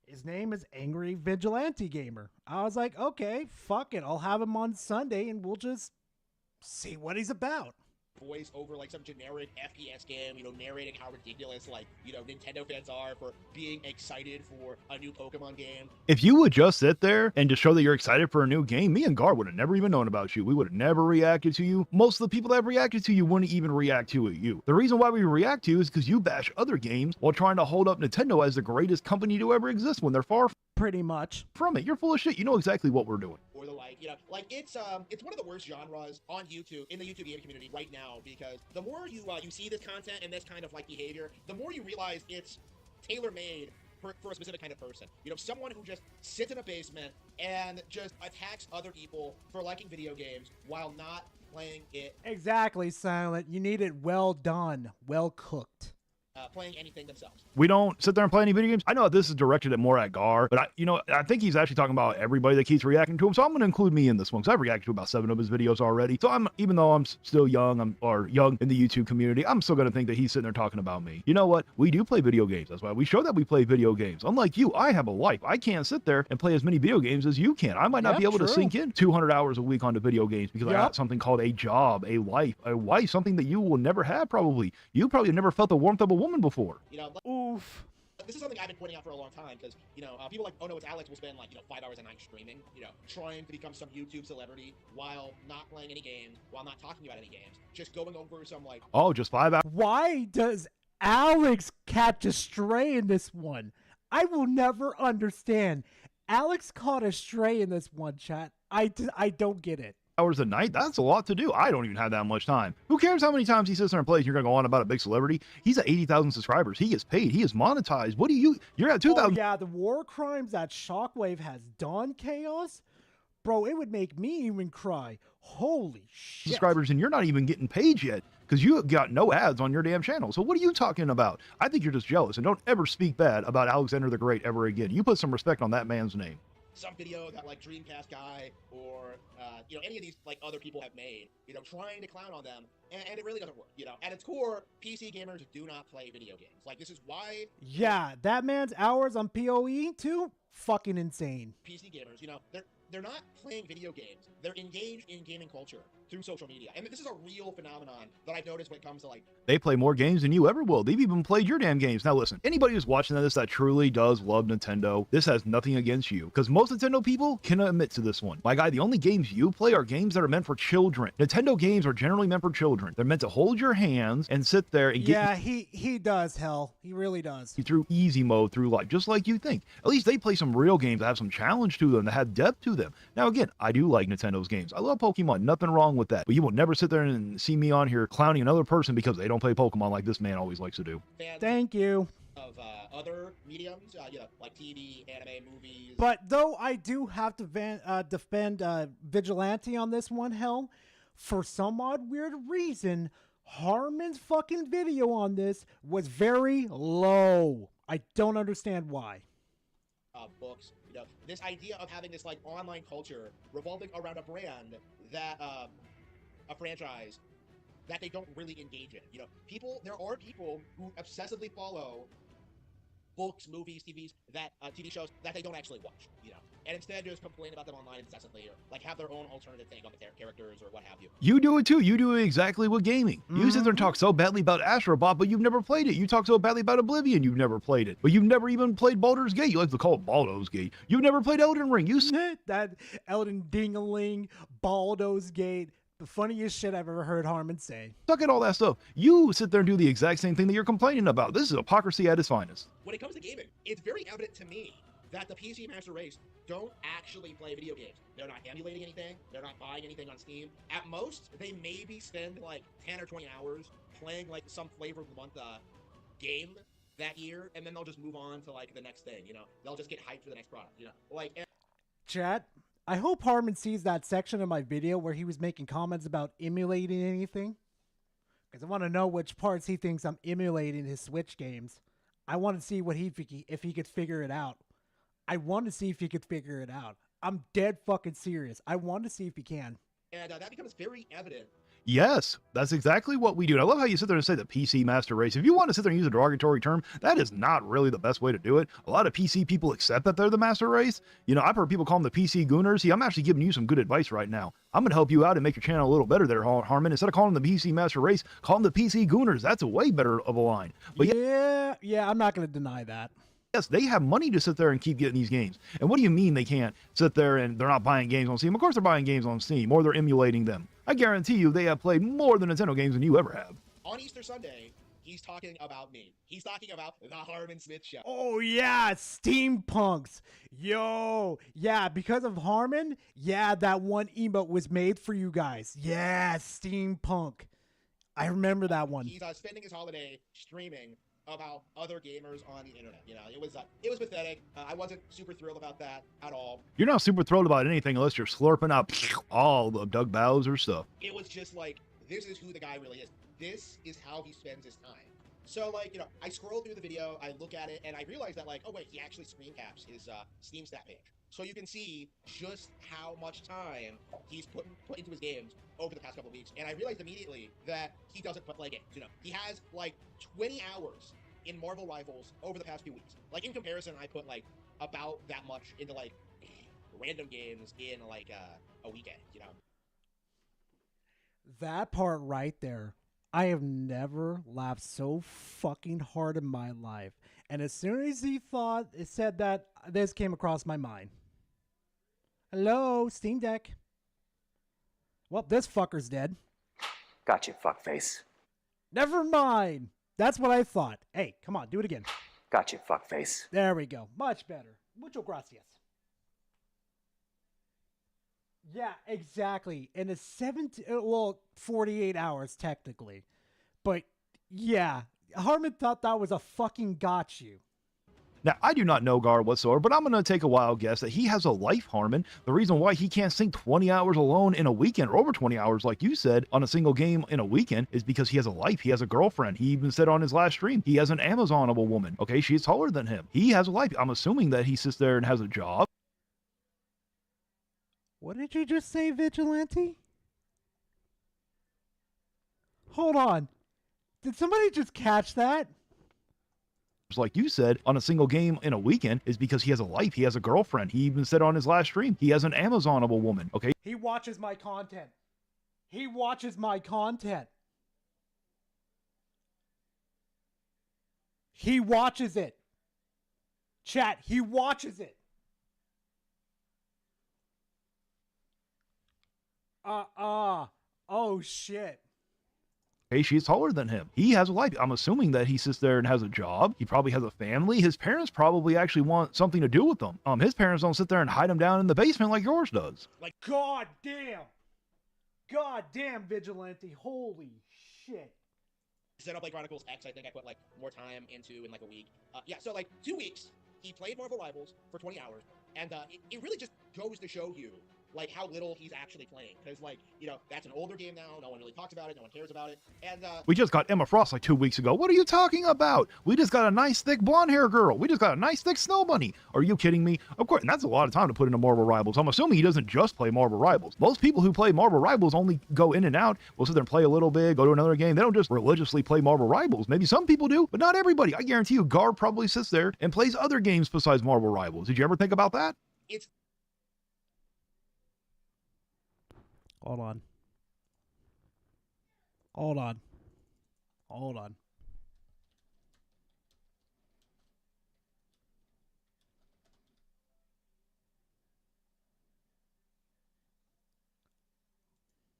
His name is Angry Vigilante Gamer. I was like, okay, fuck it. I'll have him on Sunday and we'll just see what he's about. Voice over like some generic FPS game, narrating how ridiculous Nintendo fans are for being excited for a new Pokemon game. If you would just sit there and just show that you're excited for a new game, me and Gar would have never even known about you. We would have never reacted to you. Most of the people that have reacted to you wouldn't even react to you. The reason why we react to you is because you bash other games while trying to hold up Nintendo as the greatest company to ever exist when they're far pretty much from it. You're full of shit. You know exactly what we're doing. Or the it's one of the worst genres on YouTube, in the YouTube gaming community right now, because the more you see this content and this kind of behavior, the more you realize it's tailor-made for a specific kind of person. Someone who just sits in a basement and just attacks other people for liking video games while not playing it. Exactly, Silent. You need it well done, well cooked. Playing anything themselves. We don't sit there and play any video games. I know this is directed at more at Gar, but I think he's actually talking about everybody that keeps reacting to him. So I'm going to include me in this one because I've reacted to about 7 of his videos already. So even though I'm still young, or young in the YouTube community, I'm still going to think that he's sitting there talking about me. You know what? We do play video games. That's why we show that we play video games. Unlike you, I have a life. I can't sit there and play as many video games as you can. I might not be able to sink in 200 hours a week onto video games because I got something called a job, a life, something that you will never have probably. You probably never felt the warmth of a woman before. Oof. This is something I've been pointing out for a long time because, people like, oh no, it's Alex will spend 5 hours a night streaming, trying to become some YouTube celebrity while not playing any games, while not talking about any games, just going over some just 5 hours. Why does Alex catch a stray in this one? I will never understand. Alex caught a stray in this one, chat. I don't get it. Hours a night, that's a lot to do. I don't even have that much time. Who cares how many times he sits there and plays? You're gonna go on about a big celebrity. He's at 80,000 subscribers. He gets paid. He is monetized. What do you're at 2,000. Yeah, the war crimes that Shockwave has done, Chaos, bro, it would make me even cry. Holy shit. Subscribers, and you're not even getting paid yet because you got no ads on your damn channel. So what are you talking about? I think you're just jealous, and don't ever speak bad about Alexander the Great ever again. You put some respect on that man's name. Some video that Dreamcast guy or any of these other people have made, trying to clown on them, and it really doesn't work. At its core, PC gamers do not play video games. This is why. Yeah, that man's hours on PoE too, fucking insane. PC gamers, they're not playing video games. They're engaged in gaming culture through social media, and this is a real phenomenon that I've noticed when it comes to They play more games than you ever will. They've even played your damn games. Now listen, anybody who's watching this that truly does love Nintendo, this has nothing against you, because most Nintendo people can admit to this one. My guy, the only games you play are games that are meant for children. Nintendo games are generally meant for children. They're meant to hold your hands and sit there and get he does, hell. He really does. Through easy mode through life, just like you think. At least they play some real games that have some challenge to them, that have depth to them. Now again, I do like Nintendo's games. I love Pokemon, nothing wrong with that. But you will never sit there and see me on here clowning another person because they don't play Pokemon like this man always likes to do. Thank you. Of other mediums, like TV, anime, movies. But though I do have to defend Vigilante on this one, hell, for some odd weird reason, Harmon's fucking video on this was very low. I don't understand why. Books, this idea of having this online culture revolving around a brand that a franchise that they don't really engage in. There are people who obsessively follow books, movies, TV shows that they don't actually watch, and instead just complain about them online incessantly, or have their own alternative take on the characters or what have you. You do it too. You do it exactly with gaming. You sit there and talk so badly about Astrobot, but you've never played it. You talk so badly about Oblivion, you've never played it. But you've never even played Baldur's Gate. You like to call it Baldur's Gate. You've never played Elden Ring. That Elden Dingaling, Baldur's Gate. The funniest shit I've ever heard Harmon say. Suck at all that stuff. You sit there and do the exact same thing that you're complaining about. This is hypocrisy at its finest. When it comes to gaming, it's very evident to me that the PC master race don't actually play video games. They're not emulating anything. They're not buying anything on Steam. At most, they maybe spend 10 or 20 hours playing some flavor of the month game that year, and then they'll just move on to the next thing. They'll just get hyped for the next product. Chat, I hope Harmon sees that section of my video where he was making comments about emulating anything, because I want to know which parts he thinks I'm emulating his Switch games. I want to see what if he could figure it out. I want to see if he could figure it out. I'm dead fucking serious. I want to see if he can. And that becomes very evident. Yes, that's exactly what we do. And I love how you sit there and say the PC master race. If you want to sit there and use a derogatory term, that is not really the best way to do it. A lot of PC people accept that they're the master race. You know, I've heard people call them the PC gooners. See, I'm actually giving you some good advice right now. I'm going to help you out and make your channel a little better there, Harmon. Instead of calling them the PC master race, call them the PC gooners. That's a way better of a line. But yeah, I'm not going to deny that. Yes, they have money to sit there and keep getting these games. And what do you mean they can't sit there and they're not buying games on Steam? Of course they're buying games on Steam, or they're emulating them. I guarantee you they have played more than Nintendo games than you ever have. On Easter Sunday, he's talking about me. He's talking about the Harmon Smith Show. Oh yeah, steampunks. Yo, yeah, because of Harmon, yeah, that one emote was made for you guys. Yeah, steampunk. I remember that one. He's spending his holiday streaming about other gamers on the internet. You know, it was pathetic. I wasn't super thrilled about that at all. You're not super thrilled about anything unless you're slurping up all the Doug Bowser stuff. It was just like, this is who the guy really is. This is how he spends his time. So, like, you know, I scroll through the video, I look at it, and I realize that, like, oh wait, he actually screen caps his Steam stat page. So you can see just how much time he's put into his games over the past couple of weeks. And I realized immediately that he doesn't play games. You know, he has like 20 hours in Marvel Rivals over the past few weeks. Like, in comparison, I put like about that much into like random games in like a weekend, you know? That part right there, I have never laughed so fucking hard in my life. And as soon as he said that, this came across my mind. Hello, Steam Deck. Well, this fucker's dead. Gotcha, fuckface. Never mind. That's what I thought. Hey, come on, do it again. Gotcha, fuckface. There we go. Much better. Mucho gracias. Yeah, exactly. In a 48 hours technically. But yeah, Harmon thought that was a fucking got you. Now, I do not know Gar whatsoever, but I'm going to take a wild guess that he has a life, Harmon. The reason why he can't sink 20 hours alone in a weekend, or over 20 hours, like you said, on a single game in a weekend, is because he has a life. He has a girlfriend. He even said on his last stream, he has an Amazonable woman. Okay, she's taller than him. He has a life. I'm assuming that he sits there and has a job. What did you just say, Vigilante? Hold on. Did somebody just catch that? Like you said, on a single game in a weekend, is because he has a life. He has a girlfriend. He even said on his last stream, he has an Amazonable woman. Okay. He watches my content. He watches my content. He watches it. Chat, he watches it. Oh shit. Hey, she's taller than him. He has a life. I'm assuming that he sits there and has a job. He probably has a family. His parents probably actually want something to do with them. His parents don't sit there and hide him down in the basement like yours does. Like, God damn, Vigilante. Holy shit. Xenoblade Chronicles X, I think I put like more time into in like a week. Yeah, so like 2 weeks, he played Marvel Rivals for 20 hours, and it really just goes to show you like how little he's actually playing, because like, you know, that's an older game now, no one really talks about it, no one cares about it, and we just got Emma Frost like 2 weeks ago. What are you talking about? We just got a nice thick blonde hair girl. We just got a nice thick snow bunny. Are you kidding me? Of course, and that's a lot of time to put into Marvel Rivals. I'm assuming he doesn't just play Marvel Rivals. Most people who play Marvel Rivals only go in and out. We'll sit there and play a little bit, go to another game. They don't just religiously play Marvel Rivals. Maybe some people do, but not everybody. I guarantee you Gar probably sits there and plays other games besides Marvel Rivals. Did you ever think about that? It's Hold on. Hold on. Hold on.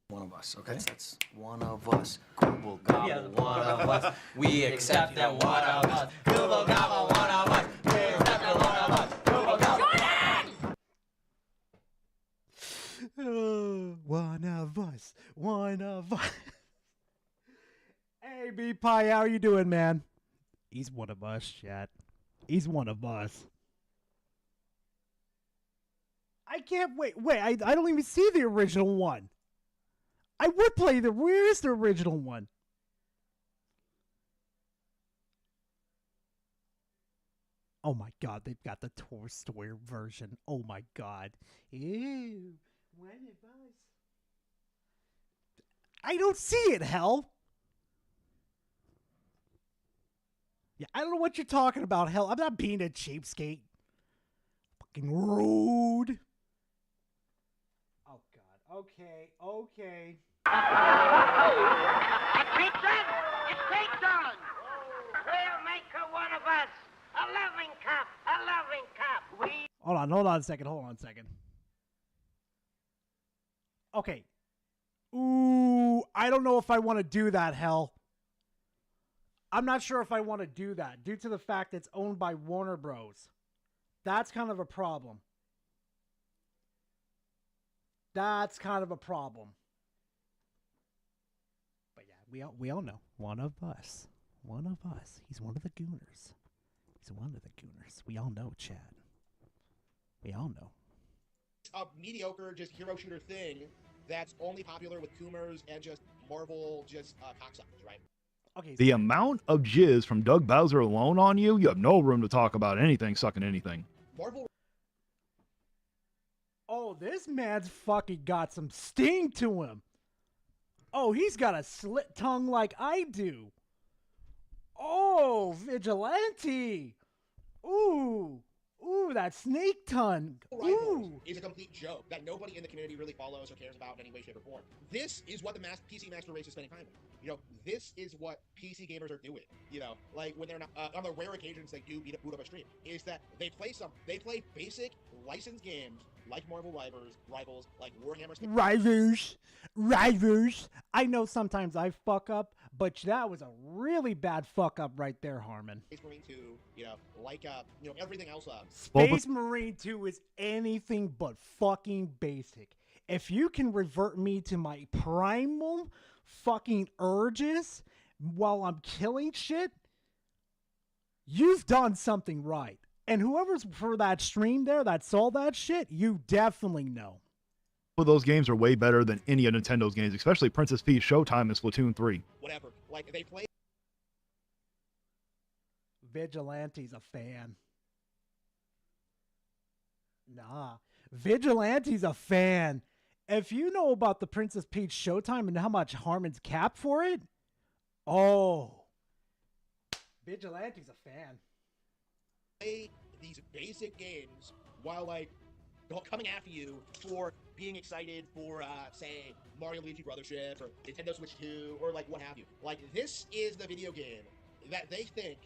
One of us, okay? That's one of us. Google gobble, one of us. We accept that one of us. Google gobble, one of us. We accept that one of us. Google gobble. One of us. One of us. Hey, B-Pie, how are you doing, man? He's one of us, chat. He's one of us. I can't wait. Wait, I don't even see the original one. I would play where is the original one? Oh my god, they've got the Toy Story version. Oh my god. Ew. When it was. I don't see it, hell. Yeah, I don't know what you're talking about, hell. I'm not being a cheapskate. Fucking rude. Oh, God. Okay, okay. It's done! It's done! We'll make her one of us. A loving cup. A loving cup. We... Hold on a second. Okay. Ooh, I don't know if I want to do that, hell. I'm not sure if I want to do that due to the fact it's owned by Warner Bros. That's kind of a problem. But yeah, we all know. One of us. He's one of the gooners. We all know, Chad. We all know. A mediocre, just hero shooter thing that's only popular with Coomers and just Marvel, just cocksuckers, right? Okay. The amount of jizz from Doug Bowser alone on you have no room to talk about anything sucking anything. Marvel. Oh, this man's fucking got some sting to him. Oh, he's got a slit tongue like I do. Oh, vigilante. Ooh, that snake tongue. Ooh. Is a complete joke that nobody in the community really follows or cares about in any way, shape, or form. This is what the PC master race is spending time on. You know, this is what PC gamers are doing. You know, like when they're not on the rare occasions they do boot up a stream, is that they play basic licensed games like Marvel Rivals, like Warhammer. Rivals. I know sometimes I fuck up, but that was a really bad fuck up right there, Harmon. Space Marine 2, you know, like everything else. Space Marine 2 is anything but fucking basic. If you can revert me to my primal fucking urges while I'm killing shit, you've done something right. And whoever's for that stream there that saw that shit, you definitely know. Those games are way better than any of Nintendo's games, especially Princess Peach Showtime and Splatoon 3. Whatever. Like, they play... Vigilante's a fan. Nah. Vigilante's a fan. If you know about the Princess Peach Showtime and how much Harmon's capped for it, oh. Vigilante's a fan. Play these basic games while, like, coming after you for being excited for, say, Mario Luigi Brothership or Nintendo Switch 2 or, like, what have you. Like, this is the video game that they think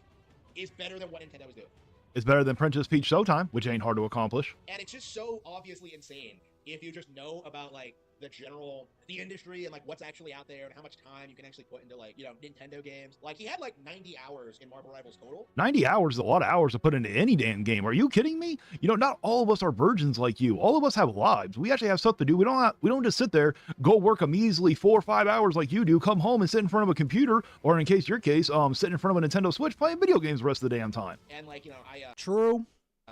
is better than what Nintendo is doing. It's better than Princess Peach Showtime, which ain't hard to accomplish. And it's just so obviously insane if you just know about, like, the industry and, like, what's actually out there and how much time you can actually put into, like, you know, Nintendo games. Like, he had, like, 90 hours in Marvel Rivals total. 90 hours is a lot of hours to put into any damn game. Are you kidding me? You know, not all of us are virgins like you. All of us have lives. We actually have stuff to do. We don't just sit there, go work a measly 4 or 5 hours like you do, come home and sit in front of a computer, or in your case, sit in front of a Nintendo Switch playing video games the rest of the damn time. And, like, you know, True.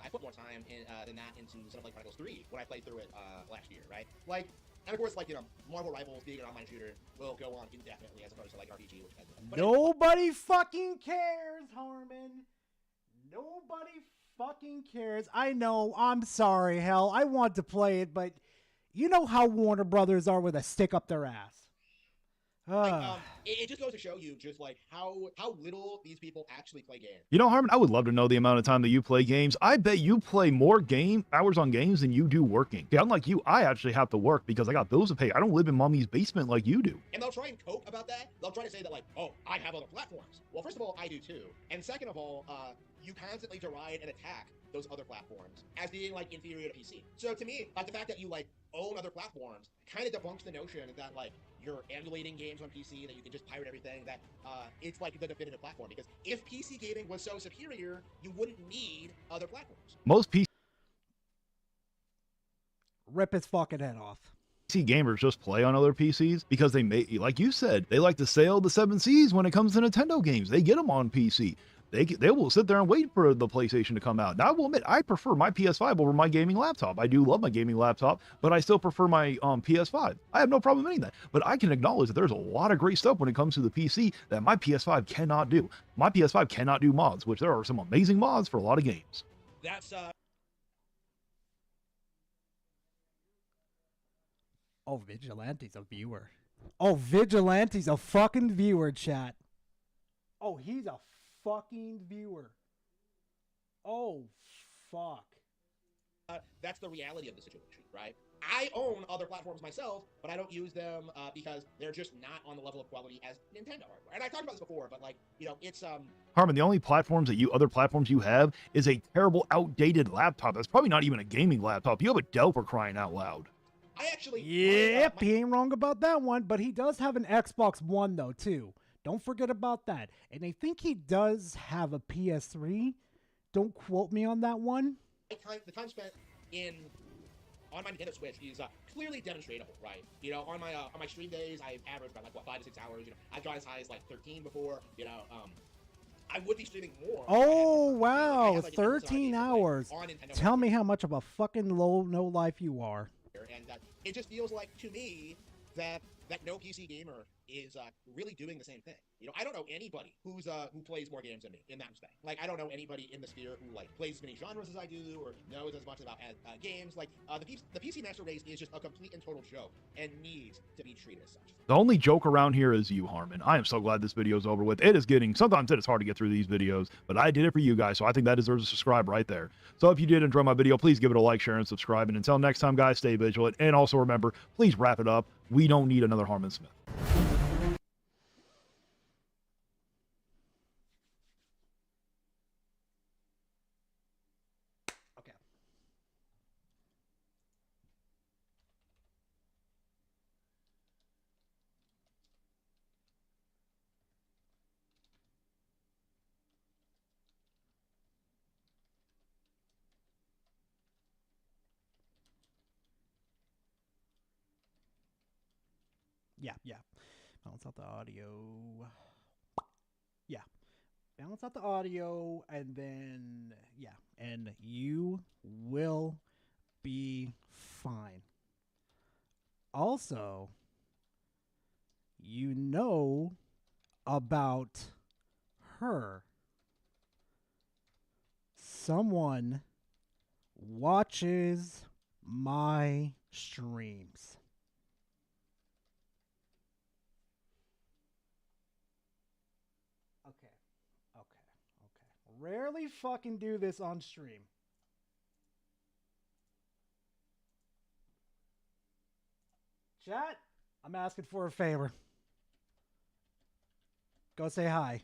I put more time than that into Xenoblade Chronicles 3 when I played through it last year, right? Like, and of course, like, you know, Marvel Rivals being an online shooter will go on indefinitely as opposed to, like, RPG, which has... Nobody fucking cares, Harmon. Nobody fucking cares. I know, I'm sorry, hell. I want to play it, but you know how Warner Brothers are with a stick up their ass. Like, it just goes to show you just, like, how little these people actually play games. You know, Harmon, I would love to know the amount of time that you play games. I bet you play more hours on games than you do working. Yeah, unlike you, I actually have to work because I got bills to pay. I don't live in mommy's basement like you do. And they'll try and cope about that. They'll try to say that, like, oh, I have other platforms. Well, first of all, I do too. And second of all, you constantly deride and attack those other platforms as being, like, inferior to PC. So to me, like, the fact that you, like, own other platforms kind of debunks the notion that, like, you're emulating games on PC, that you can just pirate everything, that it's like the definitive platform. Because if PC gaming was so superior, you wouldn't need other platforms. Most PC Rip his fucking head off. gamers just play on other PCs because they like you said, they like to sail the 7 seas when it comes to Nintendo games. They get them on PC. They will sit there and wait for the PlayStation to come out. Now, I will admit, I prefer my PS5 over my gaming laptop. I do love my gaming laptop, but I still prefer my PS5. I have no problem in that. But I can acknowledge that there's a lot of great stuff when it comes to the PC that my PS5 cannot do. My PS5 cannot do mods, which there are some amazing mods for a lot of games. That's Oh, Vigilante's a viewer. Oh, Vigilante's a fucking viewer, chat. Oh, he's a fucking viewer. Oh, fuck. That's the reality of the situation, right? I own other platforms myself, but I don't use them because they're just not on the level of quality as Nintendo hardware. And I talked about this before, but like, you know, it's Harmon, the only other platforms you have is a terrible, outdated laptop. That's probably not even a gaming laptop. You have a Dell, for crying out loud. I actually Yep, he ain't wrong about that one, but he does have an Xbox One though too. Don't forget about that. And I think he does have a PS3. Don't quote me on that one. the time spent on my Nintendo Switch is clearly demonstrable, right? You know, on my stream days, I've averaged about like 5 to 6 hours. You know, I've gone as high as like 13 before. You know, I would be streaming more. Oh wow, 13 hours. Tell me how much of a fucking no life you are. And it just feels like to me that no PC gamer is really doing the same thing. You know, I don't know anybody who plays more games than me in that respect. Like, I don't know anybody in the sphere who like plays as many genres as I do or knows as much about games. Like, the PC master race is just a complete and total joke and needs to be treated as such. The only joke around here is you, Harmon. I am so glad this video is over with. Sometimes it is hard to get through these videos, but I did it for you guys, so I think that deserves a subscribe right there. So if you did enjoy my video, please give it a like, share, and subscribe. And until next time, guys, stay vigilant. And also remember, please wrap it up. We don't need another Harmon Smith. Yeah. Balance out the audio. Yeah. Balance out the audio, and then, yeah. And you will be fine. Also, you know about her. Someone watches my streams. Rarely fucking do this on stream. Chat, I'm asking for a favor. Go say hi.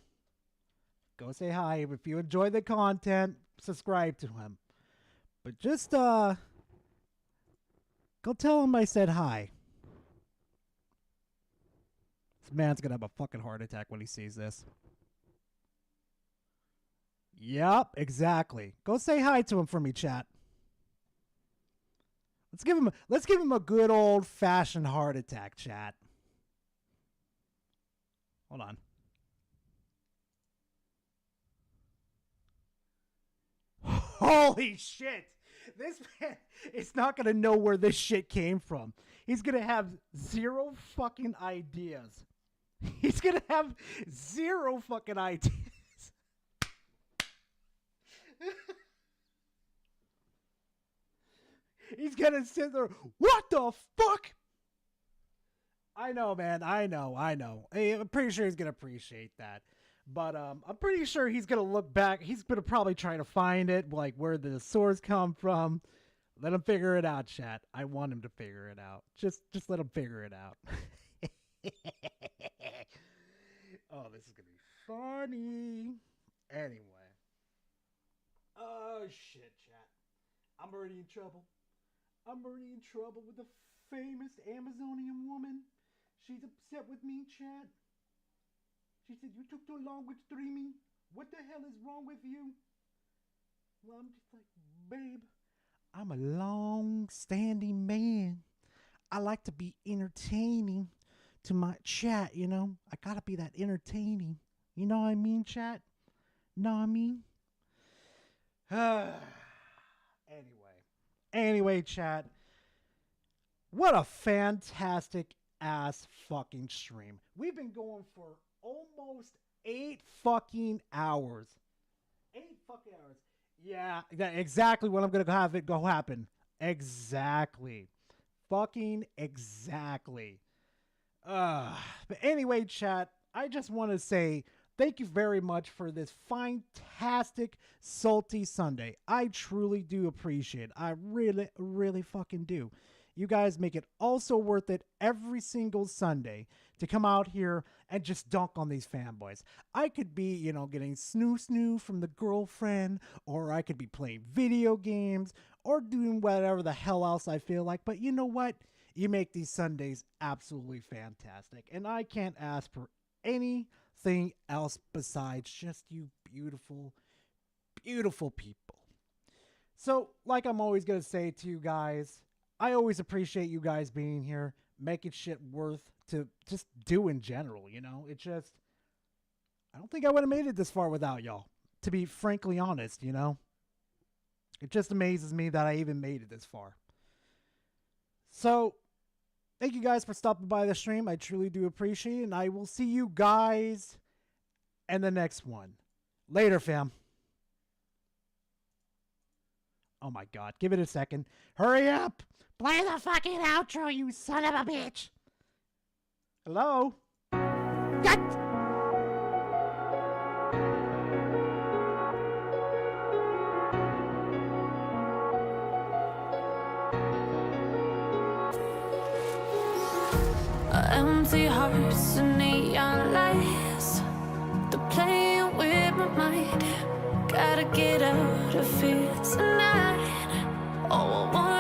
Go say hi. If you enjoy the content, subscribe to him. But just, go tell him I said hi. This man's gonna have a fucking heart attack when he sees this. Yep, exactly. Go say hi to him for me, chat. Let's give him a good old-fashioned heart attack, chat. Hold on. Holy shit. This man is not going to know where this shit came from. He's going to have zero fucking ideas. He's going to have zero fucking ideas. He's gonna sit there. What the fuck? I know, man. I know. Hey, I'm pretty sure he's gonna appreciate that. But I'm pretty sure he's gonna look back. He's gonna probably try to find it, like where the source come from. Let him figure it out, chat. I want him to figure it out. Just let him figure it out. Oh, this is gonna be funny. Anyway. Oh shit, chat. I'm already in trouble. I'm already in trouble with the famous Amazonian woman. She's upset with me, chat. She said, you took too long with streaming. What the hell is wrong with you? Well, I'm just like, babe, I'm a long-standing man. I like to be entertaining to my chat, you know? I gotta be that entertaining. You know what I mean, chat? Know what I mean? Anyway, chat. What a fantastic ass fucking stream. We've been going for almost 8 fucking hours. 8 fucking hours. Yeah, exactly what I'm gonna have it go happen. Exactly. Fucking exactly. But anyway, chat, I just want to say thank you very much for this fantastic salty Sunday. I truly do appreciate it. I really, really fucking do. You guys make it also worth it every single Sunday to come out here and just dunk on these fanboys. I could be, you know, getting snoo from the girlfriend, or I could be playing video games, or doing whatever the hell else I feel like. But you know what? You make these Sundays absolutely fantastic. And I can't ask for anything else besides just you beautiful, beautiful people. So, like I'm always going to say to you guys, I always appreciate you guys being here, making shit worth to just do in general, you know? It just, I don't think I would have made it this far without y'all, to be frankly honest, you know? It just amazes me that I even made it this far. So, thank you guys for stopping by the stream. I truly do appreciate it, and I will see you guys in the next one. Later, fam. Oh my god, give it a second. Hurry up! Play the fucking outro, you son of a bitch! Hello? What? Empty hearts and neon lights, they're playing with my mind. Gotta get out of here tonight. Oh, I want